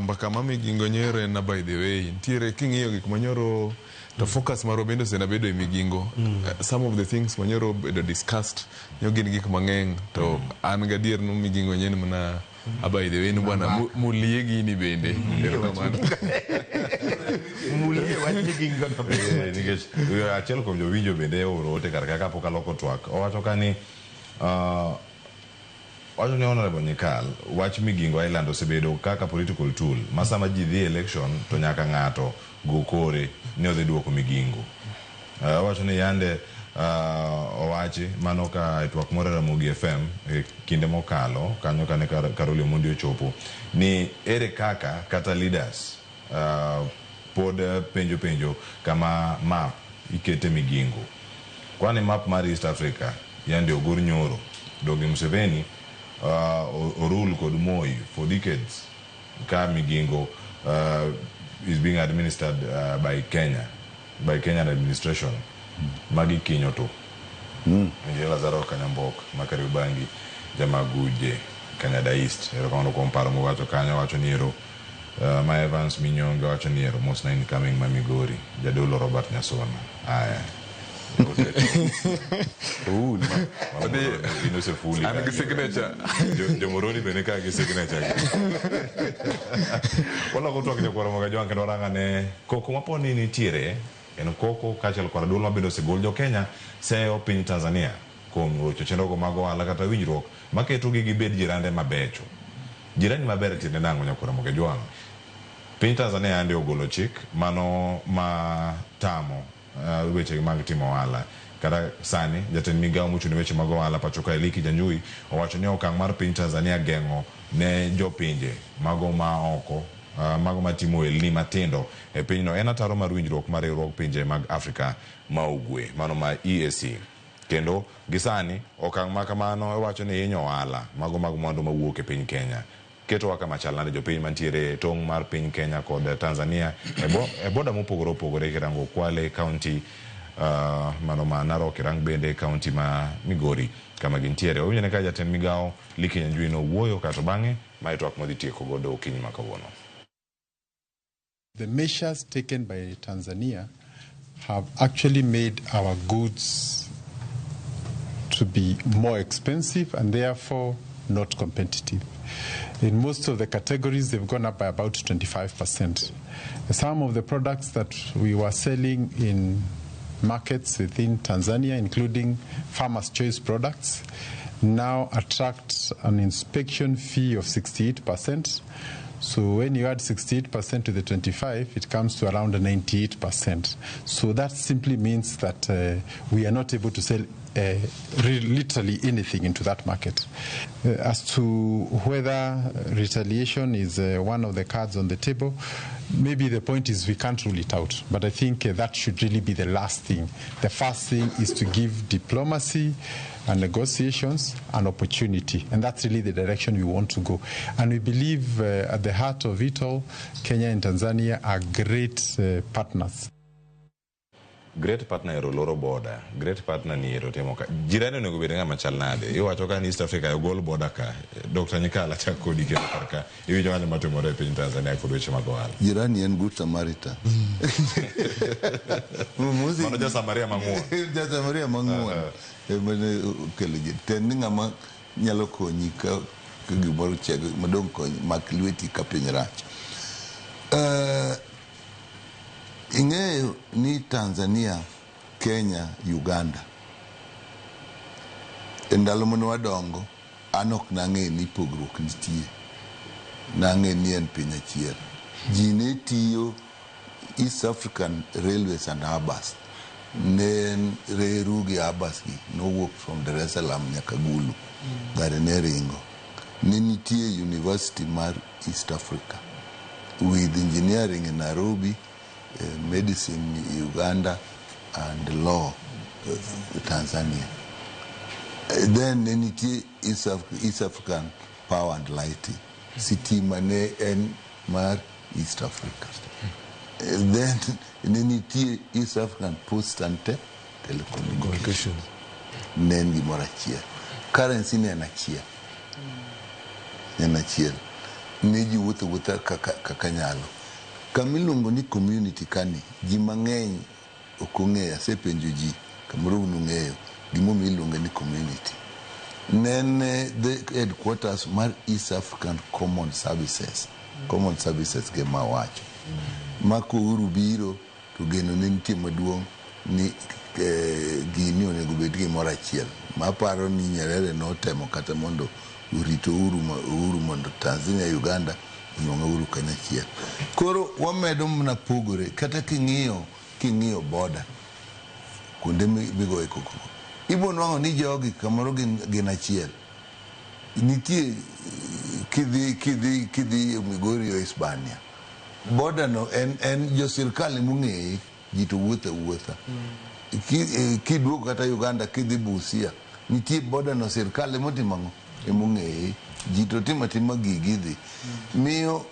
mbaka ma migingo nyere na by the way ntiere king'iyo gik manyoro to focus maro bendo sena bedo e migingo some of the things manyoro bedo discussed nyo gin gik mang'eny to an gadier no migingo nyen mana by the way ni bwana mulie gini bende ero kamano mulie wach migingo no nikech achiel kuom jowinjo bende oro ote kar kaka pok aloko twak owacho ka ni wacho ni honorable Nyikal wach migingo island osebedo kaka political tool ma sama ji dhi election to nyaka ng'ato go kore ne odhi duoko migingo wacho ni yande owachi mano ka twak moro Ramogi FM kinde mokalo kanyo kane Karoli Omondi ochopo ni ere kaka kata leaders pod penjo kama map ikete migingo kwani map mar East Africa yande ogor nyoro dogi Museveni orule kod Moi for decades ka migingo is being administered by Kenyan administration magi kinyo to Lazaro Kanyambok Makaribangi Jamaguje Canada East ero kono komparo mo wacho kanyo wacho niero ma Evans Minyonga wacho niero most na incoming ma Migori jadolo Robert Nyasona aya Inusefuli. Ana signature. Jomoroni beneka gi signature. Wala ko twak jokoro moga jwanke doranga ne koko maponi ni tiere en koko kachel kora dul mabedo sigol jo Kenya seyo piny Tanzania kuom rocho chenro go mago ala kata winjruok maketo gi bed jirande mabecho. Jirani maber tiende nango nyakora moga jwang. Piny Tanzania ande ogolo chik mano ma tamo weche mag timo ohala. Kata sani jatend migawo mochung' weche mag ohala pachoka Eliki Janjui owacho ni okang' mar piny Tanzania geng'o ne jopinje mago ma oko mago matimo elni matindo e pinyno en ataro mar winjruok mar riwruog pinje mag Afrika ma ugwe mano ma EAC. Kendo gisani okang' ma kamano owacho ni hinyo ohala mago mag mwandu mawuok e piny Kenya. Keto waka machal nade jopiny mantiere tong' mar piny Kenya kod Tanzania e boda mopogore opogore kirango Kwale County mano ma Narok rang bende county ma Migori kama gintiere. Owinjore ka jatend migawo Eliki Janjui no wuoyo kato bang'e ma twak modhi tieko godo okinyi ma kawuono. The measures taken by Tanzania have actually made our goods to be more expensive and therefore not competitive. In most of the categories, they've gone up by about 25%. Some of the products that we were selling in markets within Tanzania, including farmers' choice products, now attract an inspection fee of 68%. So when you add 68% to the 25%, it comes to around 98%. So that simply means that we are not able to sell literally anything into that market. As to whether retaliation is one of the cards on the table, maybe the point is we can't rule it out. But I think that should really be the last thing. The first thing is to give diplomacy and negotiations an opportunity. And that's really the direction we want to go. And we believe at the heart of it all, Kenya and Tanzania are great partners. Great partner ero loro border. Great partner ni ero temo ka. Jirani nego bede nga machal nade. Yo wachoka ni East Africa yo gol border ka. Dr. Nyikala chako di kero karka. Yo jwanya matumore pe Tanzania kudoche magohala. Jirani en good Samaritan. Mano ja Samaria manguon. Ja Samaria manguon. Mane kele tendi ngama nyalo konyi ka gimoro chego madong konyi maklweti ka piny rach. Ing'eyo ni Tanzania, Kenya, Uganda e ndalo mane wadongo an ok nang'e ni pogruok nitie, nang'e ni en piny achiel. Ji ne tiyo East African Railways and Harbors, ne reru gi Harbors gi nowuok from Dar es Salaam nyaka Gulu, gari ne ringo. Ne nitie University mar East Africa with engineering in Nairobi, medicine Uganda, and law Tanzania. Then nitie East African Power and Lighting, sitima ne en mar East Africa. Then nitie East African Post and Telecommunications, nen gimoro achiel. Currency ne en achiel, ne ji wuotho kaka nyalo. Kamiluongo ni community kani, ji mang'eny ok ong'eyo, asepenjo ji kamoro unung'eyo gimomiyo iluongo ni community. Nene the headquarters mar East African Common Services ge mawacho. Mako uru biro to geno ne nitie maduong' ni gini onego bed gimoro achiel. Maparo ni Nyerere notemo kata mondo urito uru mondo Tanzania, Uganda nyonga uru kanyachiel. Koro wamedo mna pogore kata king'iyo border kuonde migoe koko. Ibo nwang'o ni jogi kamoro gin achiel. Nitie kidhi Migori o Hispania. Border no en jo sirkal mung'eye ji to wuotha. Kiduogo kata Uganda kidhi Busia, nitie border no sirkal motimo mung'eye ji to tima gigidhi. Miyo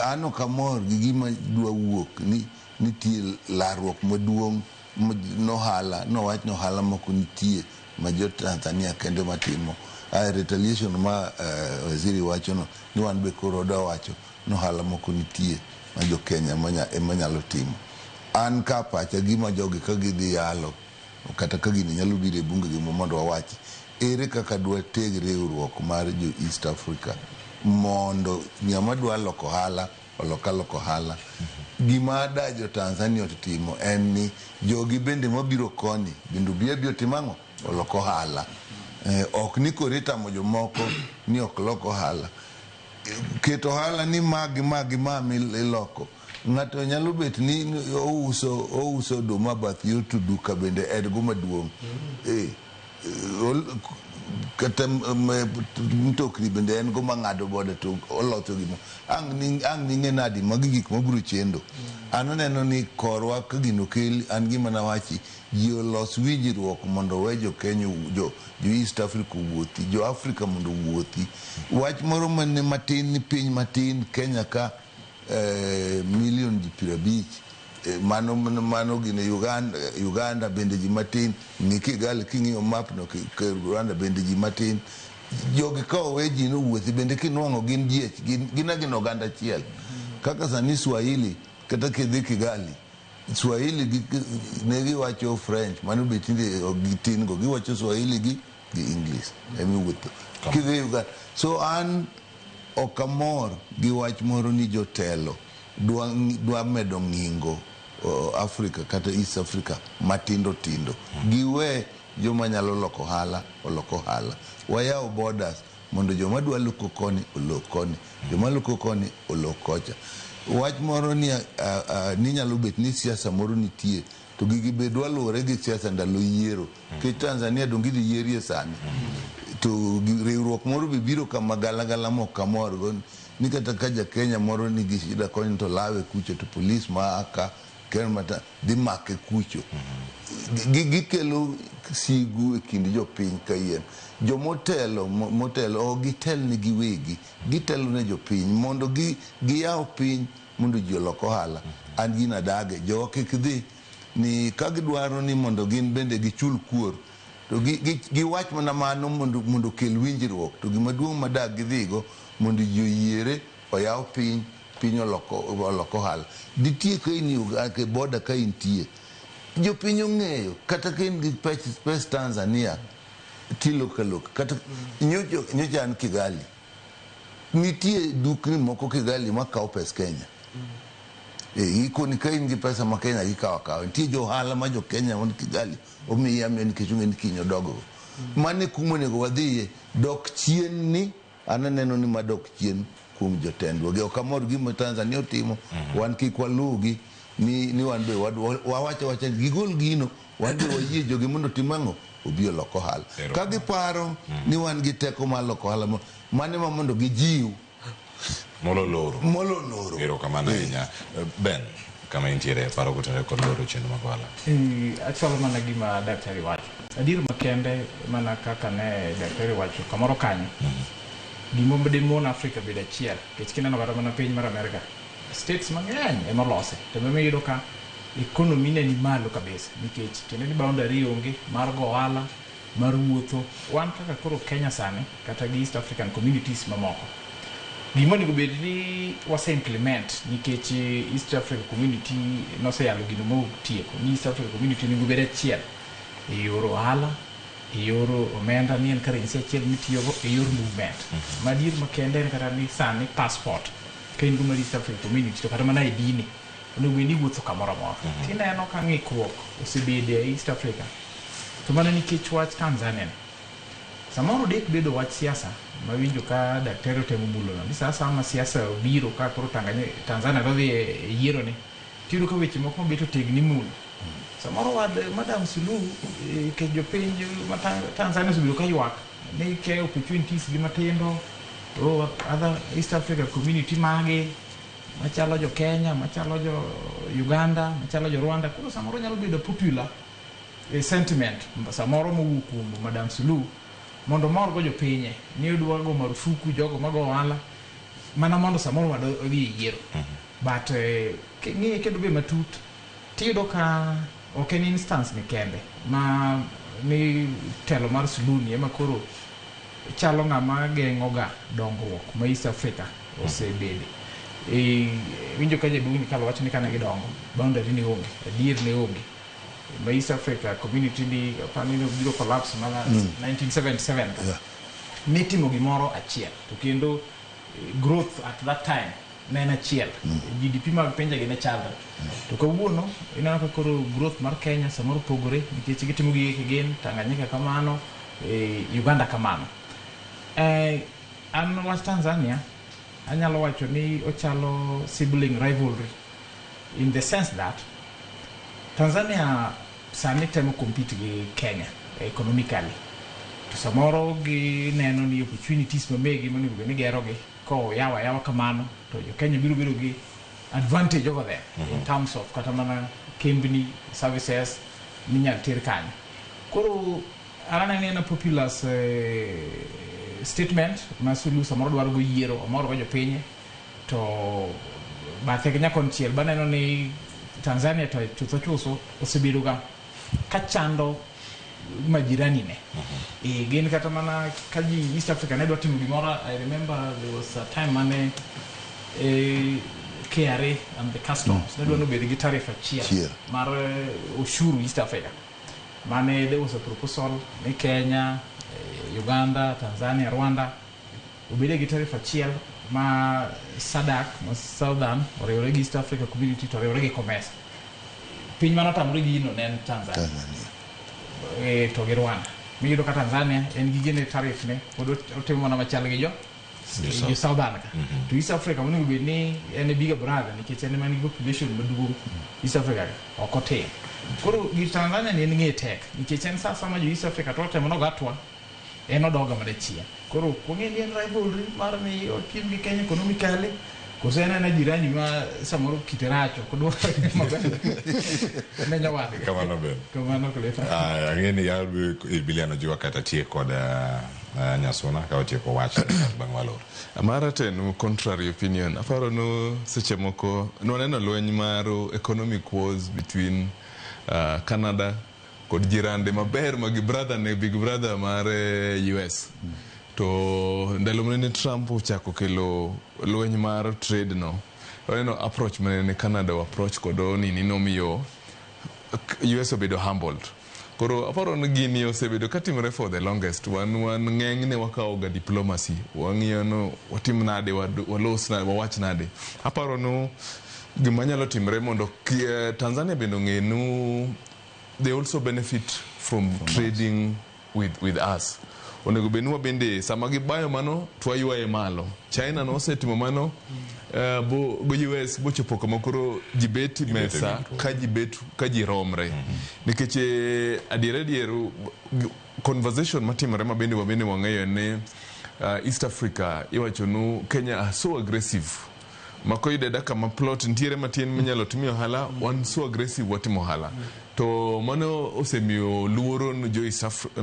ano kamor gi gima dwa wuok ni nitie larruok maduong' nowach nohala moko nitie ma jo Tanzania kendo matimo. Retaliation ma waziri wacho no ni wan be koro da wacho nohala moko nitie ma jo Kenya emanyalo timo. An ka pacha gima jogi ka gidhi yalo kata ka gini nyalo biro e bunge gi mondo wawachi ere kaka dwa teg riwruok mar jo East Africa mondo ng'ama dwa loko ohala oloko ohala. Gima da jo Tanzania otimo en ni jogi bende mabiro koni bende biro timang'o oloko ohala. Ok ni korita mo jomoko ni ok loko ohala. Keto ohala ni magi miloko. Ng'ato nyalo bet ni ouso duma bath yo to duka bende edgo maduong'. Kata mtokni bende en go mang'ado bode to oloso gimo. Ang ni ng'enadi magi gik mabiro chendo. An aneno ni korwa ka gino kel an gima nawachi ji olos winjruok mondo we jo Kenya jo East Africa wuothi, jo Africa mondo wuothi. Wach moro mane matin ni piny matin Kenya ka milion ji 50 mano gine Uganda bende ji matin ni Kigali king'iyo map no Rwanda bende ji matin. Jogi ka owe ji no wuothi bende kinwang'o gin ji gin oganda achiel kaka sani Swahili kata kidhi Kigali Swahili ne giwacho French mano be tinde gitin go giwacho Swahili gi English emi wuotho kidhi Uganda. So an okamor gi wach moro ni jotelo dwa medo ng'ingo Africa kata East Africa matindo giwe joma nyalo loko ohala oloko ohala. Wayaw borders mondo joma dwa loko koni olok koni, joma loko koni olok kocha. Wach moro ni nyalo bet ni siasa moro nitie to gigi be dwa luwore gi siasa ndalo yiero ke Tanzania dongi dhi yierie sani to riwruok moro biro kama galagala mo kamor go ni kata ka ja Kenya moro ni gi shida koni to lawe kucho to police maka kermata di make kucho gikelo sigu e kind jo piny kayen. Jo motelo gitel ni giwegi gitelo ne jo piny mondo giyaw piny mondo ji olok ohala. An gina dage jo kik dhi ni ka gidwaro ni mondo gin bende gichul kuor to giwach mana mano mondo kel winjruok to gima duong' madag gidhigo mondo ji oyiere oyaw piny oloko ohala. Ditie ka in Uganda ke boda ka intie jo piny ong'eyo kata ka in gi pes Tanzania tilokaloka kata nyocha an Kigali nitie dukni moko Kigali makawo pes Kenya. Ikoni ka in gi pesa ma Kenya gikawo nitie jo ohala ma jo Kenya man Kigali omiya nikech ong'e ni kiny odogo mane kuma onego wadhiye dok chien ni ananeno ni madok chien kuom jotendwa gi okamor gima Tanzania otimo wan kik walugi ni wan be wawacho gigol gino wan be wayie jogi mondo timang'o obi oloko ohala ka giparo ni wan gi teko mar loko ohala mane ma mondo gijiw molo loro erokamano ahinya. Ben kama intiere paro kutenre kod loro chenro mag ohala achwalo mana gima daktari wacho adier makende mana kaka ne daktari wacho kamoro kanyo gimombe mon Afrika bedo achiel kech kineno kata mana piny mar Amerika states mang'eny ema olose to meme yudo ka ekonomi ne ni malo kabisa nikech tiende ni boundary onge mar go ohala mar wuotho. Wan kaka koro Kenya sani kata gi East African communities mamoko gima onego bed ni wase implement nikech East African community noseyalo gino motieko ni East African community onego bed achiel e yor ohala e yor omenda ni en currency achiel mitiyogo e yor movement madier makende en kata ni sani passport ka in go mar East African community to kata mana e dini onego bed ni wuotho kamoro amora tineno ka ng'ikruok osebede e East Africa to mana nikech wach Tanzania samoro dek bedo wach siasa mawinjo ka daktari otemo mulono ni sasa ama siasa obiro ka koro Tanzania dodhi e yiero ni tiyudo ka weche moko beto tegni mul samoro wad Madam Suluhu ke jopiny Tanzania osebiro ka ywak ni ke opportunities gi matindo other East Africa community mage machalo jo Kenya machalo jo Uganda machalo jo Rwanda koro samoro nyalo bedo popular sentiment samoro mowuok kuom Madam Suluhu mondo mor go jopinye ni udwa go marufuku jogo mago ohala mana mondo samoro odhi yiero but ng'e kendo be matut tiyudo ka ok en instance ni kende ma ni telo mar Suluhu ni ema koro chalo ng'ama geng'oga dongruok ma East Africa osebede winjo ka jaduong' ni kalo wacho ni kane gidongo boundary ni onge adier ni onge ma East Africa community ni panino biro collapse mana 1977 nitimo gimoro achiel to kendo growth at that time ne en achiel GDP mag pinje gi ne chalre to kawuono ineno ka koro growth mar Kenya samoro pogore nikech gitimo gige gin Tanganyika kamano Uganda kamano an was Tanzania anyalo wacho ni ochalo sibling rivalry in the sense that Tanzania sani temo compete gi Kenya economically to samoro gi neno ni opportunities mamegi mani ni gero gi ko yawa kamano to Kenya biro gi advantage over there in terms of kata mana kembni services minyal tir kanyo koro arana ni na popular statement masulu samoro dwaro go yiero amoro go jopinye to bathe Kenya konchiel baneno ni Tanzania to chutho osebedo ga kachando majirani ne gin kata mana kaji East Africa ne dwa timo gimoro. I remember there was a time mane KRA and the customs ne dwa no bedi gi tariff achiel mar ushuru East Africa mane there was a proposal ni Kenya, Uganda, Tanzania, Rwanda obede gi tariff achiel ma SADC ma Southern oriwore gi East Africa community to oriwore gi commerce piny mano tamre gi no ne Tanzania to gi Rwanda miyudo ka Tanzania en gi gene tariff ne pod otimo mana machal gi jo Southern ka to East Africa monego bed ni en bigger brother nikech en man gi population maduong' East Africa okotin koro gi Tanzania ne ng'e tek nikech en sasa ma jo East Africa to temo no gatwa en odoga madachia koro kung'e ni en rivalry mar ni otim gi Kenya economically kose na jirani ma samoro kiteracho kodwa maber ne nyawadi kamano ben kamano kuleta ngeni ya biliano jua kata tie kod nyasona ka tie ko wach bang walor amara ten contrary opinion aparo no seche moko no neno lweny maro economic wars between Canada kod jirande maber magi brother ne big brother mar US to ndalo mane Trump ochako kelo lweny mar trade no approach mane Canada approach kodo nini nomiyo US obedo humbled koro aparo ni gini osebedo katimore for the longest wan ng'eng'ne wakawo ga diplomacy wang'iyo no watim nade walos nade wawach nade aparo no gima nyalo timre mondo Tanzania bendo ng'enu they also benefit from trading with us onego benwa bende sama gibayo mano twaywaye malo China no setimo mano bo US bo chopo kama koro jibeti mesa ka jiromre nikech adiera conversation matimore mabende wabende wang'eyo ne East Africa iwacho no Kenya are so aggressive makoyude daka ma plot ntiere matin minyalo timio hala one so aggressive watimo hala to mano osemiyo luoro no jo East Africa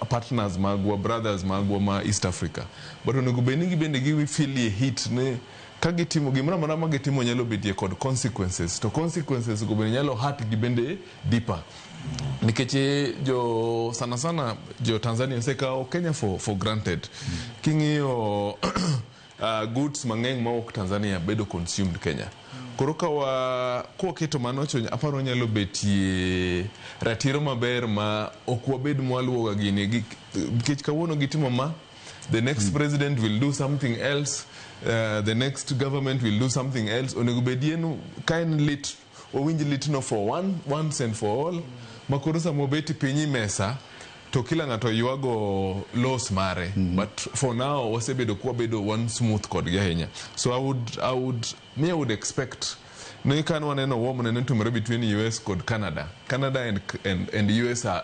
partners magwa brothers magwa ma East Africa but onego benigi bende gi feel a hit ne kagitimo gimra mara magitimo nyalo bedie kod consequences to consequences go bende nyalo hurt gi bende deeper nikech jo sana jo Tanzania sekao Kenya for granted king'iyo goods mang'eny maok Tanzania bedo consumed Kenya koro kwa keto manocho aparo nyalo betie ratiro maber ma ok wabed mwaluoga gini nikech kawuono gitimo ma the next president will do something else the next government will do something else onego bedienu kind lit owinj lit no for once and for all makoro samo beti pinyi mesa to kila ng'ato yuago loss mare but for now wasebedo kwa bedo one smooth kod gahenya so I would expect no kan waneno war mane tumre between US kod Canada and US are,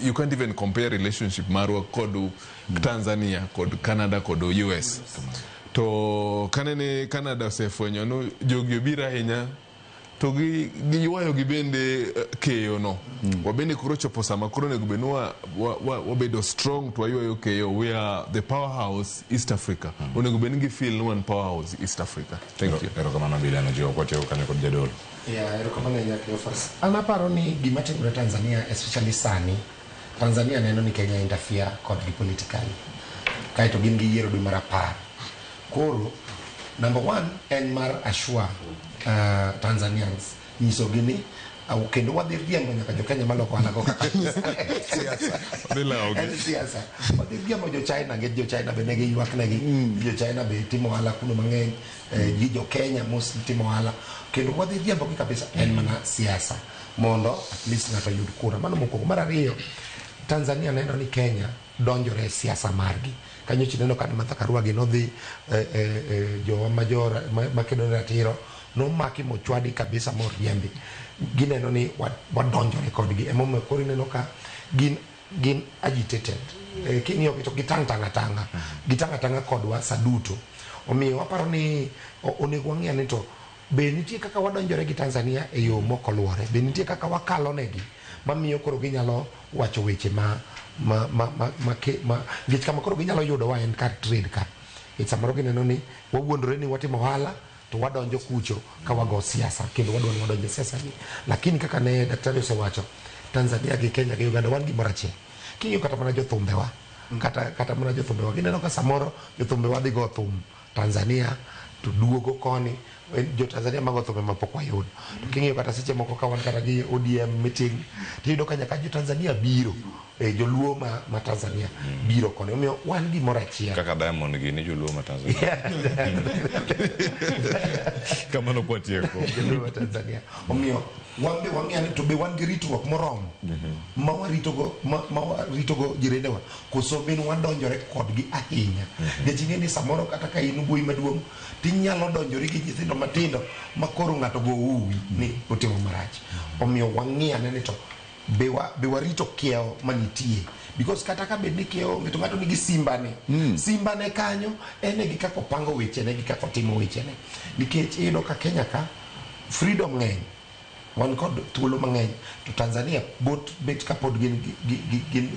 you can't even compare relationship marwa kod Tanzania kod Canada kod US to kanene Canada osefwenyo no jogi bira henya to giwayo gibende keyo no wabende kuro chopo sama kuro nego benua wabedo strong to ayo keyo we are the powerhouse East Africa onego bengi feel no one powerhouse East Africa thank you ero kama nabili anajua kwa teo kane kod jadolo ero kama nanya kwa first anaparo ni gimati kwa Tanzania especially sani Tanzania neno ni Kenya interfere kod politically kaito gingi yero du marapar koro number 1 en mar ashwa Tanzanians nisogini au kendo wadhi riembo nyaka jo Kenya maloko ohala go kaka siasa en siasa wadhi riembo jo China gi jo China bende gi ywak negi jo China be timo ohala kuno mang'eny gi jo Kenya mos timo ohala kendo wadhi riembo gi kabisa en mana siasa mondo at least ng'ato yud kura mano mokwongo. Mar ariyo, Tanzania neno ni Kenya donjore siasa margi kanyo chineno kan Martha Karua gi nodhi jo major makedo ratiro no maki mochwadi kabisa moriembi gineno ni wadonjore kodgi emomo kori neno ka gin agitated kinyo to gitanga kodwa saduto omiyo waparo ni onego wang'e ni to be nitie kaka wadonjore gi Tanzania e yo mokoluore be nitie kaka wakalo negi mamiyo koro ginyalo wacho weche ngech kama koro ginyalo yudo wa en kar trade ka samoro gineno ni wawuondore ni watimo ohala to wadonjo kucho ka wago siasa kendo wadonjo siasa ni lakini kaka ne daktari osewacho Tanzania gi Kenya gi Uganda wan gimoro achiel kinyo kata mana jothumbewa kata mana jothumbewa gineno ka samoro jothumbewa dhi go thum Tanzania to duogo koni jo Tanzania mago thumbe mapok wayudo to kinyo kata seche moko ka wan kata gi ODM meeting tido ka nyaka jo Tanzania biro joluo ma Tanzania biro koni omiyo wan gimoro achiel kaka Diamond gi ni joluo ma Tanzania kamano kwatieko joluo ma Tanzania omiyo wang'e to be wan gi ritruok moromo ma waritogo jirendewa koso bin wadonjore kodgi ahinya nikech ing'e ni samoro kata ka in wuoyi maduong' tinyalo donjore gi nyithindo matindo ma koro ng'ato go uwi ni otimo marach omiyo wang'e ane ni to be warito kiewo manitie because kata ka bed ni kiewo ng'ato nigi simbane kanyo ene gi kako pango wechene gi kako timo wechene nikech iyudo ka Kenya ka freedom ng'eny wan kod thuolo mang'eny to Tanzania bet kapod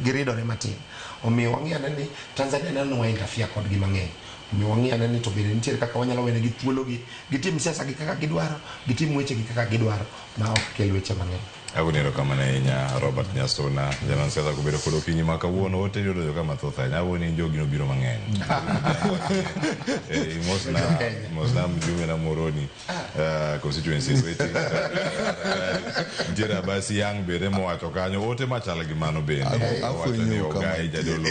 giridore matin omiyo wang'e ni Tanzania neno wa interfere kodgi mang'eny omiyo wang'e ni to bende nitiere kaka wanyalo wene gi thuologi gitim siasa gi kaka gidwaro gitim weche gi kaka gidwaro ma ok kel weche mang'eny. Agunero kamana inya Robert Nyasona jaman siasa kubedo kod okinyi ma kawuono ote yudo joka mathoth ahinya awoni jogi no biro mang'eny mosna mjumbe na Moroni constituencies weti ntiere basi yang bere mowacho kanyo ote machal gi mano bende wacho ni ogai jadolo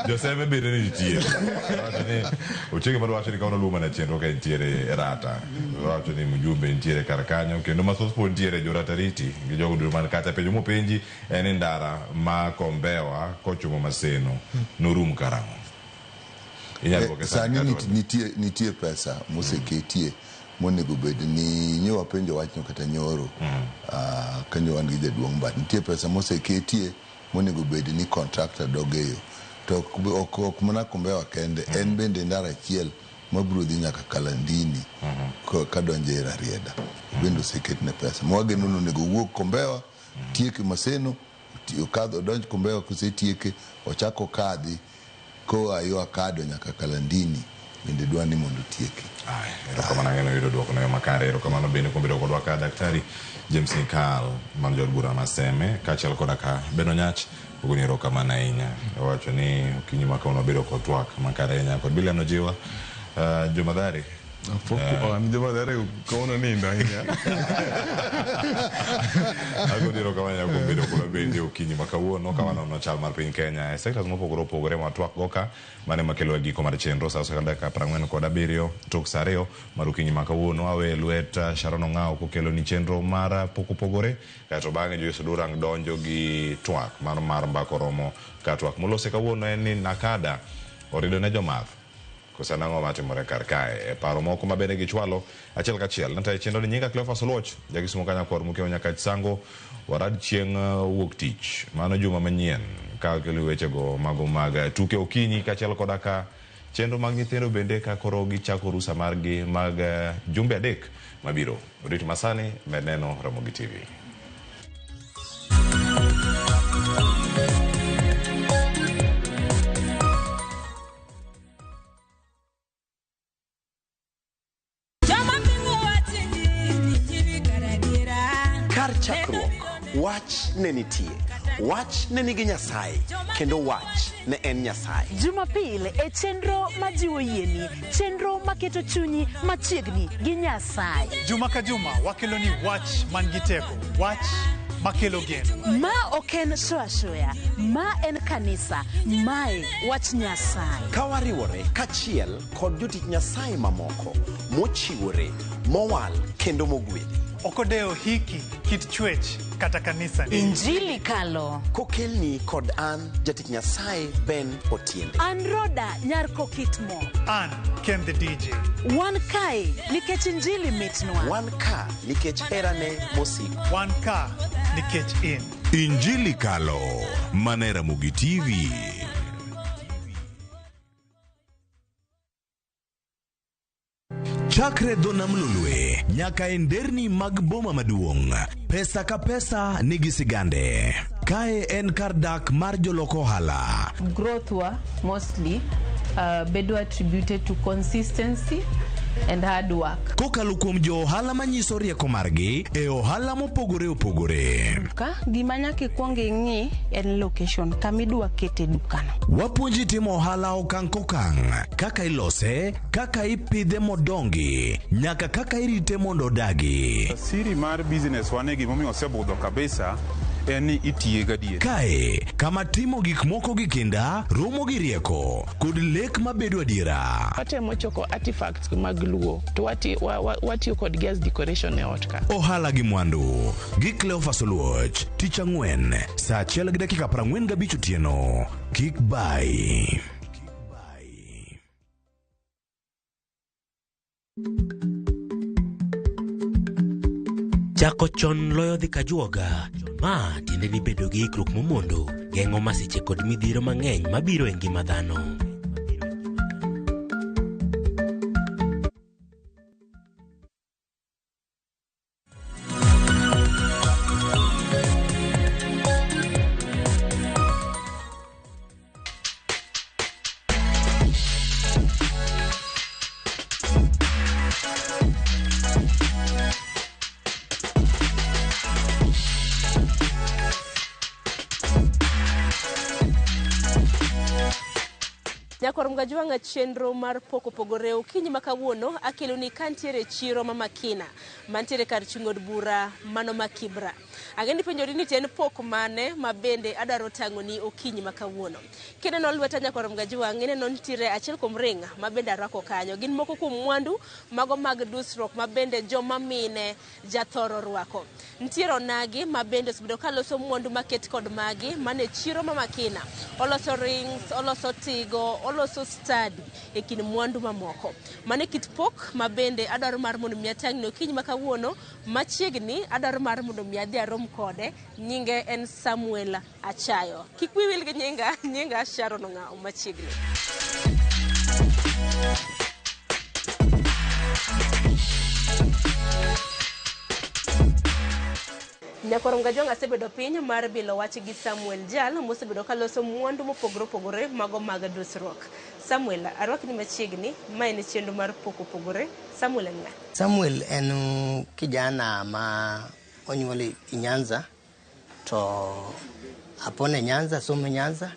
Joseme bere ni nitie wacho ni ochege mar wacho ni kauna luma na chenro ka ntiere rata wacho ni mjumbe ntiere kar kanyo kendo mathoth po ntiere joratariti gi jogo duto man kata penjo mopenji en ndara ma Kombewa kochomo Maseno norum karang'o sani nitie pesa moseketie monego bed ni nyowa penjo wachno kata nyoro kanyo wan gi jaduong' but nitie pesa moseketie monego bed ni contractor dogeyo to ok mana Kombewa kende en bende ndara achiel mabro dhi nyaka Kalandini kadonje Rarieda bendo seketne pesa mwageno nego wuok Kombewa tieke Maseno kadho donj Kombewa kusetieke ochako kadhi ko ayo kado nyaka Kalandini bende dwani mondo tieke kamano ng'eno yudo duoko no makare kamano bende kombedo kodwa ka daktari James Nikal man jod bura Maseme kachiel koda ka Beno Nyach uguniro kamano ahinya wacho ni okinyi ma kauno bedo kod twak makare ahinya kod Biliano Jiwa Jomadhari Jomadhari kauno nindo ahinya aguniro kamano kombedo kod bende okinyi ma kawuono kamano no chal mar piny Kenya sectors mopogore opogore ma twak goka mane makelo giko mar chenro sa dakika 47 tok saa 2 mar okinyi ma kawuono awe lwet Sharon Ong'ao kokelo ni chenro mar pogore kato bang'e Joyce Durang donjo gi twak mar mbako romo ka twak molose kawuono en ni Nakada orido ne jomath kosanang'o matimore kar kae paro moko mabende gichwalo achiel kachiel nata chenro ni nyinga Cleophas Oloch jagisumo kanya kor mukeo nyaka sango warad chieng' wuok tich mano juma manyien ka kelo weche go mago mag tuke okinyi kachiel koda ka chenro mag nyithindo bende ka koro gichako rusa margi mag jumbe adek mabiro rit masani meneno Ramogi TV. Kar chakruok wach ne nitie Wach ne nigi Nyasaye, kendo wach ne en Nyasaye. Jumapil e chenro majiwo yieni, chenro maketo chunyi machiegni gi Nyasaye. Juma ka juma wakeloni wach man gi teko, wach makelo geno. Ma oken shoya, ma en kanisa, mae wach Nyasaye. Kawariwore kachiel kod jotich Nyasaye mamoko mochiwore, mowal kendo mogwedhi. Okodeo hiki kit chwech kata kanisa ni. Injili kalo. Kokelni kod an jatich Nyasaye Ben Otiende. An Roda nyar Kokitmo. An Ken the DJ. Wan kae nikech injili mitnwa. Wan ka nikech herane mosiko. Wan ka nikech in. Injili kalo manera Mugi TV. Chakre dho nam lulwe nyaka e nderni mag boma maduong', pesa ka pesa nigi sigande. Kae en kar dak mar jolok ohala. Growth wa mostly bedo attributed to consistency and hard work. Kokalo kuom jo ohala manyiso rieko margi e ohala mopogore opogore. Ka gima nyaka ikwong ing'i en location kamidwa kete dukano. Wapuonji timo ohala okang' kokang', kaka ilose, kaka ipidhe modongi, nyaka kaka irite mondo odagi. Siri mar business wane gimomiyo osebudho kabisa en ni itiye gadier. Kae kama timo gik moko gi kinda romo gi rieko kod lek mabedo adiera. Watemo choko artifacts mag luo to watiyo kod gas decoration e ot ka. Ohala gi mwandu gi Cleophas Oluoch, tich ang'wen saa 1:45 otieno. Kik bai. Chako chon loyo dhi kajuoga, ma tiende ni bedo gi ikruok momondo, geng'o masiche kod midhiro mang'eny mabiro e ngima dhano. Nyakorom gajuanga chenro mar poko pogore okinyi makawuono akelo ni kantiere chiro mamakina mantiere kar chungod bura mano makibra. Agendi penjori ni ten pok mane mabende adaro tango ni okinyi makawuono. Kene no lweta Nyakorom gajuang ine non tire achiel kuom ringa mabende arako kanyo. Gin moko kuom mwandu mago mag dusruok mabende joma mine jathoro rwako. Ntiero nagi mabende subido kaloso mwandu maket kod magi mane chiro mamakina. Oloso rings, oloso tigo, oloso study e kin mwandu mamoko. Mane kit pok mabende adaro mar mondo miatang no kinyi makawuono machiegni adaro mar mondo miadhi arom kode. Nyinge en Samuel Achayo. Kikwi wil gi nyinga Sharon Ng'ao machiegni. Nyakorom gajuang asebedo piny mar bilo wach gi Samuel Jal mosebedo kaloso mwandu mopogore opogore mago mag dusruok. Samuel, arwakni machiegni, ma en chenro mar poko pogore. Samuel en ng'a? Samuel en kijana ma onyuole i Nyanza, to apone Nyanza, somo Nyanza,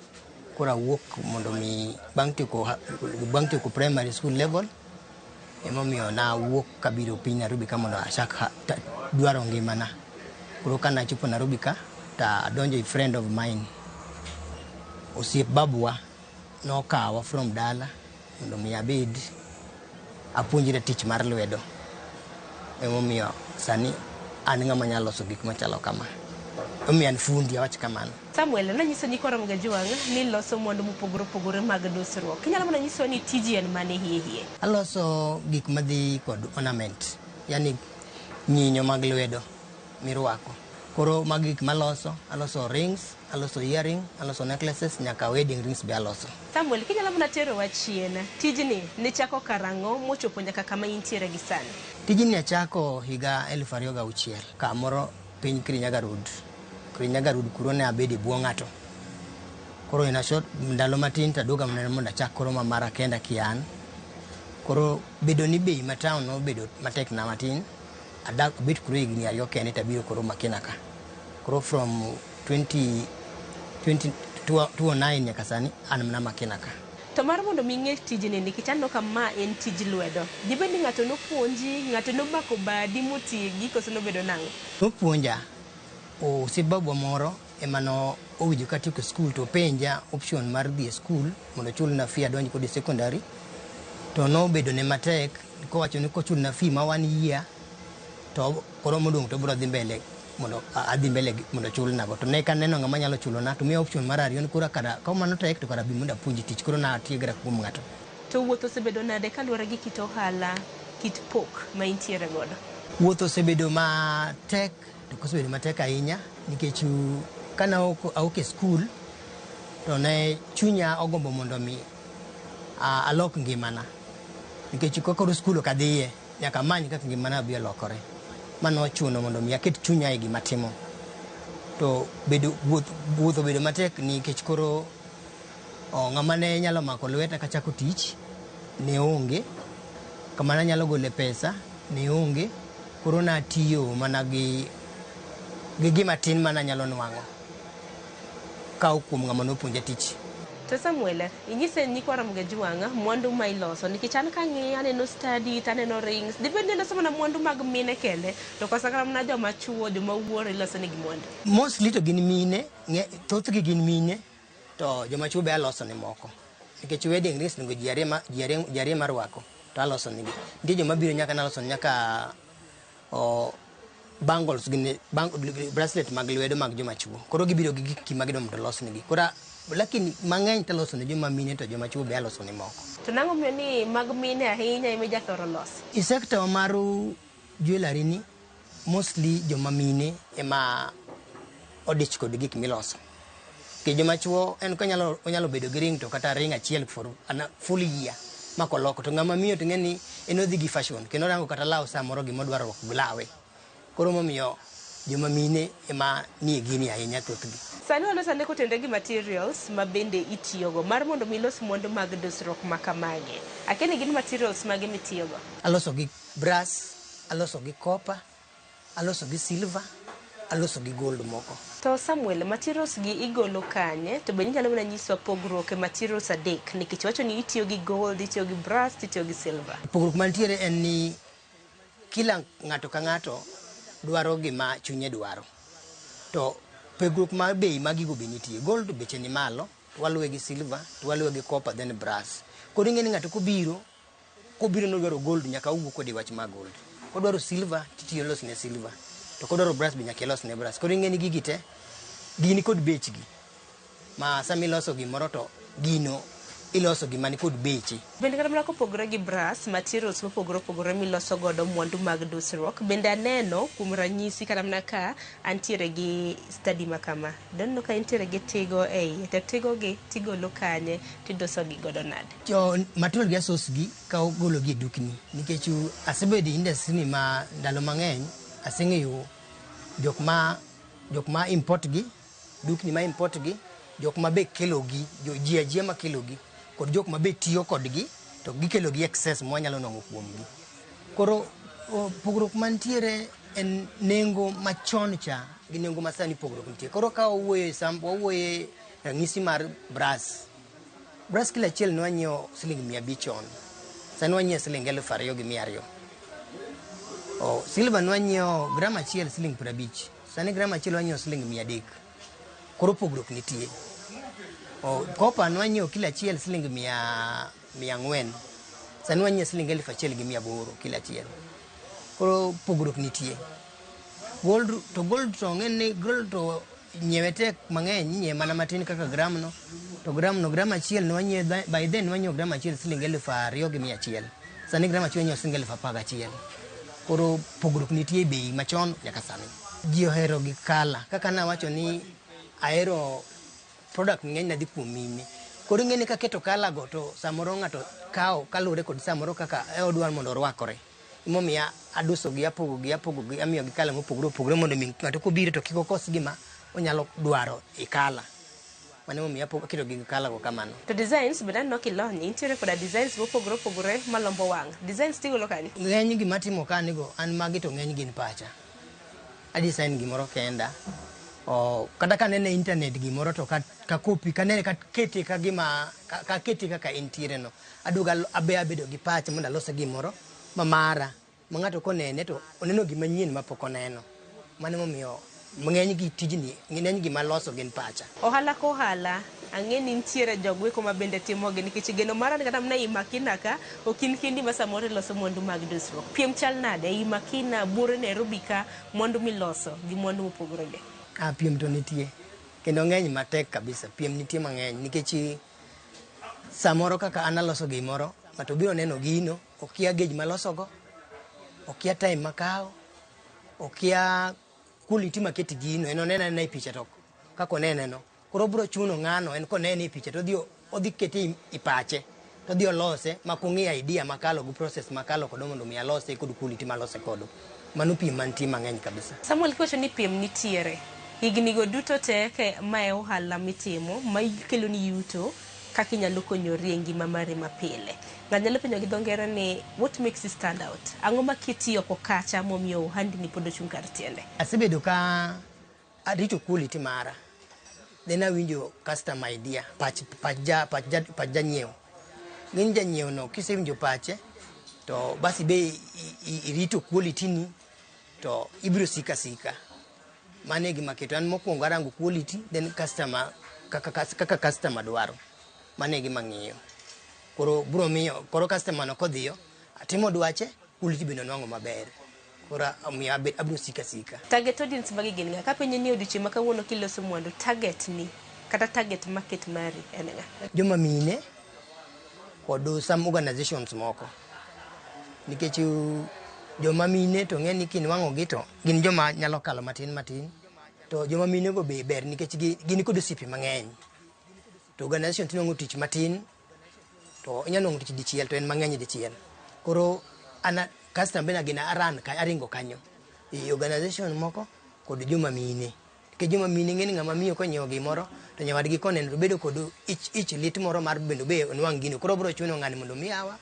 kora wuok mondo mi bang' tieko primary school level, emomiyo na wuok kabiro piny Nairobi ka mondo achak dwaro ngimana. Koro kana chopo Nairobi ka, ta adonjo a friend of mine, osiep babwa, nokawa from dala, mondo mi abed apuonjira tich mar lwedo. Emomiyo sani an ng'ama nyalo loso gik machalo kama. Omiyo an fundi awach kamano. Samuel, nanyiso ni Nyakorom gajuang ni loso mwandu mopogore opogore mag dusruok. Kinyalo mana nyiso ni tiji en mane hie? Aloso gik madhi kod ornament, yani nyinyo mag lwedo mirwako. Koro magik maloso, aloso rings, aloso earring, aloso necklaces, nyaka wedding rings be aloso. Samuel, kinyalo mana tero wachien, tijni ni chako karang'o mochopo nyaka kama intiere gi sani? Tijni achako higa 2006, kamoro piny Kirinyaga Road kuro ne abede buo ng'ato. Koro ina short ndalo matin taduoga mnene mondo achak koro mamara kenda kian. Koro bedo ni bei matown no bedo matek na matin. Adak bit kuro higni ariyo kende tabiro koro makina ka. Koro from 20 2009 nyaka sani an mana Makina ka. To mar mondo mi ng'e tijni nikech aneno ka ma en tij lwedo. Dibed ni ng'ato nopuonji, ng'ato nobako badi motigi koso nobedo nang'o? Nopuonja sababu moro emano owinjo katieko skul to penja option mar dhi e skul mondo chulna fee adonj kod secondary to nobedo ne matek kowacho ni kochulna fee ma 1 year to koro modong to bro dhi mbele mondo adhi mbele mondo chulna go to ne kan neno ng'ama nyalo chulona to miya option mar ariyo ni koro kada ka mano tek to kada bi mondo apuonji tich koro na tiegra kuom ng'ato. To wuoth osebedo nade kaluwore gi kit ohala, kit pok ma intiere godo? Wuoth osebedo matek to kosebedo matek ahinya nikech kana aok e skul to ne chunya ogombo mondo mi alok ngimana nikech koro skul ok adhiye nyaka many kaka ngimana bi lokore. Mano chuno mondo mi aket chunya e gima timo. To bedo wuotho bedo matek nikech koro ng'ama ne nyalo mako lweta ka chako tich ne onge, kama ne nyalo gole pesa ne onge, koro na tiyo mana gi gima tin mana nyalo nwang'o ka kuom ng'ama nopuonja tich. To Samuel, inyise ni kwa Ramogi Jwang'a mwandu ma iloso nikech an ka ng'iyo aneno study, aneno rings. Dibed ni iloso mana mwandu mag mine kende to kosa kara mana joma chuo, joma wuoro iloso negi mwandu? Mostly to gin mine, thothgi gin mine to joma chuo be aloso ne moko. Nikech wedding rings nego ji ariyo marwako to aloso negi. Nitie joma biro nyaka naloso nyaka bangles gini bracelet mag lwedo mag joma chuo. Koro gibiro gi gik ma gidwa mondo los negi. Koro lakini mang'eny taloso ne joma mine to joma chuo be aloso ne moko. To nang'o miyo ni mag mine ahinya ema jathoro los? I sector mar jewelry ni mostly joma mine ema odich kod gik miloso. Ke joma chuo en ko onyalo bedo gi ring to kata ring achiel for full year makoloko to ng'ama miyo to ng'eni en odhi gi fashion kendo rango kata law samoro gima odwaro rwako lawe. Koro momiyo joma mine ema nie gini ahinya thothgi. Sani waloso ane kotende gi materials ma bende itiyogo mar mondo milos mwandu mag dusruok makamagi. Akeni gin materials mage mitiyogo? Aloso gi brass, aloso gi copper, aloso gi silver, aloso gi gold moko. To Samuel, materials gi igolo kanye? To be nyalo mana nyiswa pogruok e materials adek nikech wacho ni itiyo gi gold, itiyo gi brass, itiyo gi silver. Pogruok mantiere en ni kila ng'ato ka ng'ato dwaro gima chunye dwaro. To pogruok mar bei magigo be nitie. Gold beche ni malo, waluwe gi silver, waluwe gi copper then brass. Koro ing'eni ng'ato kobiro nodwaro gold nyaka owuok kode wach mar gold. Kodwaro silver titiyo los ne silver. To kodwaro brass be nyaka los ne brass. Koro ing'eni gigi te gini kod bechgi. Ma sami loso gimoro to gino iloso gima ni kod beche. Bende kata mana kopogore gi brass, materials mopogore miloso godo mwandu mag dusruok. Bende aneno kuom ranyisi kata mana ka antiere gi study makama. Donno ka intiere gi tigo ei. To tigo gi tigolo kanye tidoso gi godo nade? Material gi asos gi ka ogolo gi dukni. Nikech asebedo industry ni ma ndalo mang'eny aseng'eyo jok ma import gi, dukni ma import gi, jok ma be kelo gi, ji ajia ma kelo gi, kod jok ma be tiyo kodgi to gikelo gi excess ma wanyalo nong'o kuom gi. Koro pogruok mantiere en nengo machon cha gi nengo masani pogruok nitie. Koro ka wawuoye ranyisi mar brass kila achiel ne wanyiewo siling 500 chon, sani wanyiewo siling 2,200. Silver ne wanyiewo gram achiel siling 50, sani gram achiel wanyiewo siling 300. Koro pogruok nitie. Copper ne wanyiewo kilo achiel siling 400, sani wanyiewo siling 1,800 kilo achiel. Koro pogruok nitie. Gold to ng'eni gold to nyiewe tek mang'eny, nyiewe mana matin kaka gram no. To gram achiel ne wanyiewo by then wanyiewo gram achiel siling 2,100. Sani gram achiel wanyiewo siling 11,000. Koro pogruok nitie bei machon nyaka sani. Ji ohero gi kala. Kaka nawacho ni ahero product ng'eny na dhi kuom mine. Koro ing'eni ka keto kala go to samoro ng'ato kawo kalure kod samoro kaka odwar mondo orwakore. Momiya aduso gi apogo gi amiyo gi kala mopogore mondo mi ng'ato kobiro to kik okos gima onyalo dwaro e kala. Mane momiya aketo gi kala go kamano. To designs bende aneno kilony, intiere koda designs mopogore malombo wang'. Designs tigolo kani? Ng'eny gima timo kani go an magi to ng'eny gin pacha. A design gimoro kenda. kata ka nene internet gimoro to ka copy ka nene ka kete ka gima ka kete kaka entiere no aduga abedo gi pache mondo alose gimoro mamara ma ng'ato konene to oneno gima nyien ma pok oneno mano momiyo ng'eny gi tijni ng'eny gima loso gin pacha. Ohala ko ohala ang'e ni nitiere jogweko ma bende timogi nikech geno mara kata mana Imakina ka okin kindi ma samoro loso mwandu mag dusruok. Piem chal nade Imakina Bure Nairobi ka mwandu miloso gi mwandu mopogore ge? Piem to nitie kendo ng'eny matek kabisa, piem nitie mang'eny nikech samoro kaka an aloso gimoro ng'ato biro neno gino okia gauge malosogo, okia time makao, okia quality maketi gino, en onena na picha to kako oneneno. Koro bro chuno ng'ano en konene e picha to odhi kete i pache to odhi olose ma kong'e idea makalo gi process makalo kodo mondo mi alose kod quality malose kodo. Mano piem mantie mang'eny kabisa. Samuel kiwacho ni piem nitiere higni go duto te ke mae ohala mitimo ma kelo ni yuto kaka inyalo konyori e ngima mari mapile. Ng'ato nyalo penjo gi dho ngere ni what makes you stand out? Ang'o ma kitiyo ko kacha momiyo ohandi ni pod ochung' kar tiende? Asebedo ka arito quality mara. Then awinjo customer idea, pach janyiewo. Ng'eny janyiewo no kisewinjo pache to basi be irito quality ni to ibiro sika. Mane gima keto an mokwongo arango quality then customer kaka customer dwaro. Mane gima ng'iyo. Koro bro miyo koro customer no kodhiyo atimo dwache quality bende nwang'o maber. Koro omiyo abiro sika. Target audience magi gin ng'a? Ka penye ni odiochieng' ma kawuono kiloso mwandu target ni kata target market mari en ng'a? Joma mine kod some organizations moko. Nikech joma mine to ng'e ni kinwang'o gi to gin joma nyalo kalo matin to joma mine go be ber nikech gin kod osiepe mang'eny. To organization tinwang'o tich matin to inyalo nwang'o tich dichiel to en mang'eny dichiel. Koro ana customer bena gina aringo kanyo i organization moko kod joma mine. Nikech joma mine ng'eni ng'ama miyo konyiewo gimoro to nyawadgi koneno to bedo kod ich lit moro mar bendo be onwang' gino. Koro bro chuno ng'ani mondo miyawa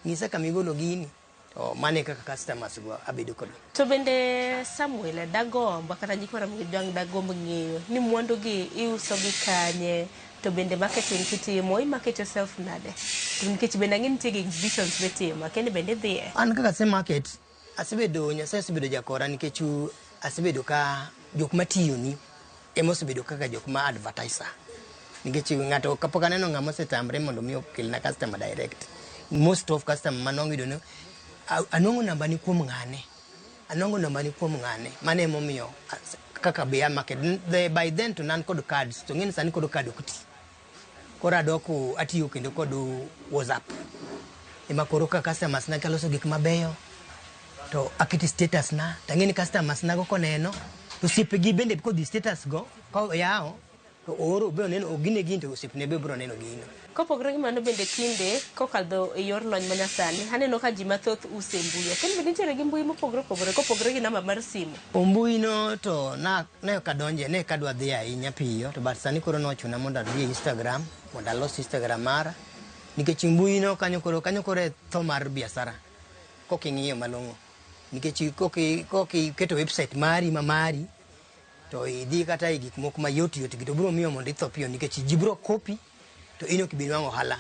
ng'isa kama igolo gini to mane kaka customers go abedo kod. To bende Samuel dagomba kata nyikora mjang dagomba ng'eyo ni mwandu gi iuso gi kanye to bende marketing kitimo market yourself nade? To nikech bende ng'eni nitie exhibitions betimo kende bende dhiye? An kaka se market asebedo Nyasaye asebedo jakora nikech asebedo ka jok matiyo ni emo asebedo kaka jok ma advertiser. Nikech ng'ato kapok aneno ng'ama osetamre mondo mi okel na customer direct. Most of customer manongo idono anongo namba ni kuom ng'ane. Mane momiyo kaka be market by then to nan kod cards to ng'eni sani kod card okuti. Koro adoko atiyo kendo kod WhatsApp. Ema koro ka customers na kaloso gik mabeyo to akiti status na tang'eni customers na go koneno to siepegi bende kod status go ko yawo to oro biro neno ogine gin to osiepne be biro neno gino. Kopogore gi mano bende kinde kokadho e yor lony manyasani aneno ka ji mathoth use mbui. Kendo bende nitiere gi mbui kopogore gi namba mar simu. Mbui no to ne kadonje ne kadwa dhi ahinya piyo to but sani koro nochuna mondo adhi Instagram mondo alos Instagram mara nikech mbui no kanyo koro tho mar biashara koking'iyo malong'o. Nikech kokiketo website mari to idhi kata i gik moko mayot gi to biro miyo mondo itho piyo nikech ji biro copy to ino kibiro nwang'o ohala.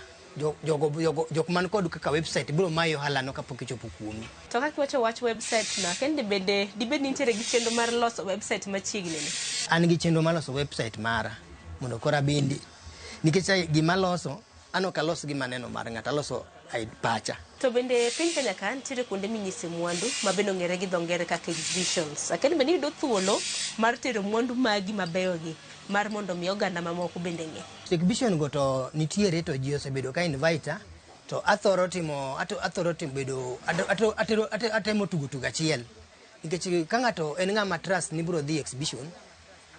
Jok man kod kaka website biro mayo ohala no kapok ichopo kuomi. To kaka iwacho wach website na kende bende dibed nitiere gi chenro mar loso website machiegni ni? An gi chenro mar loso website mara mondo kora bende nikech gima loso ano kalos gima neno mar ng'ata loso ai pacha. To bende piny Kenya ka nitiere kuonde minyise mwandu ma bende ong'ere gi dho ngere kaka exhibitions. Akeni bende yudo thuolo mar tero mwandu magi mabeyo gi mar mondo mi oganda mamoko bende ng'e. Exhibition go to nitiere to ji osebedo ka invite to athoro timo bedo atemo tugo achiel. Nikech ka ng'ato en ng'ama trust ni biro dhi exhibition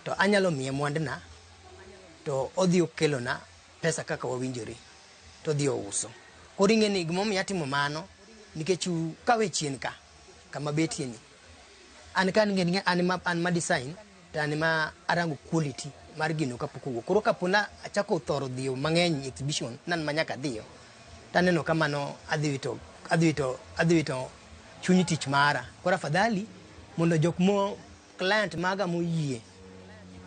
to anyalo miye mwandna to odhi okelona pesa kaka wawinjore to odhi ouso. Koro ing'eni gimomiyo atimo mano nikech kawe chien ka kama betie ni an kan ng'eni an ma design to an ma arango quality mar gino kapok owuok. Koro kapona achako thoro dhiyo mang'eny exhibition nan manyaka dhiyo taneno kamano adhi wito chuny tich mara. Koro afadhali mondo jok mo client maga moyie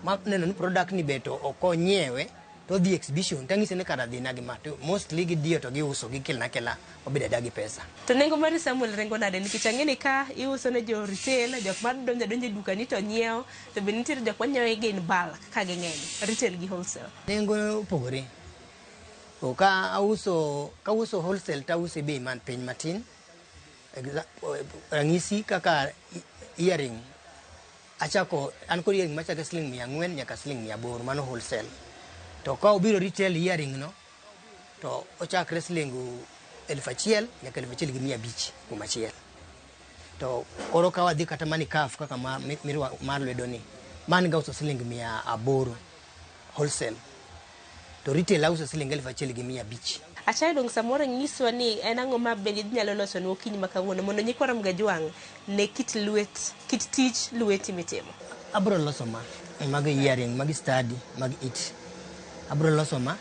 ma neno ni product ni beto okonyiewe to dhi exhibition tangise ne kara dhi nagi mato mostly gidio to giuso gikelna kela obeda dagi pesa. To nengo mar Samuel rengo nade nikech ang'eni ka iuso ne jo retail jok mar donjo duka ni to nyiewo to be nitie jok manyiewo in bulk ka ging'eny retail gi wholesale. Nengo opogore. To ka uso wholesale ta uso bei man piny matin. Rangisi kaka earring achako an kod earring machako siling 400 nyaka siling 800 mano wholesale. To ka obiro retail earring no to ochakre siling 1,000 nyaka 1,500 kuom achiel. To oro ka wadhi kata mani kaf kaka mar lwedo ni man ga uso siling 800 wholesale. To retail uso siling 1,500. Achai dong samoro nyiswa ni en ang'o ma bende nyalo loso no okinyi makawuono mondo nyikwara mgajwang ne kit tich lweti mitimo. Abro loso ma mag earring mag study mag it. Abro loso ma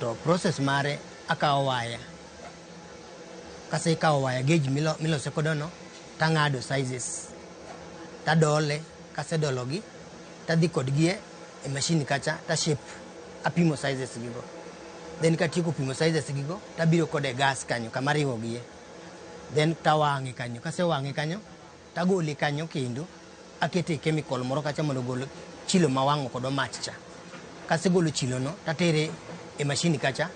to process mare akawo waya. Kase ikawo waya gauge milose kodono tang'ado sizes. Tadole kase dologi tadhi kodgi e machine kacha ta shape apimo sizes gigo. Then katieko pimo sizes gigo tabiro kode gas kanyo kamariwo gie. Then tawang'e kanyo kase wang'e kanyo tagole kanyo kendo akete chemical moro kacha mondo gol chilo mawang'o kod mach cha. Kase golo chilo no tatere e machine kacha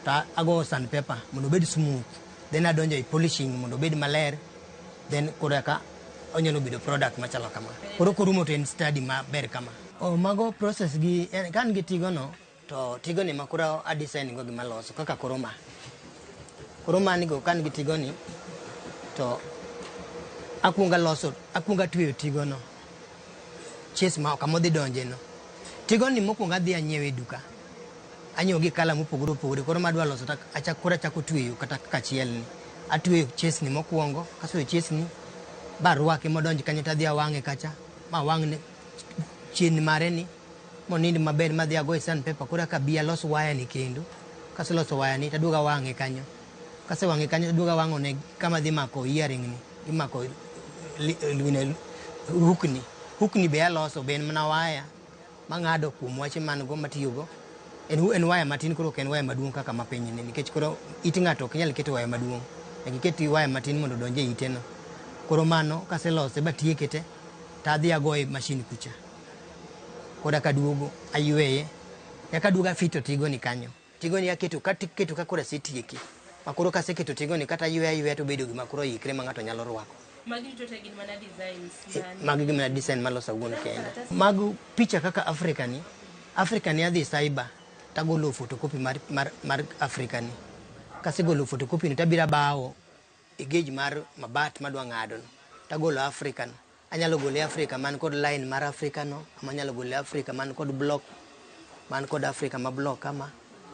ta ago sandpaper mondo bed smooth. Then adonjo e polishing mondo bed maler. Then koraka onyalo bedo product machalo kama. Koro korumo to en study maber kama. Mago process gi kan gi tigo no to tigo ni makura a design go gima loso kaka koroma ni go kan gi tigo ni to akunga tweyo tigo no chase ma kamodhi donje no tigo ni mokunga dhi anyiewe duka anyo gi kala mopogore koro madwa loso achako tweyo kata kachiel ni atweyo chase ni mokuongo kaso chase ni barwake modonje kanyo tadhi awang'e kacha ma wang'ne chien mare ni monindi maber madhi ago e sandpaper kora ka bia los waya ni kendo kase loso waya ni taduga wang'e kanyo kase wang'e kanyo taduga wang'o ne kama dhi mako earring ni imako hukni be aloso ben mana waya mang'ado kuom wache man go matiyogo en waya matin koro ken waya maduong' kaka mapiny ni nikech koro it ng'ato ok nyal keto waya maduong' iketi waya matin mondo donje ite no koro mano kase lose batieke te tadhi ago e machine kucha koda kaduogo ayueye yakaduoga fito tigo ni kanyo tigo ni aketo kakora setieki makoro kaseketo tigo ni kata ayueye to bedo gima koro ikre ma ng'ato nyalo rwako. Magi to tegin mana designs magi gima design malosa wuon kenda magu picha kaka Africa ni adhi cyber tagolo photocopy mar Africa ni kasegolo photocopy ni tabira bawo e gauge mar mabat madwa ng'ado tagolo African anyalo gole Africa man kod line mar Africa no amanyalo gole Africa man kod block man kod Africa ma block kama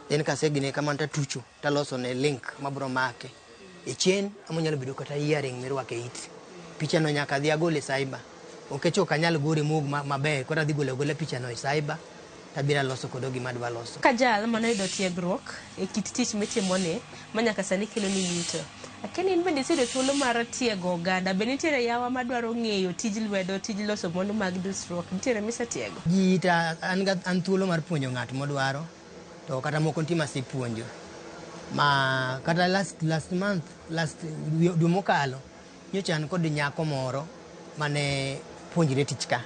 then kasegine kama tatucho taloso ne link mabro make e chain amanyalo bedo kata earring mirwake it picha no nyaka dhi agole cyber okecho kanyal gore mug maber kora dhi gole picha no e cyber tabira loso kodo gima dwa loso kajal mano yudo tiegruok e kit tich mitimo ne manyaka sani kelo ni yuto. Akeni in bende sire thuolo mar tiego oganda be nitiere yawa madwaro ng'eyo tij lwedo tij loso mwandu mag dusruok nitiere misa tiego jita an thuolo mar puonjo ng'at modwaro to kata moko ntima si puonjo ma kata last month dwe mokalo nyocha an kod nyako moro mane puonjire tich ka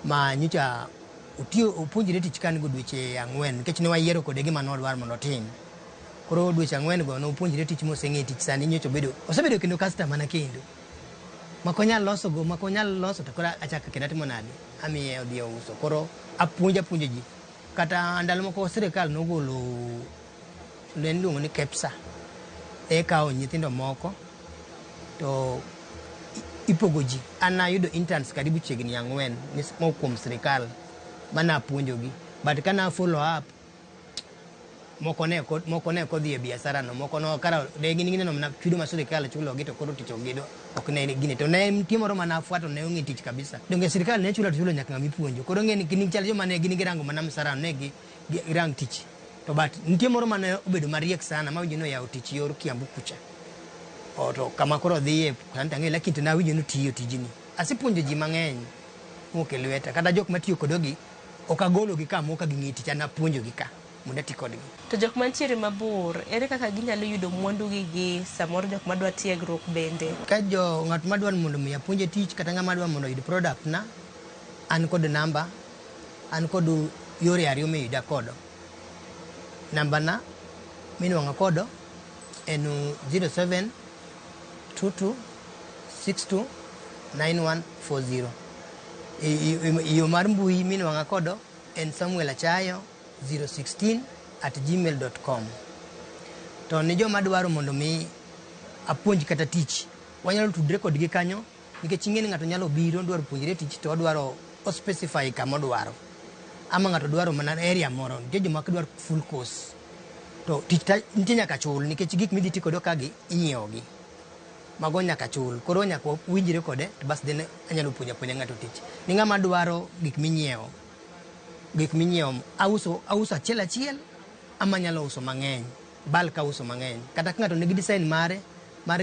ma nyocha puonjire tich ka nigo dweche 4 nikech ne wayiero kode gima nodwaro mondo otim. Koro dweche 4 go no puonjire tich moseng'e tich sani nyocha osebedo kendo customer na kendo makonyal loso to koro achaka kendo timo nade amiye odhi uso koro apuonjo ji kata ndalo moko sirikal nogolo len luongo ni KEPSA kawo nyithindo moko to ipogo ji an ayudo interns karibu chiegni 4 kuom sirikal mana puonjogi but kana follow up moko ne kodhi e biashara no moko no kara de gini no na chudo ma sirikal chulo gi to koro tich ogedo ok ne gini to ne timoro mana fuato ne onge tich kabisa donge sirikal ne chulo nyaka ngami puonjo koro ngeni gini chal joma ne gini girango mana msara ne gi rang tich to but nitie moro mane obedo mariek sana ma wino ya tich yor Kiambu kucha to kama koro dhiye kanta ng'e lakini na winjo no tiyo tijini asipuonjo ji mang'eny moke lweta kata jok matiyo kodogi okagologi ka moka ging'iti chana puonjogi ka mondo ati kodgi. To jok mantiere mabor ere kaka ginyalo yudo mwandu gi samoro jok madwa tiegruok bende? Ka ng'at madwa mondo mi apuonje tich kata ng'ama dwa mondo oyud product na an kod namba, an kod yore ariyo miyuda kodo. Namba na minuanga kodo en 0722629140. Iyo mar mbui minuanga kodo en samuelachayo016@gmail.com. To ne joma dwaro mondo mi apuonj kata tich wanyalo tudre kodgi kanyo nikech ing'eni ng'ato nyalo biro dwaro puonjre tich to odwaro o specify kama odwaro ama ng'ato dwaro mana area moro nitie joma dwaro full course to tich nitie nyaka chul nikech gik midhi ti kodo kagi inyiewogi mago nyaka chul koro nyaka winjre kode to bas then anyalo puonja ng'ato tich ni ng'ama dwaro gik minyiewo auso achiel ama nyalo uso mang'eny bulk auso mang'eny kata ka ng'ato nigi design mare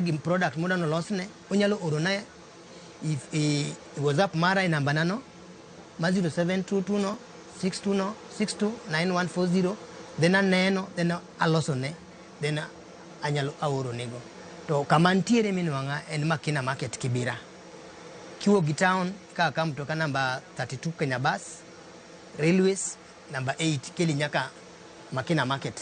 gi product modano losne onyalo orona i WhatsApp mara e namba nano ma 0722629140 then aneno then alosone then anyalo aoro nego to kama ntiere minwanga en Makina Market Kibira kiwo gi town ka mtoka namba 32 Kenya Bus Railways namba 8 keli nyaka Makina Market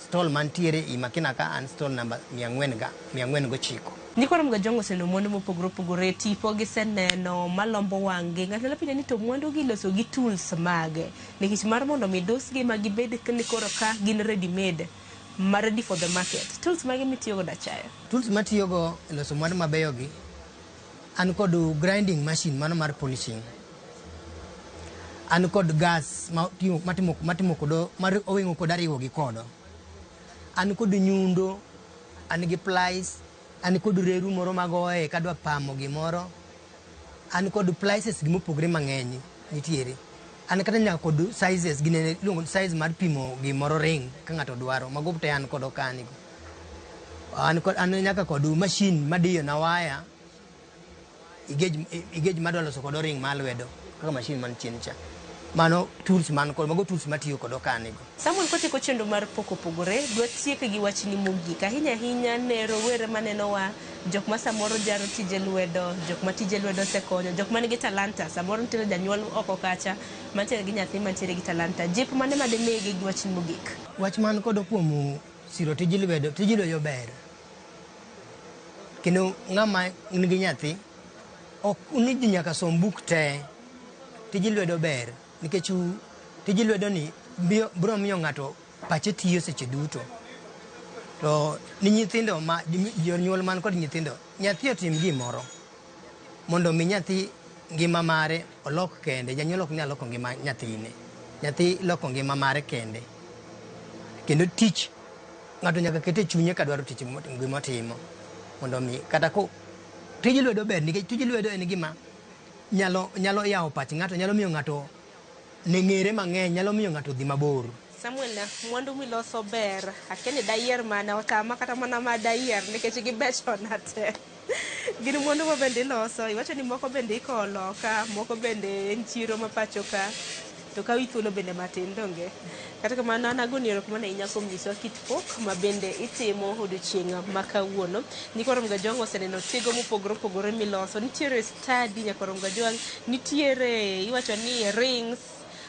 stall mantiere i Makina ka and stall namba 409. Nikwara mga jongo seno mwandu mopogore tipo giseneno malombo wange ng'ato nyalo penjo ni to mwandu gi loso gi tools mage nikech mar mondo mi dosgi ma gibed ni koro ka gin ready made ready for the market. Tools mage mitiyo go Chayo? Tools matiyo go loso mwandu mabeyo gi an kod grinding machine mano mar polishing, an kod gas matimo kodo mar owingo kod ariwo gi kodo, an kod nyundo, an gi plies, an kod reru moro magoye kadwa pamo gimoro, an kod plies gimopogre mang'eny nitiere, an kata nyaka kod sizes ginene luongo size mar pimo gimoro ring ka ng'ato dwaro mago te an kod okanigo, an nyaka kod machine madiyo na waya igej madwa loso kod ring malwedo kaka machine man chien cha. Mano tools man kod mago tools matiyo kod okanigo. Samuel kotieko chenro mar pogore dwa tieke gi wachni mogik ahinya ne rowere maneno wa jok ma samoro jaro tije lwedo, jok ma tije lwedo sekonyo, jok manigi talanta, samoro nitiere janyuol oko kacha mantiere gi nyathi mantiere gi talanta. Jip mane mademegi gi wachni mogik? Wach man kod kuom siro tije lwedo ber. Kendo ng'ama nigi nyathi ok uniji nyaka som buk te. Tije lwedo ber nikech tije lwedo ni biro miyo ng'ato pache tiyo seche duto. To ni nyithindo ma jonyuol man kod nyithindo, nyathi otim gimoro mondo mi nyathi ngima mare olok kende, janyuol ok nyal loko ngima nyathine, nyathi loko ngima mare kende. Kendo tich ng'ato nyaka kete chunye ka dwaro tich gimotimo mondo mi kata ko tije lwedo ber nikech tije lwedo en gima nyalo yawo pach ng'ato, nyalo miyo ng'ato ng'ere mang'eny, nyalo miyo ng'ato dhi mabor. Samuel, mwandu miloso ber, akene dayier mana otama kata mana ma dayier nikech gibecho na te. Gin mwandu ma bende iloso, iwacho ni moko bende iko loka, moko bende en chiro ma pacho ka, to ka withuolo bende matin donge. Kata kamano an agoni erokamano ahinya kuom nyisowa kit pok ma bende itimo odiochieng' ma kawuono. Nyikwarom Gajwang' oseneno tiego mopogore opogore miloso, nitiere study Nyakwarom Gajwang', nitiere iwacho ni rings.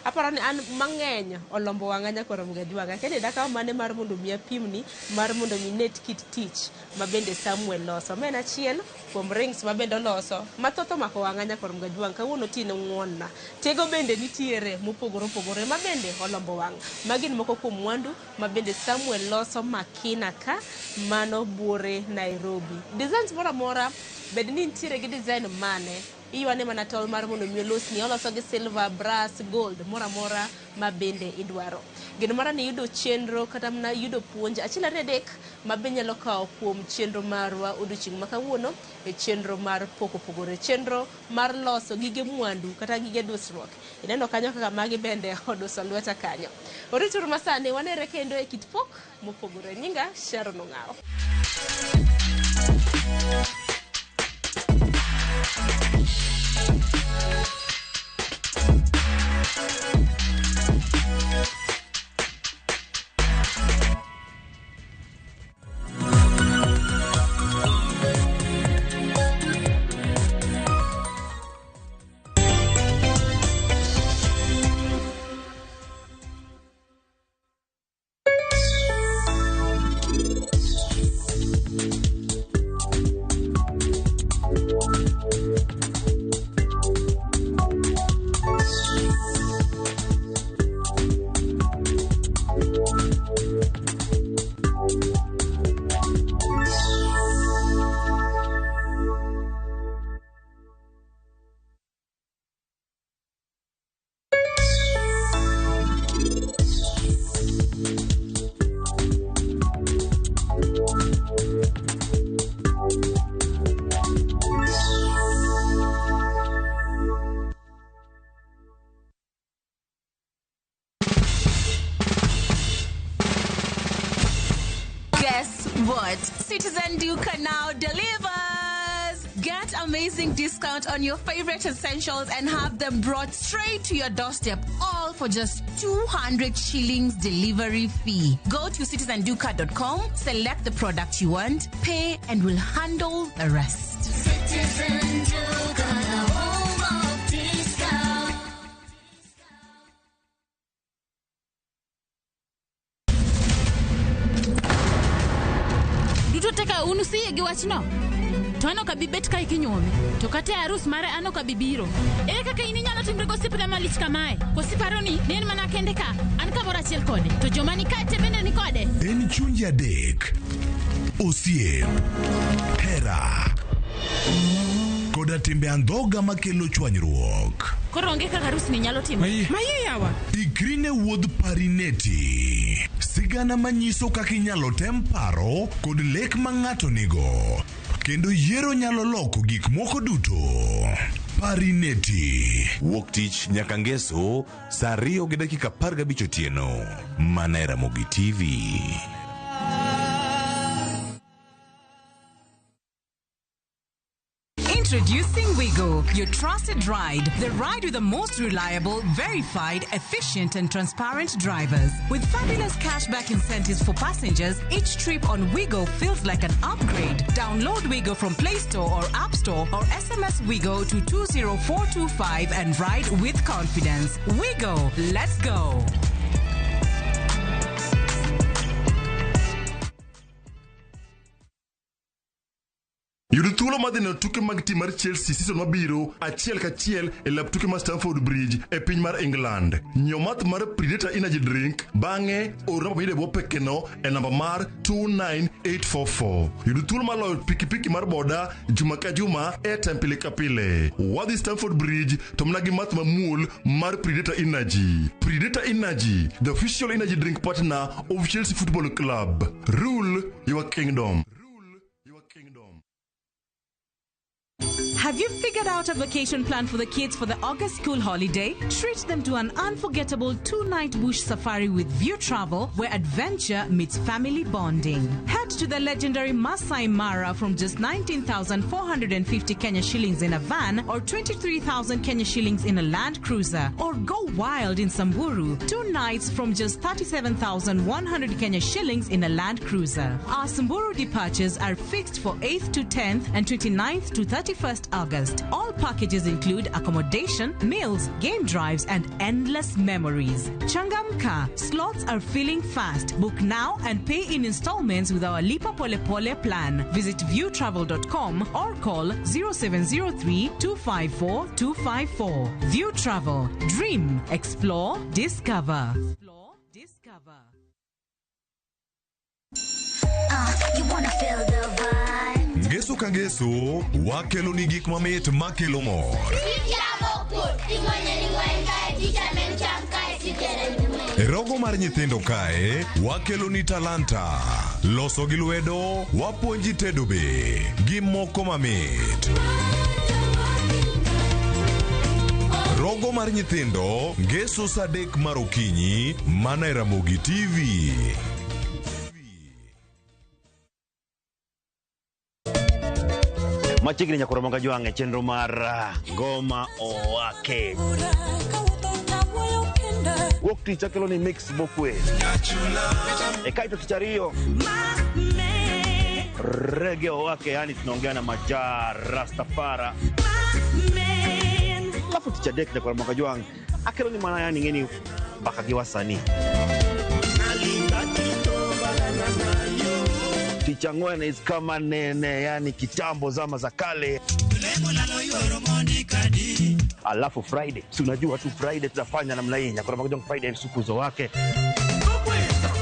Aparo ni an mang'eny olombo wang'a Nyakwarom Gajwang', akene dakaw mane mar mondo mi apimni, mar mondo mi net kit tich ma bende Samuel loso. Ma en achiel kuom rings ma bende oloso mathoth omako wang'a Nyakwarom Gajwang', kawuono otieno ng'wonna. Tego bende nitiere mopogore opogore ma bende olombo wang'. Magi gin moko kuom mwandu ma bende Samuel loso Makina ka, mano buore Nairobi. Designs moro amora bed ni nitiere gi design mane iywane mana tol mar mondo mi olosni, oloso gi silver, brass, gold, moro amora ma bende idwaro. Gino mara ni yudo chenro kata mana yudo puonj achiel ariyo adek ma be nyalo kawo kuom chenro marwa odiochieng' ma kawuono e chenro mar pok opogore, chenro mar loso gige mwandu kata gige dusruok. Ineno kanyo kaka magi bende oduso lweta kanyo. Orituru masani wanere kendo e kit pok mopogore. Nyinga Sharon Ong'ao. Citizen Duka now delivers. Get amazing discount on your favorite essentials and have them brought straight to your doorstep, all for just 200 shillings delivery fee. Go to citizenduka.com, select the product you want, pay, and we'll handle the rest. Citizen Duka, home of discount. Teka unusiye gi wachno. To ano ka bibet ka ikinyome. To kate arus mare ano ka bibiro. Ere kaka ininyalo timre gosipre malich kamae. Kosiparo ni nen mana kende ka. An ka bora chiel kode. To joma ni kate bende ni kode. En chunja dek. Osie. Hera. Koda timbe andhoga makelo chwanyruok. Koro onge kaka arus ni nyalo timo. Maye yawa. Ikrine wuodh Parineti. Sigana manyiso kaka inyalo tem paro kod lek ma ng'ato nigo. Kendo yiero nyalo loko gik moko duto. Parineti. Wuok tich nyaka ngeso saa 2:15 otieno. Mana e Ramogi TV. Introducing Wigo, your trusted ride. The ride with the most reliable, verified, efficient, and transparent drivers. With fabulous cashback incentives for passengers, each trip on Wigo feels like an upgrade. Download Wigo from Play Store or App Store or SMS Wigo to 20425 and ride with confidence. Wigo, let's go. Yudo thuolo madhino tuke mag tim mar Chelsea season mabiro achiel kachiel e lab tuke mar Stamford Bridge e piny mar England. Nyiew math mar Predator Energy Drink bang'e or namba mide pekeno e namba mar 29844. Yudo thuolo mar loyo pikipiki mar boda juma ka juma e tempile ka pile. Wadhi Stamford Bridge to mna gi math mamuol mar Predator Energy. Predator Energy, the official energy drink partner of Chelsea Football Club. Rule your kingdom. Have you figured out a vacation plan for the kids for the August school holiday? Treat them to an unforgettable 2-night bush safari with View Travel, where adventure meets family bonding. Head to the legendary Masai Mara from just 19,450 Kenya shillings in a van or 23,000 Kenya shillings in a Land Cruiser. Or go wild in Samburu, 2 nights from just 37,100 Kenya shillings in a Land Cruiser. Our Samburu departures are fixed for 8th to 10th and 29th to 31st August. All packages include accommodation, meals, game drives, and endless memories. Changamka, slots are filling fast. Book now and pay in installments with our Lipa Pole Pole plan. Visit viewtravel.com or call 0703 254 254. View Travel. Dream, explore, discover. You wanna feel the vibe. Ngeso ka ngeso, wakelo ni gik mamit makelo mor. E rogo mar nyithindo kae, wakelo ni talanta. Loso gi lwedo, wapuonji tedo be, gi moko mamit. Rogo mar nyithindo, ngeso saa 3 mar okinyi, mana e Ramogi TV. Machiegni nyakoro monga jwang'e chenro mar ngoma owake. Wuok tich akelo ni mix bokwe. E kaito tich ariyo. Reggae owake, yani tunaongea na majar Rastafara. Alafu tich adek nyakoro monga jwang'e akelo ni mana yani ngeni baka gi wasanii. Ticha ngwene is kama nene, yani kitambo zama za kale. Alafu Friday, si unajua tu Friday tutafanya namna hii, nyakora makuja Friday sukuzo wake.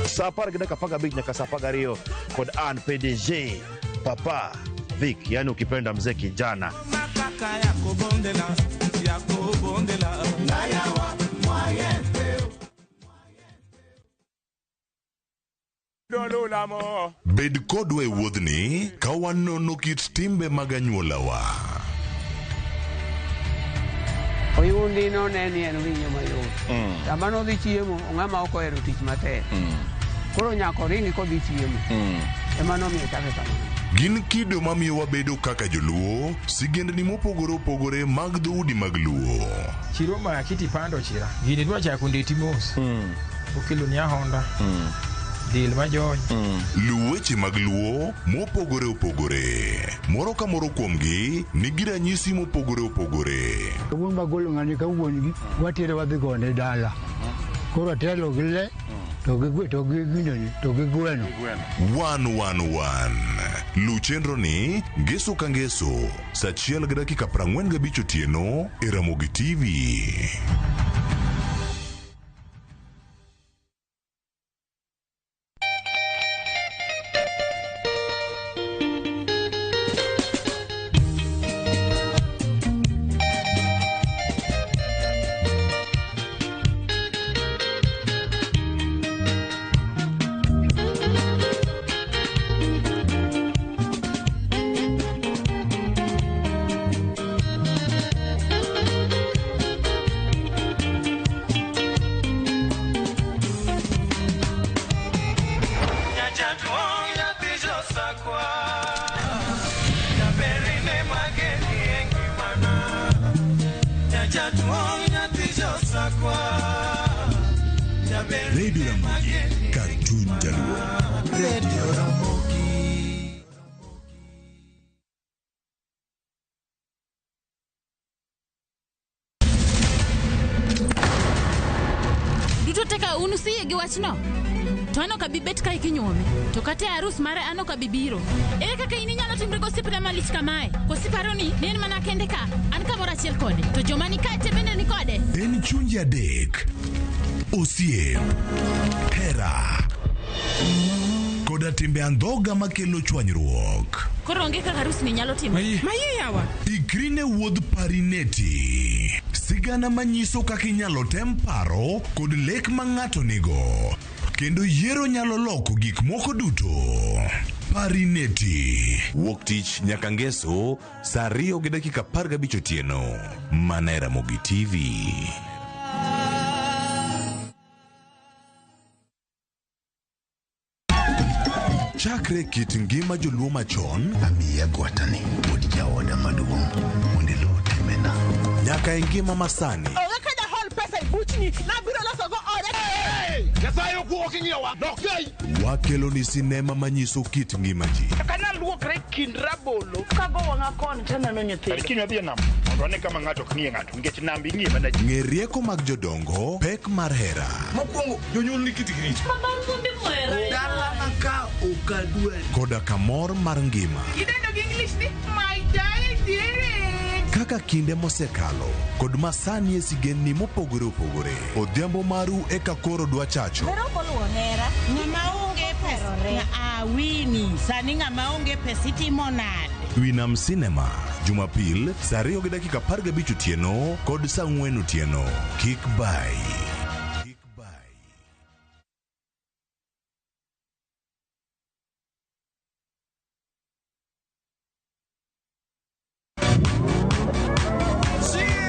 Sapara kidaka paga beach nyaka sapaga Rio kod an PDG Papa Vic, yani ukipenda mzee kijana. Makaka yako bondela nayawa mwayepe. Bed kodwa e wuodhni ka wanono kit timbe mag anyuolawa. Oyundi no neni en winyo mayot. Sama nodhi chiemo, ong'ama ok ohero tich matek. Koro nyako ringi kodhi chiemo. ema nomiyo chake kamano. Gin kido mamiyo wabedo kaka joluo, sigendni mopogore opogore mag dhoudi mag luo. Chiro ma kiti pando chira. Gini dwa chako ndeti mos. Okelo ni ahonda. Dil majony. Luw weche mag luo mopogore opogore. Moro ka moro kuomgi nigi ranyisi mopogore opogore. Wuon magolo ng'ani ka wuongi watere wadhi gone dala. Koro telo gi le to gi gweno. 111 Luw chenro ni ngeso ka ngeso saa 1:45 otieno e Ramogi TV. Radio Ramogi, Cartoon Jaluo. Radio Ramogi. Duto teka unusie gi wachno. To ano kabibet ka ikinyuome. To kate arus mare ano kabibiro. Ere kaka ini nyalo timre gosipre malich kamae. Kosiparo ni nen mana kende ka. An kamoro achiel kode. To joma ni kate bende ni kode. En chunje adek. Osiep, hera, koda timbe andhoga makelo chwanyruok. Koro onge kaka arus ni nyalo timo. Maye yawa. Ikri ne wuodh Parineti. Sigana manyiso kaka inyalo tem paro kod lek ma ng'ato nigo. Kendo yiero nyalo loko gik moko duto. Parineti. Wuok tich nyaka ngeso saa 2:15 otieno. Mana e Ramogi TV. Chakre kit ngima joluo machon, amiya gwatani wuod jaoda maduong' mondo iluw timena. Nyaka e ngima masani. Onge kada hol pesa e buchni, nabiro loso go ode. Nyasaye okuok ing'iyowa, nokei. Wakelo ni sinema manyiso kit ngima ji. Kana luokre kind rabolo. Kago wang'a koni taneno nyithindo. Kiny wadhi e nam, mondo ane kama ng'ato ok ng'iye ng'ato, nikech nam ing'iye mana ji. Ng'e rieko mag jodongo, pek mar hera. Mokwongo, jonyuol ni kiti grich. Dala maka okadwe. Koda kamor mar ngima. Idendo gi English ni my diet did. Kaka kinde mosekalo, kod masani e sigendni mopogore opogore. Odhiambo maru eka koro dwa chacho. Pero koluwo hera. Ng'ama onge pesa. Wini, sani ng'ama onge pesa itimo nade? Winam Cinema, Jumapil, saa 2:15 otieno kod saa 4 otieno. Kik bai.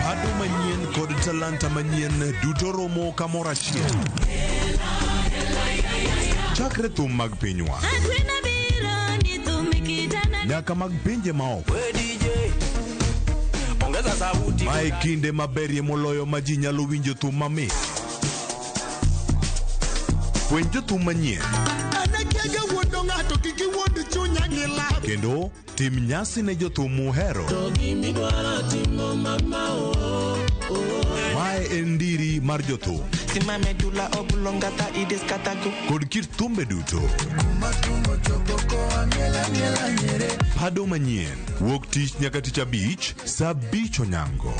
Pado manyien kod talanta manyien duto romo kamoro achiel. Chakre thum mag pinywa nyaka mag pinje maoko. Mae kinde maberie moloyo ma ji nyalo winjo thum mamit. Puonj jothum manyien kendo tim nyasi ne jothum muhero. Mae en ndiri mar jothum kod kit thumbe duto. Pado manyien wuok tich nyaka tich abich saa 5 onyango.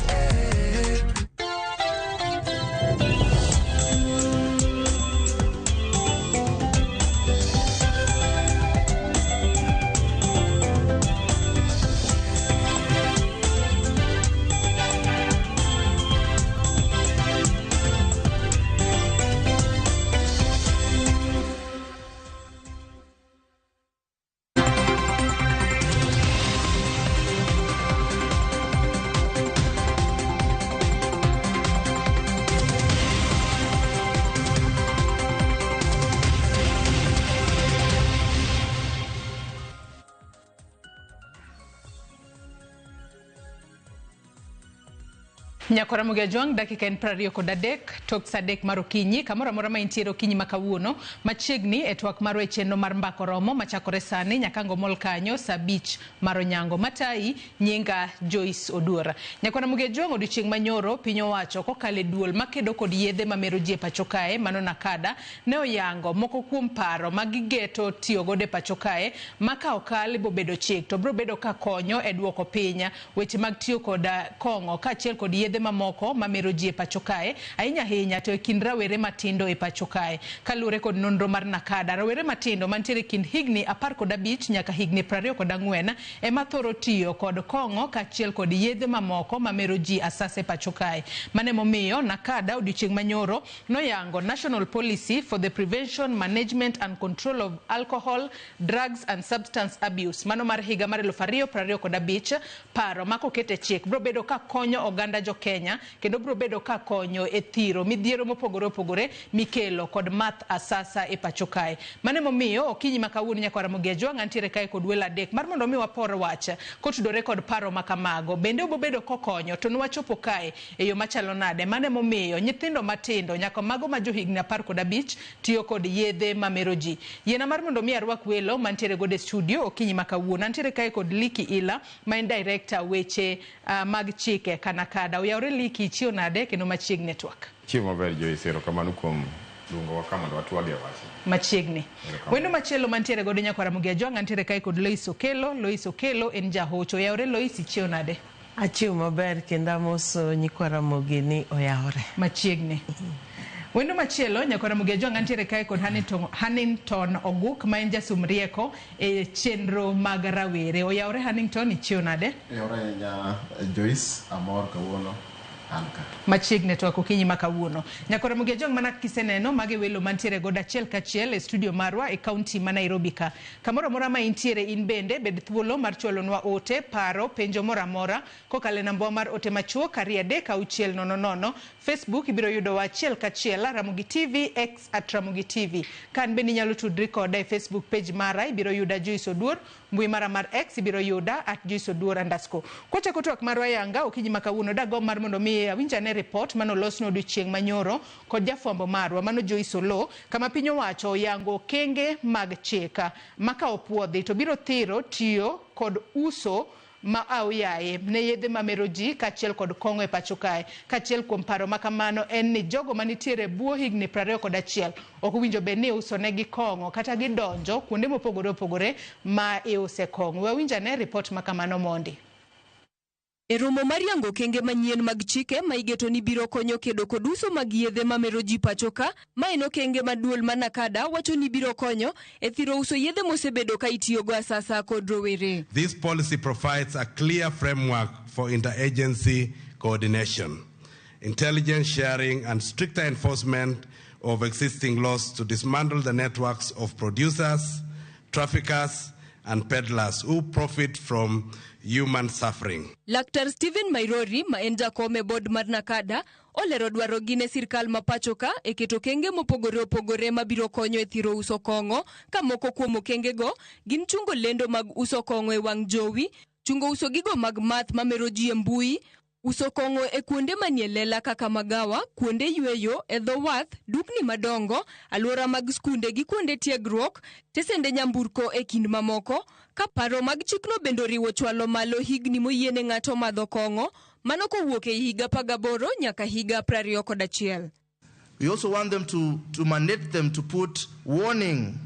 Nyakora Mugejwang, dakika en 23 tok sadek mar okinyi kamoro amora ma intiere okinyi ma kawuono machiegni e twak mar chenro mar mbako romo machakore sani nyakango mol kanyo saa 5 mar onyango matai nyinga Joyce Oduora. Nyakora Mugejwang odiochieng' manyoro piny owacho kokale duol makedo kod yedhe mamero ji e pacho kae mano Nakada ne oyango moko kuom paro magigeto tiyo godo e pacho kae maka okal bobedo chik to bro bedo ka konyo e duoko piny weche mag tiyo kod kong'o kaachiel kod yedhe mamoko mamero ji e pacho kae ahinya ahinya to e kind rawere matindo e pacho kae. Kalure kod nonro mar Nakada, rawere matindo mantiere kind higni 15 nyaka higni 24 ema thoro tiyo kod kong'o kaachiel kod yedhe mamoko mamero ji asase e pacho kae. Mane momiyo Nakada odiochieng' manyoro noyango National Policy for the Prevention, Management and Control of Alcohol, Drugs and Substance Abuse mano mar higa mar 2025 paro makokete chik bro bedo ka konyo oganda jo Kenya kendo bro bedo ka konyo e thiro midhiero mopogore opogore mikelo kod math asasa e pacho kae. Mane momiyo okinyi makawuono Nyakora Mugejwang antiere kae kod welo adek mar mondo mi wapor wach kotudore kod paro makamago bende obobedo kokonyo to nwachopo kae e yo machalo nade. Mane momiyo nyithindo matindo nyaka mago ma jo higni 15 tiyo kod yedhe mamero ji. Yena mar mondo mi arwak welo mantiere gode studio okinyi makawuono antiere kae kod Liki Ila main director weche mag chike Kanakada. Uyawre Liki chio nade kendo machiegni network. Chiemo maber Joyce, erokamano kuom luongo wa kama watwalie wach. Machiegni. Wendo machielo mantiere godo Nyakora Mugejwang antiere kae kod Lois Okelo. Lois Okelo en jahocho. Uyawre Lois chio nade? Achiew maber kendo amoso Nyakora Mugeni oyawre. Machiegni. Wendo machielo Nyakora Mugejwang antiere kae kod Hannington Oguk ma en jasum rieko e chenro mag rawere. Oyawre Hannington ichio nade? Oyawre Joyce amor kawuono anka. Machiegni to okinyi makawuono. Nyakora Mugejwang mana kiseneno mage welo mantiere godo achiel kachiel e studio marwa e county ma Nairobi ka. Kamoro mora ma intiere in bende bed thuolo mar chwalonwa ote paro penjo mora mora kokale namba mar ote machuo kariade ka 600. Facebook ibiro yudo wa achiel kachiel Ramogi TV X @Ramogi TV. Kan bende nyalo tudri koda e Facebook page mara ibiro yuda Joyce Oduor, mbui mara mar X ibiro yuda @JoyceOduor_. Kocha kotwak marwa yanga okinyi makawuono dago mar mondo mi awinjane report mano losno odiochieng' manyoro kod jafwambo marwa mano Joyce Olo kama piny owacho yango kenge mag chika maka opuodhi to biro thiro tiyo kod uso ma auyaye ne yedhe mamero ji kaachiel kod kong'o e pacho kae. Kaachiel kuom paro makamano en ni jogo manitiere buo higni 21 ok winjo bed ni uso negi kong'o kata gidonjo kuonde mopogore opogore ma iuse kong'o. Wawinjane report makamano mondi. E romo mar yango kenge manyien mag chike ma igeto ni biro konyo kedo kod uso mag yedhe mamero ji pacho ka, ma en okenge maduol ma Nakada wacho ni biro konyo e thiro uso yedhe mosebedo ka itiyogo asasa kod rowere. This policy provides a clear framework for interagency coordination, intelligence sharing and stricter enforcement of existing laws to dismantle the networks of producers, traffickers and peddlers who profit from human suffering. Laktar Stephen Mairori ma en jakome board mar Nakada olero dwaro gine sirkal ma pacho ka e keto kenge mopogore opogore mabiro konyo e thiro uso kong'o ka moko kuom okenge go gin chungo lendo mag uso kong'o e wang' jowi, chungo uso gigo mag math mamero ji e mbui, uso kong'o e kuonde manie lela kaka magawa, kuonde yweyo, e dho wath, dukni madongo, alwora mag skunde gi kuonde tiegruok, tesende nyamburko e kind mamoko. Ka paro mag chikno bendo riwo chwalo malo higni moyiene ng'ato madho kong'o mano kowuok e higa 18 nyaka higa 21. We also want them to mandate them to put warning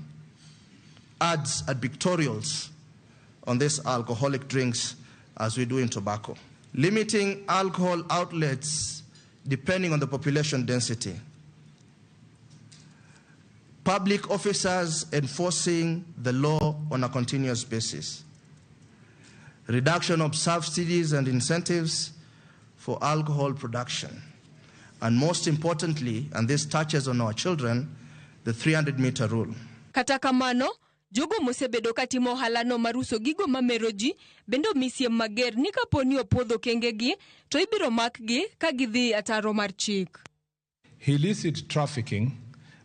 ads and pictorials on these alcoholic drinks as we do in tobacco. Limiting alcohol outlets depending on the population density. Public officers enforcing the law on a continuous basis. Reduction of subsidies and incentives for alcohol production. And most importantly, and this touches on our children, the 300-meter rule. Kata kamano, jogo mosebedo katimo halano maruso gigo mamero ji bendo misiem mager ni kaponi opodho kengegi to ibiro makgi ka gidhi ataro mar chik. Illicit trafficking,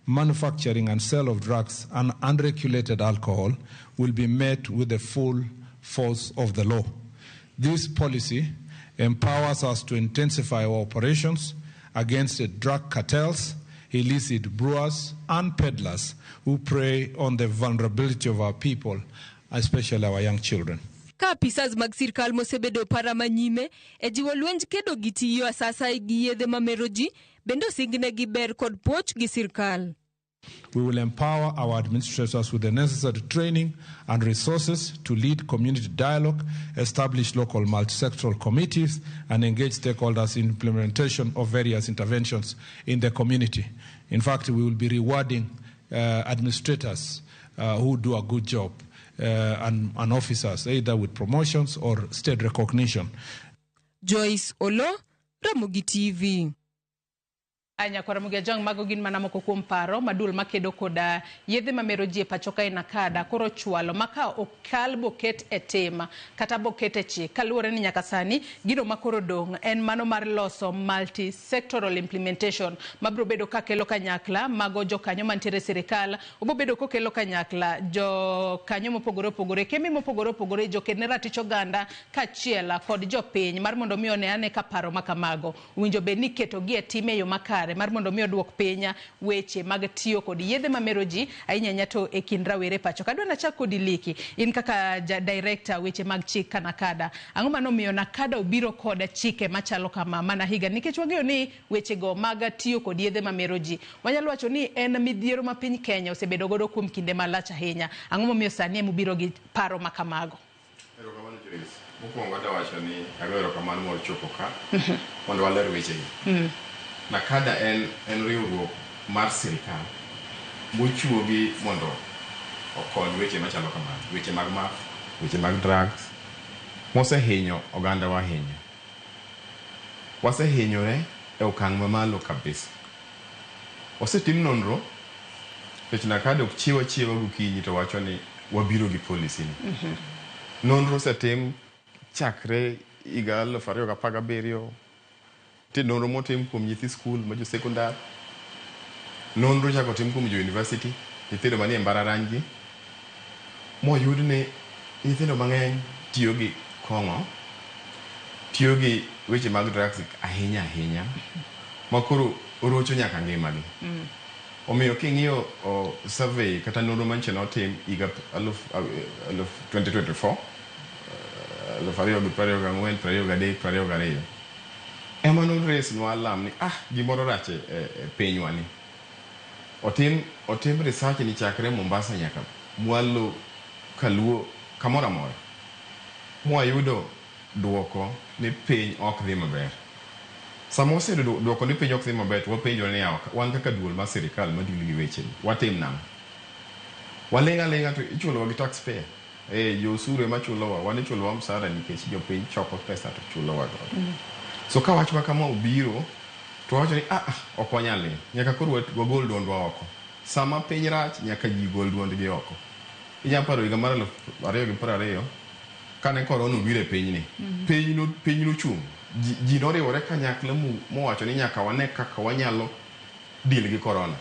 manufacturing and sale of drugs and unregulated alcohol will be met with the full force of the law. This policy empowers us to intensify our operations against the drug cartels, illicit brewers, and peddlers who prey on the vulnerability of our people, especially our young children. Ka apisas mag sirkal mosebedo para manyime e jiwo lwenj kedo gi tiyo asasa gi yedhe mamero ji bendo signe gi ber kod puoch gi sirkal. We will empower our administrators with the necessary training and resources to lead community dialogue, establish local multi-sectoral committees, and engage stakeholders in implementation of various interventions in the community. In fact, we will be rewarding administrators who do a good job and officers, either with promotions or state recognition. Joyce Olo, Ramogi TV. Anya kwa Ramogi Ajong mago gin mana moko kuom paro madul makedo koda yedhe mamero ji e pacho kae Nakada koro chwalo maka okal boket e tema kata boket e chik kaluwore ni nyaka sani gino makoro dong en mano mar loso multi-sectoral implementation mabro bedo kakelo kanyakla mago jokanyo mantiere sirikal obo bedo kokelo kanyakla jokanyo mopogore opogore kemi mopogore opogore jokene ratich oganda kachiela kod jopiny mar mondo mi oneane ka paro makamago winjo be ni keto gi e time yo makare mar mondo mi oduok pinya weche mag tiyo kod yedhe mamero ji ahinya to e kind rawere pacho. Kadwa na chako diliki in kaka director weche mag chik ka Nakada. Ang'o mano miyo Nakada obiro kod chike machalo kama mana higa nikech wang'eyo ni weche go mag tiyo kod yedhe mamero ji. Wanyalo wacho ni en midhiero ma piny Kenya osebedo godo kuom kinde malach ahinya. Ang'o momiyo sani emubiro gi paro makamago? Erokamano Joyce. Mokwongo adawacho ni agoyo erokamano mar chopo ka mondo waler weche gi. Nakada en riwruok mar sirikal mochiwo gi mondo okony weche machalo kamano, weche mag maf, weche mag drugs mosehinyo oganda wahinya. Wasehinyore e okang' mamalo kabisa. Osetim nonro nikech Nakada ok chiwa gokinyi to wacho ni wabiro gi policy ni. Nonro osetim chakre higa 2017 ti nonro motim kuom nyithi skul ma jo sekondar, nonro chako tim kuom jo university, nyithindo manie mbalariany gi, moyud ni nyithindo mang'eny tiyo gi kong'o, tiyo gi weche mag drugs ahinya makoro orocho nyaka ngimagi. Omiyo king'iyo survey kata nonro manche notim higa 2024 2024 ema nonres nwa alam ni gimoro rach e pinywa ni. Otim research ni chakre Mombasa nyaka mwalo kaluo kamoro amora. Mwayudo duoko ni piny ok dhi maber. Sama oseyudo duoko ni piny ok dhi maber, wapenjore ni wan kaka duol mar sirikal madili gi weche watim nang'o? Walenga to ichulowa gi taxpayer. Jo osuru ema chulowa, wan ichulowa msara nikech jopiny choko pesa to chulowa godo. So ka wach ma kama obiro to wacho ni ok wanyal nyaka koro wagol duondwa oko. Sama piny rach nyaka ji gol duondgi oko. Inyalo paro higa mar 2020 kane korona obiro e pinyni, piny nochung', ji noriwore kanyakla mowacho ni nyaka wane kaka wanyalo deal gi korona.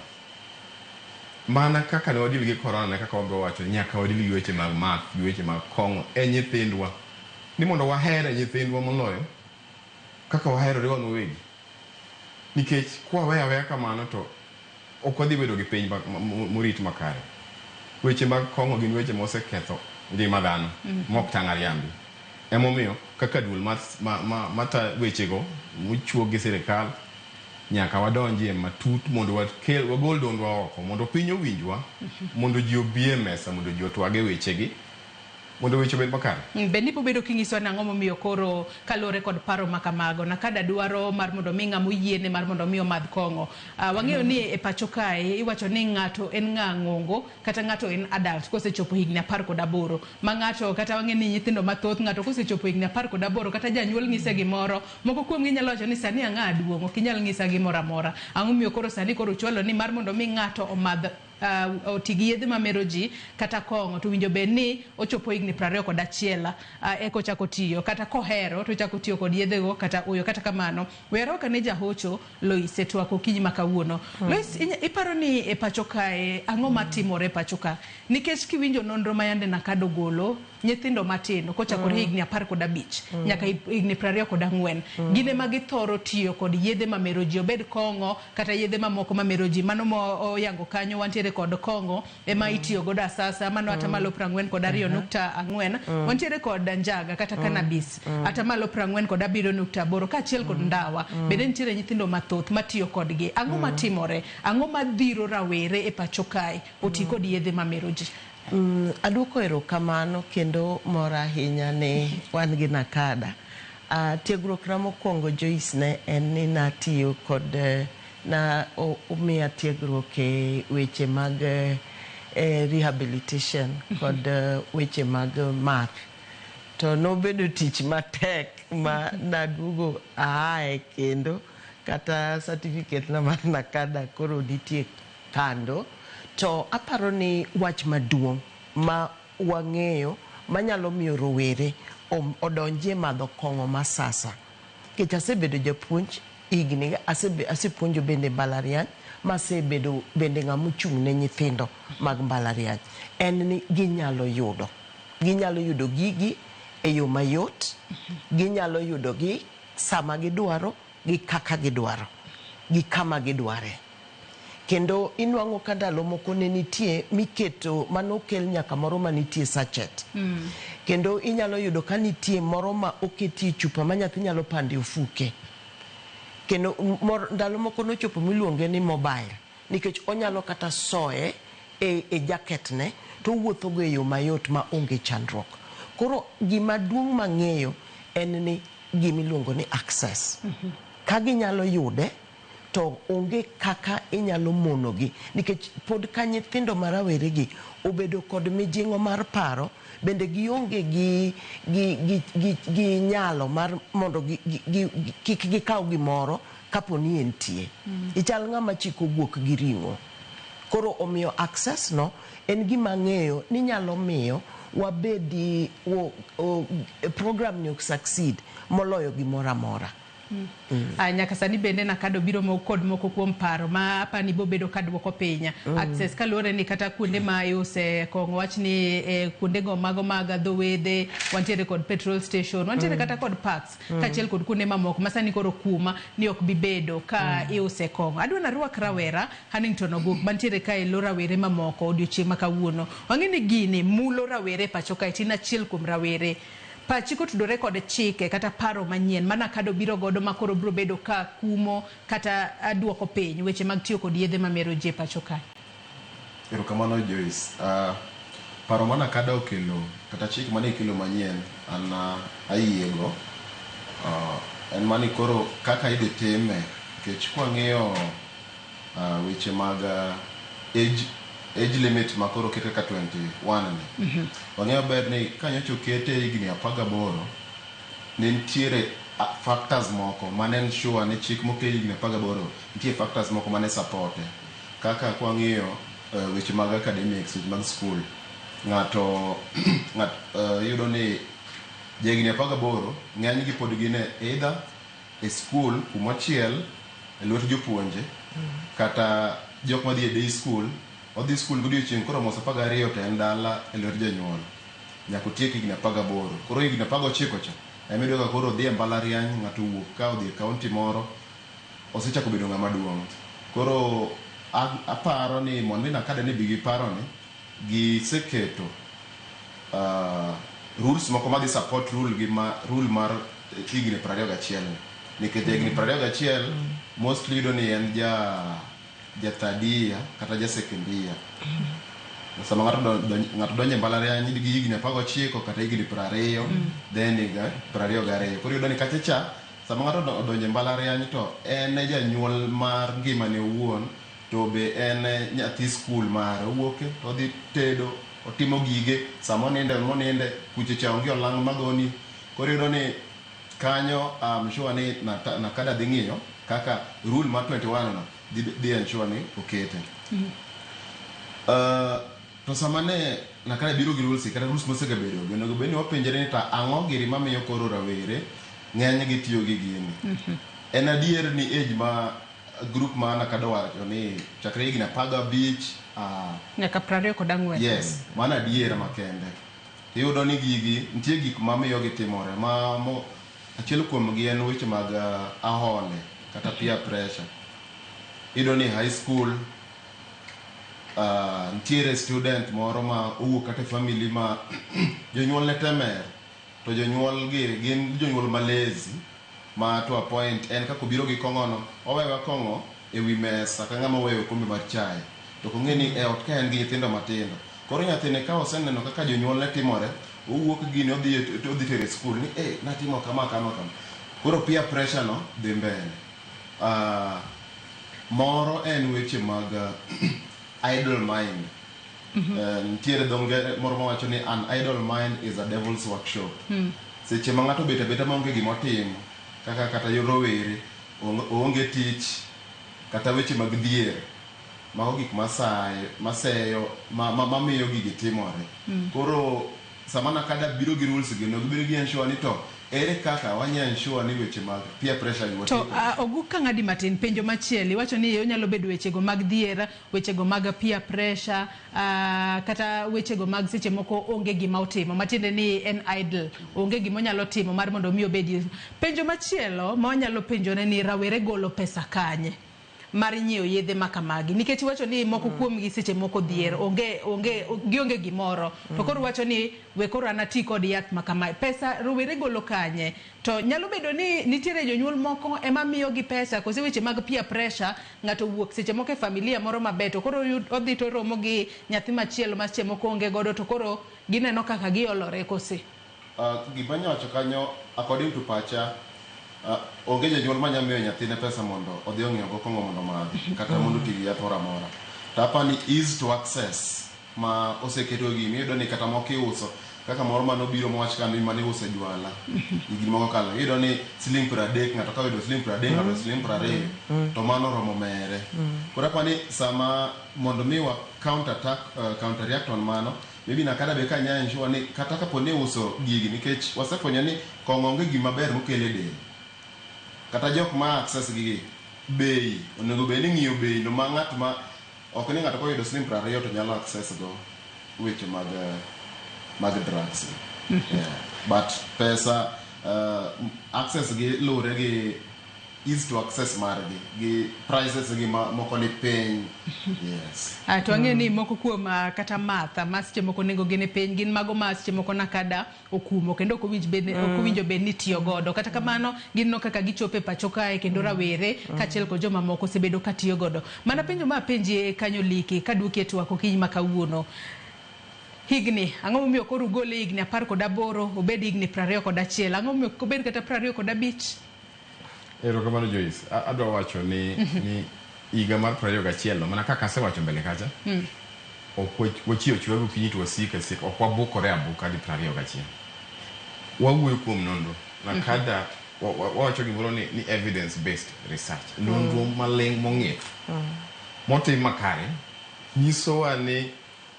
Mana kaka ne wadil gi korona kaka wabro wacho nyaka wadil gi weche mag math gi weche mag kong'o e nyithindwa, ni mondo wahere nyithindwa moloyo kaka waherore wan wawegi. Nikech kwaweya kamano to ok wadhi bedo gi piny morit makare. Weche mag kong'o gin weche moseketho ngima dhano mok tang' ariambi. Emomiyo kaka duol mata wechego mochuo gi sirikal nyaka wadonjie matut mondo wagol duondwa oko mondo piny owinjwa, mondo ji obi e mesa, mondo ji otwage wechegi, mondo weche obed makare. Bende ibobedo kinyiso nang'o momiyo koro kalore kod paro makamago Nakada dwaro mar mondo mi ng'amo yiene mar mondo mi omadh kong'o. Wang'eyo ni e pacho kae iwacho ni ng'ato en ng'ang'ongo kata ng'ato en adult kosechopo higni 18 ma ng'ato kata wang'e ni nyithindo mathoth ng'ato kosechopo higni 18 kata janyuol ng'ise gimoro, moko kuom gi nyalo wacho ni sani ang'a duong' ok inyal ng'isa gimoro amora. Ang'o miyo koro sani koro chwalo ni mar mondo mi ng'ato omadh otigi yedhe mamero ji kata kong'o to winjo bed ni ochopo higni 21 eko chako tiyo, kata kohero to chako tiyo kod yedhe go kata uyo. Kata kamano wero kane jahocho Lois etwako kinyi makawuono. Lois, iparo ni e pacho kae ang'o matimore pacho ka nikech kiwinjo nonro ma yande Nakada golo nyithindo matindo kochakore higni 15 nyaka higni 24 gine ma githoro tiyo kod yedhe mamero ji, obed kong'o kata yedhe mamoko mamero ji. Mano moyango kanyo wantiere kod kong'o ema itiyo godo asasa, mano atamalo 42.4, wantiere kod njaga kata cannabis atamalo 47.8, kaachiel kod ndawa bende nitiere nyithindo mathoth matiyo kodgi. Ang'o matimore, ang'o madhiro rawere e pacho kae oti kod yedhe mamero ji? Aduoko erokamano kendo mor ahinya ne wan gi Nakada. Tiegruok na mokwongo Joyce ne en ni natiyo kod na umiya tiegruok e weche mag rehabilitation kod weche mag math. To nobedo tich matek ma naduogo ae kendo kata certificate na mar Nakada koro nitie kando. To aparo ni wach maduong' ma wang'eyo manyalo miyo rowere odonje madho kong'o masasa. Kech asebedo japuonj higni, asepuonjo bende mbalariany, masebedo bende ng'amochung' ne nyithindo mag mbalariany. En ni ginyalo yudo gigi e yo mayot, ginyalo yudo gi sama gidwaro, gi kaka gidwaro, gi kama gidware. Kendo inwang'o ka ndalo moko ne nitie miketo manokel nyaka moro manitie sachet. Kendo inyalo yudo ka nitie moro ma oketie chupa ma nyathi nyalo pande ofuke. Kendo ndalo moko nochopo miluonge ni mobile, nikech onyalo kata soe e jacket ne to wuotho go e yo mayot ma onge chandruok. Koro gima duong' mang'eyo en ni gimiluongo ni access. Ka ginyalo yude to onge kaka inyalo monogi, nikech pod ka nyithindo marawere gi obedo kod mijing'o mar paro, bende gionge gi nyalo mar mondo kik gikaw gimoro kapo ni entie. Ichal ng'ama chiko guok gi ring'o. Koro omiyo access no en gima ng'eyo ni nyalo miyo wabedi program ni ok succeed moloyo gimoro amora. Nyaka sani bende Nakada biro kod moko kuom paro ma apani bobedo kaduoko pinya access kaluwore ni kata kuonde ma iuse kong'o, wach ni kuonde go mago mag dho wedhe, wantiere kod petrol station, wantiere kata kod parks kaachiel kod kuonde mamoko masani koro kuma ni ok bibedo ka iuse kong'o. Adwa narwak rawera Hannington Oguk mantiere ka ilo rawere mamoko odiochieng' ma kawuono. Wang'e ni gini mulo rawere pacho kae, tin achiel kuom rawere pachi kotudore kod chike kata paro manyien ma Nakada biro godo ma koro biro bedo ka kumo kata duoko piny weche mag tiyo kod yedhe mamero ji pacho kae. Erokamano Joyce. Paro ma Nakada okelo kata chike mane ikelo manyien an ayiego en mani koro kaka idhi time, nikech kwang'iyo weche mag age limit ma koro kete ka 21 ni. Wang'eyo ber ni kanyocho kete higni 18 ne nitiere factors moko mane sure ni chik mokel higni 18 nitie factors moko mane supporte, kaka kwang'iyo weche mag academics, weche mag school. Ng'ato yudo ni higni 18 ng'eny gi pod gine either e school kumochiel e lwet jopuonje kata jok madhi e day school. Odhi skul godiochieng' koro mos 12 to en dala e lwet janyuol nyaka otiek higni 18. Koro higni 19 cha emido ka koro odhi e mbalariany, ng'ato wuok ka odhi e kaunti moro osechako bedo ng'ama duong'. Koro aparo ni mondo Nakada ni bigi paro ni giseketo rules moko madhi support rule mar higni 21 nikech higni 21 mostly yudo ni en jathadia kata jasekendia. Sama ng'ato donje mbalariany gi higni 19 kata higni 20 then higa 22. Koro yudo ni kachacha sama ng'ato donje mbalariany to en janyuol mar ngimane owuon, to be en nyathi skul mare, owuoke to odhi tedo, otimo gige, sama oninde kuchecha onge olang' magoni. Koro yudo ni kanyo sure ni Nakada dhi ng'iyo kaka rule mar 21 no dhi ensure ni okete. To sama ne Nakada biro gi rules kata rules mosegabedo onego bed ni wapenjore ni ta ang'o giri mamiyo koro rawere ng'eny gi tiyo gi gini. En adier ni age ma group ma Nakada wacho ni chakre higni 15 nyaka 24. Yes, mana adiera makende. iyudo ni gigi nitie gik mamiyo gitimore achiel kuom gi en weche mag ahone kata peer pressure. Iyudo ni high school nitiere student moro ma owuok kata family ma jonyuol ne temer to jonyuol gi gin jonyuol malezi ma to a point en kako biro gi kongono owewa kongo e wi mesa ka ng'ama weyo kombe mar chai to kong'e ni e ot ka en gi nyithindo matindo koro nyathine ka oseneno kaka jonyuol ne timore owuok gini odhi tere skul ni natimo kama koro peer pressure no dhi mbele. Moro en weche mag idle mind. Nitiere donge moro mawacho ni an idle mind is a devil's workshop. Seche ma ng'ato beta maonge gimotimo kata yorowere oonge tich kata weche mag dhier mago gik maseyo mamiyo gigi timore. Koro sama Nakada biro gi rules gi no gibiro gi ensure ni to ere kaka wanya ensure ni weche mag peer pressure yuot. To ogu ka ng'adi matin penjo machieli wacho ni onyalo bedo wechego mag dhier, wechego mag peer pressure, kata wechego mag seche moko onge gima otimo matiende ni en idle, onge gima onyalo timo mar mondo mi obedi. Penjo machielo ma onyalo penjone ni rawere golo pesa kanye mar nyiewo yedhe makamagi nikech wacho ni moko kuom gi seche moko dhier onge gimoro to koro wacho ni we koro anati kod yath makamagi pesa rowere golo kanye to nyalo bedo ni nitiere jonyuol moko ema miyo gi pesa kose weche mag peer pressure ng'ato wuok seche moko e familia moro maber to koro odhi to romo gi nyathi machielo ma seche moko onge godo to koro gineno kaka giolore kose. Gima nyawacho kanyo according to pacha onge jonyuol manya miyo nyathine pesa mondo odhi ong'iew go kongo mondo madhi kata mondo tigi yath moro amora. Tapa ni ease to access ma oseketo gi miyudo ni kata moko iuso kaka moro manobiro mowach ka ni mane use jwala gigi moko kala iyudo ni siling 30 ng'ato ka yudo siling 30 ng'ato siling 20 to mano romo mere. Koro apa ni sama mondo mi wa counter react on mano maybe Nakada be ka nya ensure ni kata kapo ni uso gigi nikech wasefwenyo ni kongo onge gima ber mokele del kata jok ma access gigi bei onego be ni ng'iyo bei no ma ng'at ma ok ni ng'ato koyudo siling 20 to nyalo access go weche mag drugs. But pesa access gi lure gi ease to access margi gi prices gi moko ni piny. Yes. To ang'e ni moko kuom kata matha ma seche moko nengo gine piny gin mago ma seche moko Nakada okumo kendo ok owinjo bed ni tiyo godo kata kamano gin no kaka gichope pacho kae kendo rawere kachiel ko joma moko sebedo ka tiyo godo. Mana penjo ma penji kanyo liki kaduoki e twak okinyi ma kawuono. Higni ang'o momiyo koro gole higni 18 obed higni 21 ang'o momiyo obed kata 25? Erokamano Joyce, adwa wacho ni higa mar 21 mana kaka asewacho mbele kacha wachio chwego kinyi to wasika ok wabukore abuka di 21 wawuoyo kuom nonro Nakada wawacho gimoro ni evidence based research nonro maling mong'ith motim makare nyisowa ni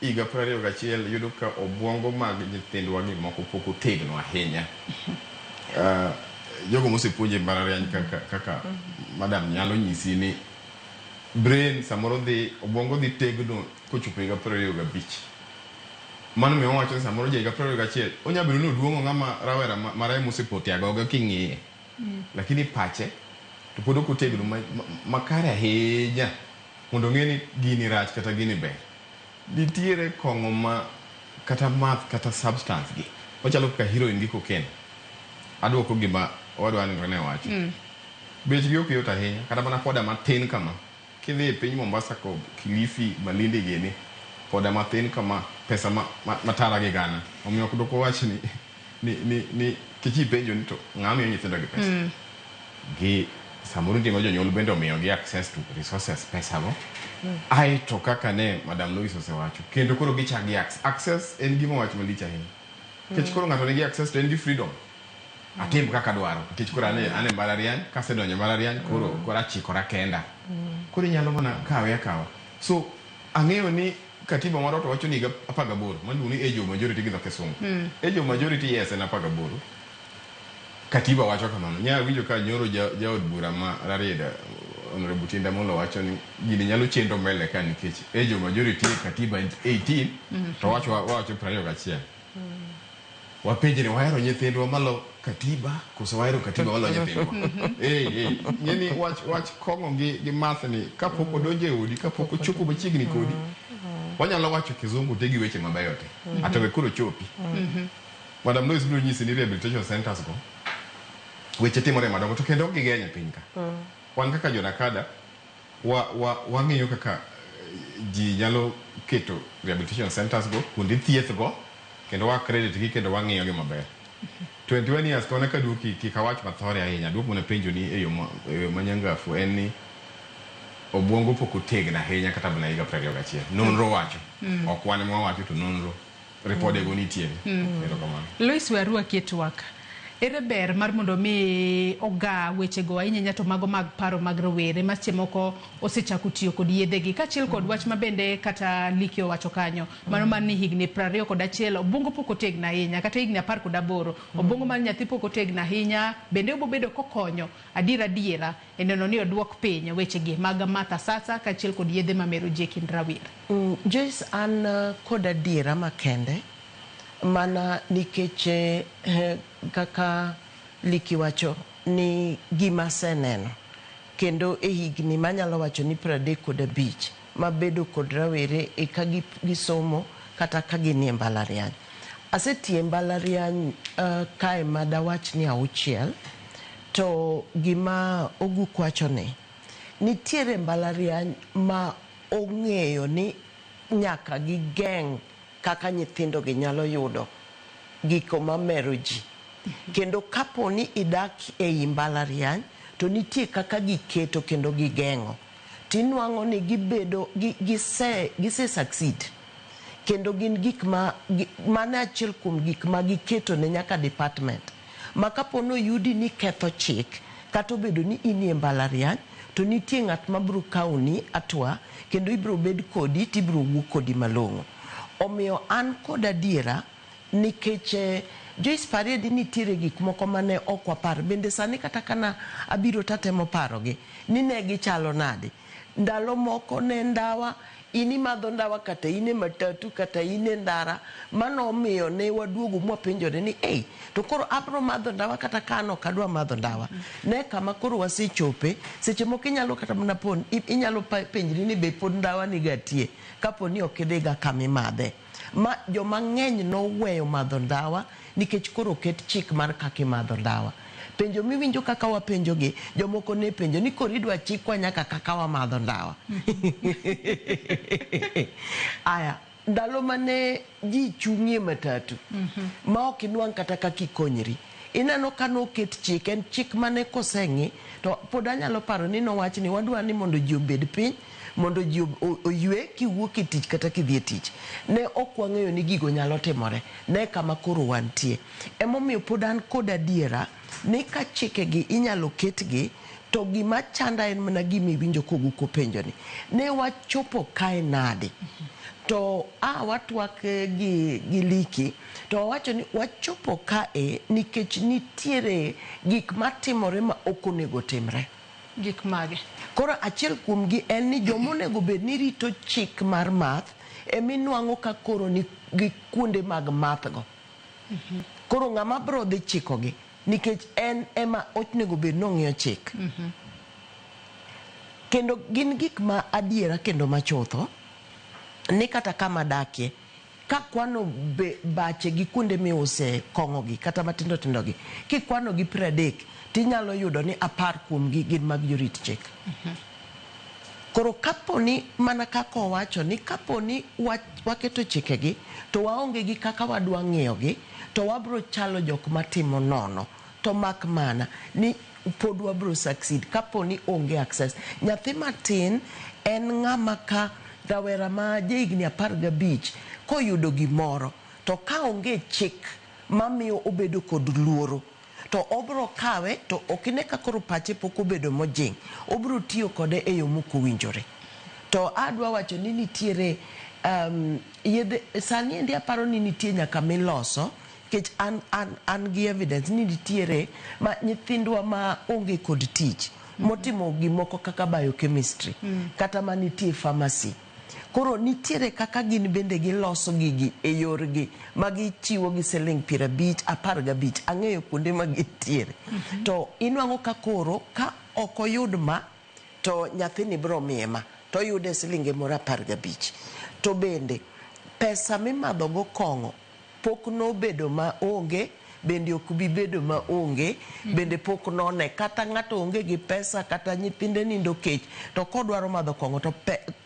higa 21 yudo ka obwongo mag nyithindwa gi moko pok otegno ahinya. Jogo mosepuonje mbalariany kaka madam nyalo nyisi ni brain samoro dhi obwongo dhi tegno kochopo higa 25. Mano miyo wacho ni samoro higa 21 onya bedo ni oduongo ng'ama rawera mare mosepote agoga king'iye lakini pache to pod ok otegno makare ahinya mondo ng'e ni gini rach kata gini ber. Nitiere kongo ma kata math kata substance gi ochalo kaka heroin gi cocaine. Adwoko gima wadwa ni ne wacho bech gi ok yot ahinya kata mana poda matin kama kidhi e piny Mombasa ko Kilifi Malindi gini poda matin kama pesa matara gi gana omiyo ok doko wach ni kichi penjo ni to ng'amiyo nyithindo gi pesa gi samoro ndimo jonyuol bende omiyo gi access to resources pesa go ai to kaka ne Madam Lois osewacho kendo koro gichagi access en gima wach malich ahinya kech koro ng'ato nigi access to en gi freedom atim kaka dwaro nikech koro ane mbalariany kasedonjo mbalariany koro achikora kenda koro nyalo mana kawe akawa. So ang'eyo ni katiba moro to wacho ni higa 18 maluongo ni age of majority gi dho kisungu. Age of majority yes en 18 katiba wacho kamano. Nya winjo ka nyoro jaod bura ma Rarieda Honorable Tinda Molo wacho ni gini nyalo chendo mbele ka nikech age of majority katiba 18 to wacho 21. wapenje ni wahero nyithindwa malo katiba koso wahero katiba walo nyithindwa ng'eni wach kong'o gi math ni kapok odonjo e odi kapok ochopo machiegni kodi wanyalo wacho kizungu te gi weche mabeyo te ata we koro chopi Madam Lois biro nyisi ni rehabilitation centers go weche timore madongo to kendo gigeny piny ka wan kaka jonakada wang'iyo kaka ji nyalo keto rehabilitation centers go kuonde thieth go kendo wa credit gi kendo wang'iyo gi maber 21 years kone ka duki kikawach mathore ahinya duok mona penjo ni e yo manyangafu en ni obwongo pok otegna ahinya kata bana higa 21 nonro wacho ok wan mwa wacho to nonro ripode go nitiere erokamano Lois Warua Kietwaka ere ber mar mondo mi oga weche go ahinya nyato mago mag paro mag rowere ma moko osechako tiyo kod yedhe gi kachiel kod wach mabende kata Likio wacho kanyo mano man ni higni 21 obwongo pok otegna ahinya kata higni 18 obwongo mar nyathi pok otegna ahinya bende obo bedo kokonyo adiera e neno ni oduok piny weche gi mag matha sasa kachiel kod yedhe mamero ji kind rawere. Joyce an kod adiera makende mana nikech kaka Liki wacho ni gima seneno kendo e higni manyalo wacho ni 35 mabedo kod rawere e ka gisomo kata ka ginie mbalariany. Asetie mbalariany kae madawach ni 6 to gima Oguk wacho ni nitiere mbalariany ma ong'eyo ni nyaka gigeng' kaka nyithindo gi nyalo yudo giko mamero ji kendo kapo ni idak e mbalariany to nitie kaka giketo kendo gigeng'o tinwang'o ni gibedo gise succeed kendo gin gik ma mana achiel kuom gik ma giketo ne nyaka department ma kapo no yudi ni ketho chik kata obedo ni inie mbalariany to nitie ng'at mabiro kauni atwa kendo ibiro bed kodi tibiro wuok kodi malong'o. Omiyo an kod adiera nikech Joyce Pariedi nitiere gik moko mane ok wapar bende sani kata kana abiro tatemo parogi ni ne gichalo nade. Ndalo moko ne ndawa ini madho ndawa kata ine matatu kata ine ndara mano miyo ne waduogo mwapenjore ni to koro abro madho ndawa kata kano kadwa madho ndawa ne kama koro wasechope seche moko inyalo kata mna pon inyalo penjri ni be pod ndawa ni gatie kapo ni okidhiga kami madhe ma joma ng'eny no weyo madho ndawa nikech koro ket chik mar kaki madho ndawa. Penjo miwinjo kaka wapenjo gi jomoko ne penjo ni koridwa chikwa nyaka kaka wa madho ndawa. Aya ndalo mane ji chung'ie matatu ma ok inwang' kata kaka ikonyri ineno kano ket chik en chik mane koseng'i to pod anyalo paro ni nowach ni wadwa ni mondo ji obed piny mondo ji oywe kiwuok e tich kata kidhi e tich ne ok wang'eyo ni gigo nyalo timore ne kama koro wantie emomiyo pod an kod adiera ni ka chikegi inyalo ketgi to gima chanda en mana gima iwinjo koguk openjo ni ne wachopo kae nade to watwak gi Liki to wacho ni wachopo kae nikech nitiere gik matimore ma ok onego timre. Gik mage koro achiel kuom gi en ni jomonego bed ni rito chik mar math eminwang'o ka koro ni gi kuonde mag math go koro ng'ama bro dhi chikogi nikech en ema onego bed nong'iyo chik kendo gin gik ma adiera kendo machotho ni kata kama dakie ka kwano bache gi kuonde miuse kong'o gi kata matindo tindo gi kikwano gi 30 tinyalo yudo ni 10 kuom gi gin mag jorit chik. Koro kapo ni mana kaka wacho ni kapo ni waketo chikegi to waonge gi kaka wadwa ng'iyo gi to wabro chalo jok matimo nono to mak mana ni pod wabro succeed kapo ni onge access. Nyathi matin en ng'ama ka rawera ma jahigni 15 koyudo gimoro to ka onge chik mamiyo obedo kod luoro to obro kawe to okine ka koro pache pok obedo mojing obro tiyo kode e yo mokowinjore. To adwa wacho ni nitiere yedhe sani endi aparo ni nitie nyaka miloso kech an gi evidence ni nitiere ma nyithindwa ma onge kod tich motimo gimoko kaka biochemistry kata manitie pharmacy Koro nitiere kaka gin bende giloso gigi e yorgi ma gichiwo gi siling 50, 15. Ang'eyo kuonde ma gintiere. To inwang'o ka koro ka ok oyud ma to nyathini biro miye ma to yude siling moro 15. To bende pesa mimadho go kong'o pok nobedo ma onge, bende ok bi bedo ma onge, bende pok none. Kata ng'ato onge gi pesa, kata nyithinde nindo kech, to kodwaro madho kong'o to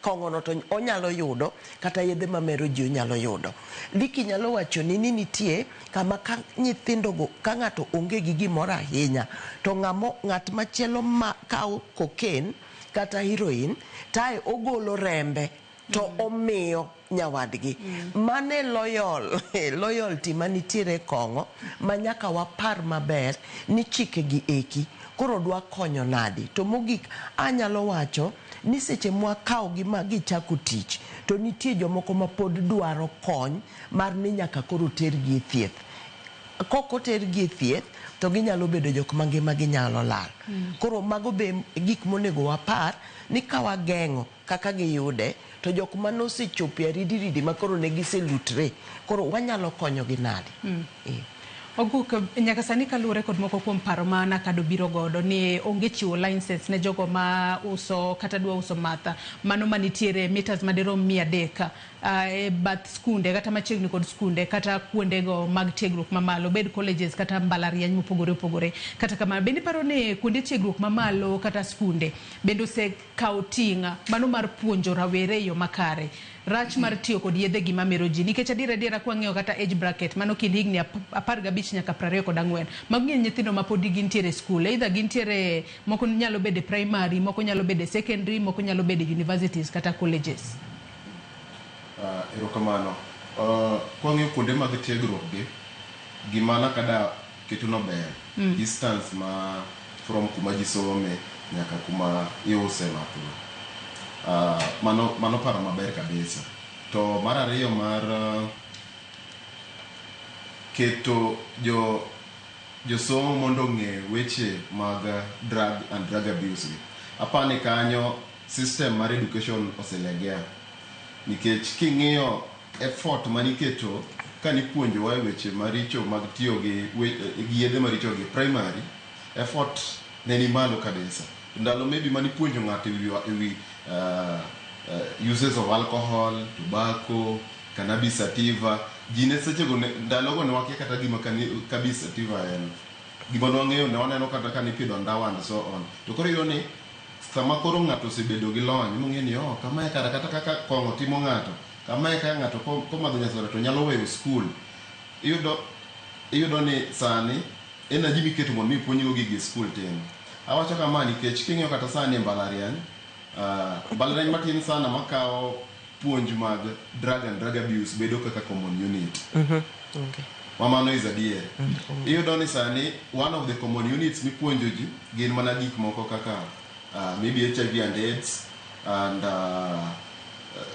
kong'ono to onyalo yudo, kata yedhe mamero ji onyalo yudo. Diki nyalo wacho ni nitie kama ka nyithindogo, ka ng'ato onge gi gimoro ahinya, to ng'at machielo ma kawo cocaine kata heroin, tae ogolo rembe to omiyo nyawadgi. Mane loyalty manitiere kong'o ma nyaka wapar maber ni chikegi eki koro dwa konyo nadi. To mogik anyalo wacho ni seche mwakawo gi ma gichako tich, to nitie jomoko ma pod dwaro kony mar ni nyaka koro tergi e thieth. Koko tergi e thieth to ginyalo bedo jok mangima ginyalo lal. Koro mago be gik monego wapar ni ka wageng'o kaka giyude, to jok manosechopo aridiridi ma koro ne giselutre, koro wanyalo konyogi nadi. Oguk nyaka sani kaluwore kod moko kuom paro ma NACADA biro godo ni onge chiwo license ne jogo ma uso kata dwa uso matha, mano manitiere meters madirom 300 e bath skunde kata machiegni kod skunde kata kuondego mag tiegruok mamalo, bed colleges kata mbalariany mopogore opogore. Kata kama bende paro ni kuonde tiegruok mamalo kata skunde bende osekawo ting' mano mar puonjo rawere yo makare. Rach mar tiyo kod yedhe gi mamero ji, nikech adiera kwang'eyo kata age bracket mano kind higni 15 nyaka 24, mago gin nyithindo ma pod gintiere skul, either gintiere, moko nyalo bede primary, moko nyalo bede secondary, moko nyalo bede universities kata colleges. Erokamano. Kwang'eyo kuonde mag tiegruok gi, gima NACADA keto ber, distance ma from kuma ji some nyaka kuma iuse matho. Mano paro maber kabisa. To mar ariyo mar keto josomo mondo ng'e weche mag drug and drug abuse. Apani kanyo system mar education oselegea, nikech king'iyo effort maniketo kanipuonjowa weche maricho mag tiyo gi yedhe maricho gi primary, effort ne ni malo kabisa. Ndalo maybe manipuonjo ng'ato ewi uses of alcohol, tobacco, cannabis sativa, jine sechego ndalogo ne wakia kata gima cannabis sativa en. Gima nwang'eyo ne waneno kata kanipidho ndawa and so on. To koro iyudo ni sama koro ng'ato osebedo gi lony, mong'e ni kamae kata kaka kong'o timo ng'ato, kamae kaka ng'ato komadho nyasore to nyalo weyo skul. Iyudo ni sani energy miketo mondo mi puonjgo gigi skul tin. Awacho kama nikech king'iyo kata sani e mbalariany matin sana makawo puonj mag drug and drug abuse bedo kaka common unit. Mamano is adier. Iyudo ni sani one of the common units mipuonjo ji gin mana gik moko kaka maybe HIV and AIDS and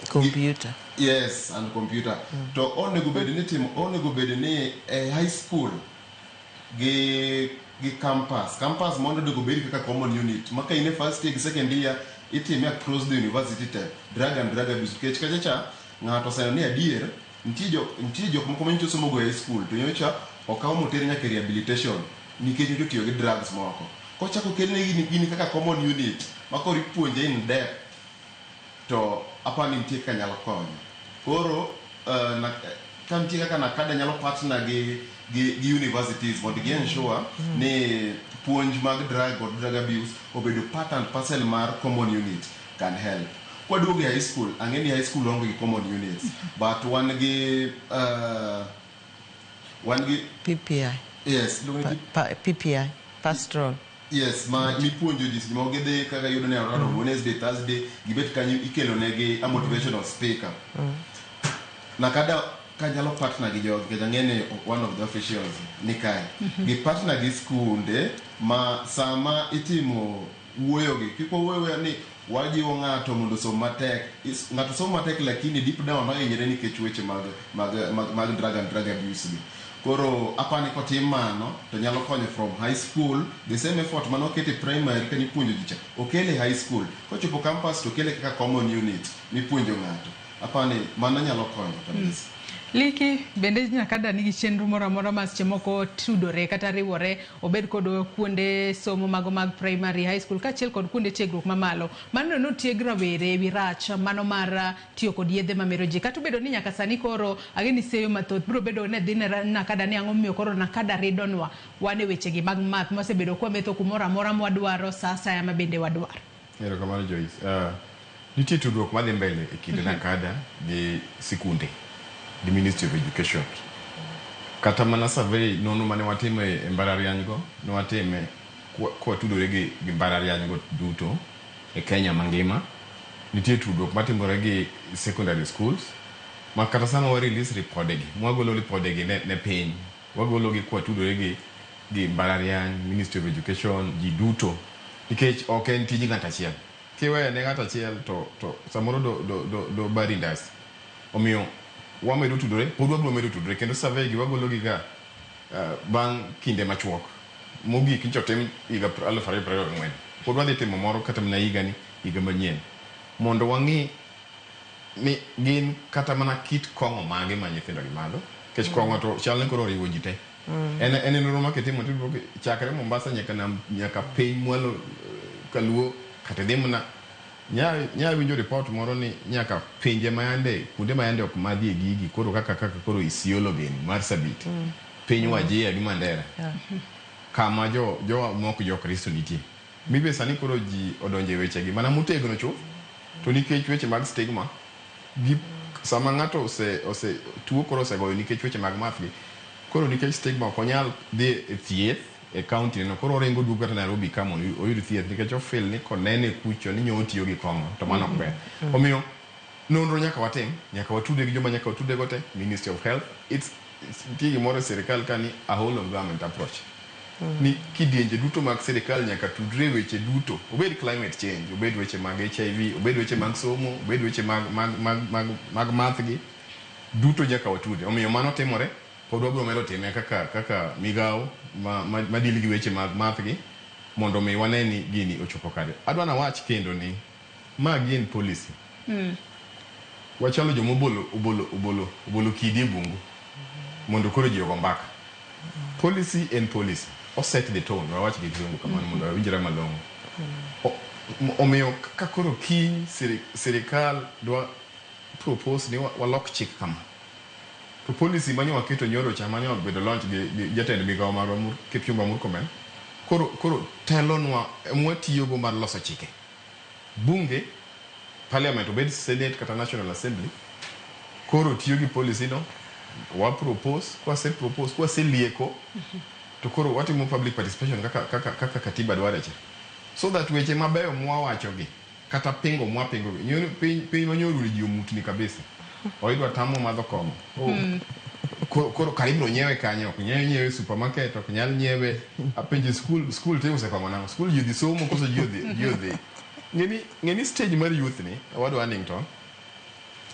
computer. Yes, and computer. To onego bed ni high school gi campus mondo onego bed kaka common unit. Maka ine first year, second year itime across the university te drug and drug abuse. Kech kachacha ng'ato sayo ni adier nitie jok moko manyicho somo go high school to nyocha okawo motere nyaka rehabilitation nikech nyocha tiyo gi drugs moko. Kochako kelne gini kaka common unit makoro ipuonje in depth, to apani nitie kaka nyalo konyo. Koro ka nitie kaka NACADA nyalo partner gi universities mondo gi ensure ni puonj mag drug or drug abuse obedo part and parcel mar common unit can help. Kwaduogo high school, ang'e ni high school onge gi common units, but wan gi PPI. Yes, PPI, pastoral. Yes, ma mipuonjo ji simo gidhi kaka yudo ne on Wednesday, Thursday, gibet kanyo ikelo negi a motivational speaker. NACADA kanyalo partner gi jogi, kaya ng'ene one of the officials ni kae. Gi partner gi skunde ma sama itimo wuoyo gi, kiko wuoyo ni wajiwo ng'ato mondo som matek. Ng'ato som matek lakini deep down ohinyore nikech weche mag drug and drug abuse gi. Koro apani kotim mano to nyalo konyo from high school, the same effort mano kete primary ka nipuonjo jicha okele high school, kochopo campus to kele kaka common unit nipuonjo ng'ato. Apani mano nyalo konyo kabisa. Liki bende Nakada nigi chenro moro amora ma seche moko tudore kata riwore obed kod kuonde somo mago mag primary, high school kaachiel kod kuonde tiegruok mamalo mano no tiegra were wi rach mano mar tiyo kod yedhe mamero ji kata bedo ni nyaka sani koro ageni seyo mathoth biro bedo ne dhi Nakada ni ang'o miyo koro Nakada ridonwa wane weche gi mag math mosebedo kwa metho kumoro amora mwadwaro sasa ya mabende wadwaro. Kamano Joyce. Nitie tudruok madhi mbele e kind Nakada gi sikunde. The Ministry of Education. Kata mana survey nono mane watime e mbalariany go, no watime kwa tudore gi mbalariany go duto e Kenya mangima. Nitie tudruok matimore gi secondary schools. Ma kata sama wa release report gi, mwagolo report gi ne piny. Wagolo gi kwa tudore gi mbalariany, Ministry of Education, ji duto. Nikech ok en tiji ng'ato achiel. Kiweyo ne ng'ato achiel to samoro do barindas. Omiyo wamedo tudore, pod wabiro medo tudore kendo survey gi wagolo gi ga bang' kinde machuok. Mogik ncho tim higa 2024. Pod wadhi timo moro kata mana higa manyien. Mondo wang'i ni gin kata mana kit kong'o mage ma nyithindo gi madho. Kech kong'o to chalne koro riwo ji te. En noro ma kitimo tudruok chakre Mombasa nyaka piny mwalo kaluo kata dhi mana nya winjo report moro ni nyaka pinje mayande kunde mayande ok madhi e gigi koro kaka koro Isiolo geni Marsabit piny Wajir gi Mandera kama jo moko jo Kristo nitie mibe sani koro ji odonje weche gi mana mutegno chuth to nikech weche mag stigma gi sama ng'ato ose tuo koro osegoyo nikech weche mag math gi koro nikech stigma ok onyal dhi e thieth e county no koro rengo duogo kata Nairobi kama oyud thieth nikech ofil ni konene kucho ni nyo tiyo gi kong'o to mano ok ber. Omiyo nonro nyaka watim, nyaka watude gi joma nyaka watude gote, Ministry of Health, it's gimoro sirikal kani a whole of government approach. Ni kidienje duto mag sirikal nyaka tudre weche duto, obed climate change, obed weche mag HIV, obed weche mag somo, obed weche mag math gi duto nyaka watude. Omiyo mano timore pod wabiro medo time kaka migao ma dili gi weche mag math gi mondo mi waneni gini ochopo kare. Adwa na wach kendo ni ma gin policy. Wachalo jomo obolo kidi bungu mondo koro ji ogo mbaka. Policy and policy o set the tone. Wawach gi kizungu kamano mondo awinjre malong'o. Omiyo ka koro ki sirikal dwa propose ni walok chik kama. To policy manyo waketo nyoro cha manyo bedo launch gi jatend migao mar Kipchumba Murkomen koro telonwa mwatiyo go mar loso chike bunge parliament obed senate kata national assembly koro tiyo gi policy no wa propose kwa se lieko to koro watimo public participation kaka katiba dware cha so that weche mabeyo mwawacho gi kata pingo mwapingo piny manyoru ji omutni kabisa oidwa tamo madho kong'o koro karibu nyewe kanyo ok nyewe supermarket ok nyal nyewe apenje school te usekong'o nang'o school yudhi somo koso yudhi ngeni stage mar youth ni wadwa Annington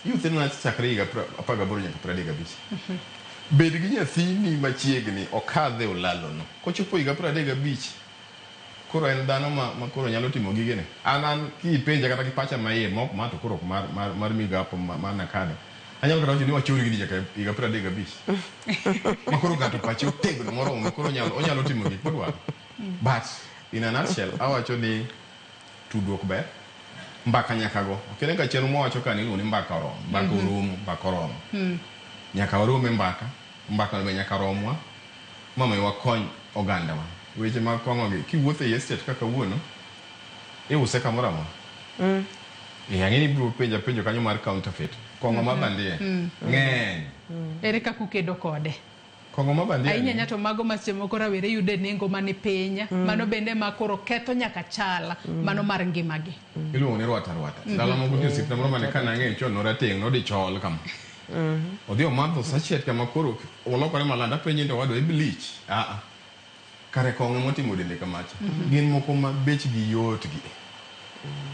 youth ni chakre higa 18 nyaka 35 bed gi nyathini machiegni okadhe olalo no kochopo higa 35 koro en dhano ma koro nyalo timo gigene an kipenja kata kipacha maiye mok ma to koro mar migapo mar Nakada anyalo kata wacho ni wachori gi nyaka higa 35 ma koro gato pache otegno moromo koro onyalo timo gik modwaro but in a nutshell awacho ni tudruok ber mbaka nyaka go okene ka chero mwawacho ka ni mbaka oromo nyaka orome mbaka be nyaka romwa mama wakony oganda wa weche mag kong'o gi kiwuotho e estate kaka wuono iuse kamoro amora ang'eni biro penjo kanyo mar counterfeit kong'o mabandia ng'eny ere kaka ukedo kode kong'o mabandia ahinya nyato mago ma seche moko rawere yude nengo mani piny mano bende ma koro ketho nyaka chala mano mar ngimagi iluongo ni rwata ndalo moko nitie osipna moro mane kana ng'eyo chon norateng' nodhi chol kama odhi omadho sachet kama koro olokore malanda penjo ndo wadwa iblich kare kong'o motimo dende kamacha gin moko ma bechgi yot gi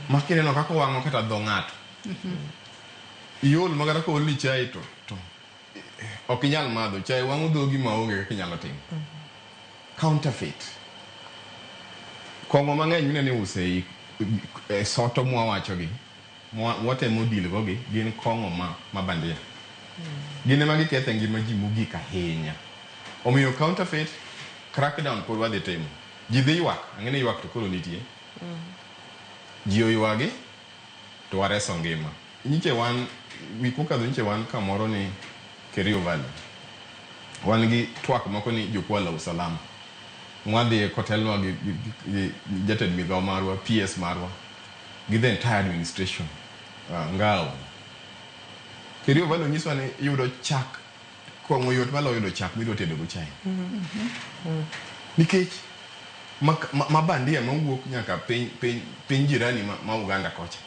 makineno kaka wang'o kata dho ng'ato iol magara ko oli chai to ok inyal madho chai wang'o dhogi maonge kaka inyalo timo. Counterfeit. Kong'o mang'eny mineno ni use e soto mwawachogi, mwatemo deal gogi, gin kong'o ma bandia. Gin ema giketho ngima ji mogik ahinya. Omiyo counterfeit, crackdown pod wadhi timo. Ji dhi ywak, ang'e ni ywak to koro nitie. Ji oywagi, to wareso ngima. Nyiche wan, wikokadho nyiche wan kamoro ni Kerio Valley. Wan gi twak moko ni jokwala usalama. Mwadhi e kotelwa gi jatend migao marwa, PS marwa, gi the entire administration, ngao. Kerio Valley nyiswa ni yudo chak, kong'o yot malo yudo chak midwa tedo go chai. Nikech mabandia mawuok nyaka piny jirani ma Uganda kocha.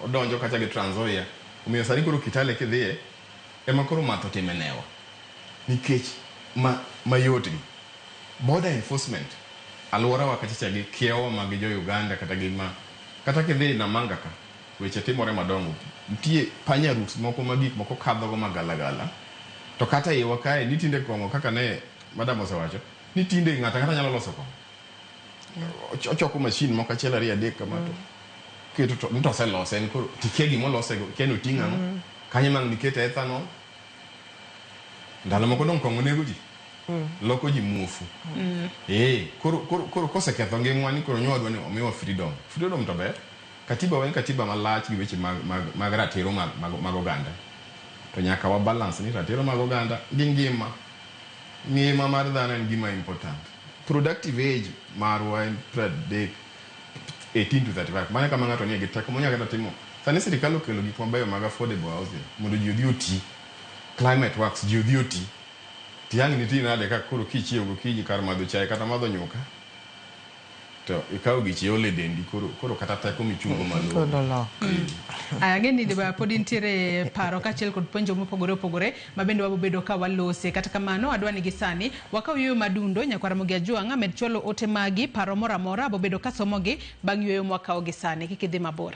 Odonjo kacha gi Trans Nzoia. Omiyo sani koro Kitale kidhiye, ema koro matho timenewa. Nikech mayot gi. Border enforcement, alwora wa kachacha gi kiewa mag jo Uganda kata kidhi Namanga ka, weche timore madongo. Nitie panya routes moko magik moko kadho go magalagala. To kata iwa kae nitinde kong'o kaka ne madam osewacho, nitinde ng'ata kata nyalo loso kong'o. Ochoko machine moko achiel ariyo adek kama to keto to nto selose en koro tikia gimo lose go keno tinga no kanye mang nikete ethanol. Ndalo moko dong kong'o nego ji. Loko ji muofu. Koro koseketho ngimwa ni koro nyodwa ni omiwa freedom. Freedom to ber. Katiba wen katiba malach gi weche mag ratiro mag oganda. To nyaka wa balance ni ratiro mag oganda gi ngima mar dhano en gima important. Productive age marwa en 18 to 35. Mane kama ng'ato nie gi teko monya kata timo. Sani sirikal okelo gik mabeyo mag affordable housing mondo ji odhi oti. Climate works ji odhi oti. Tiang' nitie nade ka koro kichiewo gokinyi kar madho chai kata madho nyuka. To ikawo gichiole dendi koro kata teko michungo malo. Ageni diba pod intiere paro kachiel kod puonjo mopogore opogore mabende wabobedo ka walose. Kata kamano adwani gi sani wakaw yueyo madundo nyakwara Mugia Juang med cholo ote magi paro mora mora bobedo ka somogi bang' yueyo mwakaw gi sani kikidhi mabor.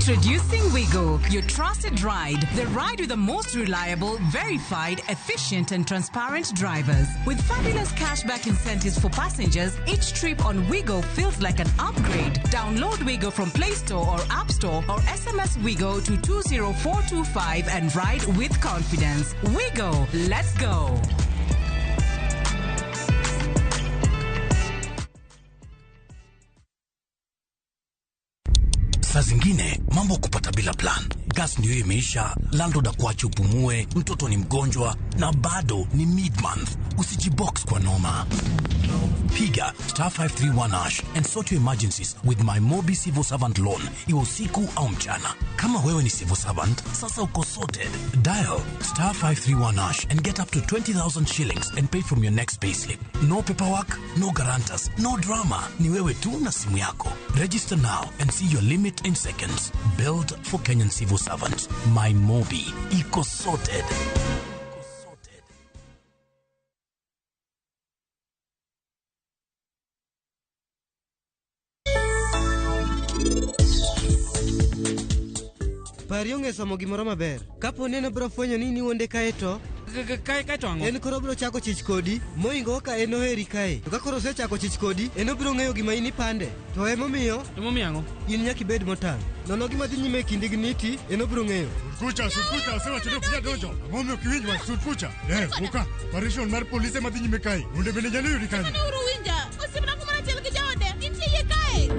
Introducing Wigo, your trusted ride. The ride with the most reliable, verified, efficient, and transparent drivers. With fabulous cashback incentives for passengers, each trip on Wigo feels like an upgrade. Download Wigo from Play Store or App Store or SMS Wigo to 20425 and ride with confidence. Wigo, let's go. Saa zingine mambo kupata bila plan. Gas ndio imeisha, landlord akuache upumue, mtoto ni mgonjwa na bado ni mid-month. Usijibox kwa noma. Piga *531# and sort your emergencies with my Mobi Civil Servant Loan. Iwe usiku au mchana. Kama wewe ni civil servant, sasa uko sorted. Dial *531# and get up to 20,000 shillings and pay from your next payslip. No paperwork, no guarantors, no drama. Ni wewe tu na simu yako. Register now and see your limit in seconds. Build for Kenyan civil servants. My Mobi. Iko sorted. Pari onge somo gimoro maber. Kapo neno bro fwenyo ni niwonde kae to kae to ang'o? En koro bro chako chich kodi, moingo ka en oheri kae. To ka koro osechako chich kodi, en obiro ng'eyo gima in ipande. To emomiyo ang'o? In nyaka ibed motang'. Nono gima dhi nyime kindi gi niti, en obiro ng'eyo. Sudkucha, osewacho ni ok nyal donjo. Ang'o miyo ok iwinj wach Sudkucha? Muka, operation mar polise madhi nyime kae. Onde bende nyalo yudi kanyo. Mane uru winja, osiepna kumana achiel gi jaode, nitie yie kae.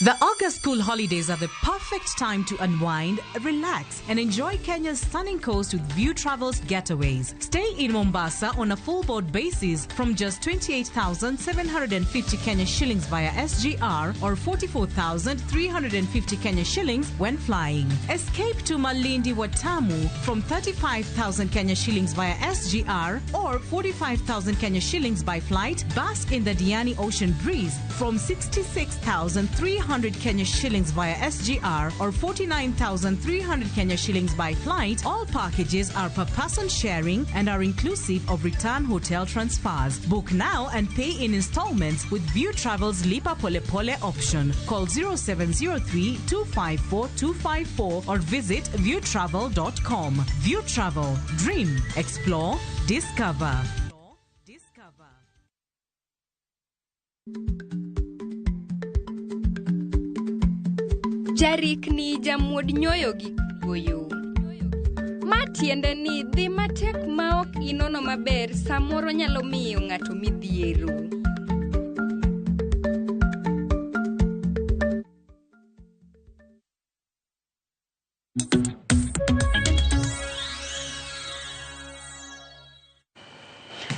The August school holidays are the perfect time to unwind, relax, and enjoy Kenya's stunning coast with View Travel's getaways. Stay in Mombasa on a full board basis from just 28,750 Kenya shillings via SGR or 44,350 Kenya shillings when flying. Escape to Malindi Watamu from 35,000 Kenya shillings via SGR or 45,000 Kenya shillings by flight. Bask in the Diani Ocean Breeze from 66,300 Kenya shillings via SGR or 49,300 Kenya shillings by flight. All packages are per person sharing and are inclusive of return hotel transfers. Book now and pay in installments with View Travel's Lipa Pole Pole option. Call 0703 254 254 or visit viewtravel.com. View Travel. Dream. Explore. Discover. Jarikni jamuod nyoyo gi goyo. Ma tiende ni dhi matek ma ok inono maber samoro nyalo miyo ng'ato midhiero.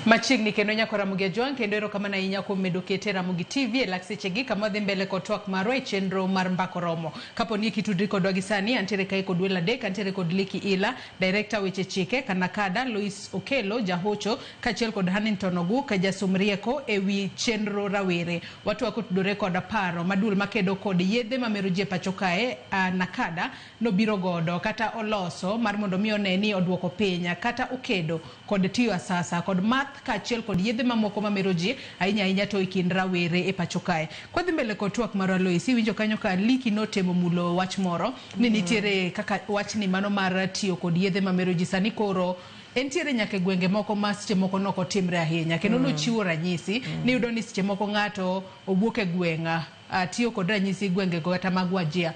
Machiegni kendo nyako Ramogi Jwang kendo erokamano ahinya kuom medo kete Ramogi TV e lak sechegi kama dhi mbele kod twak marwa e chenro mar mbako romo. Kapo ni kitudri kodwa gi sani antiere kae kod Wela Dek, antiere kod Liki Ila, Director weche chike, Kanakada, Lois Okelo, Jahocho, kachiel kod Hannington Oguka, jasum rieko e wi chenro rawere. Watu wako tudore kod paro madul makedo kod yedhe mamero ji e pacho kae Nakada nobiro godo kata oloso mar mondo mi one ni odwoko penya kata okedo kod tiyo asasa kod math kachiel kod yedhe mamoko mamero ji ahinya to ikind rawere e pacho kae. Kodhi mbele kod twak mar Lois, winjo kanyo ka Liki notemo mulo wach moro ni nitiere kaka wach ni mano mar tiyo kod yedhe mamero ji sani koro entiere nyake gwenge moko ma seche moko noko timre ahinya kendo nochiwo ranyisi ni yudo ni seche moko ng'ato obuok e gwenga tiyo kod ranyisi gwenge go kata mag Wajir.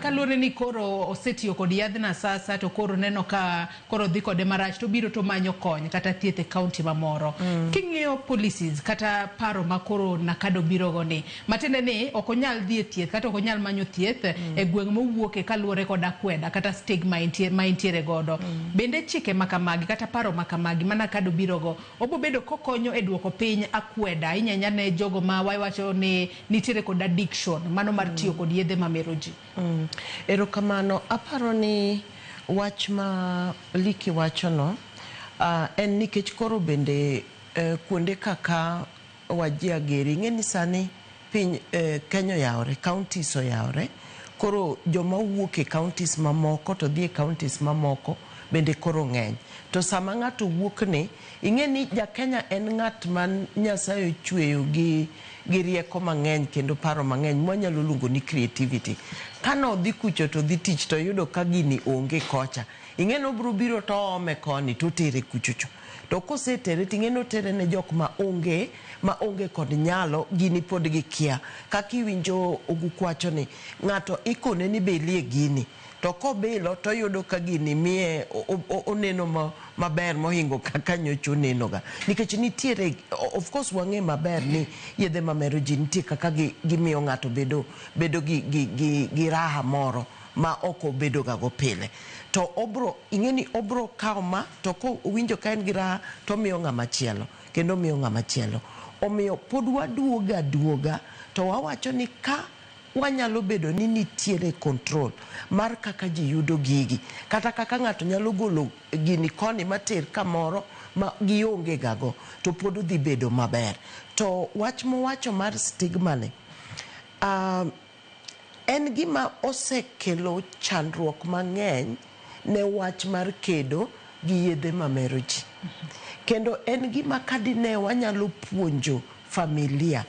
Kaluwore ni koro osetiyo kod yadhna sasa to koro neno ka koro dhi kode marach to biro to manyo kony kata thieth e kaunti mamoro. King'iyo policies kata paro ma koro Nakado biro go ni matende ni ok onyal dhi e thieth kata ok onyal manyo thieth e gweng' mowuoke kaluwore kod akweda kata stigma ma intiere godo. Bende chike makamagi kata paro makamagi ma Nakado biro go obo bedo kokonyo e duoko piny akweda inyanya ne jogo ma wacho ni nitiere kod addiction mano mar tiyo kod yedhe mamero ji. Erokamano, aparo ni wach ma Liki wacho no en nikech koro bende kuonde kaka Wajir geri ng'eni sani piny Kenya yawre, counties oyawre, koro joma wuok e counties mamoko to dhi e counties mamoko bende koro ng'eny. To sama ng'ato wuok ni ing'eni ja Kenya en ng'at man Nyasaye chweyo gi rieko mang'eny kendo paro mang'eny mwanyalo luongo ni creativity. Kano dhi kucho to dhi tich to yudo ka gini onge kocha, ing'eno bro biro to ome koni to tere kuchocho. To kosetere ting'eno tere ne jok ma onge kod nyalo gini pod gikia. Kaka iwinjo Oguku wacho ni ng'ato ikone ni belie gini to kobilo to yudo ka gini miye oneno maber mohingo kaka nyocho neno ga. Nikech nitiere, of course wang'e maber ni yedhe mamero ji nitie kaka gimiyo ng'ato bedo gi raha moro ma oko bedo ga go pile. To ing'eni obro kawo ma to ko winjo ka en gi raha to miyo ng'ama chielo kendo miyo ng'ama chielo. Omiyo pod waduoga to wawacho ni ka wanyalo bedo ni nitiere control mar kaka ji yudo gigi kata kaka ng'ato nyalo golo gini koni mater kamoro ma gionge gago to pod dhi bedo maber. To wach mowacho mar stigma ne en gima osekelo chandruok mang'eny ne wach mar kedo gi yedhe mamero ji. Kendo en gima kadine wanyalo puonjo familia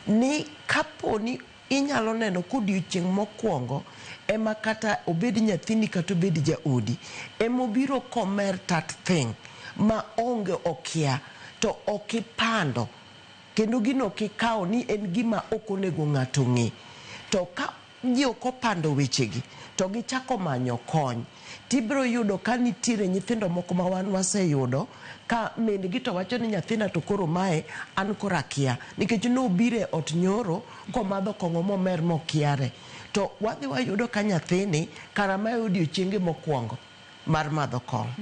ni kapo ni inyalo neno kodiochieng' mokwongo ema kata obed nyathini kata obed jaodi emobiro commit that thing ma onge okia to okipando kendo gino kikawo ni en gima ok onego ng'ato ng'e. To ka ji ok opando wechegi to gichako manyo kony, tibiro yudo ka nitiere nyithindo moko ma wan waseyudo ka min-gi to wacho ni nyathina to koro mae an koro akia, nikech nobiro e ot nyoro komadho kong'o momer mokiare, to wadhi wayudo ka nyathini kara mae odiochienge mokwongo mar madho kong'o,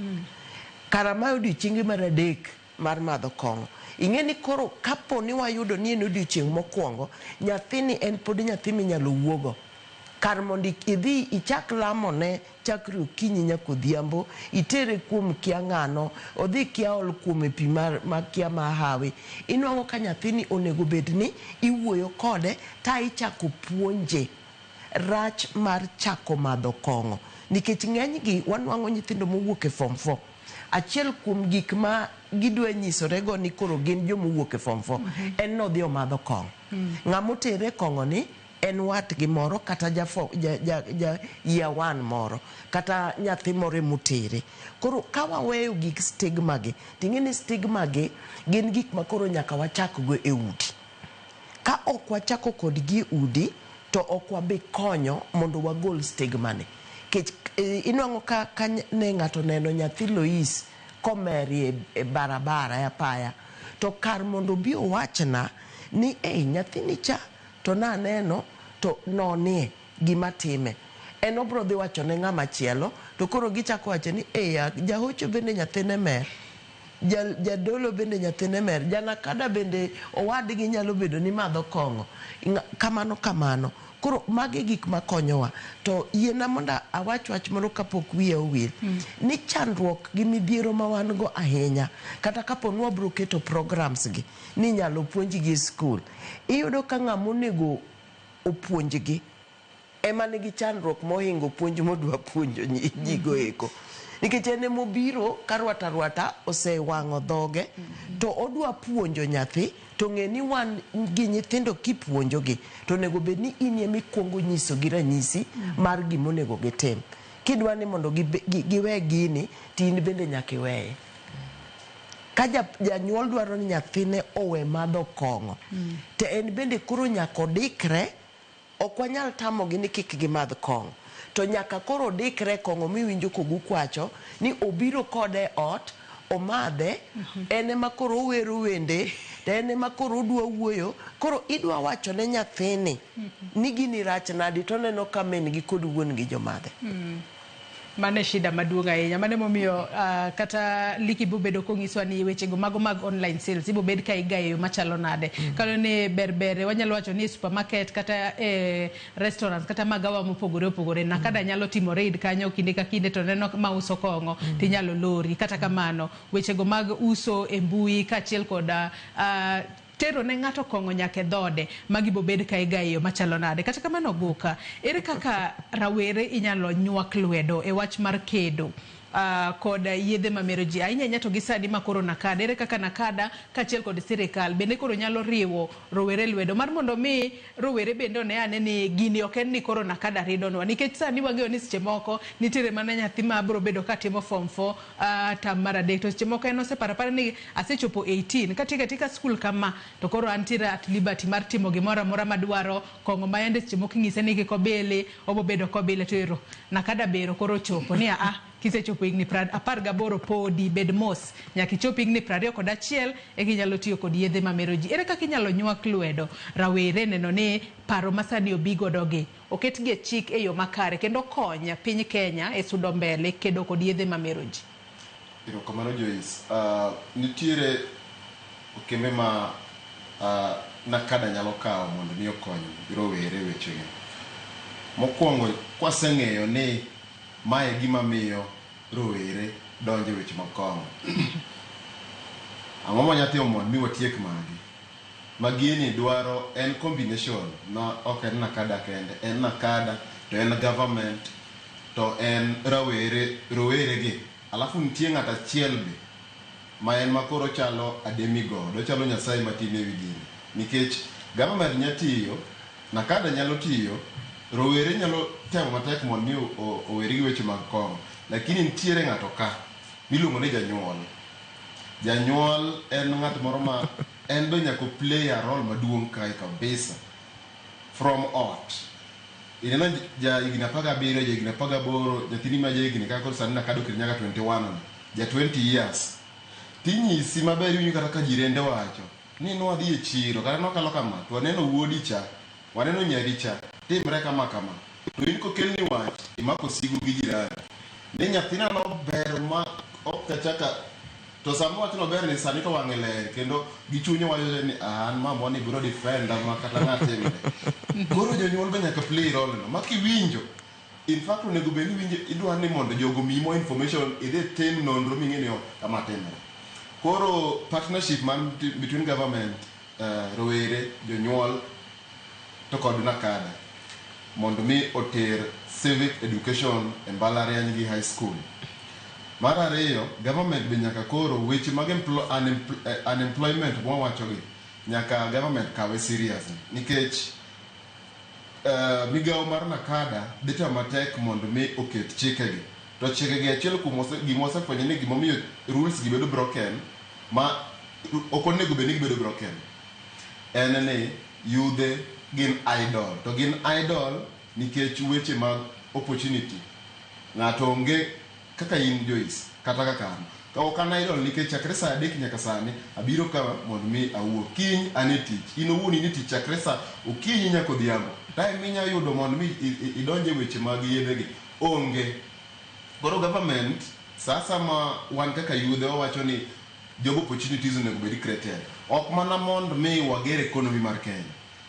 kara mae odiochienge mar adek mar madho kong'o. Ing'e ni koro kapo ni wayudo ni en odiochieng' mokwongo, nyathini en pod nyathi minyalo wuogo. Kar mondo idhi ichak lamone chakre okinyi nyaka odhiambo, itere kuom kia ng'ano, odhi kia ol kuome pi makia mahawi, inwang'o ka nyathini onego bed ni iwuoyo kode ta ichako puonje rach mar chako madho kong'o. Nikech ng'enygi wanwang'o nyithindo mowuok e form 4. Achiel kuom gik ma gidwa nyisorego ni koro gin jomowuok e form 4 en nodhi omadho kong'o. Ng'amotere kong'o ni en watgi moro kata year 1 moro kata nyathi moro motere. Koro ka waweyo gik stigma gi, ting'e ni stigma gi gin gik ma koro nyaka wachakgo e udi. Ka ok wachako kodgi udi to ok wabi konyo mondo wagol stigma ni. Kech inwang'o ka ne ng'ato neno nyathi Lois komeri e barabara e apaya, to kar mondo bi owachna ni nyathini cha to naneno to nonie gima time, en obro dhi wacho ne ng'ama chielo, to koro gichako wacho ni jahocho bende nyathine mer, jadolo bende nyathine mer, janakada bende owadgi nyalo bedo ni madho kong'o, kamano. Koro magi gik makonyowa. To yiena mondo awach wach moro kapok wiya owil, ni chandruok gi midhiero ma wan go ahinya, kata kapo ni wabro keto programs gi ni nyalo puonjgi e skul, iyudo ka ng'amonego opuonjgi ema nigi chandruok mohingo puonj modwa puonjo jigo eko. Nikech en mobiro ka rwata osewang'o dhoge to odwa puonjo nyathi, to ng'e ni wan gi nyithindo kipuonjogi to onego bed ni in ema ikuongo nyisogi ranyisi mar gimonego gitim. Kidwa ni mondo giwe gini, tin bende nyaka iweye. Ka janyuol dwaro ni nyathine owe madho kong'o, to en bende koro nyaka odikre, ok wanyal tamogi ni kik gimadh kong'o, to nyaka koro odikre kong'o miwinjo kogukwacho ni obiro kode ot, omadhe, en ema koro owero wende, to en ema koro odwa wuoyo, koro idwa wacho ne nyathini ni gini rach nadi, to neno ka min gi kod wuon gi jomadhe. Mane shida maduong' ahinya, mane momiyo kata Liki bobedo kong'iswa ni wechego mago mag online sales ibo bed ka igayo machalo nade. Kalo ni berbere wanyalo wacho ni supermarket kata restaurants kata magawa mopogore opogore, na kada nyalo timo raid kanyo kinde ka kinde to neno ma uso kong'o tinyalo lori. Kata kamano wechego mag uso e mbui kachiel koda tero ne ng'ato kong'o nyaka dhode magibo bed ka igayo machalo nade. Kata kamano Guka, ere kaka rawere inyalo nywak lwedo e wach mar kedo kod yedhe mamero ji ahinya to gisadi makoro nakada, ere kaka nakada kachiel kod sirikal bende koro nyalo riwo rowere lwedo mar mondo mi rowere bende one ane ni gini ok en ni koro nakada ridonwa, nikech sani wang'eyo ni seche moko nitiere mana nyathi ma biro bedo katimo form 4 tam mar adek, to seche moko en oseparapara ni asechopo 18 katika skul kama, to koro antiere at liberty mar timo gimoro amora madwaro, kong'o ma yande seche moko ing'ise ni kik obili, obo bedo kobile, to ero nakada bero koro chopo ni kisechopo higni 18 podi bed mos nyaka ichop higni 21 ginyalo tiyo kod yedhe mamero ji. Ere kaka inyalo nywak lwedo rawere neno ni paro masani obigodogi oketgi e chik e yo makare kendo konya piny Kenya e sudo mbele kedo kod yedhe mamero ji? Kamano Joyce, nitiere okembe ma nakada nyalo kawo mondo mi okony rowere wechegi. Mokwongo kwaseng'eyo ni mae gima miyo rowere donjo weche mag kong'o, ang'o ma nyathi omon mi watiek magi magini dwaro en combination na ok en nakada kende, en nakada to en government to en rowere gi, alafu nitie ng'at achiel be ma en makoro chalo ademigod, ochalo nyasaye matin ewi gini, nikech government nya tiyo, nakada nyalo tiyo, rowere nyalo temo matek mondo mi oweri gi weche mag kong'o, lakini nitiere ng'ato ka miluongo ni janyuol. Janyuol en ng'at moro ma en be nyaka play a role maduong' kae kabisa from ot. inena ja higni 17 ja higni 18 nyathini ma ja higni kaka sani nakado kiri nyaka 21 ja 20 years tinyisi maber winyo kata ka jirende wacho ni nwadhi e chiro kata nokalo kama to waneno wuodi cha waneno nyari cha timre kama to in kokelni wach imako sigu gi jirani ni nyathina no ber ma okachaka to samo wach no ber ni sani to wang'e ler kendo gichunyo wacho ni an mamwa ni biro defender ma kata ng'atemre koro jonyuol be nyaka play role no makiwinjo in fact onego bed ni winjo idwa ni mondo jogo mi more information idhi tim nonro ming'e ni kama timre. Koro partnership man between government, rowere, jonyuol to kod NACADA mondo mi oter civic education e mbalariany gi high school. Mar ariyo, government be nyaka koro weche mag unemployment mwawachogi nyaka government kawe serious nikech migawo mar NACADA dhi temo matek mondo mi oket chikegi. To chikegi achiel kuom gima osefwenyo ni gimomiyo rules gi bedo broken ma ok onego bed ni gibedo broken en ni yudhe gin idol to gin idol nikech weche mag opportunity. Ng'ato onge kaka in Joyce kata kaka an ka ok an idol nikech chakre saa 3 nyaka sani abiro ka mondo mi awuo kiny ane tich in owuon ni tich chakre saa okinyi nyaka odhiambo time minya yudo mondo mi idonje weche mag yedhegi onge. Koro government sasa ma wan kaka yudhe wacho ni job opportunities onego bed created ok mana mondo mi wager economy mar Kenya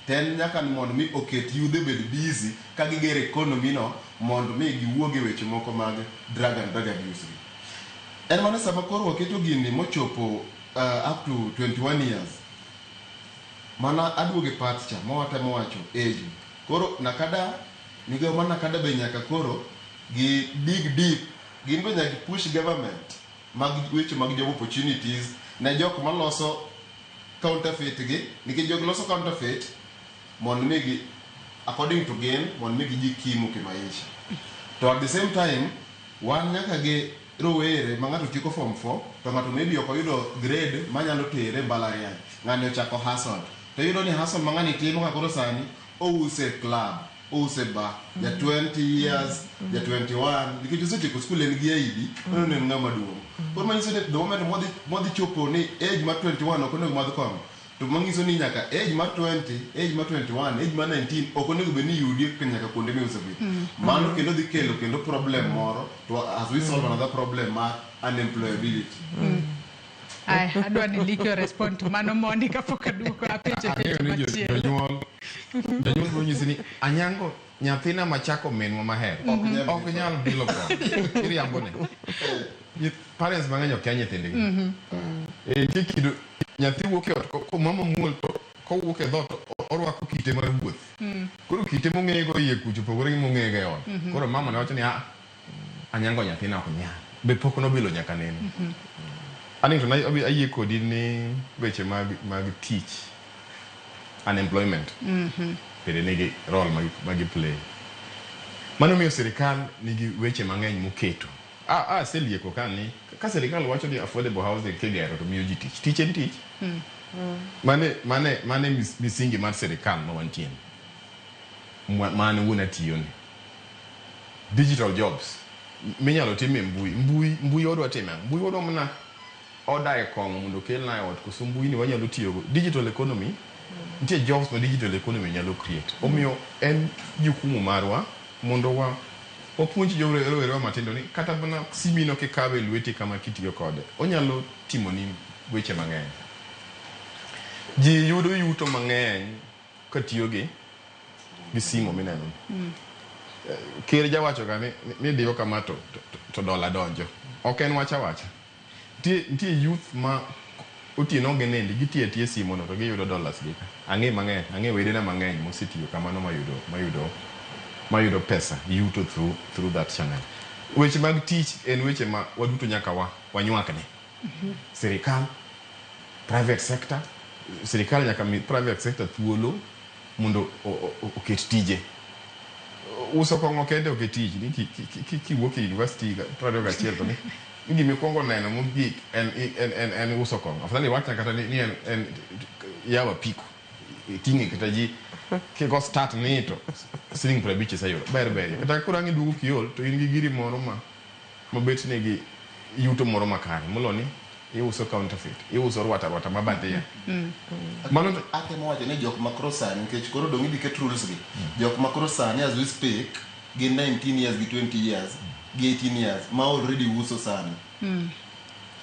ten nyaka mondo mi oket yudhe bed busy ka giger economy no mondo mi giwuoge weche moko mag drug abuse. En mana sama koro waketo gini mochopo up to 21 years mana aduoge part cha mawatemo wacho age. Koro NACADA migawo mana NACADA be nyaka koro gi dig deep gin be nyaka push government mag weche mag job opportunities ne jok maloso counterfeit gi nikech jok loso counterfeit mondo mi gi according to gain mondo mi gi jikimu kimaisha. To at the same time wan nyaka gi rowere ma ng'ato tieko form 4 to ng'ato maybe ok oyudo grade manyalo tere mbalariany ng'ani ochako hustle to yudo ni hustle ma ng'ani timo ka koro sani ouse club ose ba ya 20 years ya 21 nikech osetieko skul en gi ID ono ne ng'ama duong'. Koro manyiso ni the moment modhi chopo ni age mar 21 ok onego madhi kom to manyiso ni nyaka age mar 20 age mar 21 age mar 19 ok onego bed ni yudi nyaka kuonde miuse bi mano kendo dhi kelo kendo problem moro to as we solve another problem mar unemployability. Ai adwa ni likio respond to mano mondi kapok aduoko apenje machielo. Jonyuol go nyisi ni anyango nyathina machako menwa maher ok nyal bilo ko iriambo ne parents mang'eny ok nyithindgi nitie kido nyathi wuok e ot ko mama muol ko wuok e dhot orwako kite mar wuoth koro kite mong'ego iye kucho pogore gi mong'ego e ot koro mama ne wacho ni anyango nyathina ok nyal be pok nobilo nyaka neno. Ani to ayie kodi ni weche mag tich unemployment bende nigi role magi play. Mano miyo sirikal nigi weche mang'eny moketo selieko kani ka sirikal wacho ni affordable housing kigero to miyo ji tich en tich mane misingi mar sirikal ma wantie mane wuona tiyo ni digital jobs minyalo time mbui odwa time mbui odwa mana oda e kong'o mondo kelna e ot koso mbui ni wanyalo tiyogo digital economy nitie jobs ma digital economy nyalo create omiyo en jukumu marwa mondo wapuonj jowerewa matindo ni kata mana simino kikawe lweti kama kitiyo kode onyalo timo ni weche mang'eny. Ji yudo yuto mang'eny katiyo gi simo mineno. Ker jawacho ga ni diyo kama to dola donjo ok en wacha nitie youth ma otieno genendi gitiye simo no to giyudo dollars gi ang'e mang'eny ang'e wedena mang'eny mosetiyo kamano mayudo pesa yuto through that channel. Weche mag tich en weche ma waduto nyaka wanywakne. Sirikal, private sector, sirikal nyaka mi private sector thuolo mondo oket tije. Uso kong'o kende oket tich ni kiwuok e university 21 to ni gimi kwongo neno mogik en uso kong'o. Afadhali wacha kata ni en yawa piko ting'e kata ji Kiko start ni to siling 50 iseyudo. Ber. Kata koro ang' iduogo kiol to in gi giri moro mabet negi yuto moro makare. Molo ni iuso counterfeit, iuso rwata mabandia. Mano atemo wacho ni jok makoro sani nikech koro dong idhi ket rules gi. Jok makoro sani as we speak gi 19 years gi 20 years gi 18 years ma already uso sani.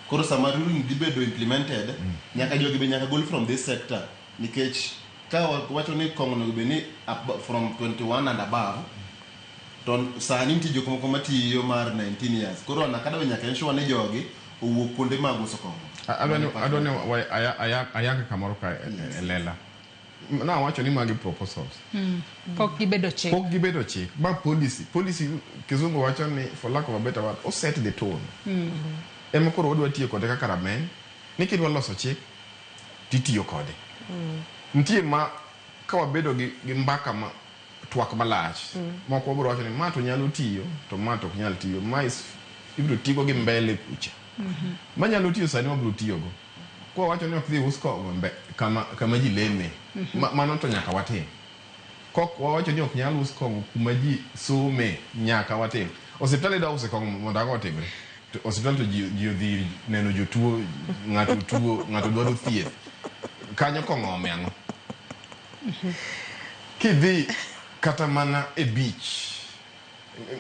Koro sama ruling dhi bedo implemented nyaka jogi be nyaka gol from this sector nikech ka wacho ni kong'o no be ni from 21 and above to sani nitie jok moko matiyo mar 19 years. Koro nakada nyaka ensure ni jogi owuok kuonde mag uso kong'o. Adone ayanga kamoro ka lela. Na wacho ni magi proposals. Pok gibedo chik. Ma policy kizungu wacho ni for lack of a better word, set the tone. Ema koro wadwa tiyo kode kaka ramen, ni kidwa loso chik, titiyo kode. Nitie ma ka wabedo gi mbaka ma twak malach, moko wabro wacho ni ma to nyalo tiyo, to ma to ok nyal tiyo. Ma ibro tigo gi mbele kucha. Ma nyalo tiyo sani wabro tiyogo. Kwa wacho ni ok dhi us kong'o kama ji leme. Mano to nyaka watim. Kok wacho ni ok nyal us kong'o kuma ji some nyaka watim. Osiptali da use kong'o mondo ang'o otimre. Hospital to ji odhi neno jotuo, ng'ato dwaro thieth. Kanyo kong'o ome. Kidhi kata mana e beach.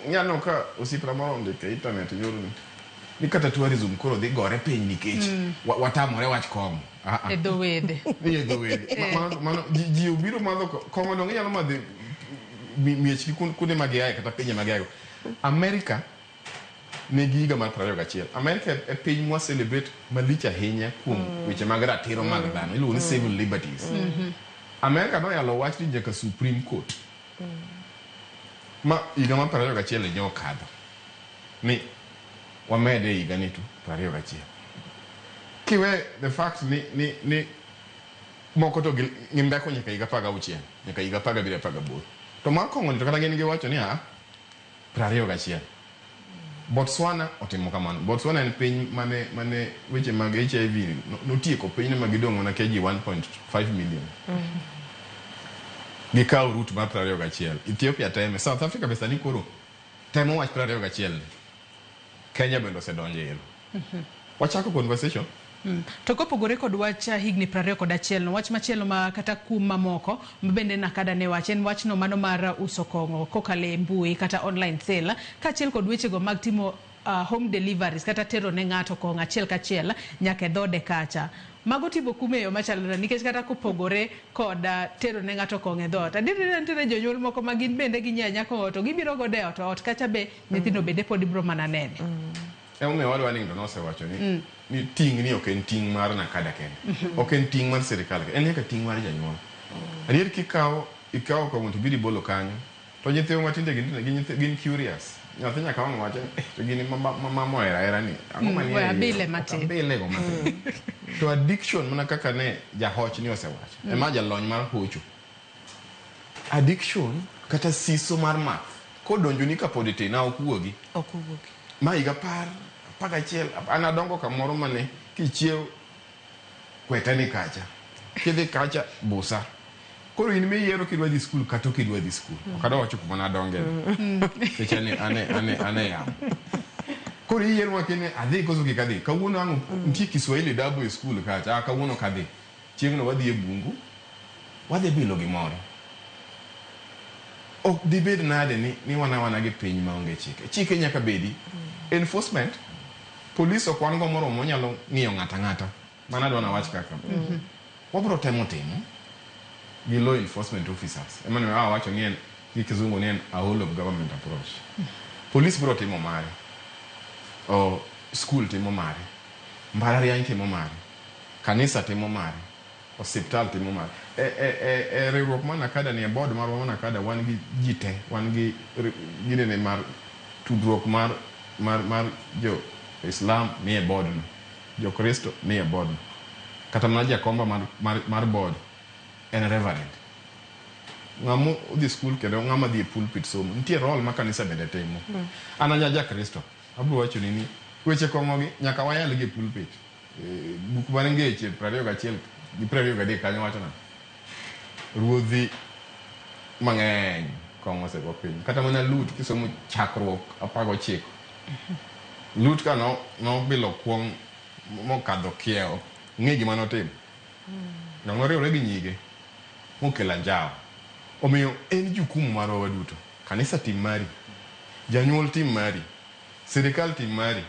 Ng'ano ka osipra moro ndike internet yorni. Ni kata tourism koro dhi gore piny nikech watamore wach kong'o. E dho wedhe. Mano ji obiro madho kong'o no nyalo madhi miechgi kuonde magiaye kata pinje magiaye. America negi higa mar 21. America e piny mwa celebrate malich ahinya kuom weche mag ratiro mag dhano. Iluongo ni civil liberties. America no yalo wach ni nyaka Supreme Court. Ma higa mar 21 ne okadho. Ni wamede higa ni tu 21. Kiwe the fact ni moko to gimbeko nyaka higa 16, nyaka higa 17, 18. To ma kong'o to kata gin giwacho ni 21. Botswana otimo kamano. Botswana en piny mane weche mag HIV notieko piny ma gidong' mana keji 1.5 million. Gikawo route mar 21. Ethiopia teme. South Africa be sani koro temo wach 21. Kenya bende osedonjo e elo. Wachako conversation. To kopogore kod wach higni 21 no wach machielo ma kata kum mamoko bende nakada ne wach en wach no mano mar uso kong'o kokale mbui kata online sale kachiel kod weche go mag timo home deliveries kata tero ne ng'ato kong'o achiel kachiel nyaka dhode kacha. Mago tibo kumeyo machalre nikech kata kopogore kod tero ne ng'ato kong'o e dhot. Adire nitiere jonyuol moko magin bende ginyanya kong'o to gibiro gode ot kacha be nyithindo bende pod ibro mana nene. Eme wadwa ni ndo nosewacho ni ting ni ok en ting mar nakada kende. Ok en ting mar sirikal. En nyaka ting mar janyuol. Adier ikawo kong'o to biri bolo kanyo. To nyithindo matinde gin curious. Nyathi nyaka wang' wacho to gin mama era ni. Ang'o manie? Abile matin. Abile go matin. To addiction mana kaka ne jahoch ni osewacho. Ema jalony mar hocho. Addiction kata siso mar math. Kodonjo ni kapod tin na okuogi. Ma higa 11 anadongo kamoro mane kichiew kwetani kacha. Kidhi kacha busa. Koro in miyiero kidwa dhi skul kata kidwa dhi skul. Okada wacho kuma nadonge. Seche ni ane yam. Koro iyiero makene adhi koso kikadhi. Kawuono ang'o nitie Kiswahili dabo e skul kacha. Kawuono kadhi. Chieng'no wadhi e bungu. Wadhi bilo gimoro. Ok dibed nade ni wana gi piny maonge chike. Chike nyaka bedi. Enforcement. Police ok wan go moro monyalo ng'iyo ng'ata. Mana dwana wach kaka. Wabro temo gi law enforcement officers. Emane wacho ni en kizungu ni en a whole of government approach. Police bro timo mare. O school timo mare. Mbalariany timo mare. Kanisa timo mare. Hospital timo mare. Riwruok mana kada ni board mar mana kada wan gi jite, wan gi ginene mar tudruok mar jo Islam ni e board no. Jo Kristo ni e board no. Kata mana jakomba mar board en reverend. Ng'amo udhi school kendo ng'ama dhi e pulpit somo. Nitie role ma kanisa bende timo. Ananya ja Kristo. Abro wacho ni weche kong'o gi nyaka wayal gi e pulpit. Buk mar ngeche 21 gi 23 kanyo wacho na. Ruodhi mang'eny kong'o osego piny kata mana Lut kisomo chakruok 19 Lut ka nobilo kuong mokadho kiewo ng'e gima notimo noriwore gi nyige mokelo anjawo omiyo en jukumu marwa waduto kanisa tim mari janyuol tim mari sirikal tim mari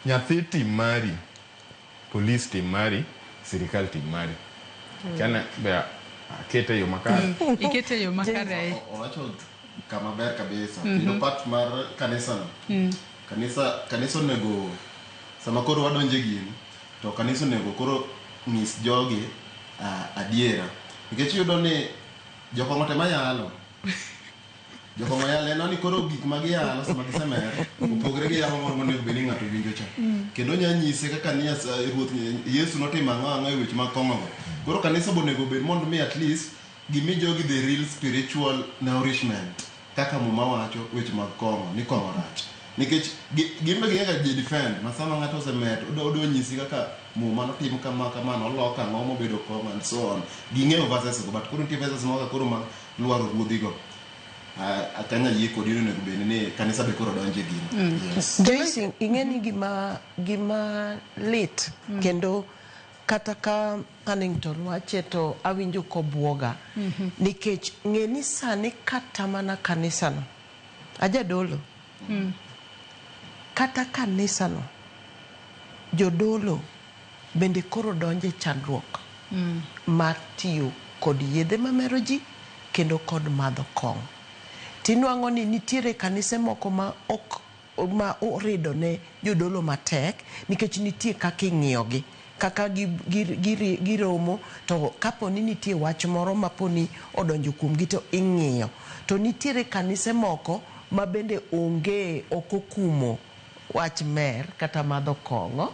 nyathi tim mari polis tim mari sirikal tim mari kana be akete yo makare ikete yo makare owacho kama ber kabisa kendo part mar kanisa no kanisa nego sama koro wadonje gini to kanisa nego koro ng'is jogi adiera nikech yudo ni jokong'o te mayalo jokong'o yalo en ni koro gik magiyalo sama gisemer opogre gi yalo moro monego bed ni ng'ato winjo cha kendo nya nyise kaka ni ruoth Yesu notimo ang'o e weche mag kong'o koro kanisa bonego bed mondo mi at least gimi jogi the real spiritual nourishment kaka muma wacho weche mag kong'o ni kong'o rach nikech gimbe ging'e ji defend masama ng'ato osemet odo nyisi kaka muma notimo kama noloka ang'o mobedo kong'o and so on ging'eyo verses go but koro nitie verses moko koro mag luaro ruodhigo akanya yie kodi onego bed ni kanisa be koro donje gino Joyce ing'e ni gima lit kendo kata ka Hannington wache to awinjo kobwoga nikech ng'e ni sani kata mana kanisa no ajadolo kata kanisa no jodolo bende koro donje chandruok mar tiyo kod yedhe mamero ji kendo kod madho kong'o tinwang'o ni nitiere kanise moko ma orido ne jodolo matek nikech nitie kaka ing'iyogi kaka giromo to kapo ni nitie wach moro maponi odonjo kuomgi to ing'iyo to nitiere kanise moko ma bende okokumo wach mer kata madho kong'o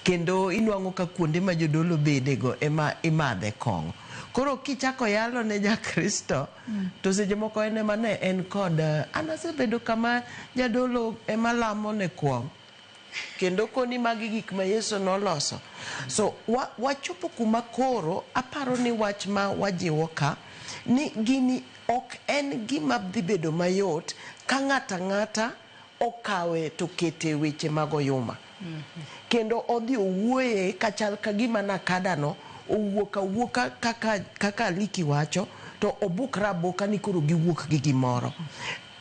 kendo inwang'o ka kuonde ma jodolo bedego ema imadhe kong'o koro kichako yalo ne jakristo to seche moko en ema ne en kod anasebedo kama jadolo ema lamo ne kuong kendo koni magi gik ma Yesu noloso so wachopo kuma koro aparo ni wach ma wajiwo ka ni gini ok en gima dhi bedo mayot ka ng'ata okawe to kete weche mag oyuma kendo odhi owuoye kachal ka gima nakadano owuoka kaka Liki wacho to obukra aboka ni koro giwuok gi gimoro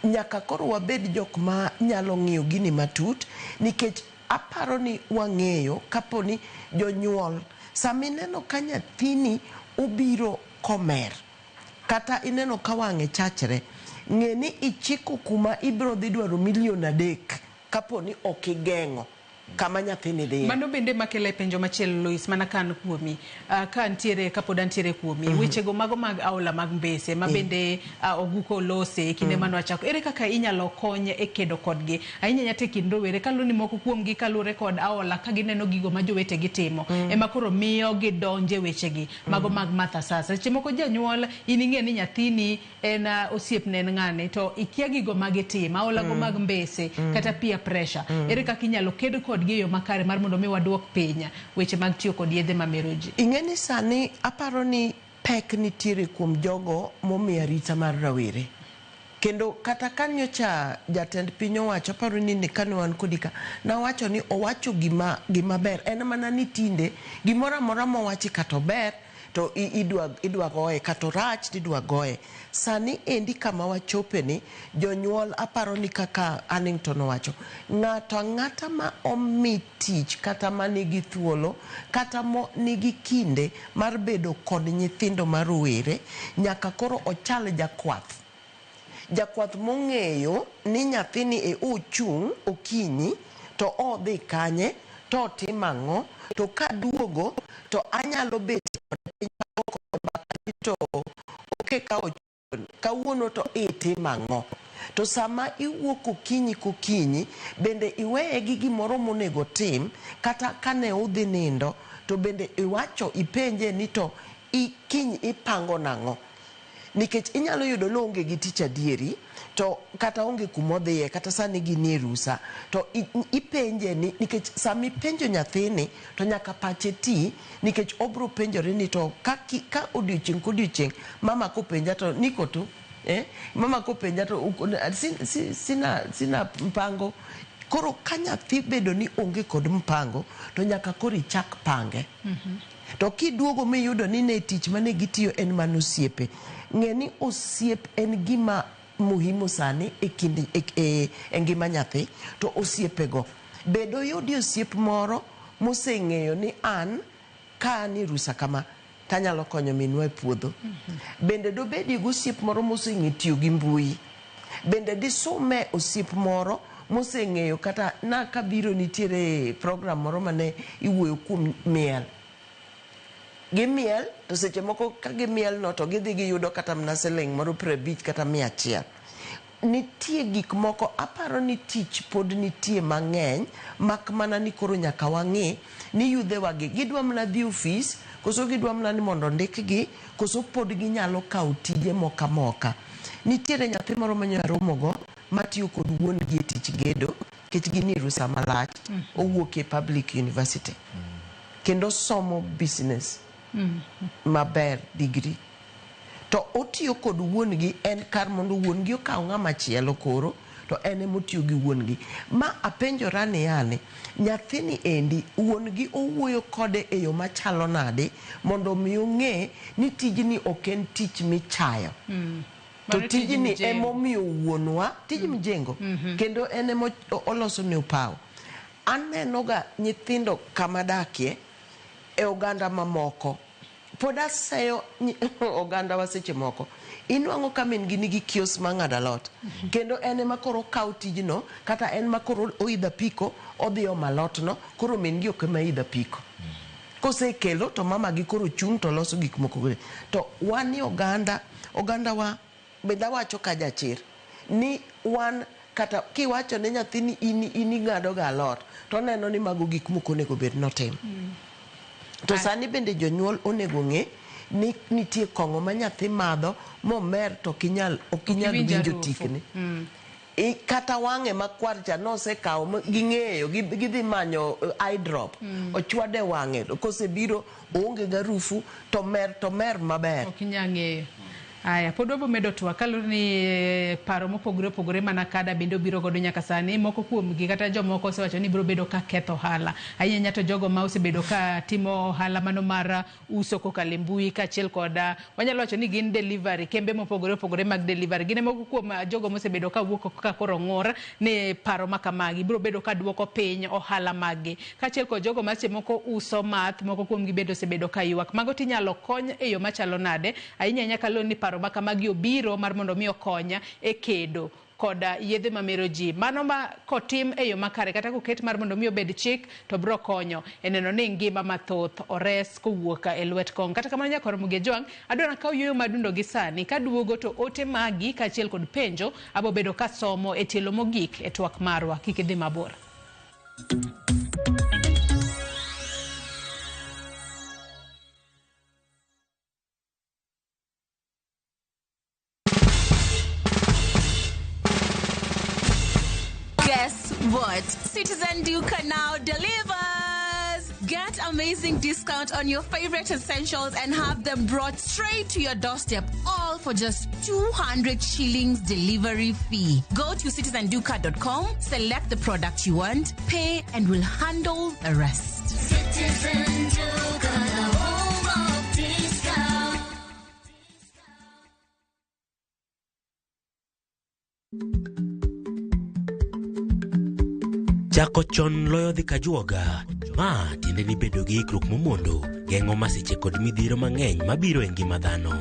nyaka koro wabed jok ma nyalo ng'iyo gini matut nikech aparo ni wang'eyo kapo ni jonyuol sami ineno ka nyathini ubiro komer kata ineno ka wang'e chachre ng'e ni ichiko kuma ibiro dhi dwaro $3 million kapo ni ok igeng'o kama nyathini dhiye mano bende makele penjo machielo Lois mana kan kuomi ka ntiere kapod antiere kuomi wechego mago mag aula mag mbese ma bende oguko lose kinde mano achako ere kaka inyalo konye e kedo kodgi ahinya nyate kind rowere kalure ni moko kuomgi kalure kod aula ka gineno gigo ma jowete gitimo ema koro miyo gidonje wechegi mago mag matha sasa seche moko janyuol ing'e ni nyathini en osiepne en ng'ane to ikia gigo magitimo aula go mag mbese kata peer pressure ere kaka inyalo kedo kod giyo makare mar mondo mi waduok pinya weche mag tiyo kod yedhe mamero ji ing'eni sani aparo ni pek nitiere kuom jogo momiyo arita mar rawere kendo kata kanyo cha jatend piny owacho aparo ni kane wan kodika na wacho ni owacho gima ber en mana ni tinde gimoro amora mowachi kato ber to idwa goye kato rach idwa goye sani endi kama wachope ni jonyuol aparo ni kaka Hannington owacho ng'ata ma omi tich kata ma nigi thuolo kata nigi kinde mar bedo kod nyithindo marowere nyaka koro ochal jakwath mong'eyo ni nyathini ochung' okinyi to odhi kanye to timo ang'o to kaduogo to anyalo bet to kawuono to itimo ang'o to sama iwuok okinyi bende iweye gi gimoro monego tim kata kane udhi nindo to bende iwacho ipenje ni to kiny ipango nang'o nikech inyalo yudo ni onge gi tich adieri to kata onge kumodhiye kata sani ginie rusa to ipenje ni nikech sama ipenjo nyathini to nyaka pache ti nikech obro penjore ni to ka odiochieng' kodiochieng' mama kopenja to niko tu mama kopenja to sina mpango. Koro ka nyathi bedo ni onge kod mpango to nyaka koro ichak pange. To kiduogo miyudo ni ne tich mane gitiyo en mana osiepe. Ng'e ni osiep en gima muhimu sani e ngima nyathi to osiepego. Bedo yudi osiep moro moseng'eyo ni an ka an e rusa kama tanyalo konyo minwa e puodho. Bende dobedi gi osiep moro moseng'e tiyo gi mbui. Bende disume osiep moro moseng'eyo kata na kabiro nitiere program moro mane iwuoyo kuom miel. Gimiel to seche moko ka gimiel no to gidhi giyudo kata mna siling moro 50 kata 100. Nitie gik moko aparo ni tich pod nitie mang'eny mak mana ni koro nyaka wang'e ni yudhe wagi gidwa mna dhi ofis koso gidwa mna ni mondo ndikgi koso pod ginyalo kawo tije moka moka. Nitiere nyathi moro manya romogo matiyo kod wuon gi e tich gedo kech gini rusa malach owuok e public university kendo somo business maber degree to otiyo kod wuon gi en kar mondo wuon gi okaw ng'ama chielo koro to en emotiyo gi wuon gi ma apenjora ni yani nyathini endi wuon gi owuoyo kode e yo machalo nade mondo mi ong'e ni tijni ok en tich michayo. To tijni emomiyo wuonwa tij mjengo kendo en emo oloso ne upaw. Aneno ga nyithindo kama dakie e oganda mamoko pod aseyo oganda wa seche moko inwang'o ka min gi nigi kios mang'ado alot kendo en ema koro kawo tijno kata en ma koro oidha piko odhi omalot no koro min gi ok ema idha piko kosekelo to mama gi koro chung' to loso gik moko to wani oganda wa benda wacho ka jachir ni wan kata kiwacho ne nyathini ini ng'ado ga alot to neno ni mago gik moko onego bed notim. To sani bende jonyuol onego ng'e ni nitie kong'o ma nyathi madho momer to ok inyal winjo tikne. Kata wang'e makwar cha nosekawo ging'eyo gidhi manyo eye drop ochwade wang'e kosebiro onge garufu to mer maber ok inyang'eyo. Aya, pod wabo medo tuwa kaloro ni paro mopogore mana kada bende obiro godo nyaka sani moko kuom gi kata jomoko osewacho ni biro bedo ka ketho ohala. Ahinya to jogo ma osebedo ka timo ohala mano mar uso kokalo e mbui kaachiel koda wanyalo wacho ni gin delivery kembe mopogore mag delivery gin moko kuom jogo mosebedo ka wuok ka koro ng'or ni paro makamagi biro bedo ka duoko piny ohala magi kaachiel kod jogo ma seche moko uso math moko kuom gi bedo osebedo ka ywak mago tinyalo kony e yo machalo nade. Ahinya kaloro ni paro makamagi obiro mar mondo mi okonya e kedo koda yedhe mamero ji mano ma kotim e yo makare kata koket mar mondo mi obed chik to bro konyo e neno ni ngima mathoth ores kowuok e lwet kong. Kata kamano nyakoro Muge Jwang adwara kaw yuyo madundo gi sani kaduogo to ote magi kaachiel kod penjo abo bedo ka somo e tielo mogik e twak marwa kik idhi mabor. Guess what? Citizen Duca now delivers! Get amazing discount on your favorite essentials and have them brought straight to your doorstep, all for just 200 shillings delivery fee. Go to citizenduca.com, select the product you want, pay, and we'll handle the rest. Citizen Duca, the home of discount. Chako chon loyo dhi kajuoga. Ma tiende ni bedo gi ikruok momondo geng'o masiche kod midhiro mang'eny mabiro e ngima dhano.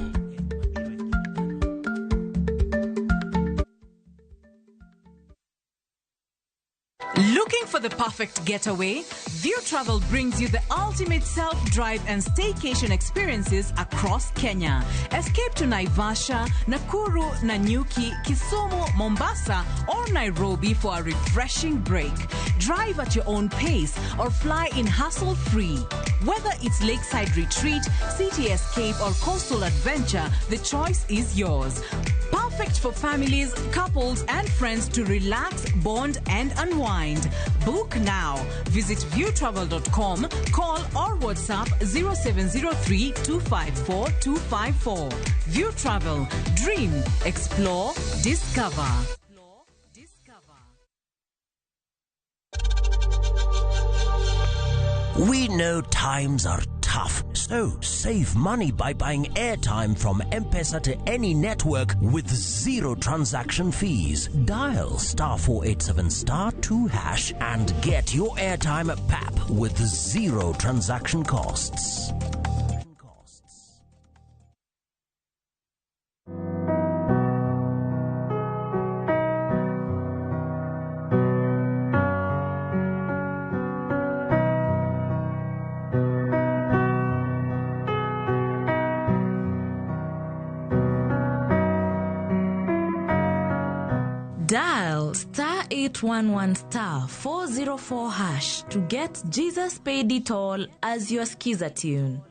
Looking for the perfect getaway? View Travel brings you the ultimate self-drive and staycation experiences across Kenya. Escape to Naivasha, Nakuru, Nanyuki, Kisumu, Mombasa, or Nairobi for a refreshing break. Drive at your own pace or fly in hassle-free. Whether it's lakeside retreat, city escape, or coastal adventure, the choice is yours. Perfect for families, couples, and friends to relax, bond, and unwind. Book now. Visit viewtravel.com, call or WhatsApp 0703 254 254. View Travel. Dream, explore, discover. We know times are tough, so save money by buying airtime from M-Pesa to any network with zero transaction fees. Dial *487*2# and get your airtime PAP with zero transaction costs. Dial *811*404# to get Jesus Paid It All as your skiza tune.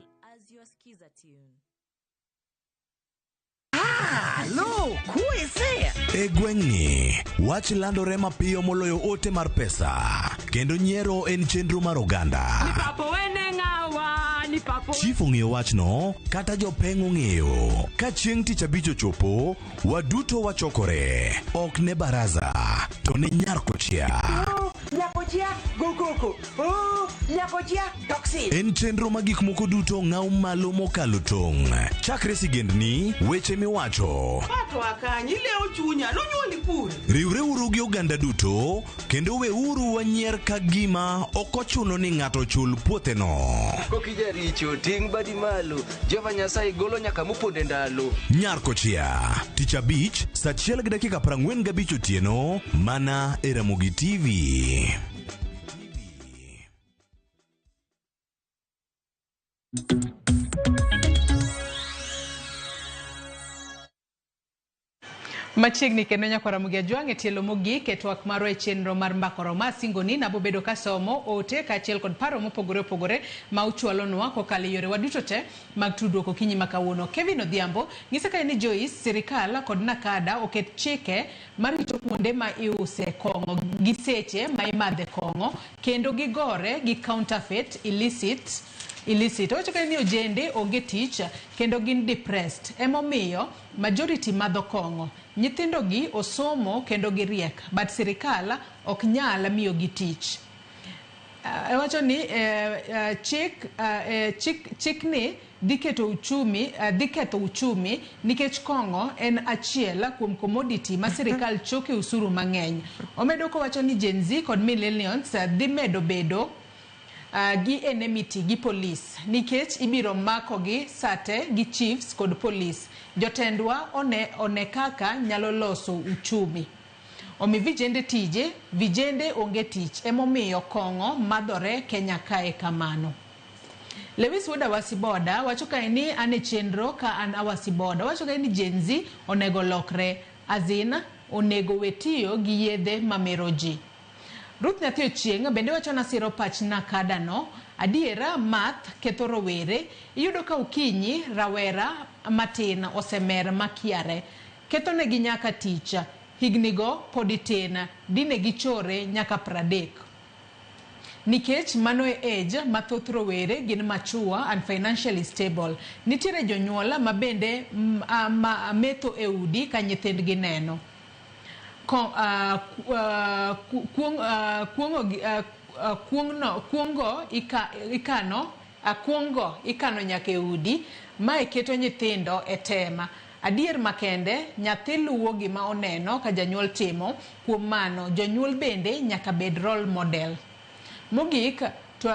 Hello, who is there? E gweng'ni, wach landore mapiyo moloyo ote mar pesa. Kendo nyiero en chenro mar oganda. Chief ong'eyo wachno, kata jopeng' ong'eyo. Ka chieng' tich abich ochopo, waduto wachokore. Ok ne baraza, to ne nyarkochia. Nyakochia, gokoko. Nyakochia, toxin. En chenro ma gik moko duto ng'aw malo mokalo tong'. Chakre sigendni, weche miwacho. Pato akanyi leo chunya, nonyuoli pur. Riwre uru gi oganda duto, kendo we uru wanyier ka gima okochuno ni ng'ato chul puothe no. Kokija richo, ting' badi malo, Jehova Nyasaye golo nyaka moponde ndalo. Nyarkochia, tich abich, saa 1:45 otieno, mana e Ramogi TV. Machiegni kendo nyakwara mugia jwang' e tielo mogik e twak maro e chenro mar mbakoro ma singoni nabo bedo kasomo ote kaachiel kod paro mopogore opogore ma uchwalonwa kokalo yore waduto te mag tudruok okinyi makawuono. Kevin Odhiambo ng'ise ka ni Joyce, sirikal kod Nakada oket chike marito kuonde ma iuse kong'o gi seche ma imadhe kong'o kendo gigore gi counterfeit illicit. Owacho ka ni ojende onge tich kendo gin depressed. Emomiyo majority madho kong'o. Nyithindo gi osomo kendo giriek, but sirikal ok nyal miyo gi tich. Wacho ni chik ni dhiketho uchumi nikech kong'o en achiel kuom commodity ma sirikal choke usuru mang'eny. Omedo kowacho ni Gen Z kod millennials dhi medo bedo gi enmity gi police nikech ibiro mako gi sate gi chiefs kod police. Jotendwa one kaka nyalo loso uchumi. Omi vijende tije, vijende onge tich. Emomiyo kong'o madhore Kenya kae kamano. Lewis Woda Wasiboda wacho ka ni ane chenro ka an Awasiboda. Wacho ka ni Gen Z onego lokre, azina onego wetiyo gi yedhe mameroji. Ruth Nyathi Ochieng' bende wacho na siro pach Nakada no, adiera math ketho rowere, iyudo ka ukinyi rawera matin osemer makiare, ketho ne gi nyaka tich, hignigo podi tin, dine gichore nyaka 30. Nikech mano e age mathoth rowere gin mature and financially stable. Nitiere jonyuola ma bende metho e udi ka nyithindgi neno. Kuongo ikano nyaka e udi, ma keto nyithindo e tema. Adier makende, nyathi luwo gima oneno ka janyuol timo, kuom mano jonyuol bende nyaka bed role model. Mogik, to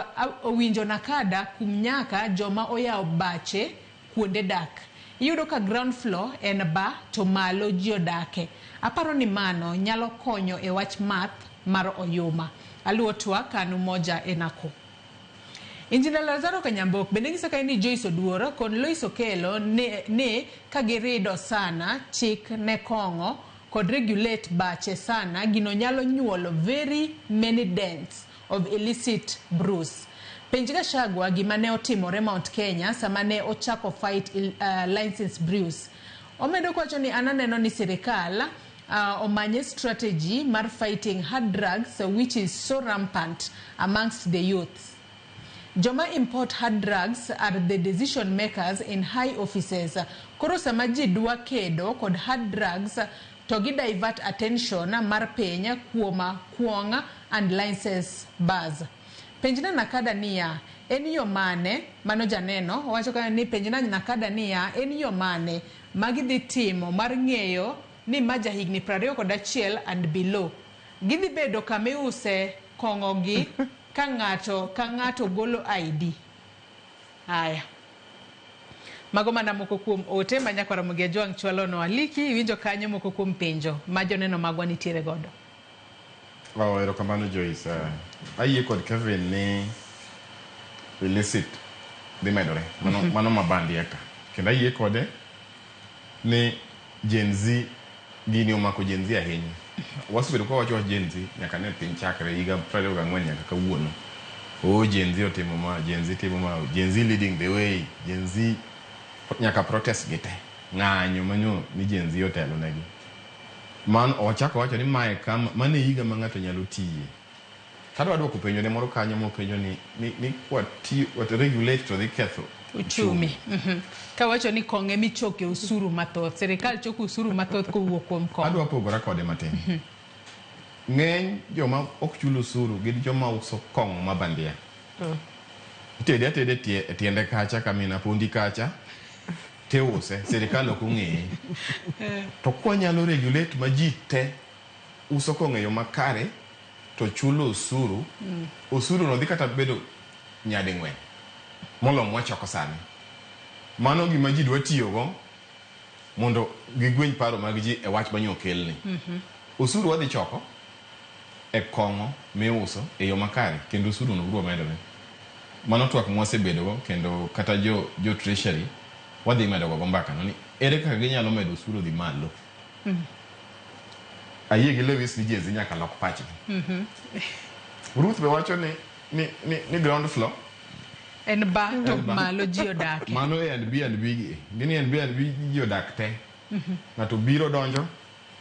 owinjo Nakada kum nyaka joma oyawo bache kuonde dak. Iyudo ka ground floor en ba to malo ji odake. Aparo ni mano nyalo konyo e wach math mar oyuma. aluotwa kanu moja enako. Injinia Lazaro Kanyambok bende gisaka ni Joyce Oduoro kon Lois Okelo ne kagirido sana chik ne kongo kod regulate bache sana gino nyalo nyuolo very many dents of illicit brews. Penj Gachagua gima ne otimore Mount Kenya sama ne ochako fight licensed brews. Omedo kwacho ni ananeno ni sirikal omanye strategy mar fighting hard drugs which is so rampant amongst the youth. Joma import hard drugs are the decision makers in high offices. Koro sama ji dwa kedo kod hard drugs to gi divert attention mar piny kuoma kuonga and license bars. Penjina Nakada niya en yo mane mano janeno wacho ka ni penjina Nakada niya en yo mane magidhi timo mar ng'eyo ni maja higni 21 and below gidhi bedo kame use kongo gi ka ng'ato golo ID. Haya. Mago mana moko kuom ote manyakwara mugia Joang chwalo no aliki winjo kanyo moko kuom penjo majo neno magwa nitiere godo. Erokamano Joyce. Ayie kod Kevin ni illicit dhi medore. Mano mabandi eka. Kendo ayie kode ni Gen Z gini omako Gen Z ahinya. Wasebedo kwa wacho Gen Z nyaka ne piny chakre higa 24 nyaka kawuono. Gen Z otimo ma, Gen Z timo ma, Gen Z leading the way, Gen Z nyaka protest gite. Ng'anyo manyo ni Gen Z otelo negi. Man ochako wacho ni mae kama mane higa ma ng'ato nyalo tiye. Kadwa dwoko penjo ne moro kanyo mo penjo ni what regulate to the ketho uchumi. Ka wacho ni konge michoke usuru mathoth, serikal choko usuru mathoth kowuok kuom kongo. Adwa pogora kode matin. Ng'eny joma ok chulo usuru gin joma uso kongo mabandia. Atede tiende kacha kamina pundi kacha te use serikal ok ong'eye. To kwa nyalo regulate ma ji te uso kongo yo makare to chulo usuru. Usuru no dhi kata bedo nyading'wen. Molo mwachoko sani. Mano gima ji dwa tiyogo mondo gigweny paro mag ji e wach manyo kelni. Usuru wadhi choko e kongo miuso e yo makare kendo usuru no biro medore. Mano twak mwasebedogo kendo kata jo treasury wadhi medogo gombaka no ni ere kaka ginyalo medo usuru dhi malo. Ayie gi Lewis ni Gen Z nyaka lok pachgi. Ruth be wacho ni ground floor en ba to malo ji odak. Mano e Airbnb gi. Gini Airbnb ji odak te. Ng'ato biro donjo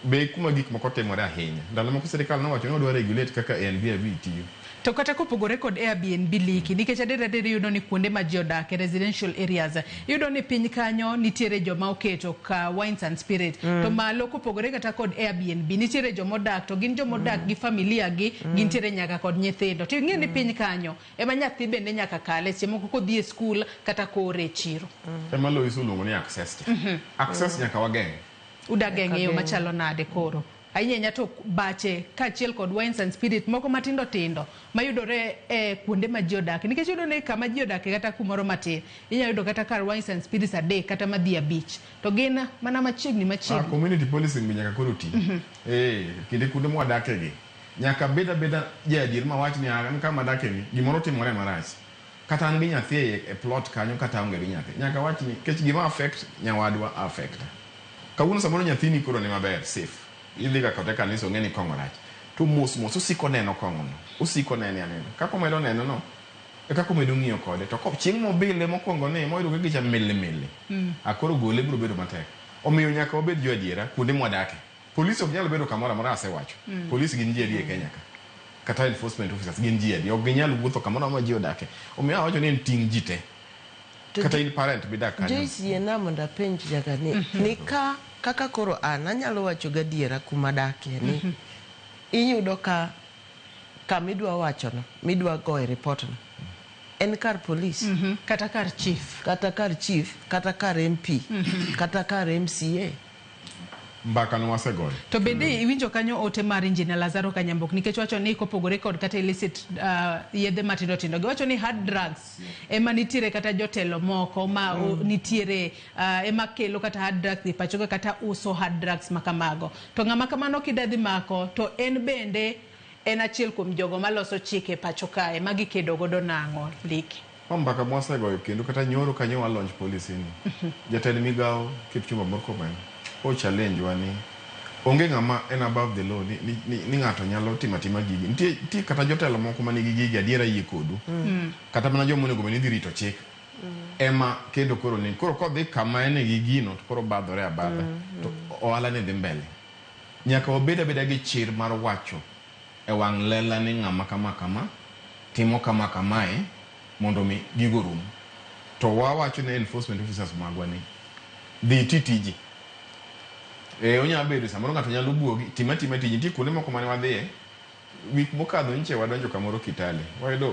be kuma gik moko timore ahinya. Ndalo moko sirikal nowacho ni odwa regulate kaka Airbnb tiyo. To kata kopogore kod Airbnb liki nikech adere yudo ni kuonde ma ji odak residential areas yudo ni piny kanyo nitiere joma oketo ka wines and spirit to malo kopogore kata kod Airbnb nitiere joma odak to gin joma odak gi familia gi gintiere nyaka kod nyithindo to ing'e ni piny kanyo ema nyathi bende nyaka kale chiemo koko dhi e skul kata kore chiro. Ema lo isulungo ni access. Access nyaka wageng. Udageng yo machalo nade koro. Ahinya to bache kachiel kod wines and spirit moko matindo tindo mayudore kuonde ma ji odak nikech yudo ne kama ji odak kata kumoro matin inya yudo kata kar wines and spirits adek kata madhi beach to gin mana machiegni. Community policing be nyaka koro ti. Kinde kuonde mwadake gi nyaka beda jadier ma wach ni an kama dake ni gimoro timore marach kata an gi nyathi e plot kanyo kata onge gi nyathi nyaka wach ni kech gima affect nyawadwa affect. Kawuono samoro nyathini koro ni maber safe. Idhiga kote kanisa ng'eni kongo rach. To mos usiko neno kongo no. Usiko nene aneno. Kako medo neno no. E kako medo ng'iyo kode. To kop chieng' mobile mokwongo ne moyudo gi gicha mili. Akoro gole biro bedo matek. Omiyo nyaka obed jo adiera kuonde mwadake. Polisi ok nyalo bedo kamoro amora asewacho. Polisi gin ji adiera e Kenya ka. Kata enforcement officers gin ji adiera. Ok ginyalo wuotho kamoro amora ji odake. Omiyo awacho ni en ting' ji te. Kata in parent bidak kanyo. Joyce yena monda penj jaga ni kaka koro anyalo wacho gadiera kuma dakie ni iyudo ka midwa wacho no midwa goe report no en kar police kata kar chief kata kar MP kata kar MCA mbaka no wasegoyo. To bende iwinjo kanyo ote mar Injinia Lazaro Kanyambok nikech wacho ni kopogore kod kata illicit yedhe matindo tindo giwacho ni hard drugs ema nitiere kata jotelo moko ma nitiere ema kelo kata hard drugs e pachoka kata uso hard drugs makamago to ng'ama kamano kidadhi mako to en bende en achiel kuom jogo maloso chike pacho kae ma gikedo godo nang'o Liki. Mbaka mwasegoyo kendo kata nyoro kanyo wa launch policy ni. Jatend migao Kipchumba Murkomen o challenge wani onge ng'ama en above the law ni ng'ato nyalo timatima gigi. Nitie kata jotelo moko manigi gigi adiera yie kodu. Kata mana jomo onego bed ni dhi rito chik. Ema kendo koro ni koro kodhi kama en gi gino to koro badhore abadha to ohala ne dhi mbele. Nyaka obed abeda gi chir mar wacho e wang' lela ni ng'ama kama timo kamae mondo mi gigo rum. To wawacho ne enforcement officers magwa ni dhi titiji. Onya bedo samoro ng'ato nyalo buogi tima tiji nitie kuonde moko mane wadhiye wik mokadho nche wadonjo kamoro Kitale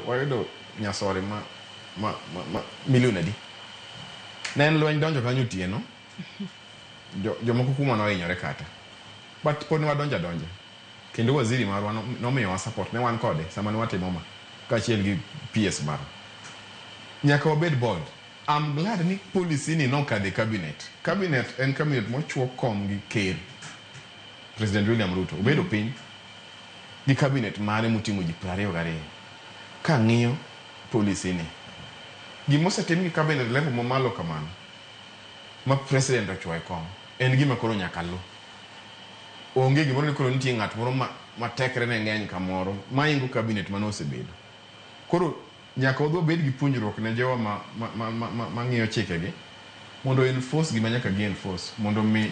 wayudo nyasore ma milion adi ne en lweny donjo kanyo tieno jomoko kuma nohinyore kata but pod ne wadonja kendo waziri marwa nomiyowa support ne wan kode sama ne watimo ma kaachiel gi PS mara nyaka wabed bold. I'm glad ni policy ni nokadhe cabinet. Cabinet en cabinet mochuo kom gi ker President William Ruto obedo piny gi cabinet mare moting'o ji 22 ka ng'iyo policy ni gimosetim gi cabinet level mamalo kamano ma president ochuoe kom en gima koro nyaka lu onge gimoro ni koro nitie ng'at moro ma tekre ne ng'eny kamoro maingo cabinet manosebedo koro nyaka odho bed gi puonjruok ne jowa ma ng'iyo chikegi mondo enforce gima nyaka gi enforce mondo mi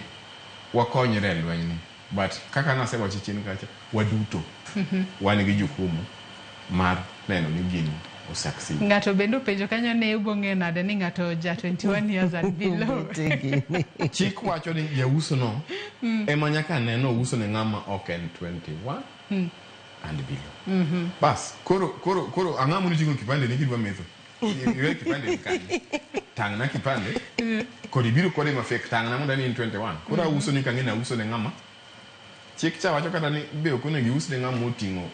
wakonyre e lweny ni but kaka nasewacho chien kacha waduto wan gi jukumu mar neno ni gini osucceed. Ng'ato bendo penjo kanyo ne ubong'e nade ni ng'ato ja 21 years and below. Chik wacho ni jauso no ema nyaka neno uso ne ng'ama ok en 21 and below. Bas koro ang'amu ni tingo kipande ni kidwa metho. Iwe kipande ni kani. Tangna kipande. Kodi biro kode ma fake tangna mondo ni 21. Koro uso ni kang'e na uso ne ng'ama. Chik cha wacho kata ni be okone gi uso ne ng'ama oting'o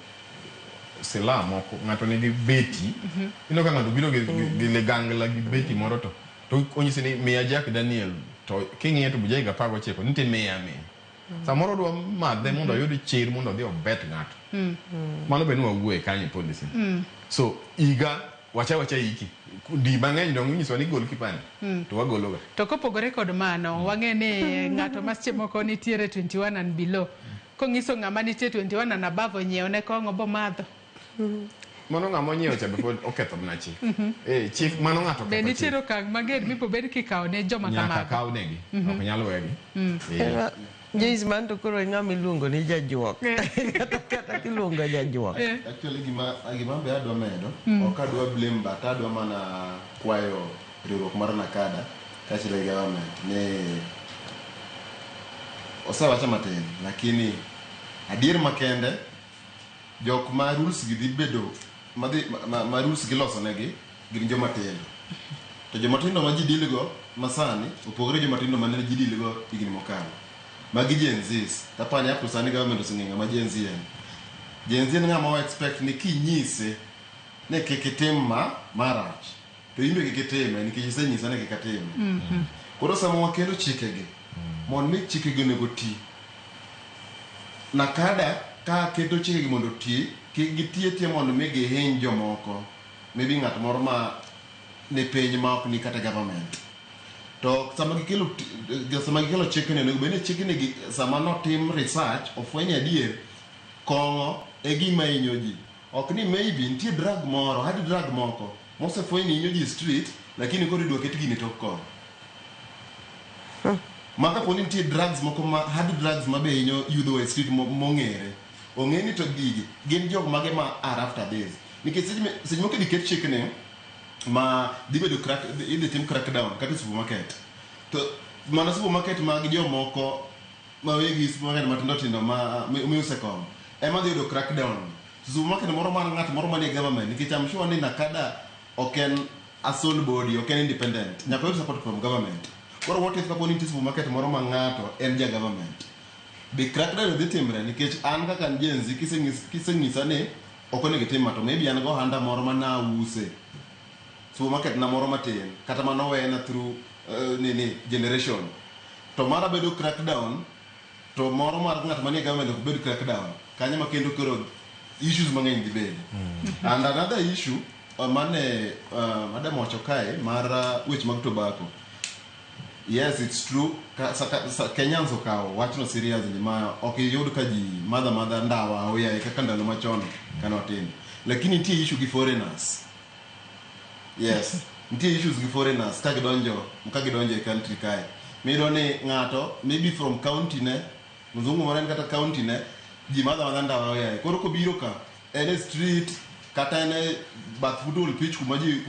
sila moko ng'ato nigi beti ino ka ng'ato biro gi legangla gi beti moro to onyisi ni Meya Jack Daniel to king'iye to bujai ga pago cheko nitie meya samoro dwa madhe mondo oyud chir mondo odhi obet ng'ato mano be ni wawuoye kanyo policy so iga wacha iki di mang'eny dong nyiso ni gol kipande to wagologa to kopogore kod mano wang'e ni ng'ato masche moko nitiere 21 and below kong'iso ng'ama nitie 21 and above nyiewo ne kong'o bo madho mano ng'ama nyiewo cha before oketho mna chik chik mano ng'ato be nitiere okang' mager mipo bed kikawo ne joma kamago nyaka kaw negi ok nyalo wegi Joyce man to koro ng'ama iluongo ni jajuok kata kiluongo jajuok actually gima be adwa medo ok adwa blame but adwa mana kwayo riwruok mar Nakada kaachiel gi government ne osewacha matin lakini adier makende jok ma rules gi dhi bedo ma rules gi loso negi gin joma tindo to joma tindo ma ji dilgo masani opogore joma tindo ma ne ji dilgo higni mokalo magi Gen Zs tapani hapo sani government osing'enga ma Gen Z Gen Z ng'ama wa expect ni kinyise ne keketem marach to imbe keketeme nikech isenyisa ne keketeme koro sama wakelo chikegi mon mi chikegi nego ti Nakada ka keto chikegi mondo ti gitie mondo mi gihiny jomoko maybe ng'at moro ma ne piny ma ok ni kata government to sama gikelo chikni onego bed ni chikni sama notim research ofwenyo adier kong'o e gima hinyo ji ok ni maybe nitie drug moro hard drug moko mosefweny ni hinyo ji street lakini koro idwa ket gini tok kong'o maka poni nitie drugs moko ma hard drugs ma be hinyo yudho e street mong'ere ong'e ni to gigi gin jok mage ma are after days nikech seche moko diket chikni ma dibedo idhi tim crackdown kata supermarket to mana supermarket mag jomoko ma wegi supermarket matindo tindo ma miuse kom ema dhi yudo crackdown supermarket moro mar ng'at moro manie government nikech I'm sure ni Nakada ok en a sole body ok en independent nyaka yud support from government koro what if kapo ni nitie supermarket moro ma ng'ato en ja government be crackdown dhi timre nikech an kaka Gen Z kiseng'isa ni ok onego itim to maybe an go ohanda moro ma nause supermarket na moro matin kata mano wena through generation to mara bedo crackdown to moro mar ng'at manie government ok bedo crackdown kanyo ma kendo koro issues mang'eny dhi bede. And another issue mane madam wacho kae mar weche mag tobacco. Yes, it's true. Kenyans okawo wachno seriously ma ok yud ka ji madha ndawa oyaye kaka ndalo machon kanotin. Lakini nitie issue gi foreigners. Yes, nitie issues gi foreigners ka gidonjo e country kae. Miyudo ni ng'ato maybe from county ne mzungu moro kata county ne ji madha ndawa oyaye. Koro kobiro ka ene street kata ene bath football pitch kuma ji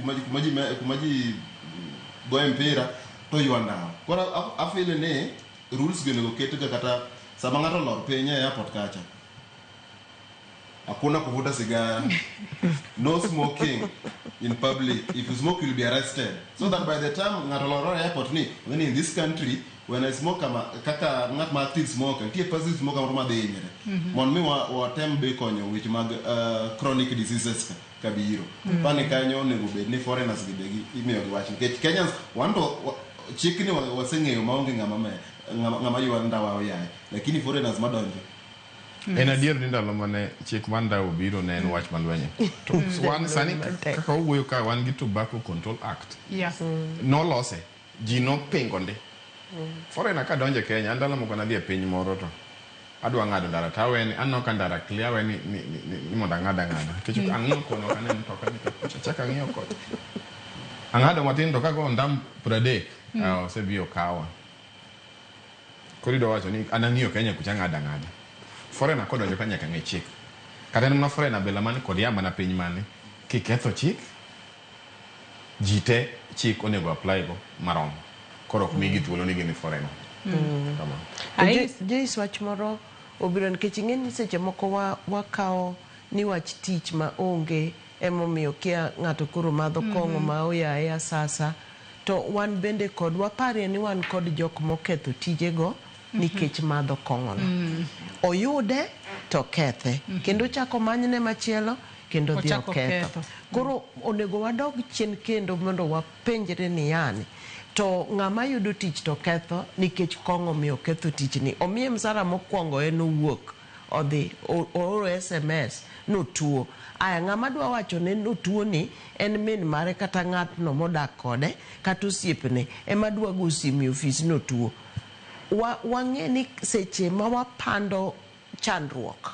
goye mpira to yuanda. Koro afile ne rules gene go ketga kata sama ng'ato lor piny e airport kacha. Hakuna kuvuta sigara. No smoking in public. If you smoke, you'll be arrested. So that by the time ng'ato lor airport ni, when in this country, when I smoke kaka ngat ma active smoker, tie passive smoker ma dhi hinyre. Mon mi wa tem be konyo which mag chronic diseases kabiro. Pani kanyo onego bed ni foreigners gibegi imiyo gi wach. Kenyans want to chikni waseng'eyo maonge ng'ama yuan ndawa oyaye. Lakini foreigners madonjo. En adier ni ndalo mane chik mar ndawa obiro ne en wach malwenye. To wan sani kaka owuoyo ka wan gi Tobacco Control Act. Nolose. Ji nopingo ndi. Foreigner ka donjo Kenya, ndalo moko nadhi e piny moro to adwa ng'ado ndara taweni anno ka ndara clear weni ni mondo ang'ada. Kech ang'iyo kono ka ne mtoka ni to chaka ang'iyo kono. Ang'ado matin to kago ndam 30 osebio kawa. Korido wacho ni anang'iyo Kenya kucha ng'ada. Foreigner kodonjo ka nyaka ng'e chik. Kata en mana foreigner bela man kod yamba na piny mane kiketho chik jite chik onego apply go marom. Koro kumigi thuolo ni gini foreigner. Joyce wach moro obiro nikech ing'e ni seche moko wakao ni wach tich ma onge emomiyo kia ng'ato koro madho kong'o ma oyaye asasa to wan bende kod wapare ni wan kod jok moketho tijego nikech madho kong'ono. Oyude to kethe kendo chako manyne machielo kendo dhi oketho. Koro onego wadog chien kendo mondo wapenjre ni yani to ng'ama yudo tich to ketho nikech kong'o miyo ketho tichni. Omiye msara mokwongo en owuok odhi ooro SMS notuo. Aya ng'ama dwa wacho ne notuo ni en min mare kata ng'atno modak kode kata osiepne ema dwa go simu e ofis notuo. Wang'e ni seche ma wapando chandruok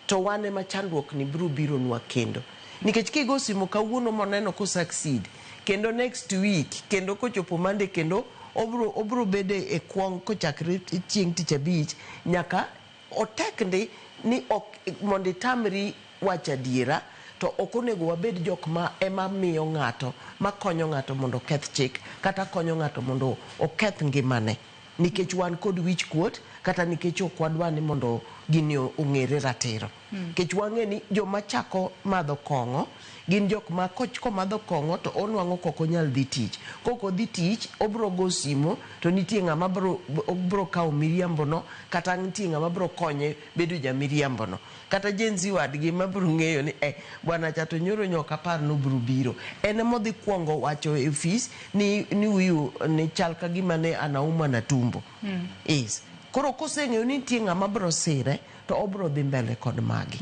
to wane ma chandruok ni biro nwa kendo. Nikech kigo simu kawuono moneno ko succeed kendo next week kendo kochopo Monday kendo obro bede e kwong kochakre chieng' tich abich nyaka otekndi ni mondo itamri wacha diera to ok onego wabed jok ma ema miyo ng'ato ma konyo ng'ato mondo oketh chik kata konyo ng'ato mondo oketh ngimane nikech wan kod wich kuot kata nikech ok wadwa ni mondo gini ong'ere ratiro. Nikech wang'e ni joma chako madho kong'o gin jok ma komadho kong'o to onwang'o kok onyal dhi tich. Kok odhi tich obro go simo to nitie ng'ama bro kawo miriambono kata nitie ng'ama bro konye bedo ja miriambono. Kata jenzi wadgi ma bro ng'eyo ni bwana cha to nyoro nyoka par no bro biro. En modhi kwongo wacho e ofis ni huyu ni chal ka gima ne anauma na tumbo. Yes. Koro koseng'eyo ni nitie ng'ama bro sire to obro dhi mbele kod magi.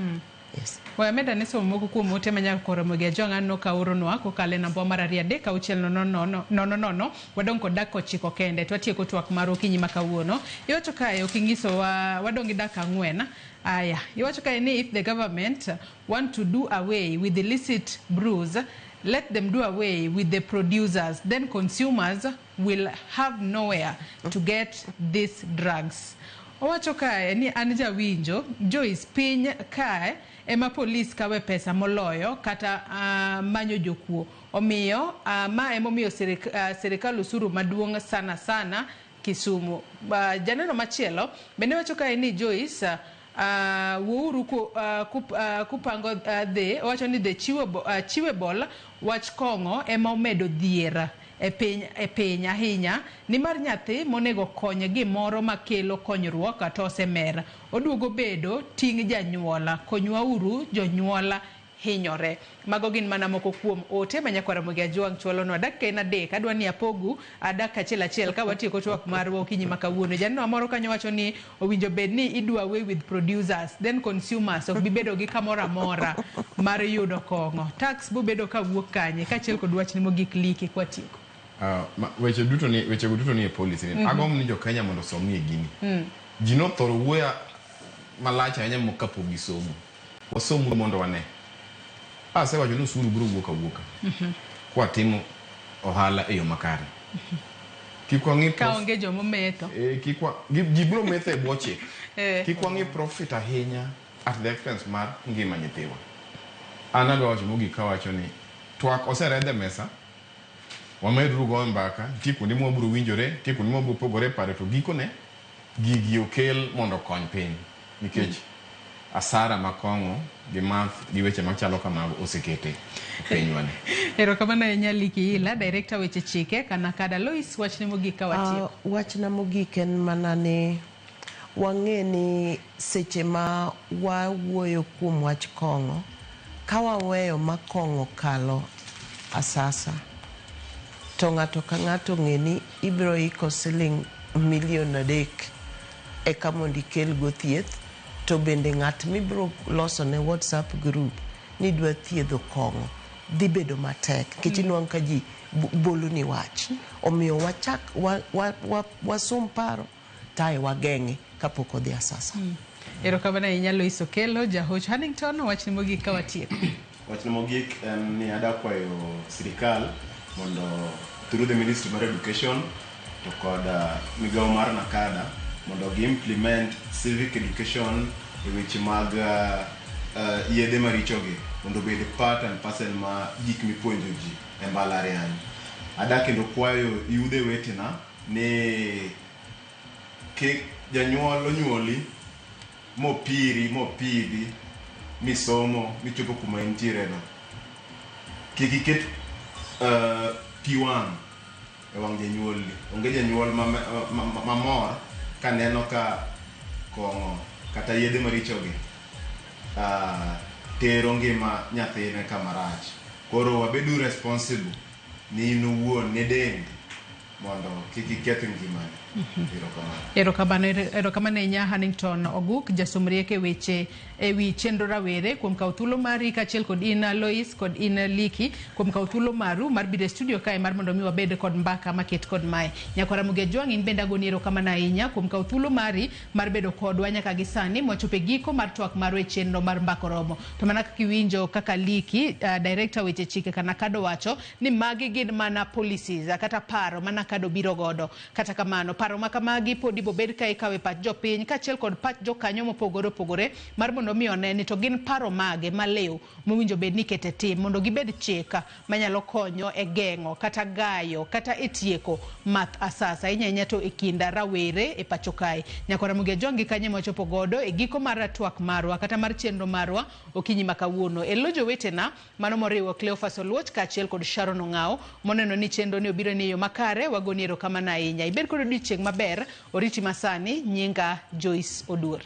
Yes. Wameda ni somo moko kuom ote manyalo koro mogia jonga no ka uronwa kokale namba mar 3 wadong kod dak 9 kende to atieko twak mar okinyi makawuono. Iwacho kae okinyiso wadongi dak 4. Aya, iwacho kae ni if the government want to do away with the illicit brews, let them do away with the producers, then consumers will have nowhere to get these drugs. Owacho kae ni anja winjo Joyce piny kae ema police kawe pesa moloyo kata manyo jokuo. Omiyo ma emomiyo serikal usuru maduong' sana Kisumu. Janeno machielo bende wacho kae ni Joyce wuuru kupango dhi wacho ni the chewable wach kong'o ema omedo dhiera e piny ahinya ni mar nyathi monego konye gimoro makelo konyruok kata osemera oduogo bedo ting' janyuola. Konywauru jonyuola hinyore. Mago gin mana moko kuom ote manyakwara Mugi Ajwang chwalonwa dakika en adek. Adwa ni apogu dakika achiel ka watieko twak marwa okinyi ma kawuono. Janno moro kanyo wacho ni owinjo bed ni idwa away with producers, then consumers ok bibedo gi kamoro amora mar yudo kong'o. Tax bo bedo ka wuok kanye kaachiel kod wach ni mogik liki kwatieko. Weche duto ni e policy. Agombo ni jo Kenya mondo somie gini. Ji nothoro wuoya malach ahinya mokapo gi somo. Wasomo mondo wane. Asewacho ni usuru biro wuoka. Kwa timo ohala e yo makare. Kikwangi ka onge jomo meto. Ji biro metho e bwo chik. Kikwangi profit ahinya at the expense mar ngima nyithiwa. An adwa wacho mogik kawacho ni twak oseredhe mesa. Wamedru go mbaka, kuonde mwabro winjore, kuonde mwabro pogore pare to gikone gigi okel mondo kony piny. Nikech asara makong'o gi math gi weche machalo kamago osekete pinywani. Erokamano ahinya Liki Ila, Director weche chike Kanakada. Lois, wachne mogik ka watieko. Wachna mogik en mana ni wang'e ni seche ma wawuoyo kuom wach kong'o, ka waweyo ma kong'o kalo asasa, to ng'ato ka ng'ato ng'e ni ibiro iko siling milion 3 eka mondo ikel go thieth, to bende ng'at mibiro loso ne WhatsApp group ni dwa thiedho kong'o dhi bedo matek nikech inwang' ka ji bolo ni wach. Omiyo wachak wasom paro tae wageng'e kapok odhi asasa. Erokamano ahinya Lois Okelo. Jahoch Hannington, wachne mogik ka watieko. Wachne mogik en ni adakwayo sirikal mondo through the Ministry of Education to kod migao mar Nakada mondo gi implement civic education e weche mag yedhe marichogi mondo bed part and parcel ma gik mipuonjo ji e mbalariany. Adak kendo kwayo yudhe wetena ni kik janyuol onyuoli mopidhi misomo michopo kuma intiere no. Kik iket P1 e wang' janyuol. Onge janyuol mamor ka neno ka kong'o kata yedhe marichogi tero ngima nyathine kamarach. Koro wabedu responsible ni in owuon ne dendi mondo kik iketh ngimani. Erokamano ahinya Hannington Oguk, jasom rieko weche ewi chenro rawere kuom kawo thuolo mari kaachiel kod in Lois kod in Liki kuom kawo thuolo maru mar biro e studio kae mar mondo mi wabed kod mbaka maket kod mae. Nyakwara Mugi Ajwang, in bende agoni erokamano ahinya kuom kawo thuolo mari mar bedo kodwa nyaka gi sani mwachopo e giko mar twak maru e chenro mar mbako romo. To mana kaka iwinjo kaka Liki, Director weche chike Kanakado wacho ni magi gin mana policies kata paro mana kado biro godo. Kata kamano paro makamagi podi bobed ka ikawe pach jopiny kaachiel kod pach jokanyo mopogore opogore mar mondo mi oneni to gin paro mage malew mowinjo bed ni kete tim mondo gibed chika manyalo konyo e geng'o kata gayo kata e tieko math asasa inyanya to e kinda rawere e pacho kae. Nyakwara Mugi Ajwang gi kanye mwachopo godo e giko mar twak marwa kata mar chenro marwa okinyi makawuono. E lojo wetena mano moriwo Cleophas Oluoch kaachiel kod Sharon Ong'ao moneno ni chenro ni obiro ni yo makare. Wagoni erokamano ahinya. Ibed kod odiochieng' maber. Oriti masani, nyinga Joyce Odur.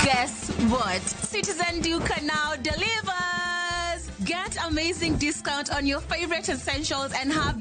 Guess what? Citizen Duca now delivers! Get amazing discount on your favorite essentials and have